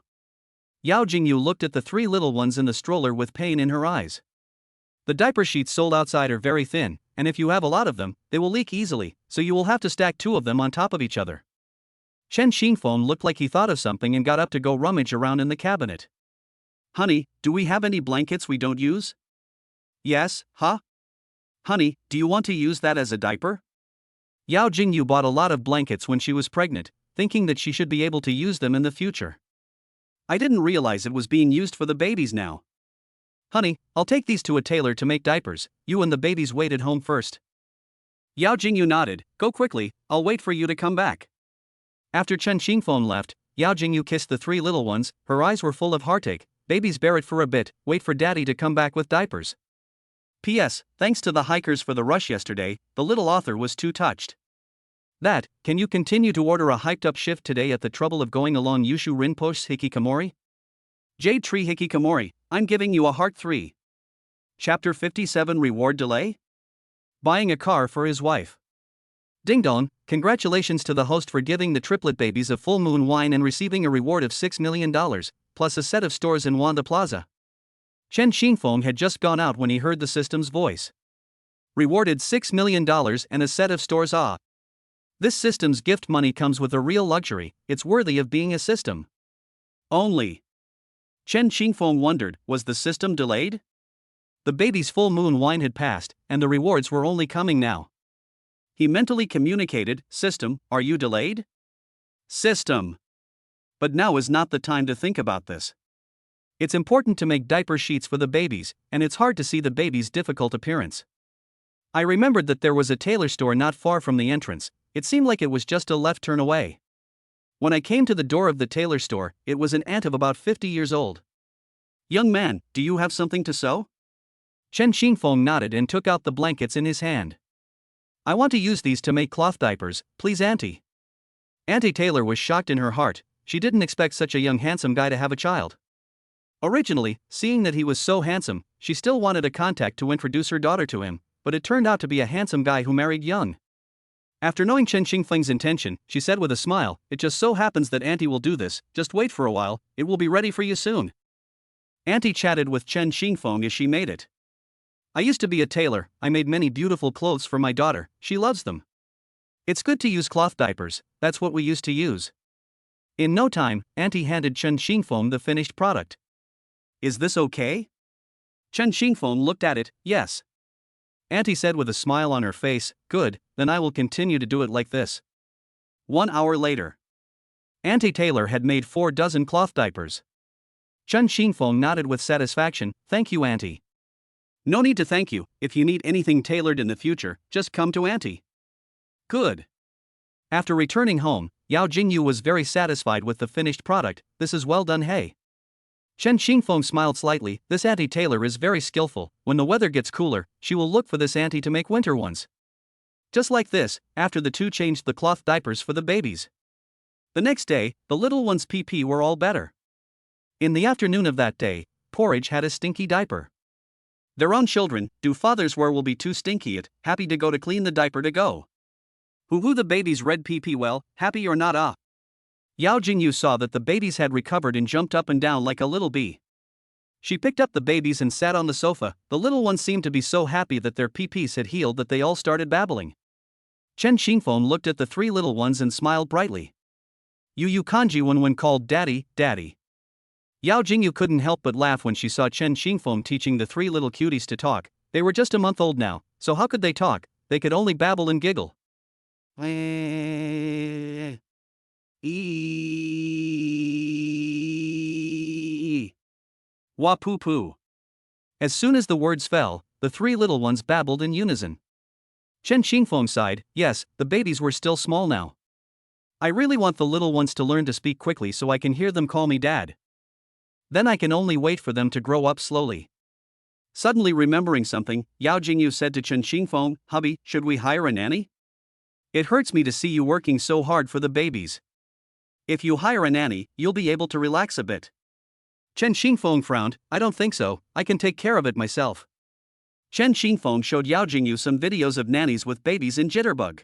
Yao Jingyu looked at the three little ones in the stroller with pain in her eyes. The diaper sheets sold outside are very thin, and if you have a lot of them, they will leak easily, so you will have to stack two of them on top of each other. Chen Xingfeng looked like he thought of something and got up to go rummage around in the cabinet. "Honey, do we have any blankets we don't use?" "Yes, huh? Honey, do you want to use that as a diaper?" Yao Jingyu bought a lot of blankets when she was pregnant, thinking that she should be able to use them in the future. "I didn't realize it was being used for the babies now." "Honey, I'll take these to a tailor to make diapers. You and the babies wait at home first." Yao Jingyu nodded. "Go quickly, I'll wait for you to come back." After Chen Xingfeng left, Yao Jingyu kissed the three little ones. Her eyes were full of heartache. "Babies, bear it for a bit, wait for daddy to come back with diapers." P.S. Thanks to the hikers for the rush yesterday, the little author was too touched. That, can you continue to order a hyped up shift today at the trouble of going along Yushu Rinpoche's Hikikomori? Jade Tree Hikikomori, I'm giving you a heart 3. Chapter 57 Reward Delay? Buying a car for his wife. Ding dong, congratulations to the host for giving the triplet babies a full moon wine and receiving a reward of $6 million, plus a set of stores in Wanda Plaza. Chen Xingfeng had just gone out when he heard the system's voice. Rewarded $6 million and a set of stores. This system's gift money comes with a real luxury, it's worthy of being a system. Only. Chen Xingfeng wondered, was the system delayed? The baby's full moon wine had passed, and the rewards were only coming now. He mentally communicated, "System, are you delayed?" System. But now is not the time to think about this. It's important to make diaper sheets for the babies, and it's hard to see the baby's difficult appearance. I remembered that there was a tailor store not far from the entrance. It seemed like it was just a left turn away. When I came to the door of the tailor store, it was an aunt of about 50 years old. "Young man, do you have something to sew?" Chen Xingfeng nodded and took out the blankets in his hand. "I want to use these to make cloth diapers, please auntie." Auntie Taylor was shocked in her heart. She didn't expect such a young handsome guy to have a child. Originally, seeing that he was so handsome, she still wanted a contact to introduce her daughter to him, but it turned out to be a handsome guy who married young. After knowing Chen Xingfeng's intention, she said with a smile, "It just so happens that Auntie will do this, just wait for a while, it will be ready for you soon." Auntie chatted with Chen Xingfeng as she made it. "I used to be a tailor, I made many beautiful clothes for my daughter, she loves them. It's good to use cloth diapers, that's what we used to use." In no time, Auntie handed Chen Xingfeng the finished product. "Is this okay?" Chen Xingfeng looked at it. "Yes." Auntie said with a smile on her face, "Good, then I will continue to do it like this." 1 hour later. Auntie Taylor had made 4 dozen cloth diapers. Chen Xingfeng nodded with satisfaction. "Thank you, Auntie." "No need to thank you, if you need anything tailored in the future, just come to Auntie." "Good." After returning home, Yao Jingyu was very satisfied with the finished product. This is well done, hey. Chen Xingfeng smiled slightly. This auntie tailor is very skillful. When the weather gets cooler, she will look for this auntie to make winter ones. Just like this, after the two changed the cloth diapers for the babies. The next day, the little ones' pee were all better. In the afternoon of that day, Porridge had a stinky diaper. Their own children, do fathers wear will be too stinky it, happy to go to clean the diaper to go. Hoo the baby's red pee well, happy or not ah. Yao Jingyu saw that the babies had recovered and jumped up and down like a little bee. She picked up the babies and sat on the sofa. The little ones seemed to be so happy that their pees had healed that they all started babbling. Chen Xingfeng looked at the three little ones and smiled brightly. You kanji when called daddy, daddy. Yao Jingyu couldn't help but laugh when she saw Chen Xingfeng teaching the three little cuties to talk. They were just a month old now, so how could they talk? They could only babble and giggle. Wah poo poo. As soon as the words fell, the three little ones babbled in unison. Chen Xingfeng sighed. Yes, the babies were still small now. I really want the little ones to learn to speak quickly so I can hear them call me dad. Then I can only wait for them to grow up slowly. Suddenly remembering something, Yao Jingyu said to Chen Xingfeng, hubby, should we hire a nanny? It hurts me to see you working so hard for the babies. If you hire a nanny, you'll be able to relax a bit. Chen Xingfeng frowned. I don't think so, I can take care of it myself. Chen Xingfeng showed Yao Jingyu some videos of nannies with babies in jitterbug.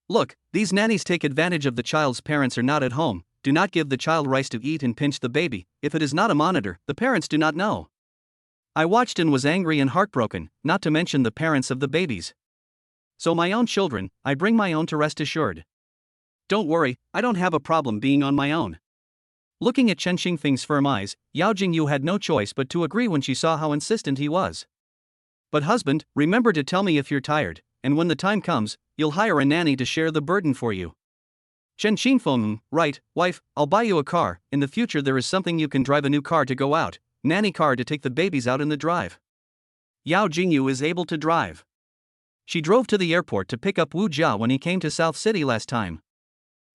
Look, these nannies take advantage of the child's parents are not at home, do not give the child rice to eat and pinch the baby. If it is not a monitor, the parents do not know. I watched and was angry and heartbroken, not to mention the parents of the babies. So my own children, I bring my own to rest assured. Don't worry, I don't have a problem being on my own. Looking at Chen Xingfeng's firm eyes, Yao Jingyu had no choice but to agree when she saw how insistent he was. But husband, remember to tell me if you're tired, and when the time comes, you'll hire a nanny to share the burden for you. Chen Xingfeng, right, wife, I'll buy you a car. In the future there is something you can drive a new car to go out, nanny car to take the babies out in the drive. Yao Jingyu is able to drive. She drove to the airport to pick up Wu Jia when he came to South City last time.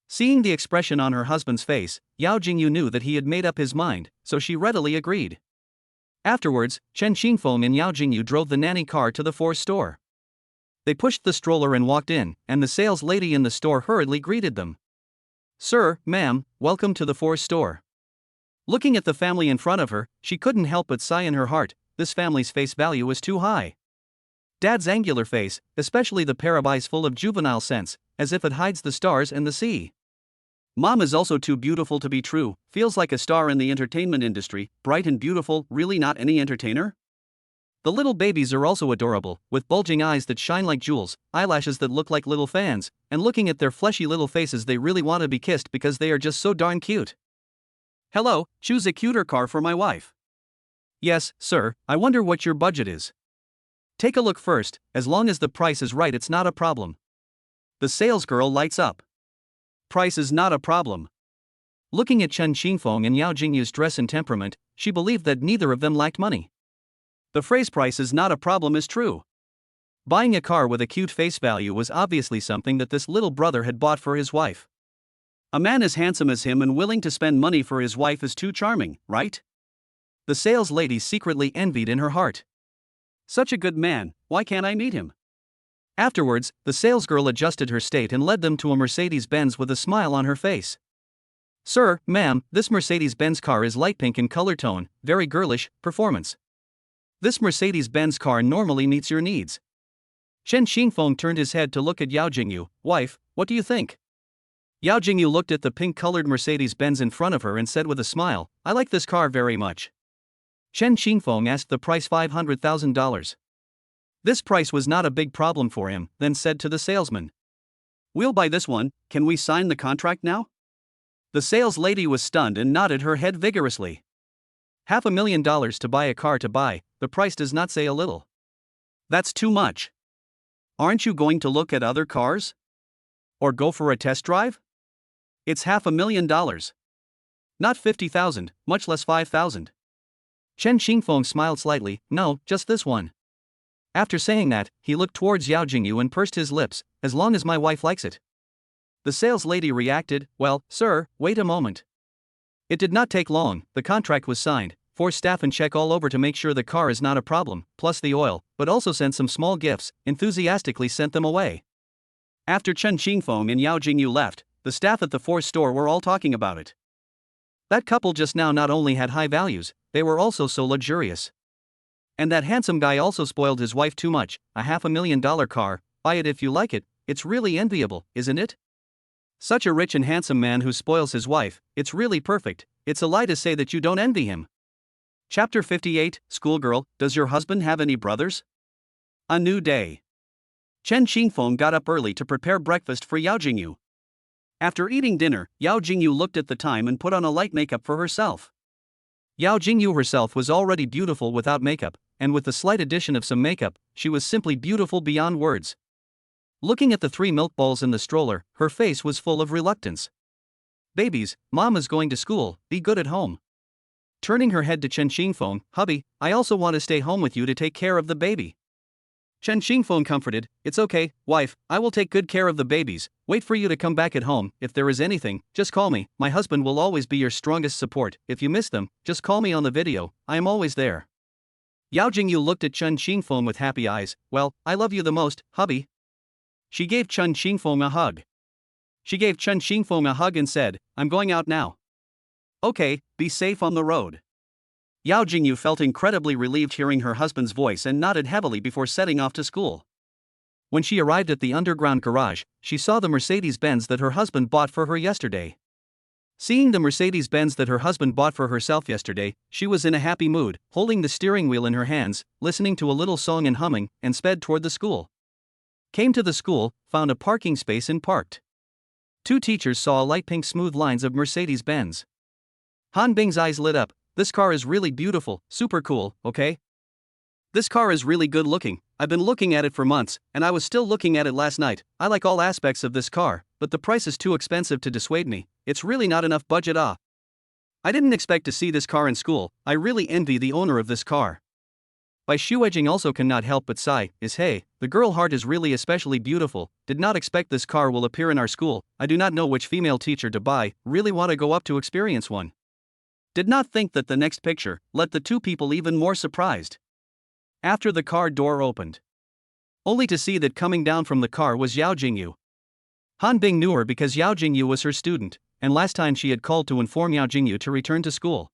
Seeing the expression on her husband's face, Yao Jingyu knew that he had made up his mind, so she readily agreed. Afterwards, Chen Xingfeng and Yao Jingyu drove the nanny car to the Force store. They pushed the stroller and walked in, and the sales lady in the store hurriedly greeted them. Sir, ma'am, welcome to the Force store. Looking at the family in front of her, she couldn't help but sigh in her heart. This family's face value is too high. Dad's angular face, especially the pair of eyes full of juvenile sense, as if it hides the stars and the sea. Mom is also too beautiful to be true, feels like a star in the entertainment industry, bright and beautiful, really not any entertainer? The little babies are also adorable, with bulging eyes that shine like jewels, eyelashes that look like little fans, and looking at their fleshy little faces they really want to be kissed because they are just so darn cute. Hello, choose a cuter car for my wife. Yes, sir, I wonder what your budget is. Take a look first, as long as the price is right it's not a problem. The salesgirl lights up. Price is not a problem. Looking at Chen Xingfeng and Yao Jingyu's dress and temperament, she believed that neither of them lacked money. The phrase price is not a problem is true. Buying a car with a cute face value was obviously something that this little brother had bought for his wife. A man as handsome as him and willing to spend money for his wife is too charming, right? The sales lady secretly envied in her heart. Such a good man, why can't I meet him? Afterwards, the salesgirl adjusted her state and led them to a Mercedes-Benz with a smile on her face. Sir, ma'am, this Mercedes-Benz car is light pink in color tone, very girlish, performance. This Mercedes-Benz car normally meets your needs. Chen Xingfeng turned his head to look at Yao Jingyu. Wife, what do you think? Yao Jingyu looked at the pink-colored Mercedes-Benz in front of her and said with a smile, I like this car very much. Chen Xingfeng asked the price $500,000. This price was not a big problem for him, then said to the salesman. We'll buy this one, can we sign the contract now? The sales lady was stunned and nodded her head vigorously. $500,000 to buy a car to buy, the price does not say a little. That's too much. Aren't you going to look at other cars? Or go for a test drive? It's $500,000. Not 50,000, much less 5,000. Chen Xingfeng smiled slightly, no, just this one. After saying that, he looked towards Yao Jingyu and pursed his lips, as long as my wife likes it. The sales lady reacted, "Well, sir, wait a moment." It did not take long, the contract was signed, force staff and check all over to make sure the car is not a problem, plus the oil, but also sent some small gifts, enthusiastically sent them away. After Chen Qingfeng and Yao Jingyu left, the staff at the Force store were all talking about it. That couple just now not only had high values, they were also so luxurious. And that handsome guy also spoiled his wife too much, a $500,000 car, buy it if you like it, it's really enviable, isn't it? Such a rich and handsome man who spoils his wife, it's really perfect, it's a lie to say that you don't envy him. Chapter 58, Schoolgirl, does your husband have any brothers? A new day. Chen Qingfeng got up early to prepare breakfast for Yao Jingyu. After eating dinner, Yao Jingyu looked at the time and put on a light makeup for herself. Yao Jingyu herself was already beautiful without makeup, and with the slight addition of some makeup, she was simply beautiful beyond words. Looking at the 3 milk bowls in the stroller, her face was full of reluctance. "Babies, Mom is going to school, be good at home." Turning her head to Chen Qingfeng, "Hubby, I also want to stay home with you to take care of the baby." Chen Qingfeng comforted, "It's okay, wife, I will take good care of the babies, wait for you to come back at home, if there is anything, just call me, my husband will always be your strongest support, if you miss them, just call me on the video, I am always there." Yao Jingyu looked at Chen Qingfeng with happy eyes, "Well, I love you the most, hubby." She gave Chen Qingfeng a hug. She gave Chen Qingfeng a hug and said, "I'm going out now." "Okay, be safe on the road." Yao Jingyu felt incredibly relieved hearing her husband's voice and nodded heavily before setting off to school. When she arrived at the underground garage, she saw the Mercedes-Benz that her husband bought for her yesterday. Seeing the Mercedes-Benz that her husband bought for herself yesterday, she was in a happy mood, holding the steering wheel in her hands, listening to a little song and humming, and sped toward the school. Came to the school, found a parking space and parked. 2 teachers saw a light pink smooth lines of Mercedes-Benz. Han Bing's eyes lit up. "This car is really beautiful, super cool, okay? This car is really good looking, I've been looking at it for months, and I was still looking at it last night. I like all aspects of this car, but the price is too expensive to dissuade me, it's really not enough budget. I didn't expect to see this car in school, I really envy the owner of this car." Bai Shuejing also cannot help but sigh, hey, the girl heart is really especially beautiful, did not expect this car will appear in our school, I do not know which female teacher to buy, really want to go up to experience one. Did not think that the next picture let the 2 people even more surprised. After the car door opened, only to see that coming down from the car was Yao Jingyu. Han Bing knew her because Yao Jingyu was her student, and last time she had called to inform Yao Jingyu to return to school.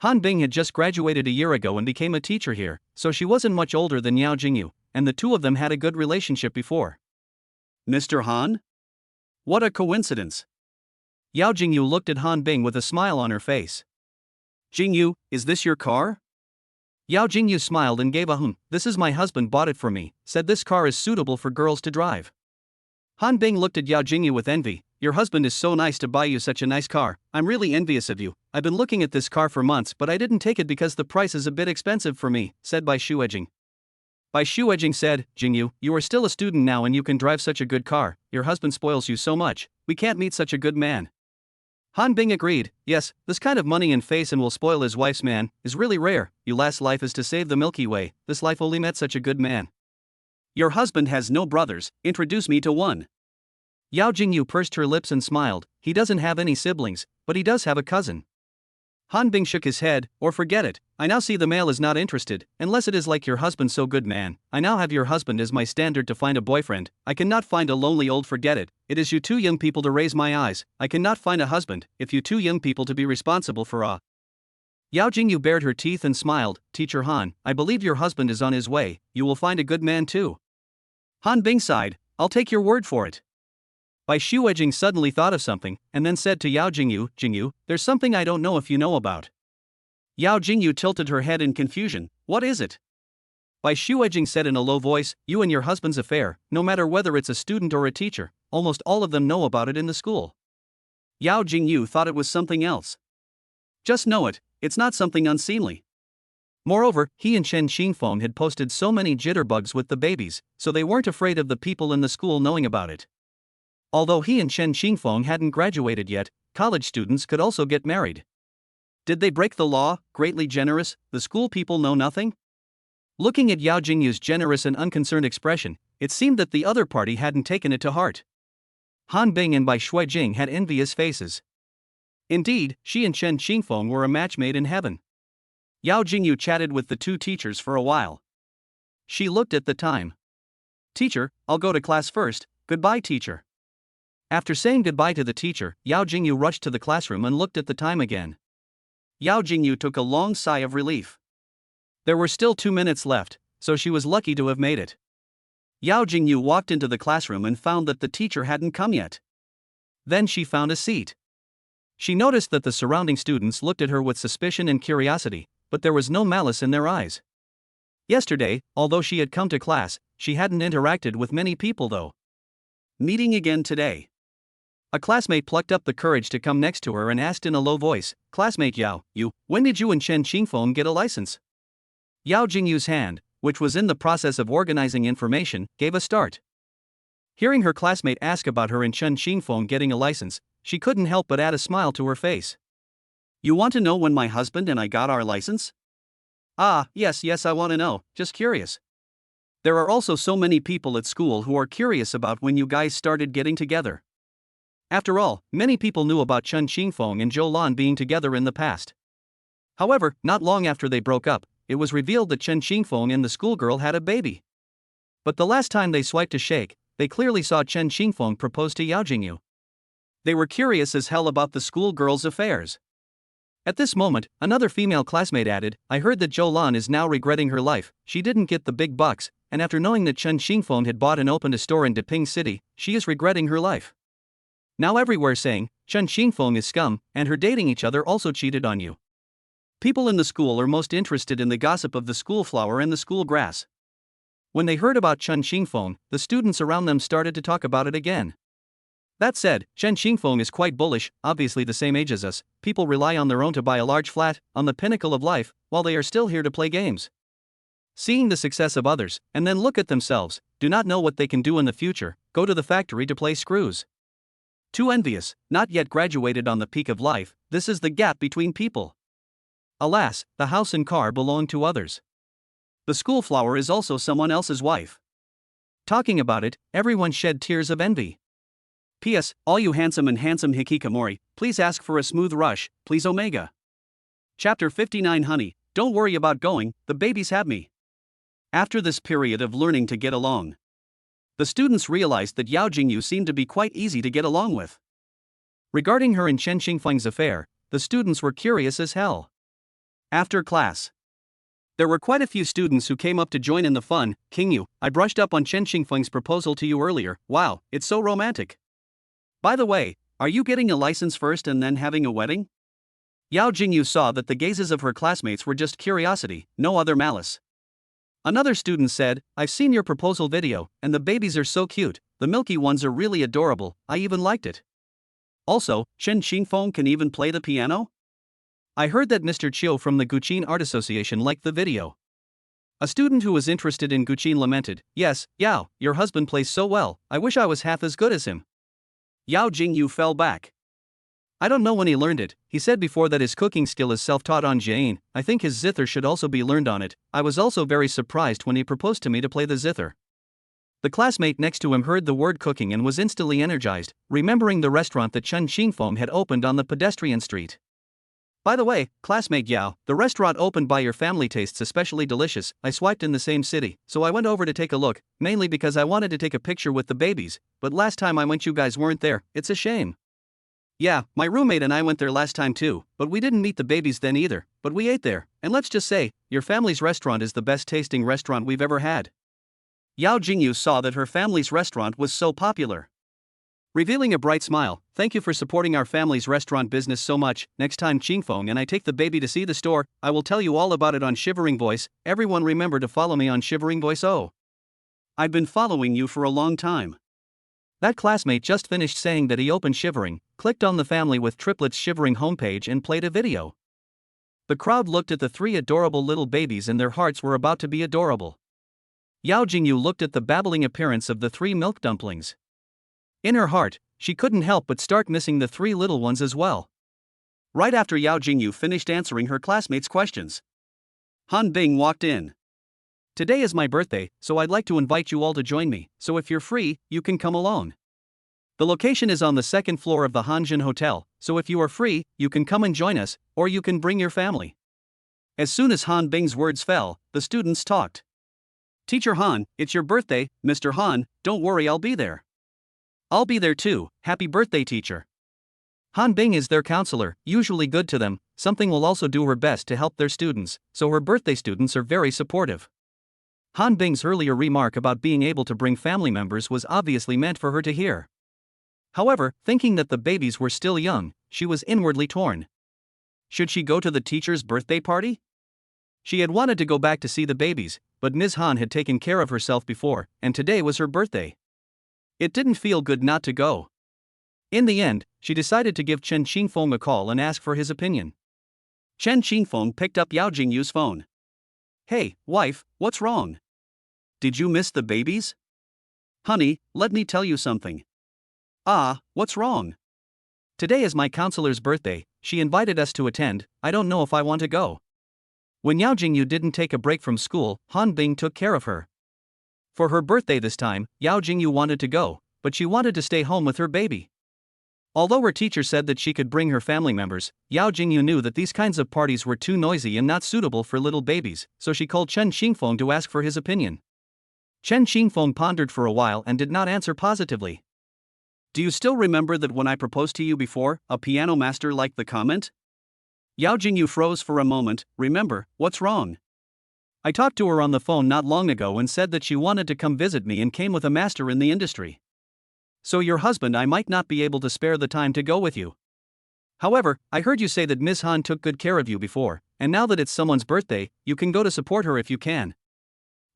Han Bing had just graduated a year ago and became a teacher here, so she wasn't much older than Yao Jingyu, and the 2 of them had a good relationship before. "Mr. Han? What a coincidence." Yao Jingyu looked at Han Bing with a smile on her face. "Jingyu, is this your car?" Yao Jingyu smiled and gave a "This is my husband bought it for me, said this car is suitable for girls to drive." Han Bing looked at Yao Jingyu with envy, "Your husband is so nice to buy you such a nice car, I'm really envious of you, I've been looking at this car for months but I didn't take it because the price is a bit expensive for me," said Bai Shuejing. Bai Shuejing said, "Jingyu, you are still a student now and you can drive such a good car, your husband spoils you so much, we can't meet such a good man." Han Bing agreed, "Yes, this kind of money and face and will spoil his wife's man, is really rare, your last life is to save the Milky Way, this life only met such a good man. Your husband has no brothers, introduce me to one." Yao Jingyu pursed her lips and smiled, "He doesn't have any siblings, but he does have a cousin." Han Bing shook his head, "Or forget it, I now see the male is not interested, unless it is like your husband so good man, I now have your husband as my standard to find a boyfriend, I cannot find a lonely old forget it, it is you 2 young people to raise my eyes, I cannot find a husband, if you 2 young people to be responsible for a." Yao Jingyu bared her teeth and smiled, "Teacher Han, I believe your husband is on his way, you will find a good man too." Han Bing sighed, "I'll take your word for it." Bai Shuejing suddenly thought of something, and then said to Yao Jingyu, "Jingyu, there's something I don't know if you know about." Yao Jingyu tilted her head in confusion, "What is it?" Bai Shuejing said in a low voice, "You and your husband's affair, no matter whether it's a student or a teacher, almost all of them know about it in the school." Yao Jingyu thought it was something else. "Just know it, it's not something unseemly." Moreover, he and Chen Qingfeng had posted so many jitterbugs with the babies, so they weren't afraid of the people in the school knowing about it. Although he and Chen Qingfeng hadn't graduated yet, college students could also get married. Did they break the law, greatly generous, the school people know nothing? Looking at Yao Jingyu's generous and unconcerned expression, it seemed that the other party hadn't taken it to heart. Han Bing and Bai Shuijing had envious faces. Indeed, she and Chen Qingfeng were a match made in heaven. Yao Jingyu chatted with the two teachers for a while. She looked at the time. Teacher, I'll go to class first, goodbye teacher. After saying goodbye to the teacher, Yao Jingyu rushed to the classroom and looked at the time again. Yao Jingyu took a long sigh of relief. There were still 2 minutes left, so she was lucky to have made it. Yao Jingyu walked into the classroom and found that the teacher hadn't come yet. Then she found a seat. She noticed that the surrounding students looked at her with suspicion and curiosity, but there was no malice in their eyes. Yesterday, although she had come to class, she hadn't interacted with many people though. Meeting again today. A classmate plucked up the courage to come next to her and asked in a low voice, Classmate Yao, when did you and Chen Qingfeng get a license? Yao Jingyu's hand, which was in the process of organizing information, gave a start. Hearing her classmate ask about her and Chen Qingfeng getting a license, she couldn't help but add a smile to her face. You want to know when my husband and I got our license? Ah, yes, I want to know, just curious. There are also so many people at school who are curious about when you guys started getting together. After all, many people knew about Chen Qingfeng and Zhou Lan being together in the past. However, not long after they broke up, it was revealed that Chen Qingfeng and the schoolgirl had a baby. But the last time they swiped a shake, they clearly saw Chen Qingfeng propose to Yao Jingyu. They were curious as hell about the schoolgirl's affairs. At this moment, another female classmate added, I heard that Zhou Lan is now regretting her life, she didn't get the big bucks, and after knowing that Chen Qingfeng had bought and opened a store in Deping City, she is regretting her life. Now everywhere saying, Chen Qingfeng is scum, and her dating each other also cheated on you. People in the school are most interested in the gossip of the school flower and the school grass. When they heard about Chen Qingfeng, the students around them started to talk about it again. That said, Chen Qingfeng is quite bullish, obviously the same age as us, people rely on their own to buy a large flat, on the pinnacle of life, while they are still here to play games. Seeing the success of others, and then look at themselves, do not know what they can do in the future, go to the factory to play screws. Too envious, not yet graduated on the peak of life, this is the gap between people. Alas, the house and car belong to others. The school flower is also someone else's wife. Talking about it, everyone shed tears of envy. P.S. All you handsome hikikomori, please ask for a smooth rush, please Omega. Chapter 59 Honey, don't worry about going, the babies have me. After this period of learning to get along, the students realized that Yao Jingyu seemed to be quite easy to get along with. Regarding her and Chen Qingfeng's affair, the students were curious as hell. After class, there were quite a few students who came up to join in the fun. Qingyu, I brushed up on Chen Qingfeng's proposal to you earlier, wow, it's so romantic. By the way, are you getting a license first and then having a wedding? Yao Jingyu saw that the gazes of her classmates were just curiosity, no other malice. Another student said, I've seen your proposal video, and the babies are so cute, the milky ones are really adorable, I even liked it. Also, Chen Qingfeng can even play the piano? I heard that Mr. Chiu from the Guqin Art Association liked the video. A student who was interested in Guqin lamented, yes, Yao, your husband plays so well, I wish I was half as good as him. Yao Jingyu fell back. I don't know when he learned it, he said before that his cooking skill is self-taught on Jian, I think his zither should also be learned on it, I was also very surprised when he proposed to me to play the zither. The classmate next to him heard the word cooking and was instantly energized, remembering the restaurant that Chen Qingfeng had opened on the pedestrian street. By the way, classmate Yao, the restaurant opened by your family tastes especially delicious, I swiped in the same city, so I went over to take a look, mainly because I wanted to take a picture with the babies, but last time I went you guys weren't there, it's a shame. Yeah, my roommate and I went there last time too, but we didn't meet the babies then either, but we ate there, and let's just say, your family's restaurant is the best tasting restaurant we've ever had. Yao Jingyu saw that her family's restaurant was so popular. Revealing a bright smile, thank you for supporting our family's restaurant business so much, next time Qingfeng and I take the baby to see the store, I will tell you all about it on Shivering Voice, everyone remember to follow me on Shivering Voice oh. I've been following you for a long time. That classmate just finished saying that he opened Shivering, clicked on the Family with Triplets Shivering homepage and played a video. The crowd looked at the three adorable little babies and their hearts were about to be adorable. Yao Jingyu looked at the babbling appearance of the three milk dumplings. In her heart, she couldn't help but start missing the three little ones as well. Right after Yao Jingyu finished answering her classmates' questions, Han Bing walked in. Today is my birthday, so I'd like to invite you all to join me, so if you're free, you can come alone. The location is on the second floor of the Hanjin Hotel, so if you are free, you can come and join us, or you can bring your family. As soon as Han Bing's words fell, the students talked. Teacher Han, it's your birthday, Mr. Han, don't worry, I'll be there. I'll be there too, happy birthday, teacher. Han Bing is their counselor, usually good to them. Something will also do her best to help their students, so her birthday students are very supportive. Han Bing's earlier remark about being able to bring family members was obviously meant for her to hear. However, thinking that the babies were still young, she was inwardly torn. Should she go to the teacher's birthday party? She had wanted to go back to see the babies, but Ms. Han had taken care of herself before, and today was her birthday. It didn't feel good not to go. In the end, she decided to give Chen Qingfeng a call and ask for his opinion. Chen Qingfeng picked up Yao Jingyu's phone. Hey, wife, what's wrong? Did you miss the babies? Honey, let me tell you something. Ah, what's wrong? Today is my counselor's birthday, she invited us to attend, I don't know if I want to go. When Yao Jingyu didn't take a break from school, Han Bing took care of her. For her birthday this time, Yao Jingyu wanted to go, but she wanted to stay home with her baby. Although her teacher said that she could bring her family members, Yao Jingyu knew that these kinds of parties were too noisy and not suitable for little babies, so she called Chen Qingfeng to ask for his opinion. Chen Qingfeng pondered for a while and did not answer positively. Do you still remember that when I proposed to you before, a piano master liked the comment? Yao Jingyu froze for a moment. Remember, what's wrong? I talked to her on the phone not long ago and said that she wanted to come visit me and came with a master in the industry. So your husband, I might not be able to spare the time to go with you. However, I heard you say that Ms. Han took good care of you before, and now that it's someone's birthday, you can go to support her if you can.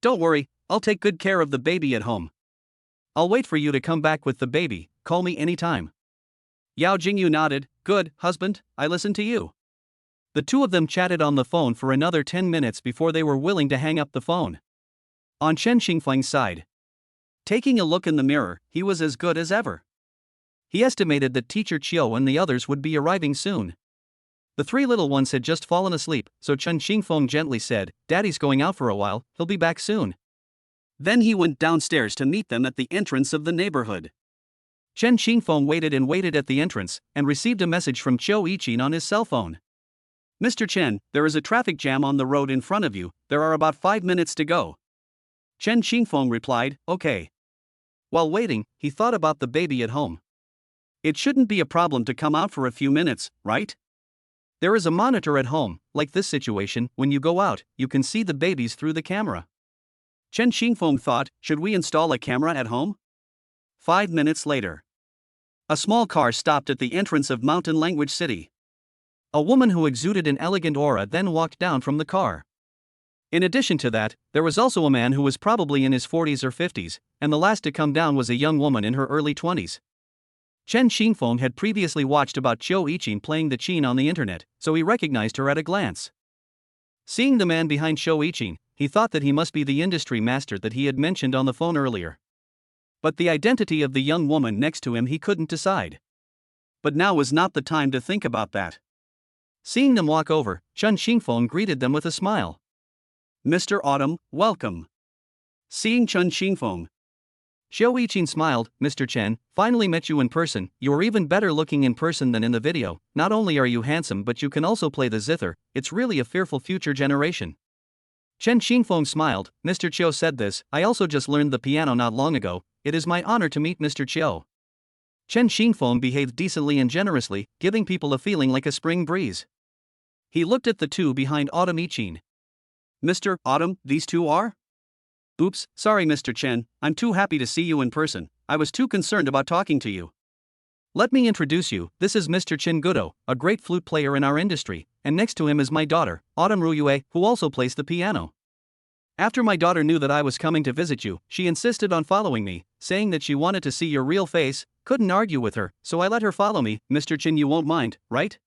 Don't worry, I'll take good care of the baby at home. I'll wait for you to come back with the baby, call me anytime. Yao Jingyu nodded. Good, husband, I listen to you. The two of them chatted on the phone for another 10 minutes before they were willing to hang up the phone. On Chen Qingfeng's side, taking a look in the mirror, he was as good as ever. He estimated that teacher Chiu and the others would be arriving soon. The three little ones had just fallen asleep, so Chen Qingfeng gently said, Daddy's going out for a while, he'll be back soon. Then he went downstairs to meet them at the entrance of the neighborhood. Chen Qingfeng waited at the entrance, and received a message from Chiu Yichin on his cell phone. Mr. Chen, there is a traffic jam on the road in front of you, there are about 5 minutes to go. Chen Qingfeng replied, okay. While waiting, he thought about the baby at home. It shouldn't be a problem to come out for a few minutes, right? There is a monitor at home, like this situation, when you go out, you can see the babies through the camera. Chen Qingfeng thought, should we install a camera at home? 5 minutes later. A small car stopped at the entrance of Mountain Language City. A woman who exuded an elegant aura then walked down from the car. In addition to that, there was also a man who was probably in his 40s or 50s, and the last to come down was a young woman in her early 20s. Chen Qingfeng had previously watched about Chiu Yichin playing the qin on the internet, so he recognized her at a glance. Seeing the man behind Chiu Yichin, he thought that he must be the industry master that he had mentioned on the phone earlier. But the identity of the young woman next to him he couldn't decide. But now was not the time to think about that. Seeing them walk over, Chen Qingfeng greeted them with a smile. Mr. Autumn, welcome. Seeing Chen Qingfeng, Chiu Yichin smiled. Mr. Chen, finally met you in person, you are even better looking in person than in the video, not only are you handsome but you can also play the zither, it's really a fearful future generation. Chen Qingfeng smiled. Mr. Chiu said this, I also just learned the piano not long ago, it is my honor to meet Mr. Chiu. Chen Qingfeng behaved decently and generously, giving people a feeling like a spring breeze. He looked at the two behind Autumn Yichin. Mr. Autumn, these two are? Oops, sorry Mr. Chen, I'm too happy to see you in person, I was too concerned about talking to you. Let me introduce you, this is Mr. Chen Gudo, a great flute player in our industry, and next to him is my daughter, Autumn Ruyue, who also plays the piano. After my daughter knew that I was coming to visit you, she insisted on following me, saying that she wanted to see your real face. Couldn't argue with her, so I let her follow me. Mr. Chen, you won't mind, right?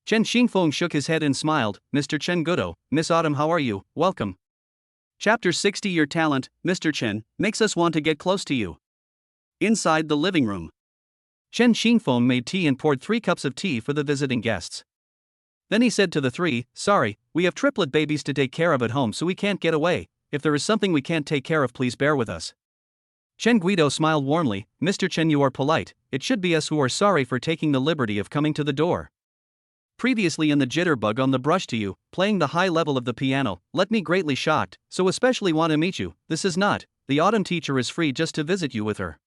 Chen Qingfeng shook his head and smiled. Mr. Chen Gudo, Miss Autumn, how are you? Welcome. Chapter 60. Your talent, Mr. Chen, makes us want to get close to you. Inside the living room, Chen Qingfeng made tea and poured 3 cups of tea for the visiting guests. Then he said to the three, sorry, we have triplet babies to take care of at home, so we can't get away. If there is something we can't take care of, please bear with us. Chen Guido smiled warmly. Mr. Chen, you are polite. It should be us who are sorry for taking the liberty of coming to the door. Previously in the jitterbug on the brush to you, playing the high level of the piano, let me greatly shocked, so especially want to meet you. This is not, the autumn teacher is free just to visit you with her.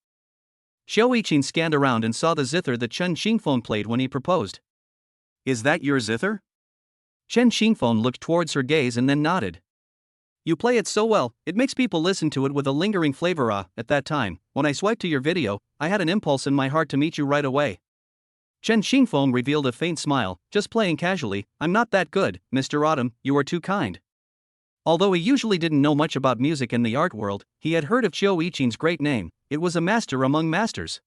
Xiao Yiqin scanned around and saw the zither that Chen Xingfeng played when he proposed. Is that your zither? Chen Xingfeng looked towards her gaze and then nodded. You play it so well, it makes people listen to it with a lingering flavor. At that time, when I swiped to your video, I had an impulse in my heart to meet you right away. Chen Xingfeng revealed a faint smile, just playing casually. I'm not that good, Mr. Autumn, you are too kind. Although he usually didn't know much about music in the art world, he had heard of Xiao Yiqin's great name. It was a master among masters.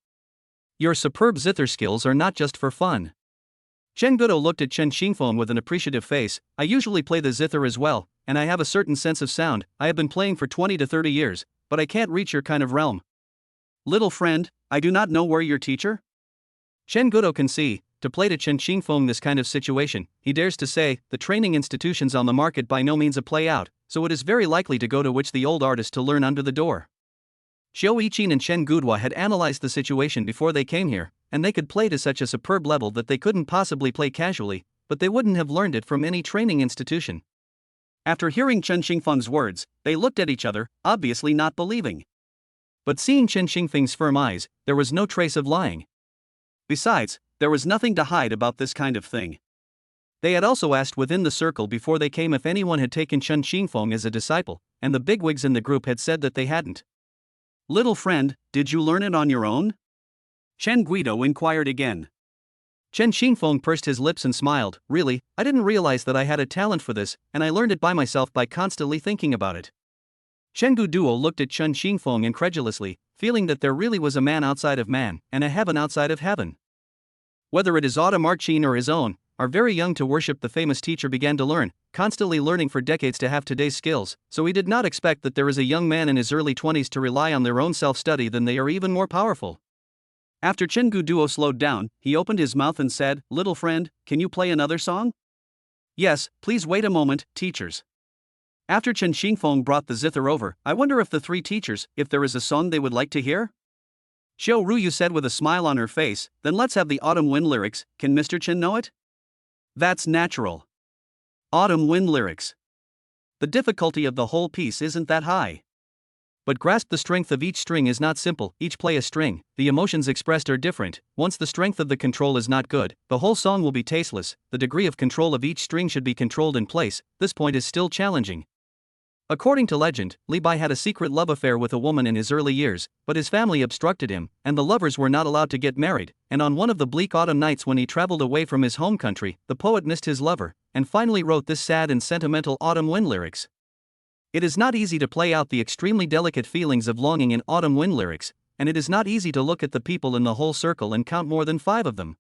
Your superb zither skills are not just for fun. Chen Guido looked at Chen Xingfeng with an appreciative face. I usually play the zither as well, and I have a certain sense of sound. I have been playing for 20 to 30 years, but I can't reach your kind of realm. Little friend, I do not know where your teacher? Chen Guido can see, to play to Chen Xingfeng this kind of situation, he dares to say, the training institutions on the market by no means a play out, so it is very likely to go to which the old artist to learn under the door. Xiao Yiqin and Chen Guido had analyzed the situation before they came here, and they could play to such a superb level that they couldn't possibly play casually, but they wouldn't have learned it from any training institution. After hearing Chen Xingfeng's words, they looked at each other, obviously not believing. But seeing Chen Xingfeng's firm eyes, there was no trace of lying. Besides, there was nothing to hide about this kind of thing. They had also asked within the circle before they came if anyone had taken Chen Xingfeng as a disciple, and the bigwigs in the group had said that they hadn't. Little friend, did you learn it on your own? Chen Guido inquired again. Chen Xingfeng pursed his lips and smiled. Really, I didn't realize that I had a talent for this, and I learned it by myself by constantly thinking about it. Chen Guido looked at Chen Xingfeng incredulously, feeling that there really was a man outside of man, and a heaven outside of heaven. Whether it is Autumn Archin or his own, are very young to worship the famous teacher began to learn, constantly learning for decades to have today's skills, so he did not expect that there is a young man in his early 20s to rely on their own self-study then they are even more powerful. After Chen Guido slowed down, he opened his mouth and said, Little friend, can you play another song? Yes, please wait a moment, teachers. After Chen Xingfeng brought the zither over, I wonder if the three teachers, if there is a song they would like to hear? Xiao Ruyu said with a smile on her face, then let's have the Autumn Wind lyrics, can Mr. Chen know it? That's natural. Autumn Wind lyrics. The difficulty of the whole piece isn't that high. But grasp the strength of each string is not simple, each play a string, the emotions expressed are different, once the strength of the control is not good, the whole song will be tasteless, the degree of control of each string should be controlled in place, this point is still challenging. According to legend, Li Bai had a secret love affair with a woman in his early years, but his family obstructed him, and the lovers were not allowed to get married, and on one of the bleak autumn nights when he traveled away from his home country, the poet missed his lover, and finally wrote this sad and sentimental autumn wind lyrics. It is not easy to play out the extremely delicate feelings of longing in autumn wind lyrics, and it is not easy to look at the people in the whole circle and count more than 5 of them.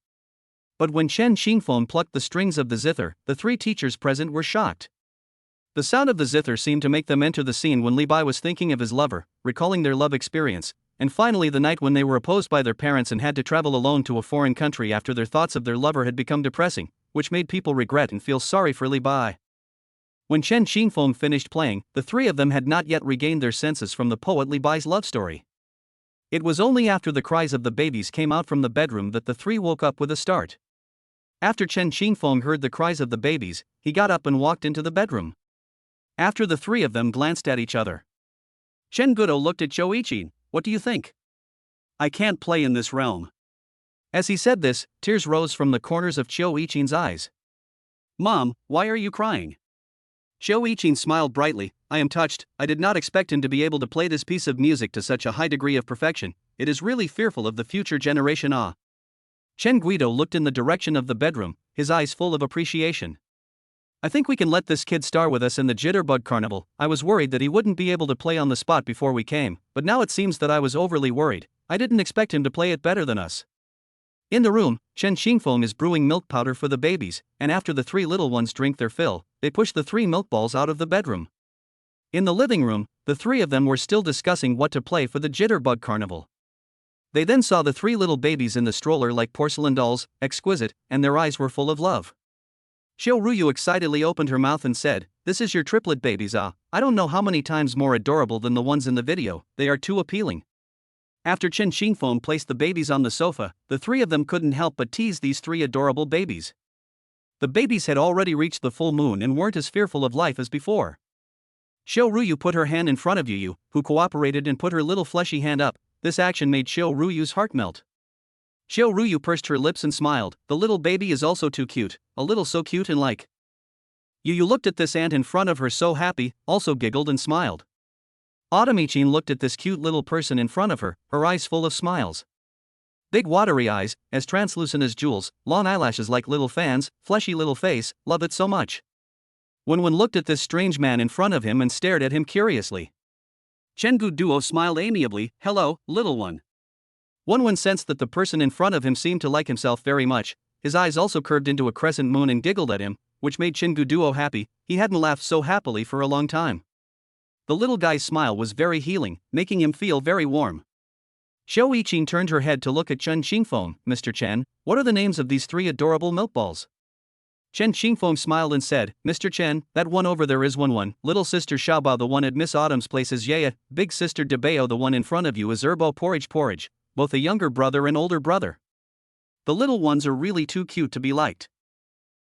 But when Chen Xingfeng plucked the strings of the zither, the 3 teachers present were shocked. The sound of the zither seemed to make them enter the scene when Li Bai was thinking of his lover, recalling their love experience, and finally the night when they were opposed by their parents and had to travel alone to a foreign country after their thoughts of their lover had become depressing, which made people regret and feel sorry for Li Bai. When Chen Xingfeng finished playing, the 3 of them had not yet regained their senses from the poet Li Bai's love story. It was only after the cries of the babies came out from the bedroom that the 3 woke up with a start. After Chen Xingfeng heard the cries of the babies, he got up and walked into the bedroom. After the 3 of them glanced at each other, Chen Guido looked at Xiao Yiqin. What do you think? I can't play in this realm. As he said this, tears rose from the corners of Xiao Yiqin's eyes. Mom, why are you crying? Xiao Yiqin smiled brightly. I am touched. I did not expect him to be able to play this piece of music to such a high degree of perfection. It is really fearful of the future generation. Chen Guido looked in the direction of the bedroom, his eyes full of appreciation. I think we can let this kid star with us in the Jitterbug Carnival. I was worried that he wouldn't be able to play on the spot before we came, but now it seems that I was overly worried. I didn't expect him to play it better than us. In the room, Chen Xingfeng is brewing milk powder for the babies, and after the 3 little ones drink their fill, they push the 3 milk balls out of the bedroom. In the living room, the 3 of them were still discussing what to play for the Jitterbug Carnival. They then saw the 3 little babies in the stroller like porcelain dolls, exquisite, and their eyes were full of love. Xiao Ruyu excitedly opened her mouth and said, This is your triplet babies. I don't know how many times more adorable than the ones in the video, they are too appealing. After Chen Xingfeng placed the babies on the sofa, the three of them couldn't help but tease these three adorable babies. The babies had already reached the full moon and weren't as fearful of life as before. Xiao Ruyu put her hand in front of Yuyu, who cooperated and put her little fleshy hand up. This action made Xiao Ruyu's heart melt. Xiao Ruyu pursed her lips and smiled. The little baby is also too cute, a little so cute and like. Yuyu looked at this ant in front of her so happy, also giggled and smiled. Autumn-Ichin looked at this cute little person in front of her, her eyes full of smiles. Big watery eyes, as translucent as jewels, long eyelashes like little fans, fleshy little face, love it so much. Wenwen looked at this strange man in front of him and stared at him curiously. Chenggu Duo smiled amiably. Hello, little one. Wenwen sensed that the person in front of him seemed to like himself very much. His eyes also curved into a crescent moon and giggled at him, which made Chenggu Duo happy. He hadn't laughed so happily for a long time. The little guy's smile was very healing, making him feel very warm. Xiao Yiqing turned her head to look at Chen Xingfeng. Mr. Chen, what are the names of these three adorable milk balls? Chen Xingfeng smiled and said, Mr. Chen, that one over there is Wenwen, little sister Xiaobao the one at Miss Autumn's place is Yaya, big sister Debao the one in front of you is Erbo Porridge, both a younger brother and older brother. The little ones are really too cute to be liked.